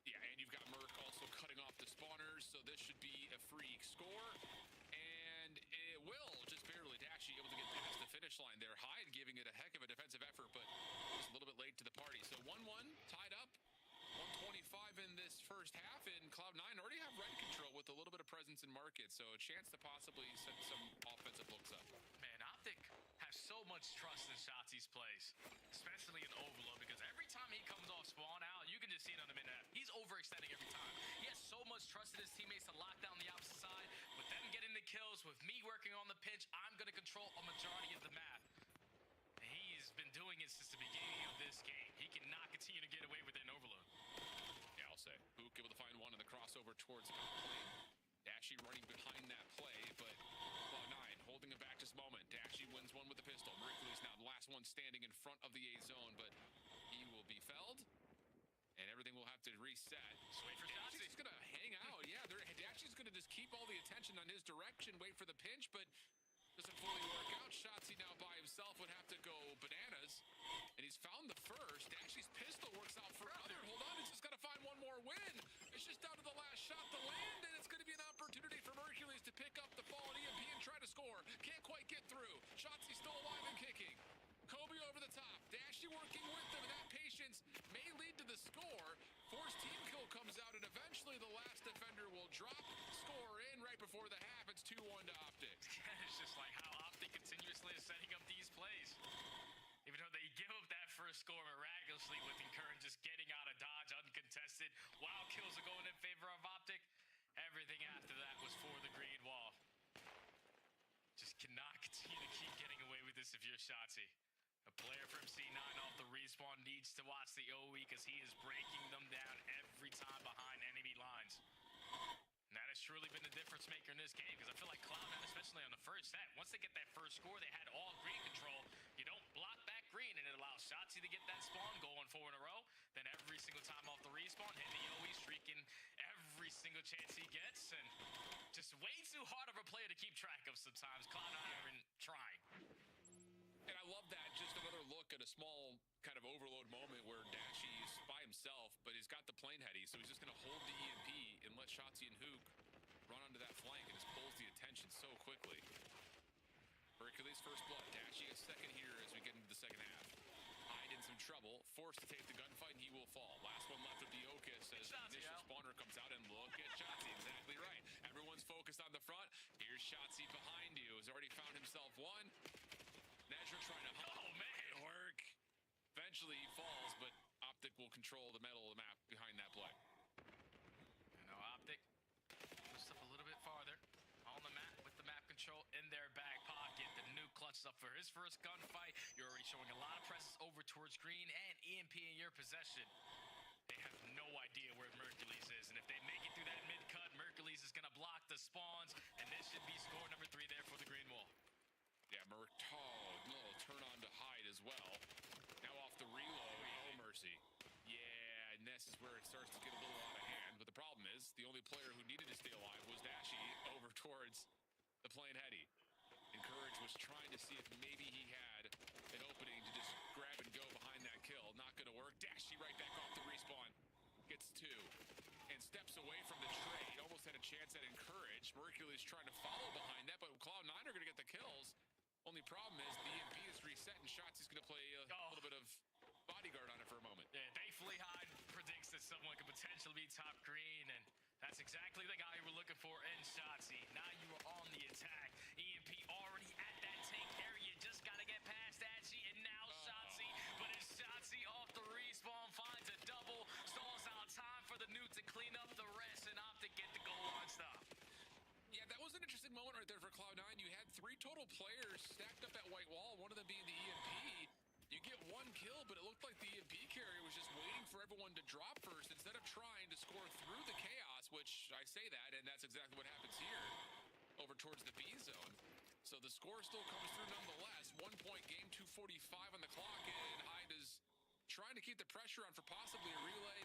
Speaker 1: Yeah, and you've got Merc also cutting off the spawners, so this should be a free score. And it will just barely Dashy able to get past the finish line there. Hyde giving it a heck of a defensive effort, but just a little bit late to the party. So 1-1, tied up. 125 in this first half, and Cloud9 already have red control with a little bit of presence in market, so a chance to possibly set some offensive looks up.
Speaker 20: Man, OpTic has so much trust in Shotzi's plays, especially in Overload, because every time he comes off spawn out, you can just see it on the mid-map. He's overextending every time. He has so much trust in his teammates to lock down the opposite side. With them getting the kills, with me working on the pinch, I'm going to control a majority of the map. He's been doing it since the beginning of this game. He cannot continue to get away with it in Overload.
Speaker 1: Yeah, I'll say. Hook able to find one in the crossover towards the top lane. Dashy running behind that play, but Cloud9 holding it back just a moment. Dashy wins one with the pistol. Mercules now the last one standing in front of the A zone, but he will be felled, and everything will have to reset.
Speaker 20: Just wait for Shotzi.
Speaker 1: Dashy's going to hang out. Yeah, Dashy's going to just keep all the attention on his direction, wait for the pinch, but doesn't fully work out. Shotzi now by himself would have to go bananas, and he's found the first. Dashy's pistol works out for other. Hold on, he's just got to find one more win. It's just down to the last shot to land, and it's going to be an opportunity for Mercules to pick up the fallen EMP and try to score. Can't quite get through. Shotzi still alive and kicking. Kobe over the top. Dashy working with them, and that patience may lead to the score. Forced team kill comes out, and eventually the last defender will drop. Score in right before the half. It's 2-1 to OpTic.
Speaker 20: It's just like how OpTic continuously is setting up these plays. Even though they give up that first score miraculously with Incurrent just getting out of dodge uncontested, while kills are going in favor of OpTic, everything after that was for the green wall. Just cannot continue to keep getting away with this if you're Shotzi. A player from C9 off the respawn needs to watch the OE because he is breaking them down every time behind enemy lines. And that has truly been the difference maker in this game, because I feel like Cloud9, especially on the first set, once they get that first score, they had all green control. You don't block back green, and it allows Shotzi to get that spawn going 4 in a row. Then every single time off the respawn, hit the OE, streaking every single chance he gets, and just way too hard of a player to keep track of sometimes. Cloud9 even trying.
Speaker 1: And I love that. Just another look at a small kind of overload moment where Dashy's by himself, but he's got the plane heady, so he's just going to hold the EMP and let Shotzi and Hook run onto that flank, and just pulls the attention so quickly. Mercules first blood. Dashy a second here as we get into the second half. Hyde in some trouble, forced to take the gunfight, and he will fall. Last one left would be Okus as the initial spawner comes out, and look at Shotzi. Exactly right. Everyone's focused on the front. Here's Shotzi behind you. Has already found himself one. Nezra trying to work. Eventually he falls, but OpTic will control the middle of the map behind that play.
Speaker 20: Now OpTic pushed up a little bit farther on the map with the map control in their back pocket. The nuke clutches up for his first gunfight. You're already showing a lot of presence over towards green and EMP in your possession. They have no idea where Mercules is, and if they make it through that mid-cut, Mercules is going to block the spawns, and this should be score number 3 there for the green wall.
Speaker 1: Yeah, little turn on to Hyde as well. Now off the reload, oh mercy. Yeah, and this is where it starts to get a little out of hand, but the problem is, the only player who needed to stay alive was Dashy over towards the plane heady. Encourage was trying to see if maybe he had an opening to just grab and go behind that kill. Not gonna work. Dashy right back off the respawn. Gets 2. And steps away from the trade. Almost had a chance at Encourage. Mercules trying to follow behind that, but Cloud9 are gonna get the kills. Only problem is the EMP is reset, and Shotzi's gonna play a little bit of bodyguard on it for a moment.
Speaker 20: Yeah, thankfully Hyde predicts that someone could potentially be top green, and that's exactly the guy you were looking for in Shotzi. Now you are on the attack. EMP already at that tank area. Just gotta get past Dashy, and now Shotzi. But as Shotzi off the respawn finds a double, stalls out time for the nuke to clean up the rest, and OpTic get the goal line stop.
Speaker 1: total players stacked up at white wall, one of them being the EMP. You get one kill, but it looked like the EMP carrier was just waiting for everyone to drop first instead of trying to score through the chaos, which I say that, and that's exactly what happens here over towards the B zone. So the score still comes through nonetheless. 1 point game, 2:45 on the clock, and Hyde is trying to keep the pressure on for possibly a relay.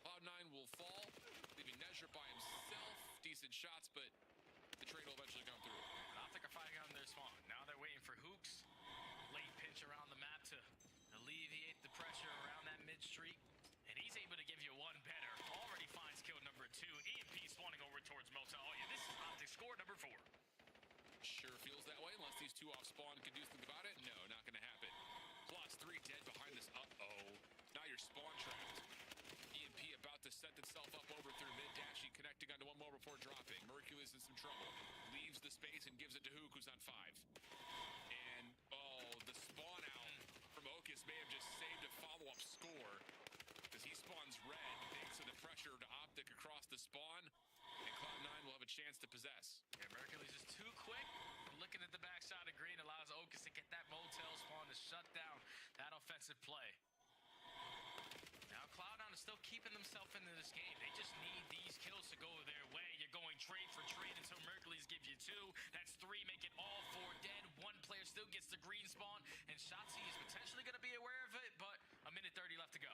Speaker 1: Cloud9 will fall, leaving Nezra by himself. Decent shots, but the trade will eventually come through.
Speaker 20: OpTic are fighting on their spawn. Now they're waiting for Hooks. Late pinch around the map to alleviate the pressure around that mid street. And he's able to give you one better. Already finds kill number 2. EMP spawning over towards Motel. Oh yeah, this is OpTic score number 4.
Speaker 1: Sure feels that way unless these two off spawn can do something about it. No, not going to happen. +3 dead behind this. Uh-oh. Now you're spawn trapped. EMP about to set itself up over through mid. Dashy connecting onto one more before dropping. Mercury's in some trouble. Leaves the space and gives it to Hook, who's on 5. And, oh, the spawn out from Ocus may have just saved a follow-up score because he spawns red thanks to the pressure to OpTic across the spawn. And Cloud9 will have a chance to possess.
Speaker 20: Yeah, Mercury's just too quick. Looking at the backside of green allows Ocus to get that motel spawn to shut down that offensive play. Now Cloud9 is still keeping themselves into this game. They just need these kills to go their way. You're going trade for trade until Mercury's give you 2. That's 3, make it all 4 dead. One player still gets the green spawn, and Shotzzy is potentially going to be aware of it, but a minute 30 left to go.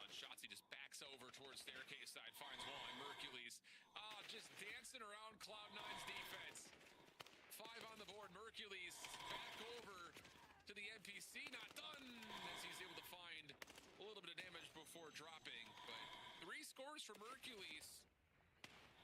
Speaker 1: Shotzzy just backs over towards staircase side, finds one. Mercules, just dancing around Cloud9's defense. 5 on the board. Mercules back over to the NPC, not done as he's able to find a little bit of damage before dropping. But 3 scores for Mercules.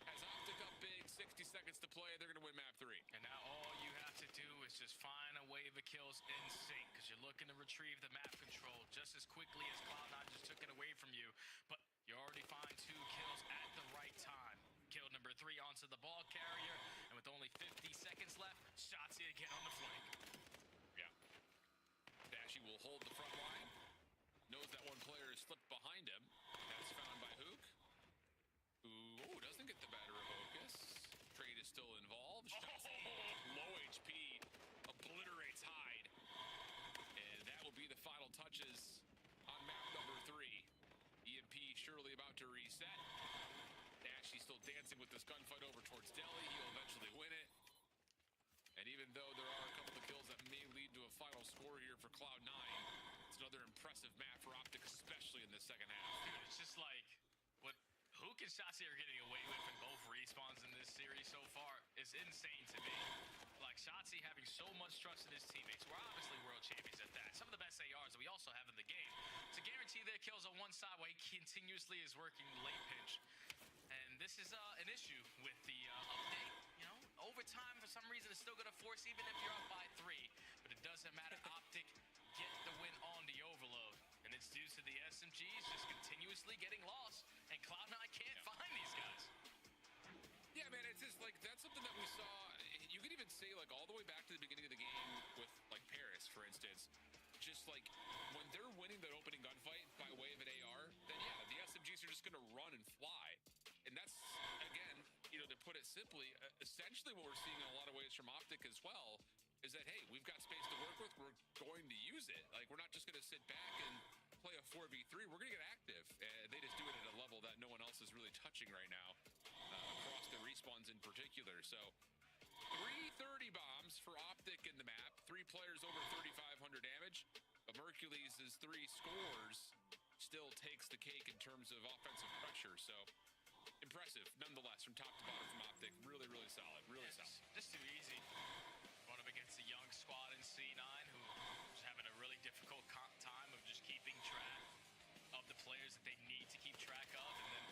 Speaker 1: As OpTic up big, 60 seconds to play, they're going to win map 3.
Speaker 20: And now all you have to do is just find a wave of kills in sync because you're looking to retrieve the map control just as quickly as Cloud9 just took it away from you. But you already find 2 kills at the right time. Kill number 3 onto the ball carrier, and with only 50 seconds left, Shotzzy again on the flank.
Speaker 1: Yeah. Dashy will hold the front line. Knows that one player is slipped behind him. That's found by Hook. Who doesn't get the better of Ocus. Trade is still involved. Shotzzy, low HP, obliterates Hyde. And that will be the final touches on map number 3. EMP surely about to reset. Dashy still dancing with this gunfight over towards Delhi. He'll eventually win it. And even though there are a couple of kills that may lead to a final score here for Cloud9, it's another impressive map for OpTic, especially in the second half.
Speaker 20: Dude, it's just like what Hook and Shotzzy are getting away with in both respawns in this series so far is insane to me. Like Shotzzy having so much trust in his teammates. We're obviously world champions at that. Some of the best ARs that we also have in the game. To guarantee their kills on one side while he continuously is working late pinch. And this is an issue with the update. You know, overtime for some reason is still going to force even if you're up by 3. But it doesn't matter. OpTic get the win on the overload. And it's due to the SMGs just continuously getting lost. And Cloud9 can't find these guys.
Speaker 1: Yeah, man, it's just like, that's something that we saw. You could even say, like, all the way back to the beginning of the game with, like, Paris, for instance. Just like, when they're winning that opening gunfight by way of an AR, then yeah, the SMGs are just going to run and fly. And that's, again, you know, to put it simply, essentially what we're seeing in a lot of ways from OpTic as well, is that, hey, we've got space to work with, we're going to use it. Like, we're not just going to sit back and play a 4v3, we're going to get active. And they just do it at a level that no one else is really touching right now, across the respawns in particular. So, 330 bombs for OpTic in the map, 3 players over 3,500 damage. But Mercules' 3 scores still takes the cake in terms of offensive pressure. So, impressive, nonetheless, from top to bottom from OpTic. Really, really solid. Really solid.
Speaker 20: Just too easy. Going up against a young squad in C9 who is having a really difficult time of just keeping track of the players that they need to keep track of, and then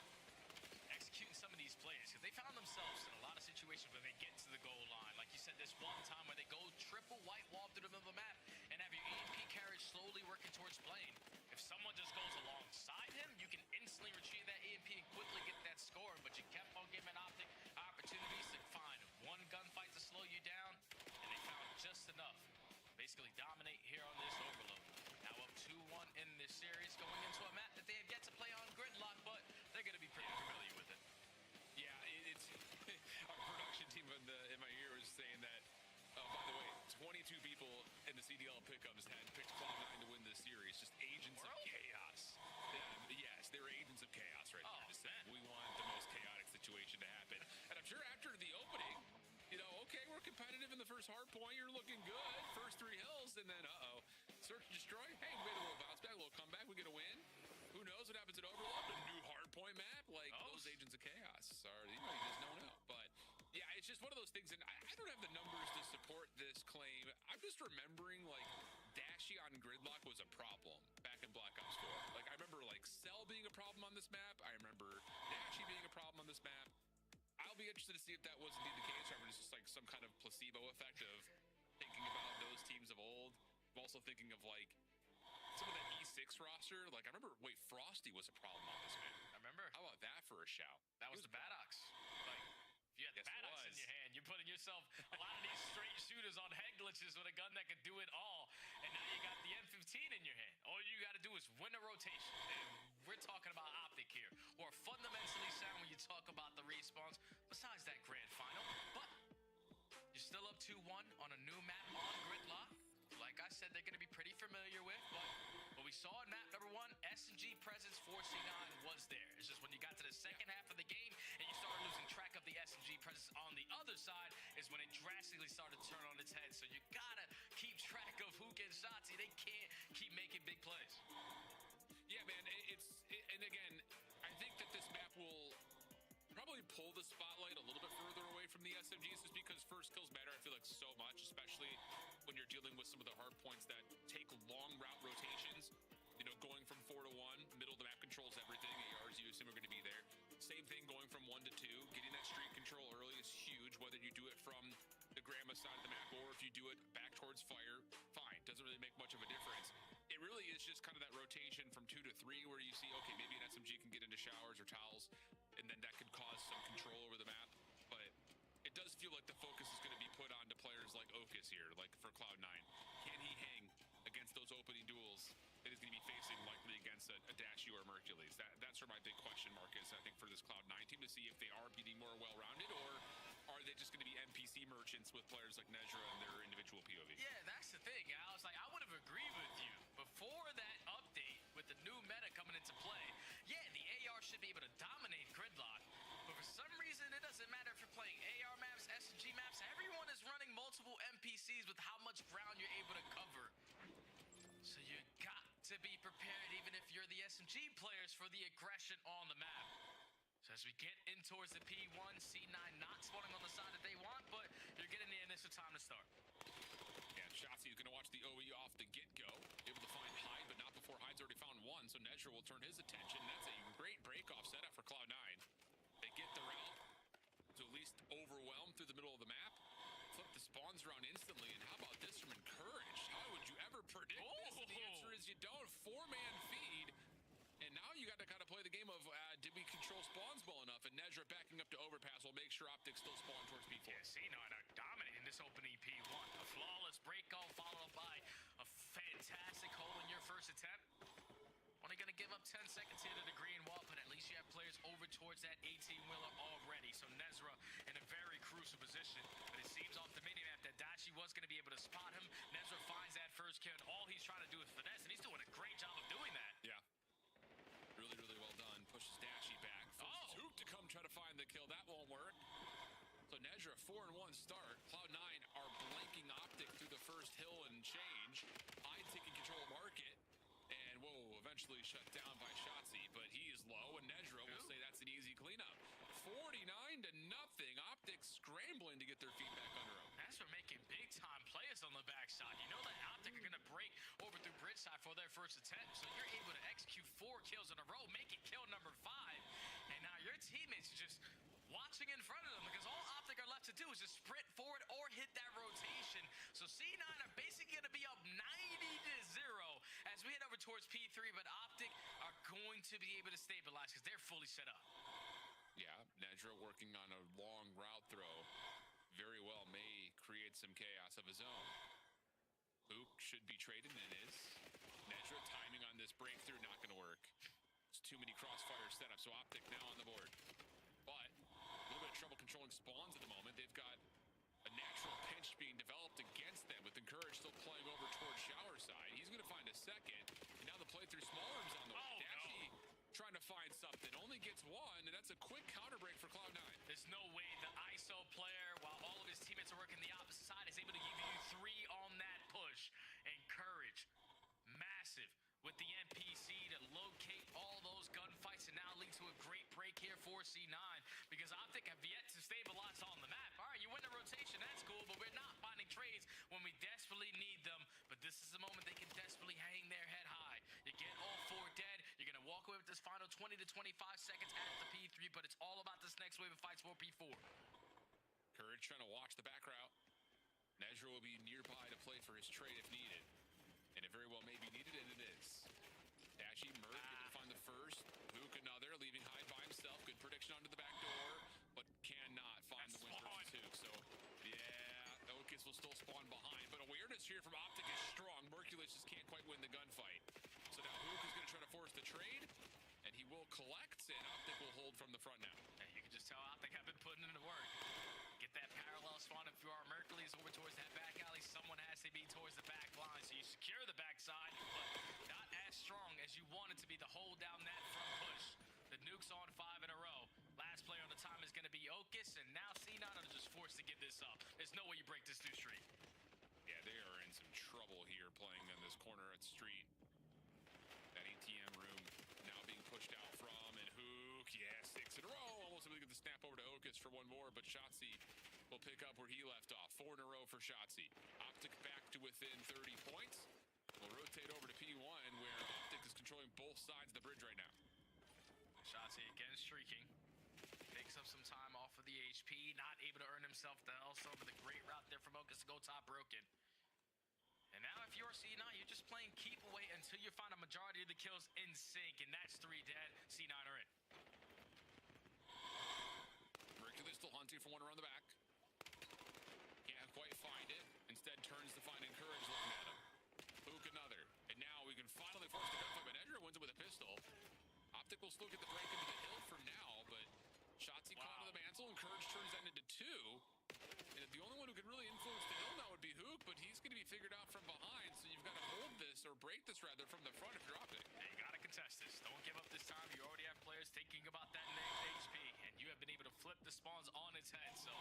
Speaker 20: executing some of these plays, because they found themselves in a lot of situations where they get to the goal line. Like you said, this one time where they go triple white wall through the middle of the map and have your EMP carriage slowly working towards plane. If someone just goes alongside him, you can instantly retrieve that EMP and quickly get that score, but you kept on giving OpTic opportunities to find one gunfight to slow you down, and they found just enough. Basically dominate here on this overload. Now up 2-1 in this series, going into a map that they have yet to play on gridlock, but they're going to be pretty familiar with it.
Speaker 1: Yeah, it's our production team in my ear is saying that and then, search and destroy. Hey, we made a little bounce back, a little comeback. We get a win. Who knows what happens at Overlord? A new hardpoint map, like those Agents of Chaos. Sorry, you just don't know. But yeah, it's just one of those things, and I don't have the numbers to support this claim. I'm just remembering, like, Dashy on Gridlock was a problem back in Black Ops 4. Like, I remember, like, Cell being a problem on this map. I remember Dashy being a problem on this map. I'll be interested to see if that was indeed the case, or if it's just, like, some kind of placebo effect of thinking about those teams of old. I'm also thinking of, like, some of that E6 roster. Like, I remember, Frosty was a problem on this map.
Speaker 8: I remember.
Speaker 1: How about that for a shout?
Speaker 8: That was the Badox. Like, if you had the Badox in your hand, you're putting yourself a lot of these straight shooters on head glitches with a gun that could do it all. And now you got the M15 in your hand. All you got to do is win a rotation. And we're talking about OpTic here, or fundamentally sound when you talk about the respawns, besides that grand final. But you're still up 2-1 on a new map on Gridlock. Like I said, they're going to be pretty familiar with, but what we saw in map number 1, SMG presence 4C9 was there. It's just when you got to the second half of the game and you started losing track of the SMG presence on the other side is when it drastically started to turn on its head. So you got to keep track of who gets shots. They can't keep making big plays.
Speaker 1: Yeah, man, and again, I think that this map will probably pull the spotlight a little bit further away from the SMGs, just because first kills matter, I feel like, so much, especially when you're dealing with some of the hard points that take long route rotations. You know, going from 4 to 1, middle of the map controls everything. ARs, you assume, are going to be there. Same thing going from 1 to 2. Getting that streak control early is huge, whether you do it from the grandma side of the map or if you do it back towards fire, fine. Doesn't really make much of a difference. It really is just kind of that rotation from 2 to 3 where you see, okay, maybe an SMG can get into showers or towels, and then that could cause some control over the map. But it does feel like the focus is going to be put onto players like Okus here, like for Cloud9. Can he hang against those opening duels that he's going to be facing, likely against a Dashy or a Mercules? That's where my big question mark is, I think, for this Cloud9 team, to see if they are beating more well-rounded, or are they just going to be NPC merchants with players like Nezra and their individual POV?
Speaker 8: Yeah, that's the thing, Alex. Like, I would have agreed with you before that update with the new meta coming into play. Yeah, the AR should be able to dominate Gridlock, but for some reason, it doesn't matter if you're playing AR maps, SMG maps. Everyone is running multiple NPCs with how much ground you're able to cover. So you got to be prepared, even if you're the SMG players, for the aggression on the map. So as we get in towards the P1, C9 not spawning on the side that they want, but you're getting the initial time to start.
Speaker 1: Yeah, Shotzi is going to watch the OE off the get-go. Able to find Hyde, but not before Hyde's already found one, so Nezra will turn his attention. That's a great break-off setup for Cloud9. They get the route to at least overwhelm through the middle of the map. Flip the spawns around instantly, and how about this from Encouraged? How would you ever predict this? And the answer is you don't. 4-man feed. And now you got to kind of play the game of, did we control spawns well enough? And Nezra backing up to overpass will make sure OpTic still spawn towards P4.
Speaker 8: Yeah, C9 are dominating this opening P1. A flawless break-off followed by a fantastic hole in your first attempt. Only going to give up 10 seconds here to the green wall, but at least you have players over towards that 18-wheeler already. So Nezra in a very crucial position. But it seems off the minimap that Dachi was going to be able to spot him. Nezra finds that first kill, and all he's trying to do is finesse, and he's doing a great job of doing that.
Speaker 1: Yeah. Really, really well done. Pushes Dashy back. Forces Hook to come try to find the kill. That won't work. So Nezra, 4-1 start. Cloud9 are blanking OpTic through the first hill and change. Hyde taking control of market. And, whoa, eventually shut down by Shotzi. But he is low, and Nezra will say that's an easy cleanup. 49-0. OpTic scrambling to get their feet back under them.
Speaker 8: That's for making big-time plays on the backside. You know that OpTic are going to break over through bridge side for their first attempt, so you're able to execute 4 kills in a row, making kill number 5. And now your teammates are just watching in front of them, because all OpTic are left to do is just sprint forward or hit that rotation. So C9 are basically going to be up 90-0 as we head over towards P3, but OpTic are going to be able to stabilize because they're fully set up.
Speaker 1: Yeah, Nezra working on a long route throw. Very well may create some chaos of his own. Luke should be traded, and is. Nezra timing on this breakthrough, not going to work. It's too many crossfire setups, so OpTic now on the board. But a little bit of trouble controlling spawns at the moment. They've got a natural pinch being developed against them, with Encourage still playing over towards shower side. He's going to find a second, and now the play through small arms on the way. Dashy trying to find something, only gets one, and that's a quick counter break for Cloud9.
Speaker 8: There's no way the ISO player, while all of his teammates are working the opposite side, is able to give you 3 on that push. And
Speaker 20: when we desperately need them. But this is the moment they can desperately hang their head high. You get all 4 dead. You're going to walk away with this final 20 to 25 seconds at the P3, but it's all about this next wave of fights for P4.
Speaker 1: Courage trying to watch the back route. Nezra will be nearby to play for his trade if needed. And it very well may be needed, and it is. Dashy, Merc, able to find the first. Hook another, leaving Hyde by himself. Good prediction onto the back door, but cannot find the win versus Hook. So, yeah, Okus will still spawn behind. But awareness here from OpTic is strong. Merculus just can't quite win the gunfight. So now Hook is going to try to force the trade, and he will collect, and OpTic will hold from the front now.
Speaker 20: Hey, you can just tell OpTic have been putting in the work. Get that parallel spawn if you are Mercules over towards that back alley. Someone has to be towards the back line, so you secure the backside, but not as strong as you want it to be to hold down that front push. The nuke's on 5 in a row. Last player on the time is going to be Okus, and now C9 are just forced to give this up. There's no way you break this 2 streak.
Speaker 1: Yeah, they are in some trouble here playing in this corner at Street. That ATM room now being pushed out from, and Hook, yeah, 6 in a row. Almost able to get the snap over to Okus for 1 more, but Shotzi will pick up where he left off. 4 in a row for Shotzi. OpTic back to within 30 points. We'll rotate over to P1, where OpTic is controlling both sides of the bridge right now.
Speaker 20: Shotzi again streaking. Picks up some time off of the HP. Not able to earn himself the Elsa, but the great route there from Okus to go top broken. And now if you're C9, you're just playing keep away until you find a majority of the kills in sync, and that's 3 dead. C9 are in.
Speaker 1: Mercury still hunting for one around the back. Can't quite find it. Instead turns to find Encourage looking at him. Hook another. And now we can finally force the gunfight, but Edger wins it with a pistol. OpTic will still get the break into the hill for now, but Shotzi caught to the mantle. Encourage turns that into 2. And the only one who can really influence the hill now would be Hook, but he's going to be figured out from behind, so you've got to hold this, or break this rather, from the front if you're OpTic.
Speaker 20: Hey, you got to contest this. Don't give up this time. You already have players thinking about that next HP, and you have been able to flip the spawns on its head. So,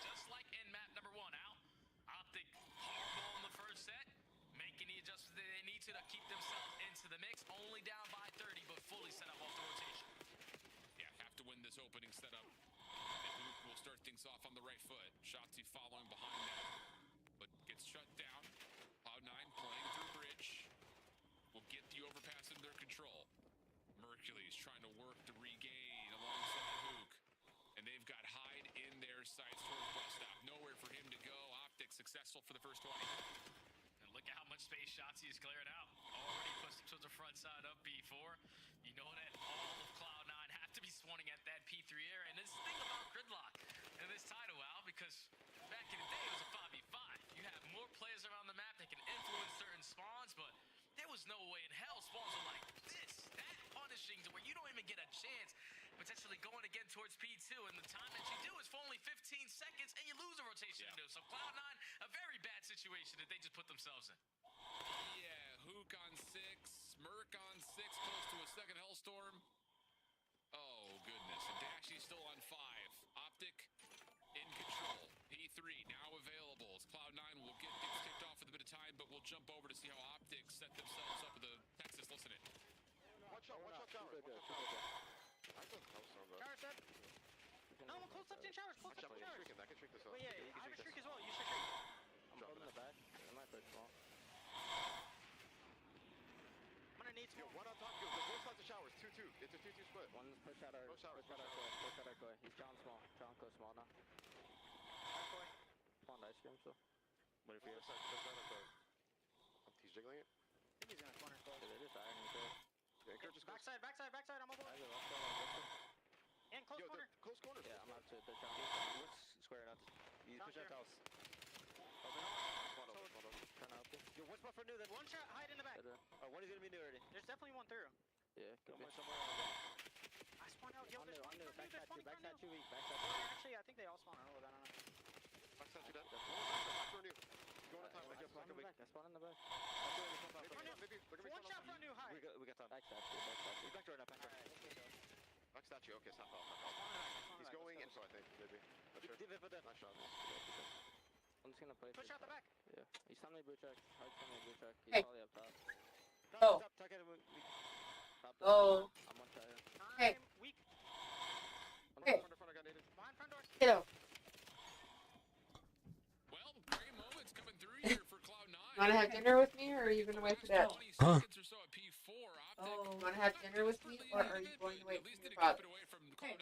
Speaker 20: just like in map number 1, Al, OpTic horrible in the first set, making the adjustments that they need to keep themselves into the mix, only down by 30, but fully set up off the rotation.
Speaker 1: Yeah, have to win this opening setup. And Hook will start things off on the right foot. Shotzi following behind that, but gets shut down. Cloud9 playing through bridge. Will get the overpass into their control. Mercury's trying to work to regain alongside Hook. And they've got Hyde in their sights towards bus stop. Nowhere for him to go. OpTic successful for the first 20.
Speaker 20: And look at how much space Shotzi is clearing out. Already pushed him to the front side of B4. You know that all of Cloud9 have to be spawning at that P3 area. And this is the thing about Gridlock in this title, Al, because back in the day it was a 5v5. You have more players around the map that can influence certain spawns, but there was no way in hell spawns were like this, that punishing, to where you don't even get a chance potentially going again towards P2, and the time that you do is for only 15 seconds, and you lose a rotation to do. So Cloud9, a very bad situation that they just put themselves in.
Speaker 1: Yeah, Hook on 6, Merc on 6, close to a second Hellstorm. Oh, goodness. And Dashy's still on 5. OpTic in control. P3 now available as Cloud9 will get things kicked off with a bit of time, but we'll jump over to see how OpTic set themselves up with the Texas. Listen in.
Speaker 3: Watch out, showers. I don't know, so bro.
Speaker 4: Showers dead. No, one close up in showers. Close up in showers.
Speaker 3: I can trick this up.
Speaker 4: Wait, yeah, I have a streak as well. You should streak.
Speaker 3: I'm holding the back. I might play small.
Speaker 4: I'm gonna need
Speaker 3: Yo, one on top. Yo, the both sides of showers. 2-2. It's a 2-2 split.
Speaker 4: One's push out our
Speaker 3: Push out our
Speaker 4: core. He's John small. John goes small now. Spawned ice cream, so.
Speaker 3: What if you have he's jiggling it?
Speaker 4: I think he's gonna corner close.
Speaker 3: Yeah, it is iron. Yeah, Encourage is
Speaker 4: backside, I'm on board. And close
Speaker 3: Yo,
Speaker 4: corner.
Speaker 3: Close corner.
Speaker 4: Yeah, I'm out to the John.
Speaker 3: Square out. You push out house.
Speaker 4: Turn out. Yo, one spot for new, then one shot, hide in the back.
Speaker 3: One is gonna be new already.
Speaker 4: There's definitely one through.
Speaker 3: Yeah,
Speaker 4: somewhere I spawned out. Yo, there's one for new. Backside 2 weak. Actually, I think they all spawned early. I don't know.
Speaker 3: Backside 2 dead. Back for new. Going on time. I
Speaker 4: spawned in the back. I spawned in the back.
Speaker 3: Maybe.
Speaker 4: One shot for new, high.
Speaker 3: We got time. Back door now. Back statue. Okay, stop off. He's going in, so I think maybe. Not sure. Nice shot.
Speaker 4: I'm just gonna play. Push out the back.
Speaker 3: Yeah.
Speaker 4: He's telling me blue check. Hard telling me blue check. He's
Speaker 14: Hey.
Speaker 4: probably up top.
Speaker 14: Go.
Speaker 4: Tuck it.
Speaker 14: Go.
Speaker 4: I'm one shot.
Speaker 14: Hey.
Speaker 4: Weak.
Speaker 14: Hey.
Speaker 3: Front, I got naded.
Speaker 4: Behind front door.
Speaker 14: Get out.
Speaker 1: Well, great moments coming through here
Speaker 14: want to have dinner with me, or are you going to wait for Dad?
Speaker 2: Huh?
Speaker 14: Oh. You want to have dinner with me, or are you going to wait for your father? Hey.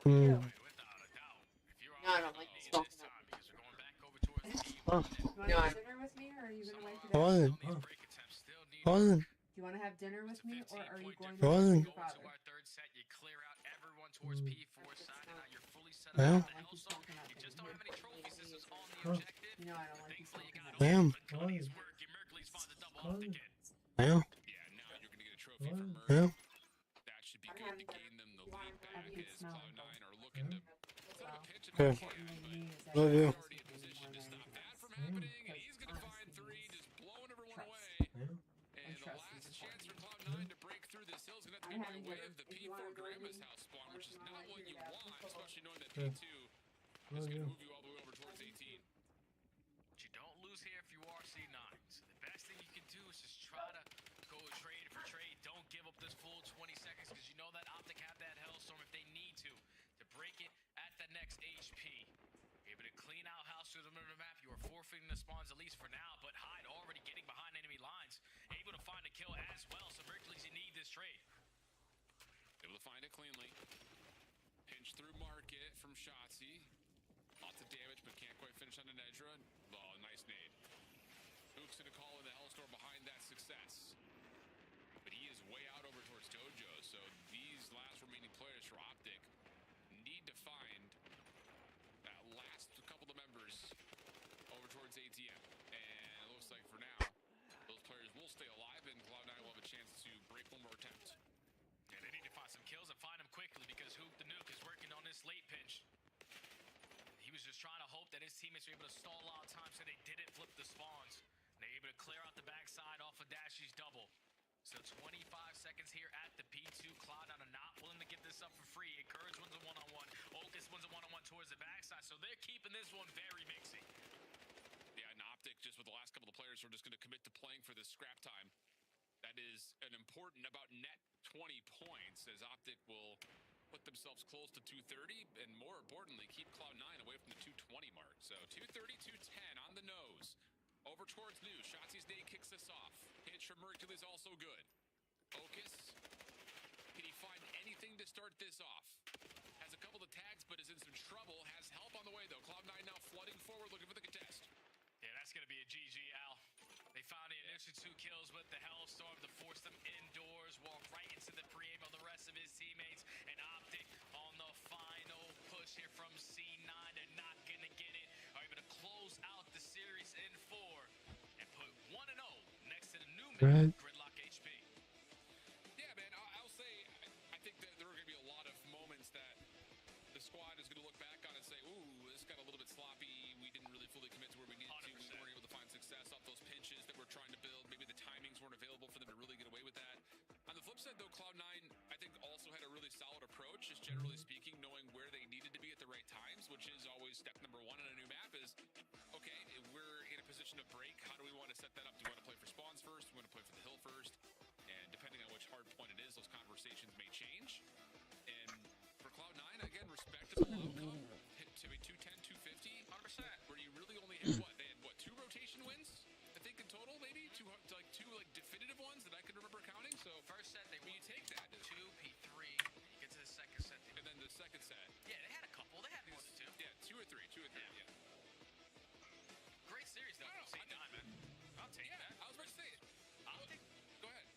Speaker 2: Hmm.
Speaker 14: No, I don't like you smoking up.
Speaker 2: Huh?
Speaker 14: You want to have dinner with me, or are you going to wait for
Speaker 2: I
Speaker 14: Dad?
Speaker 2: wasn't. Huh? I wasn't.
Speaker 14: Do you want to have dinner with me, or are you going to
Speaker 2: I
Speaker 14: wait
Speaker 2: wasn't.
Speaker 14: for your father?
Speaker 2: Well. Huh?
Speaker 14: You know I don't like you smoking up.
Speaker 2: Ma'am. Ma'am. Ma'am.
Speaker 1: That should be good to gain them the lead back as Cloud9 are looking to put up a pitch in
Speaker 2: Okay.
Speaker 1: the can, but
Speaker 2: Love you.
Speaker 1: already in position to stop that from happening, and he's going to find three, just blowing everyone away. And the last chance for Cloud9 to break through this hill is going to have to be by way of the P4 Grandma's house spawn, which is not what you want, especially knowing that P2 is going to move you all the way over towards 18.
Speaker 15: But you don't lose here if you are C9. So the best thing you can do is just try to go trade for trade. Don't give up this full 20 seconds because you know that OpTic have that Hellstorm if they need to break it at the next HP. Able to clean out house through the middle of the map. You are forfeiting the spawns at least for now, but Hyde already getting behind enemy lines. Able to find a kill as well. So Mercury's you need this trade.
Speaker 1: Able to find it cleanly. Pinch through market from Shotzi. Lots of damage, but can't quite finish on the Nedra. Oh, nice nade. Hook's gonna call in the Hellstorm behind that success. But he is way out over towards Dojo, so these last remaining players for OpTic need to find that last couple of members over towards ATM. And it looks like for now, those players will stay alive, and Cloud9 will have a chance to break one more attempt.
Speaker 15: Yeah, they need to find some kills and find them quickly because Hook the Nuke is working on this late pinch. He was just trying to hope that his teammates were able to stall out time so they didn't flip the spawns. And they're able to clear out the backside off of Dashy's double. So 25 seconds here at the P2. Cloud9 are not willing to give this up for free. Encourage wins a one-on-one. Ocus wins a one-on-one towards the backside. So they're keeping this one very mixy.
Speaker 1: Yeah, and OpTic, just with the last couple of players who are just going to commit to playing for this scrap time. That is an important, about net 20 points, as OpTic will put themselves close to 230, and more importantly, keep Cloud9 away from the 220 mark. So 230, 210 on the nose. Over towards New. Shotzi's nade kicks this off. Pitch from Mercury's also good. Ocus, can he find anything to start this off? Has a couple of tags, but is in some trouble. Has help on the way, though. Cloud9 now flooding forward, looking for the contest.
Speaker 15: Yeah, that's going to be a GG, Al. They found the initial 2 kills with the Hellstorm to force them indoors, walk right into the pre-aim of the rest of his teammates, and OpTic on the final push here from C9. They're not going to get it. Are able to close out the series in 4 and put 1-0 next to the new man, Gridlock HP.
Speaker 1: Yeah, man, I'll say, I think that there are going to be a lot of moments that the squad is going to look back on and say, ooh, this got a little bit sloppy. We didn't really fully commit to where we needed 100%. To. We weren't able to find success off those pinches that we're trying to build. Maybe the timings weren't available for them to really get away with that. On the flip side, though, Cloud9, I think, also had a really solid approach, just generally speaking, knowing where they needed to be at the right times, which is always step number 1 on a new map is, okay, we're in a position of break. How do we want to set that up? Do we want to play for spawns first? Do we want to play for the hill first? And depending on which hard point it is, those conversations may change. And for Cloud9, again, respectable outcome. Hit to be 210, 250, 100%. Where you really only had what? They had what? 2 rotation wins? I think in total, maybe two definitive ones that I can remember counting. So
Speaker 15: first set they
Speaker 1: you take that
Speaker 15: 2 P3. You get to the second set,
Speaker 1: and then the second set.
Speaker 15: Yeah, they had a couple. They had more than 2.
Speaker 1: Yeah, 2 or 3. Yeah.
Speaker 15: Great series though. Same time, man. I'll take that.
Speaker 1: I was about to say it.
Speaker 15: OpTic.
Speaker 1: Go ahead.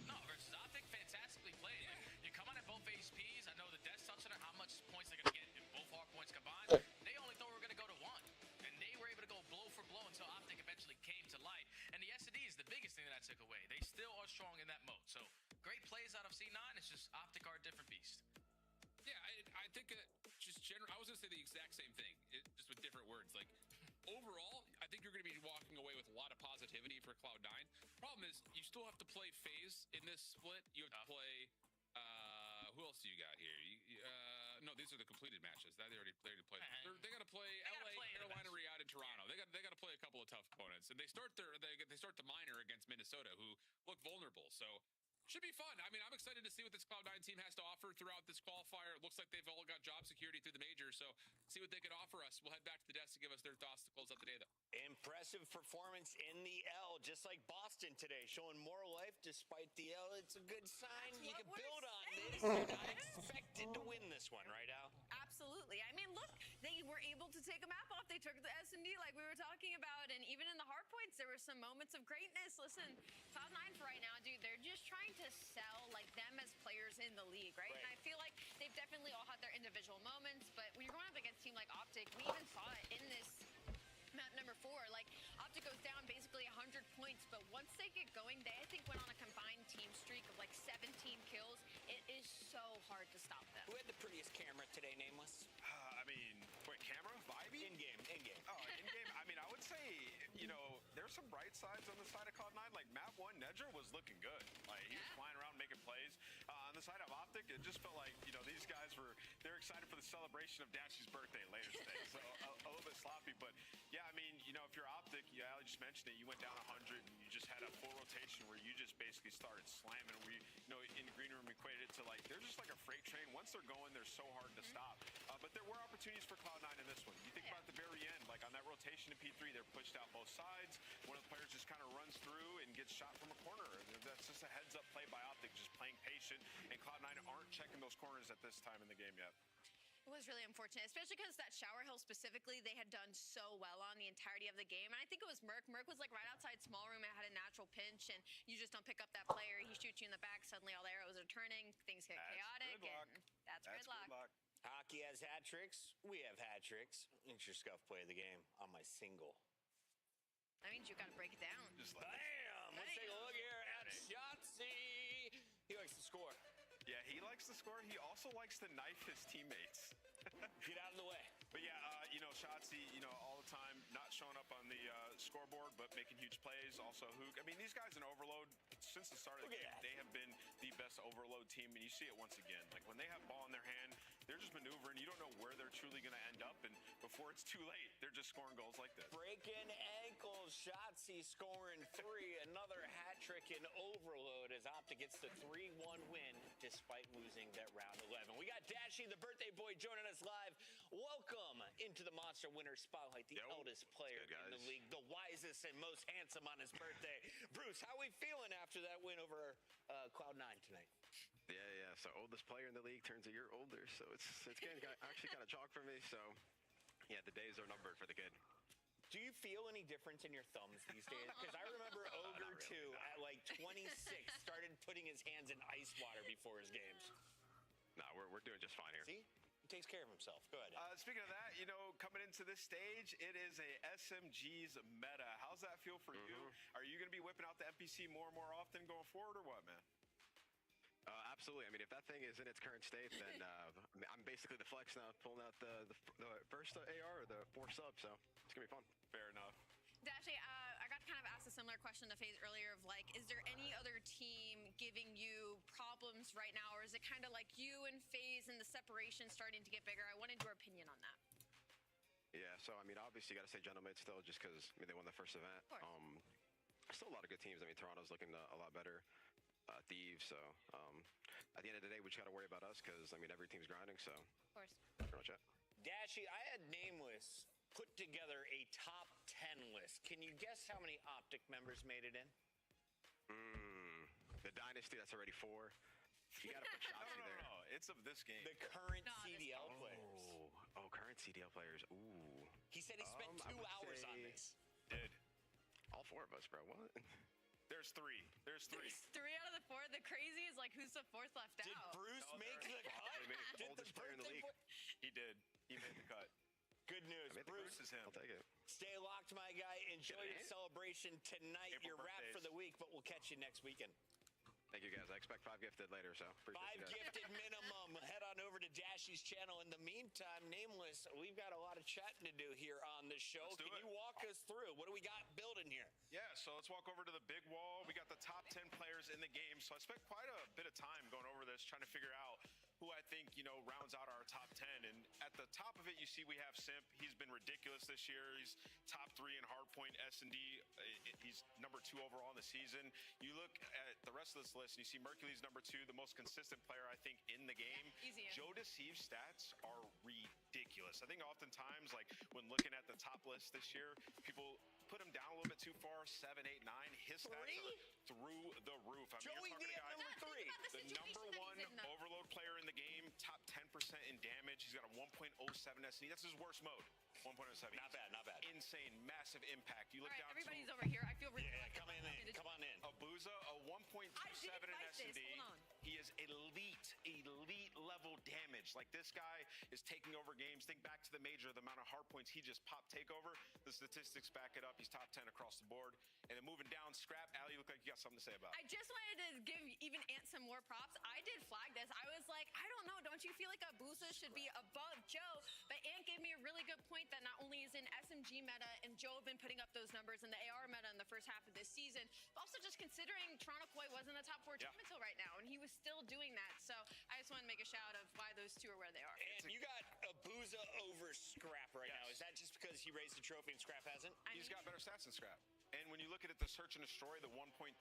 Speaker 15: No, versus OpTic, fantastically played. Yeah. You come on at both HPs. I know the Death's touching on how much points they're gonna get in both hard points combined. They only thought we were gonna go to 1, and they were able to go blow for blow until OpTic eventually came to light. And the SD is the biggest thing that I took away. They still are strong in that mode. So great plays out of C9. It's just OpTic are a different beast.
Speaker 1: Yeah, I think just general. I was gonna say the exact same thing, just with different words. Like overall, I think you're gonna be walking away with a lot of positivity for Cloud9. Problem is, you still have to play FaZe in this split. You have to play. Who else do you got here? No, these are the completed matches. They already played. They got to play LA, Carolina, Riyadh, and Toronto. They got to play a couple of tough opponents, and they start the minor against Minnesota, who look vulnerable. So should be fun. I mean, I'm excited to see what this Cloud9 team has to offer throughout this qualifier. It looks like they've all got job security through the major, so see what they can offer us. We'll head back to the desk to give us their thoughts to close out the day, though.
Speaker 5: Impressive. impressive performance in the L, just like Boston today, showing more life despite the L. It's a good sign. You can build on this. You're not expected to win this one, right, Al?
Speaker 10: Absolutely. I mean, look, they were able to take a map off. They took the S&D like we were talking about, and even in the hard points, there were some moments of greatness. Listen, Cloud9 for right now, dude, they're just trying to sell like them as players in the league, right? And I feel like they've definitely all had their individual moments, but when you're going up against a team like OpTic, we even saw it in this map number 4. Like, OpTic goes down basically 100 points, but once they get going, they, I think, went on a combined team streak of like 17 kills. It is so hard to stop them.
Speaker 5: Who had the prettiest camera today, Nameless?
Speaker 7: I mean, wait, camera? Vibey?
Speaker 5: In-game.
Speaker 7: Oh, in-game. I mean, I would say, you know, there's some bright sides on the side of Cloud9. Like, map 1, Nedra was looking good. Like, he was flying around making plays. On the side of OpTic, it just felt like, you know, these guys they're excited for the celebration of Dashy's birthday later today. So a little bit sloppy, but yeah, I mean, you know, if you're OpTic, Ali just mentioned it, you went down 100 and you just had a full rotation where you just basically started slamming. We, you know, in the green room equated it to like, they're just like a freight train. Once they're going, they're so hard to stop. But there were opportunities for Cloud9 in this one. You think about the very end, like on that rotation in P3, they're pushed out both sides. One of the players just kind of runs through and gets shot from a corner. That's just a heads up play by OpTic, just playing patient. And Cloud9 aren't checking those corners at this time in the game yet.
Speaker 10: It was really unfortunate, especially because that shower hill specifically, they had done so well on the entirety of the game. And I think it was Merc. Merc was like right outside small room and had a natural pinch, and you just don't pick up that player. He shoots you in the back. Suddenly all the arrows are turning. Things get chaotic. And that's gridlock.
Speaker 5: Hockey has hat tricks. We have hat tricks. It's your scuff play of the game on my single.
Speaker 10: That means you got to break it down.
Speaker 5: Just bam! Let's take a look here at Shotzzy. He likes to score.
Speaker 7: Yeah, he likes to score. He also likes to knife his teammates.
Speaker 5: Get out of the way.
Speaker 7: But yeah, you know, Shotzzy, you know, all the time, not showing up on the scoreboard, but making huge plays. Also, Hook. I mean, these guys in Overload, since the start of the game, they have been the best Overload team, and you see it once again. Like, when they have ball in their hand, they're just maneuvering. You don't know where they're truly going to end up, and before it's too late, they're just scoring goals like this.
Speaker 5: Breaking ankles. Shotzzy scoring 3. Another hat trick in Overload as OpTic gets the 3-1 win despite losing that round 11. We got Dashy, the birthday boy, joining us live. Welcome into the Monster Winner Spotlight, the eldest player in the league, the wisest and most handsome on his birthday. Bruce, how are we feeling after that win over Cloud9 tonight?
Speaker 3: Yeah. So oldest player in the league turns a year older, so it's getting actually kind of chalk for me. So yeah, the days are numbered for the kid.
Speaker 5: Do you feel any difference in your thumbs these days? Because I remember Ogre 2 at like 26 started putting his hands in ice water before his games.
Speaker 3: Nah, we're doing just fine here.
Speaker 5: See? He takes care of himself. Go ahead.
Speaker 7: Speaking of that, you know, coming into this stage, it is a SMG's meta. How's that feel for you? Are you going to be whipping out the NPC more and more often going forward, or what, man?
Speaker 3: Absolutely. I mean, if that thing is in its current state, then I'm basically the flex now, pulling out the first AR or the 4 sub, so it's going to be fun.
Speaker 7: Fair enough.
Speaker 10: Dashy, I got to kind of ask a similar question to FaZe earlier of like, is there any other team giving you problems right now, or is it kind of like you and FaZe and the separation starting to get bigger? I wanted your opinion on that.
Speaker 3: Yeah, so I mean, obviously you got to say Gentlemen still, just because I mean they won the first event. Still a lot of good teams. I mean, Toronto's looking a lot better. Thieves. So at the end of the day, we just got to worry about us because I mean every team's grinding. So
Speaker 10: of course,
Speaker 3: pretty much it.
Speaker 5: Dashy, I had Nameless put together a top 10 list. Can you guess how many OpTic members made it in?
Speaker 3: The Dynasty, that's already 4. You gotta put Shotzzy there.
Speaker 7: No, it's of this game.
Speaker 5: The current CDL players.
Speaker 3: Oh, current CDL players. Ooh.
Speaker 5: He said he spent 2 hours on this.
Speaker 7: Did.
Speaker 3: All 4 of us, bro. What?
Speaker 7: There's 3. There's 3.
Speaker 10: There's 3 out of the 4. The crazy is like, who's the 4th left
Speaker 5: Did
Speaker 10: out?
Speaker 5: Bruce make the cut?
Speaker 3: Did oldest player in the league.
Speaker 7: He did. He made the cut.
Speaker 5: Good news.
Speaker 7: Bruce is him.
Speaker 3: I'll take it.
Speaker 5: Stay locked, my guy. Enjoy your celebration tonight. You're wrapped for the week, but we'll catch you next weekend.
Speaker 3: Thank you, guys. I expect 5 gifted later, so
Speaker 5: 5 gifted minimum. Head on over to Dashy's channel. In the meantime, Nameless, we've got a lot of chatting to do here on the show. Can you walk us through? What do we got building here?
Speaker 7: Yeah, so let's walk over to the big wall. We got the top 10 players in the game. So I spent quite a bit of time going over this, trying to figure out who I think, you know, rounds out our top 10. And at the top of it, you see we have Simp. He's been ridiculous this year. He's top 3 in hardpoint S&D. He's number 2 overall in the season. You look at the rest of this list, and you see Mercury's number 2, the most consistent player, I think, in the game.
Speaker 10: Easy.
Speaker 7: Joe Deceive's stats are ridiculous. ridiculous. I think oftentimes, like when looking at the top list this year, people put him down a little bit too far, 7, 8, 9. His stats are through the roof. I mean,
Speaker 5: Joey
Speaker 7: you're talking
Speaker 5: VM
Speaker 7: to a guy,
Speaker 5: number 3.
Speaker 7: the number 1 overload player in the game, top 10% in damage. He's got a 1.07 SNE. That's his worst mode. 1.07.
Speaker 5: Not bad, not bad.
Speaker 7: Insane, massive impact. You look down
Speaker 10: everybody's
Speaker 7: to
Speaker 10: over here. I feel really
Speaker 5: come on in.
Speaker 7: Abuza, a 1.27 in SND. He is elite level damage. Like this guy is taking over games. Think back to the major, the amount of hard points he just popped takeover. The statistics back it up. He's top 10 across the board. And then moving down, Scrap, Ali, you look like you got something to say about it.
Speaker 10: I just wanted to give even Ant some more props. I did flag this. I was like, I don't know. Don't you feel like Abusa should be above Joe? But Ant gave me a really good point that not only is in SMG meta and Joe have been putting up those numbers in the AR meta in the first half of this season, but also just considering Toronto Koi was in the top 4 team until right now, and he was still doing that. So I just want to make a shout of why those two are where they are.
Speaker 5: And you got Abuza over Scrap right now. Is that just because he raised the trophy and Scrap hasn't?
Speaker 7: He's got better stats than Scrap. And when you look at it, the search and destroy, the 1.3,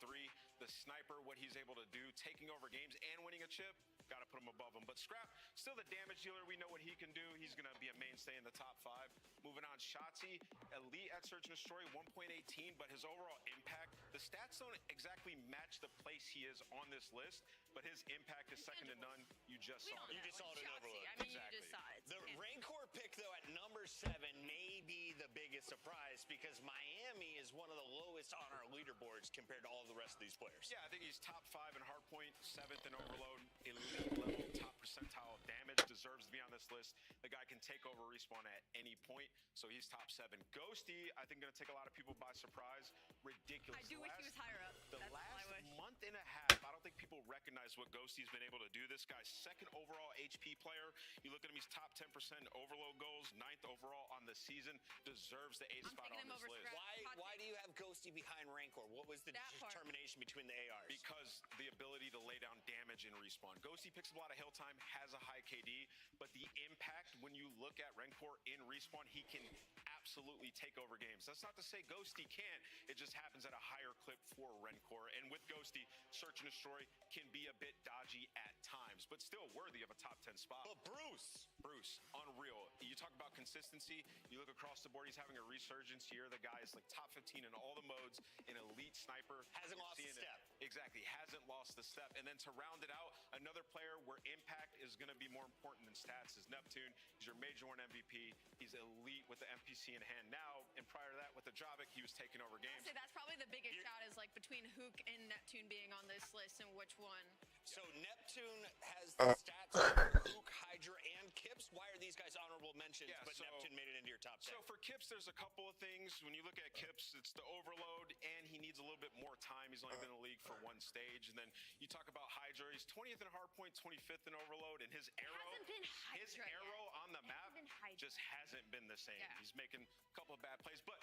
Speaker 7: the sniper, what he's able to do, taking over games and winning a chip, got to put him above him. But Scrap, still the damage dealer. We know what he can do. He's going to be a mainstay in the top 5. Moving on, Shotzi, elite at search and destroy, 1.18, but his overall impact, the stats don't exactly match the place he is on this list, but his impact is second to none. You just saw it.
Speaker 5: You just saw it in Overload.
Speaker 10: I mean, you just saw it.
Speaker 5: The Rancor pick, though, at number 7 may be the biggest surprise because Miami is one of the lowest on our leaderboards compared to all the rest of these players.
Speaker 7: Yeah, I think he's top 5 in hardpoint, 7th in overload, elite level, top percentile of damage, deserves to be on this list. The guy can take over respawn at any point, so he's top 7. Ghosty, I think, going to take a lot of people by surprise. Ridiculous.
Speaker 10: I do wish he was higher up.
Speaker 7: The
Speaker 10: That's
Speaker 7: last
Speaker 10: all I wish.
Speaker 7: month and a half, I don't think people recognize what Ghosty's been able to do. This guy's 2nd overall HP player. You look at him, he's top 10% overload goals, 9th overall on the season. Deserves the 8th spot on this list.
Speaker 5: Why do you have Ghosty behind Rancor? What was the determination between the ARs?
Speaker 7: Because the ability to lay down damage in respawn. Ghosty picks up a lot of hill time, has a high KD, but the impact, when you look at Rancor in respawn, he can absolutely take over games. That's not to say Ghosty can't. It just happens at a higher clip for Rancor. And with Ghosty, search and destroy can be a bit dodgy at times, but still worthy of a top 10 spot.
Speaker 5: But Bruce,
Speaker 7: unreal. You talk about consistency. You look across the board, he's having a resurgence here. The guy is like top 15 in all the modes, an elite sniper.
Speaker 5: Hasn't lost a step.
Speaker 7: Exactly, hasn't lost a step. And then to round it out, another player where impact is going to be more important than stats is Neptune. He's your Major 1 MVP. He's elite with the MPC in hand now. And prior to that, with the Jovic, he was taking over games.
Speaker 10: So that's probably the biggest shout is like between Hook and Neptune being on this list and which one.
Speaker 5: So Neptune has the stats for Hook, Hydra, and Kips. Why are these guys honorable mentions, but Neptune made it into your top 10?
Speaker 7: So for Kips, there's a couple of things. When you look at Kips, it's the overload, and he needs a little bit more time. He's only been in the league for 1 stage. And then you talk about Hydra. He's 20th in hardpoint, 25th in overload, and his arrow on the map just hasn't been the same.
Speaker 10: Yeah.
Speaker 7: He's making a couple of bad plays, but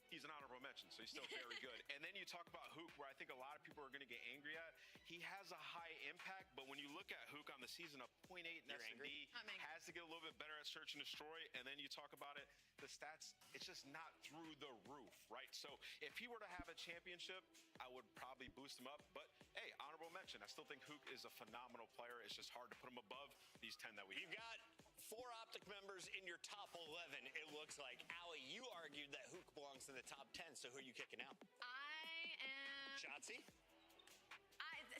Speaker 7: he's an honorable mention, so he's still very good. And then you talk about Hook, where I think a lot of people are going to get angry at. He has a high impact, but when you look at Hook on the season, a 0.8 in S&D, has to get a little bit better at search and destroy. And then you talk about it, the stats, it's just not through the roof, right? So if he were to have a championship, I would probably boost him up. But hey, honorable mention. I still think Hook is a phenomenal player. It's just hard to put him above these 10 that we have.
Speaker 5: You've got 4 OpTic members in your top 11, it looks like. Ali, you argued that Hook belongs in the top 10, so who are you kicking out?
Speaker 10: I am...
Speaker 5: Shotzi?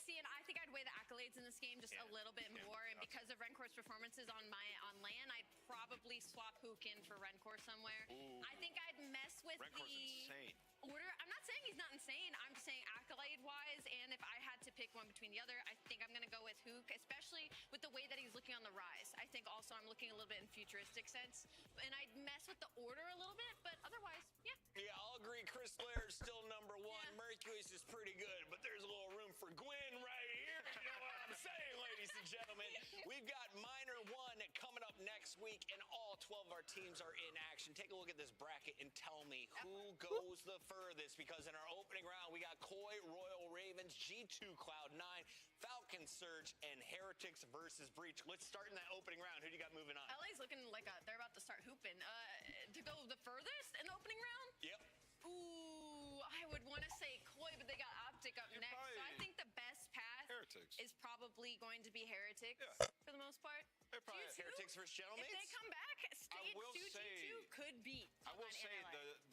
Speaker 10: See, and I think I'd weigh the accolades in this game just a little bit more, and because of Rencor's performances on LAN, I'd probably swap Hook in for Rencor somewhere.
Speaker 7: Ooh.
Speaker 10: I think I'd mess with
Speaker 7: Rencor's
Speaker 10: the
Speaker 7: insane.
Speaker 10: order. I'm not saying he's not insane. I'm just saying accolade-wise, and if I had to pick one between the other, I think I'm going to go with Hook, especially with the way that he's looking on the rise. I think also I'm looking a little bit in futuristic sense, and I'd mess with the order a little bit, but otherwise, yeah.
Speaker 5: Yeah, I'll agree. Chris Blair's still number 1. Mercury's is pretty good, but there's a little room for Gwen right here. You know what I'm saying, ladies and gentlemen? We've got Minor 1 coming up next week, and all 12 of our teams are in action. Take a look at this bracket and tell me who goes the furthest, because in our opening round, we got Koi, Royal Ravens, G2, Cloud9, Falcon Surge, and Heretics versus Breach. Let's start in that opening round. Who do you got moving on?
Speaker 10: LA's looking like they're about to start hooping. To go the furthest in the opening round?
Speaker 5: Yep.
Speaker 10: Ooh, I would want to say Koi, but they got OpTic up next. So I think the best path is probably going to be Heretics for the most part.
Speaker 3: They're probably Heretics versus Gentlemen.
Speaker 10: If they come back,
Speaker 3: I will say,
Speaker 10: could beat.
Speaker 3: I will say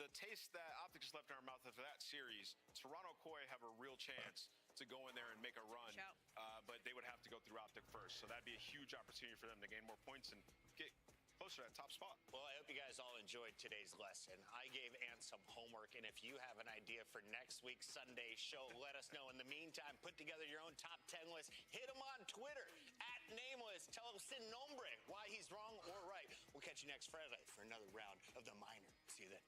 Speaker 7: the taste that OpTic just left in our mouth after that series, Toronto Koi have a real chance to go in there and make a run, but they would have to go through OpTic first. So that'd be a huge opportunity for them to gain more points and get closer to that top spot.
Speaker 5: Well, I hope you guys all enjoyed today's lesson. I gave Ant some homework, and if you have an idea for next week's Sunday show, let us know. In the meantime, put together your own top 10 list. Hit him on Twitter, @Nameless. Tell him sin nombre, why he's wrong or right. We'll catch you next Friday for another round of the minor. See you then.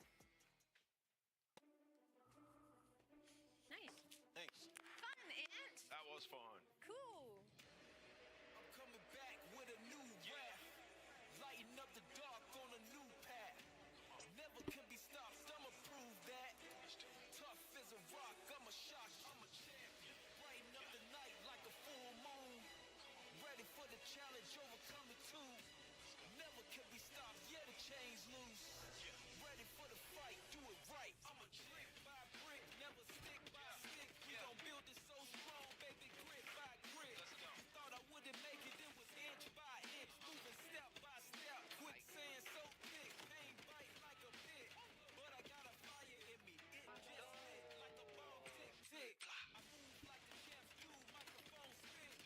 Speaker 10: Nice.
Speaker 3: Thanks.
Speaker 10: Fun, Ant.
Speaker 7: That was fun.
Speaker 10: Cool.
Speaker 17: I'm coming back with a new rap. Lighten up the dark on a new path. Never can be stopped, I'ma prove that. Tough as a rock, I'm a shock, I'm a champion. Brighten up the night like a full moon. Ready for the challenge, overcome the two. Never can be stopped, yeah, the chains loose. Ready for the fight, do it right. I'm a brick by brick, never stick by stick. We gon' build it so strong, baby, grit by grit. Thought I wouldn't make it, it was inch by inch, moving step by step. Quit saying so thick, pain bite like a bit. But I got a fire in me, it just lit like a bomb tick tick. I move like the champs do, microphone spit.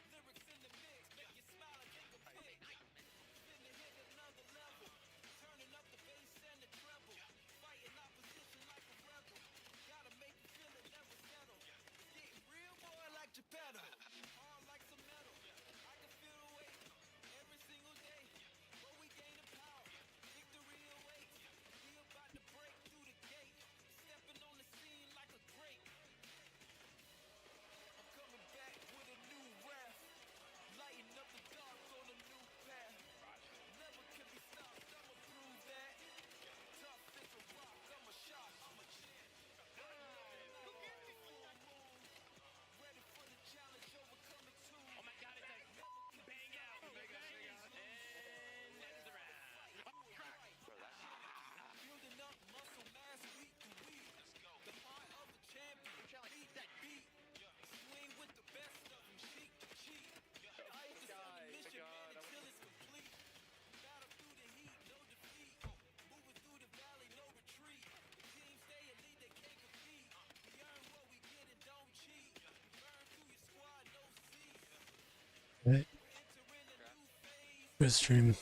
Speaker 17: Lyrics in the mix, make you smile and take a pic. Finna hit another level, turning up the bass and the treble. Fighting opposition like a rebel. Gotta make you feel it, never settle. Getting real, boy, like Geppetto. Hard like some metal. I can feel the weight every single day. But we gaining power, victory awaits. We about to break through the gate, stepping on the scene like a great. I'm coming back with a new rap. Lighten up the dark on a new path. Never can be stopped, I'ma prove that. Tough as a rock, I'm a shock, I'm a champ. Ready for the challenge, overcome it too.
Speaker 5: Oh my God, it's a bang out. And that's the round.
Speaker 17: Building up muscle mass week to week. The heart of a champion, beat that beat. Swing with the best of them, cheek to cheek. Fight this on the mission, man, until it's complete. Battle through the heat, no defeat. Moving through the valley, no retreat. Teams stay elite, they can't compete. We earn what we get and don't cheat. Burn through your squad, no cease.
Speaker 2: Right. Good stream.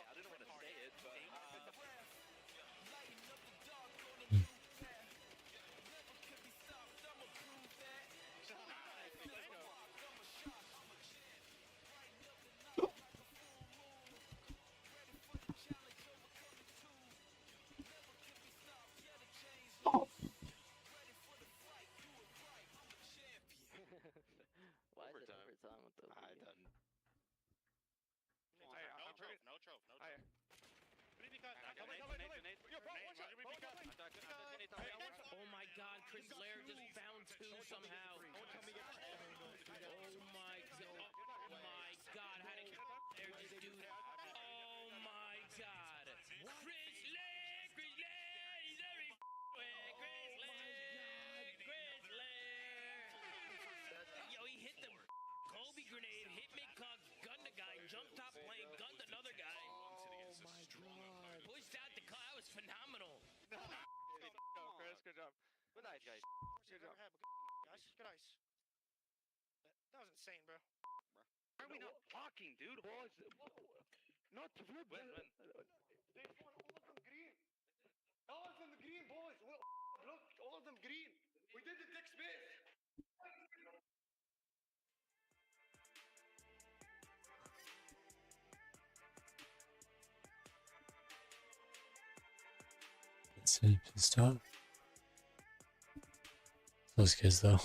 Speaker 4: I didn't want to say it, but
Speaker 18: why is it overtime with the
Speaker 3: I done.
Speaker 4: no trope.
Speaker 18: Oh my God, Chris Lair just found two somehow. Oh my God, how did Lair just do that? Oh my God, Chris Lair, Chris Lair, he's everywhere. Chris Lair. Yo, he hit the Kobe grenade, hit mid-cock, gunned a guy, jumped top lane, gunned another guy. Oh my God. Pushed out the car, that was phenomenal.
Speaker 4: Go, Chris, good job.
Speaker 18: Good night, guys.
Speaker 4: Good job.
Speaker 18: Guys, good night. That was insane, bro.
Speaker 4: Why are we not talking, dude? Boys, not to flip. When?
Speaker 18: They want all of them green. All of them green, boys. Look, all of them green. We did the dick space.
Speaker 2: Let's see, stop. Those kids though.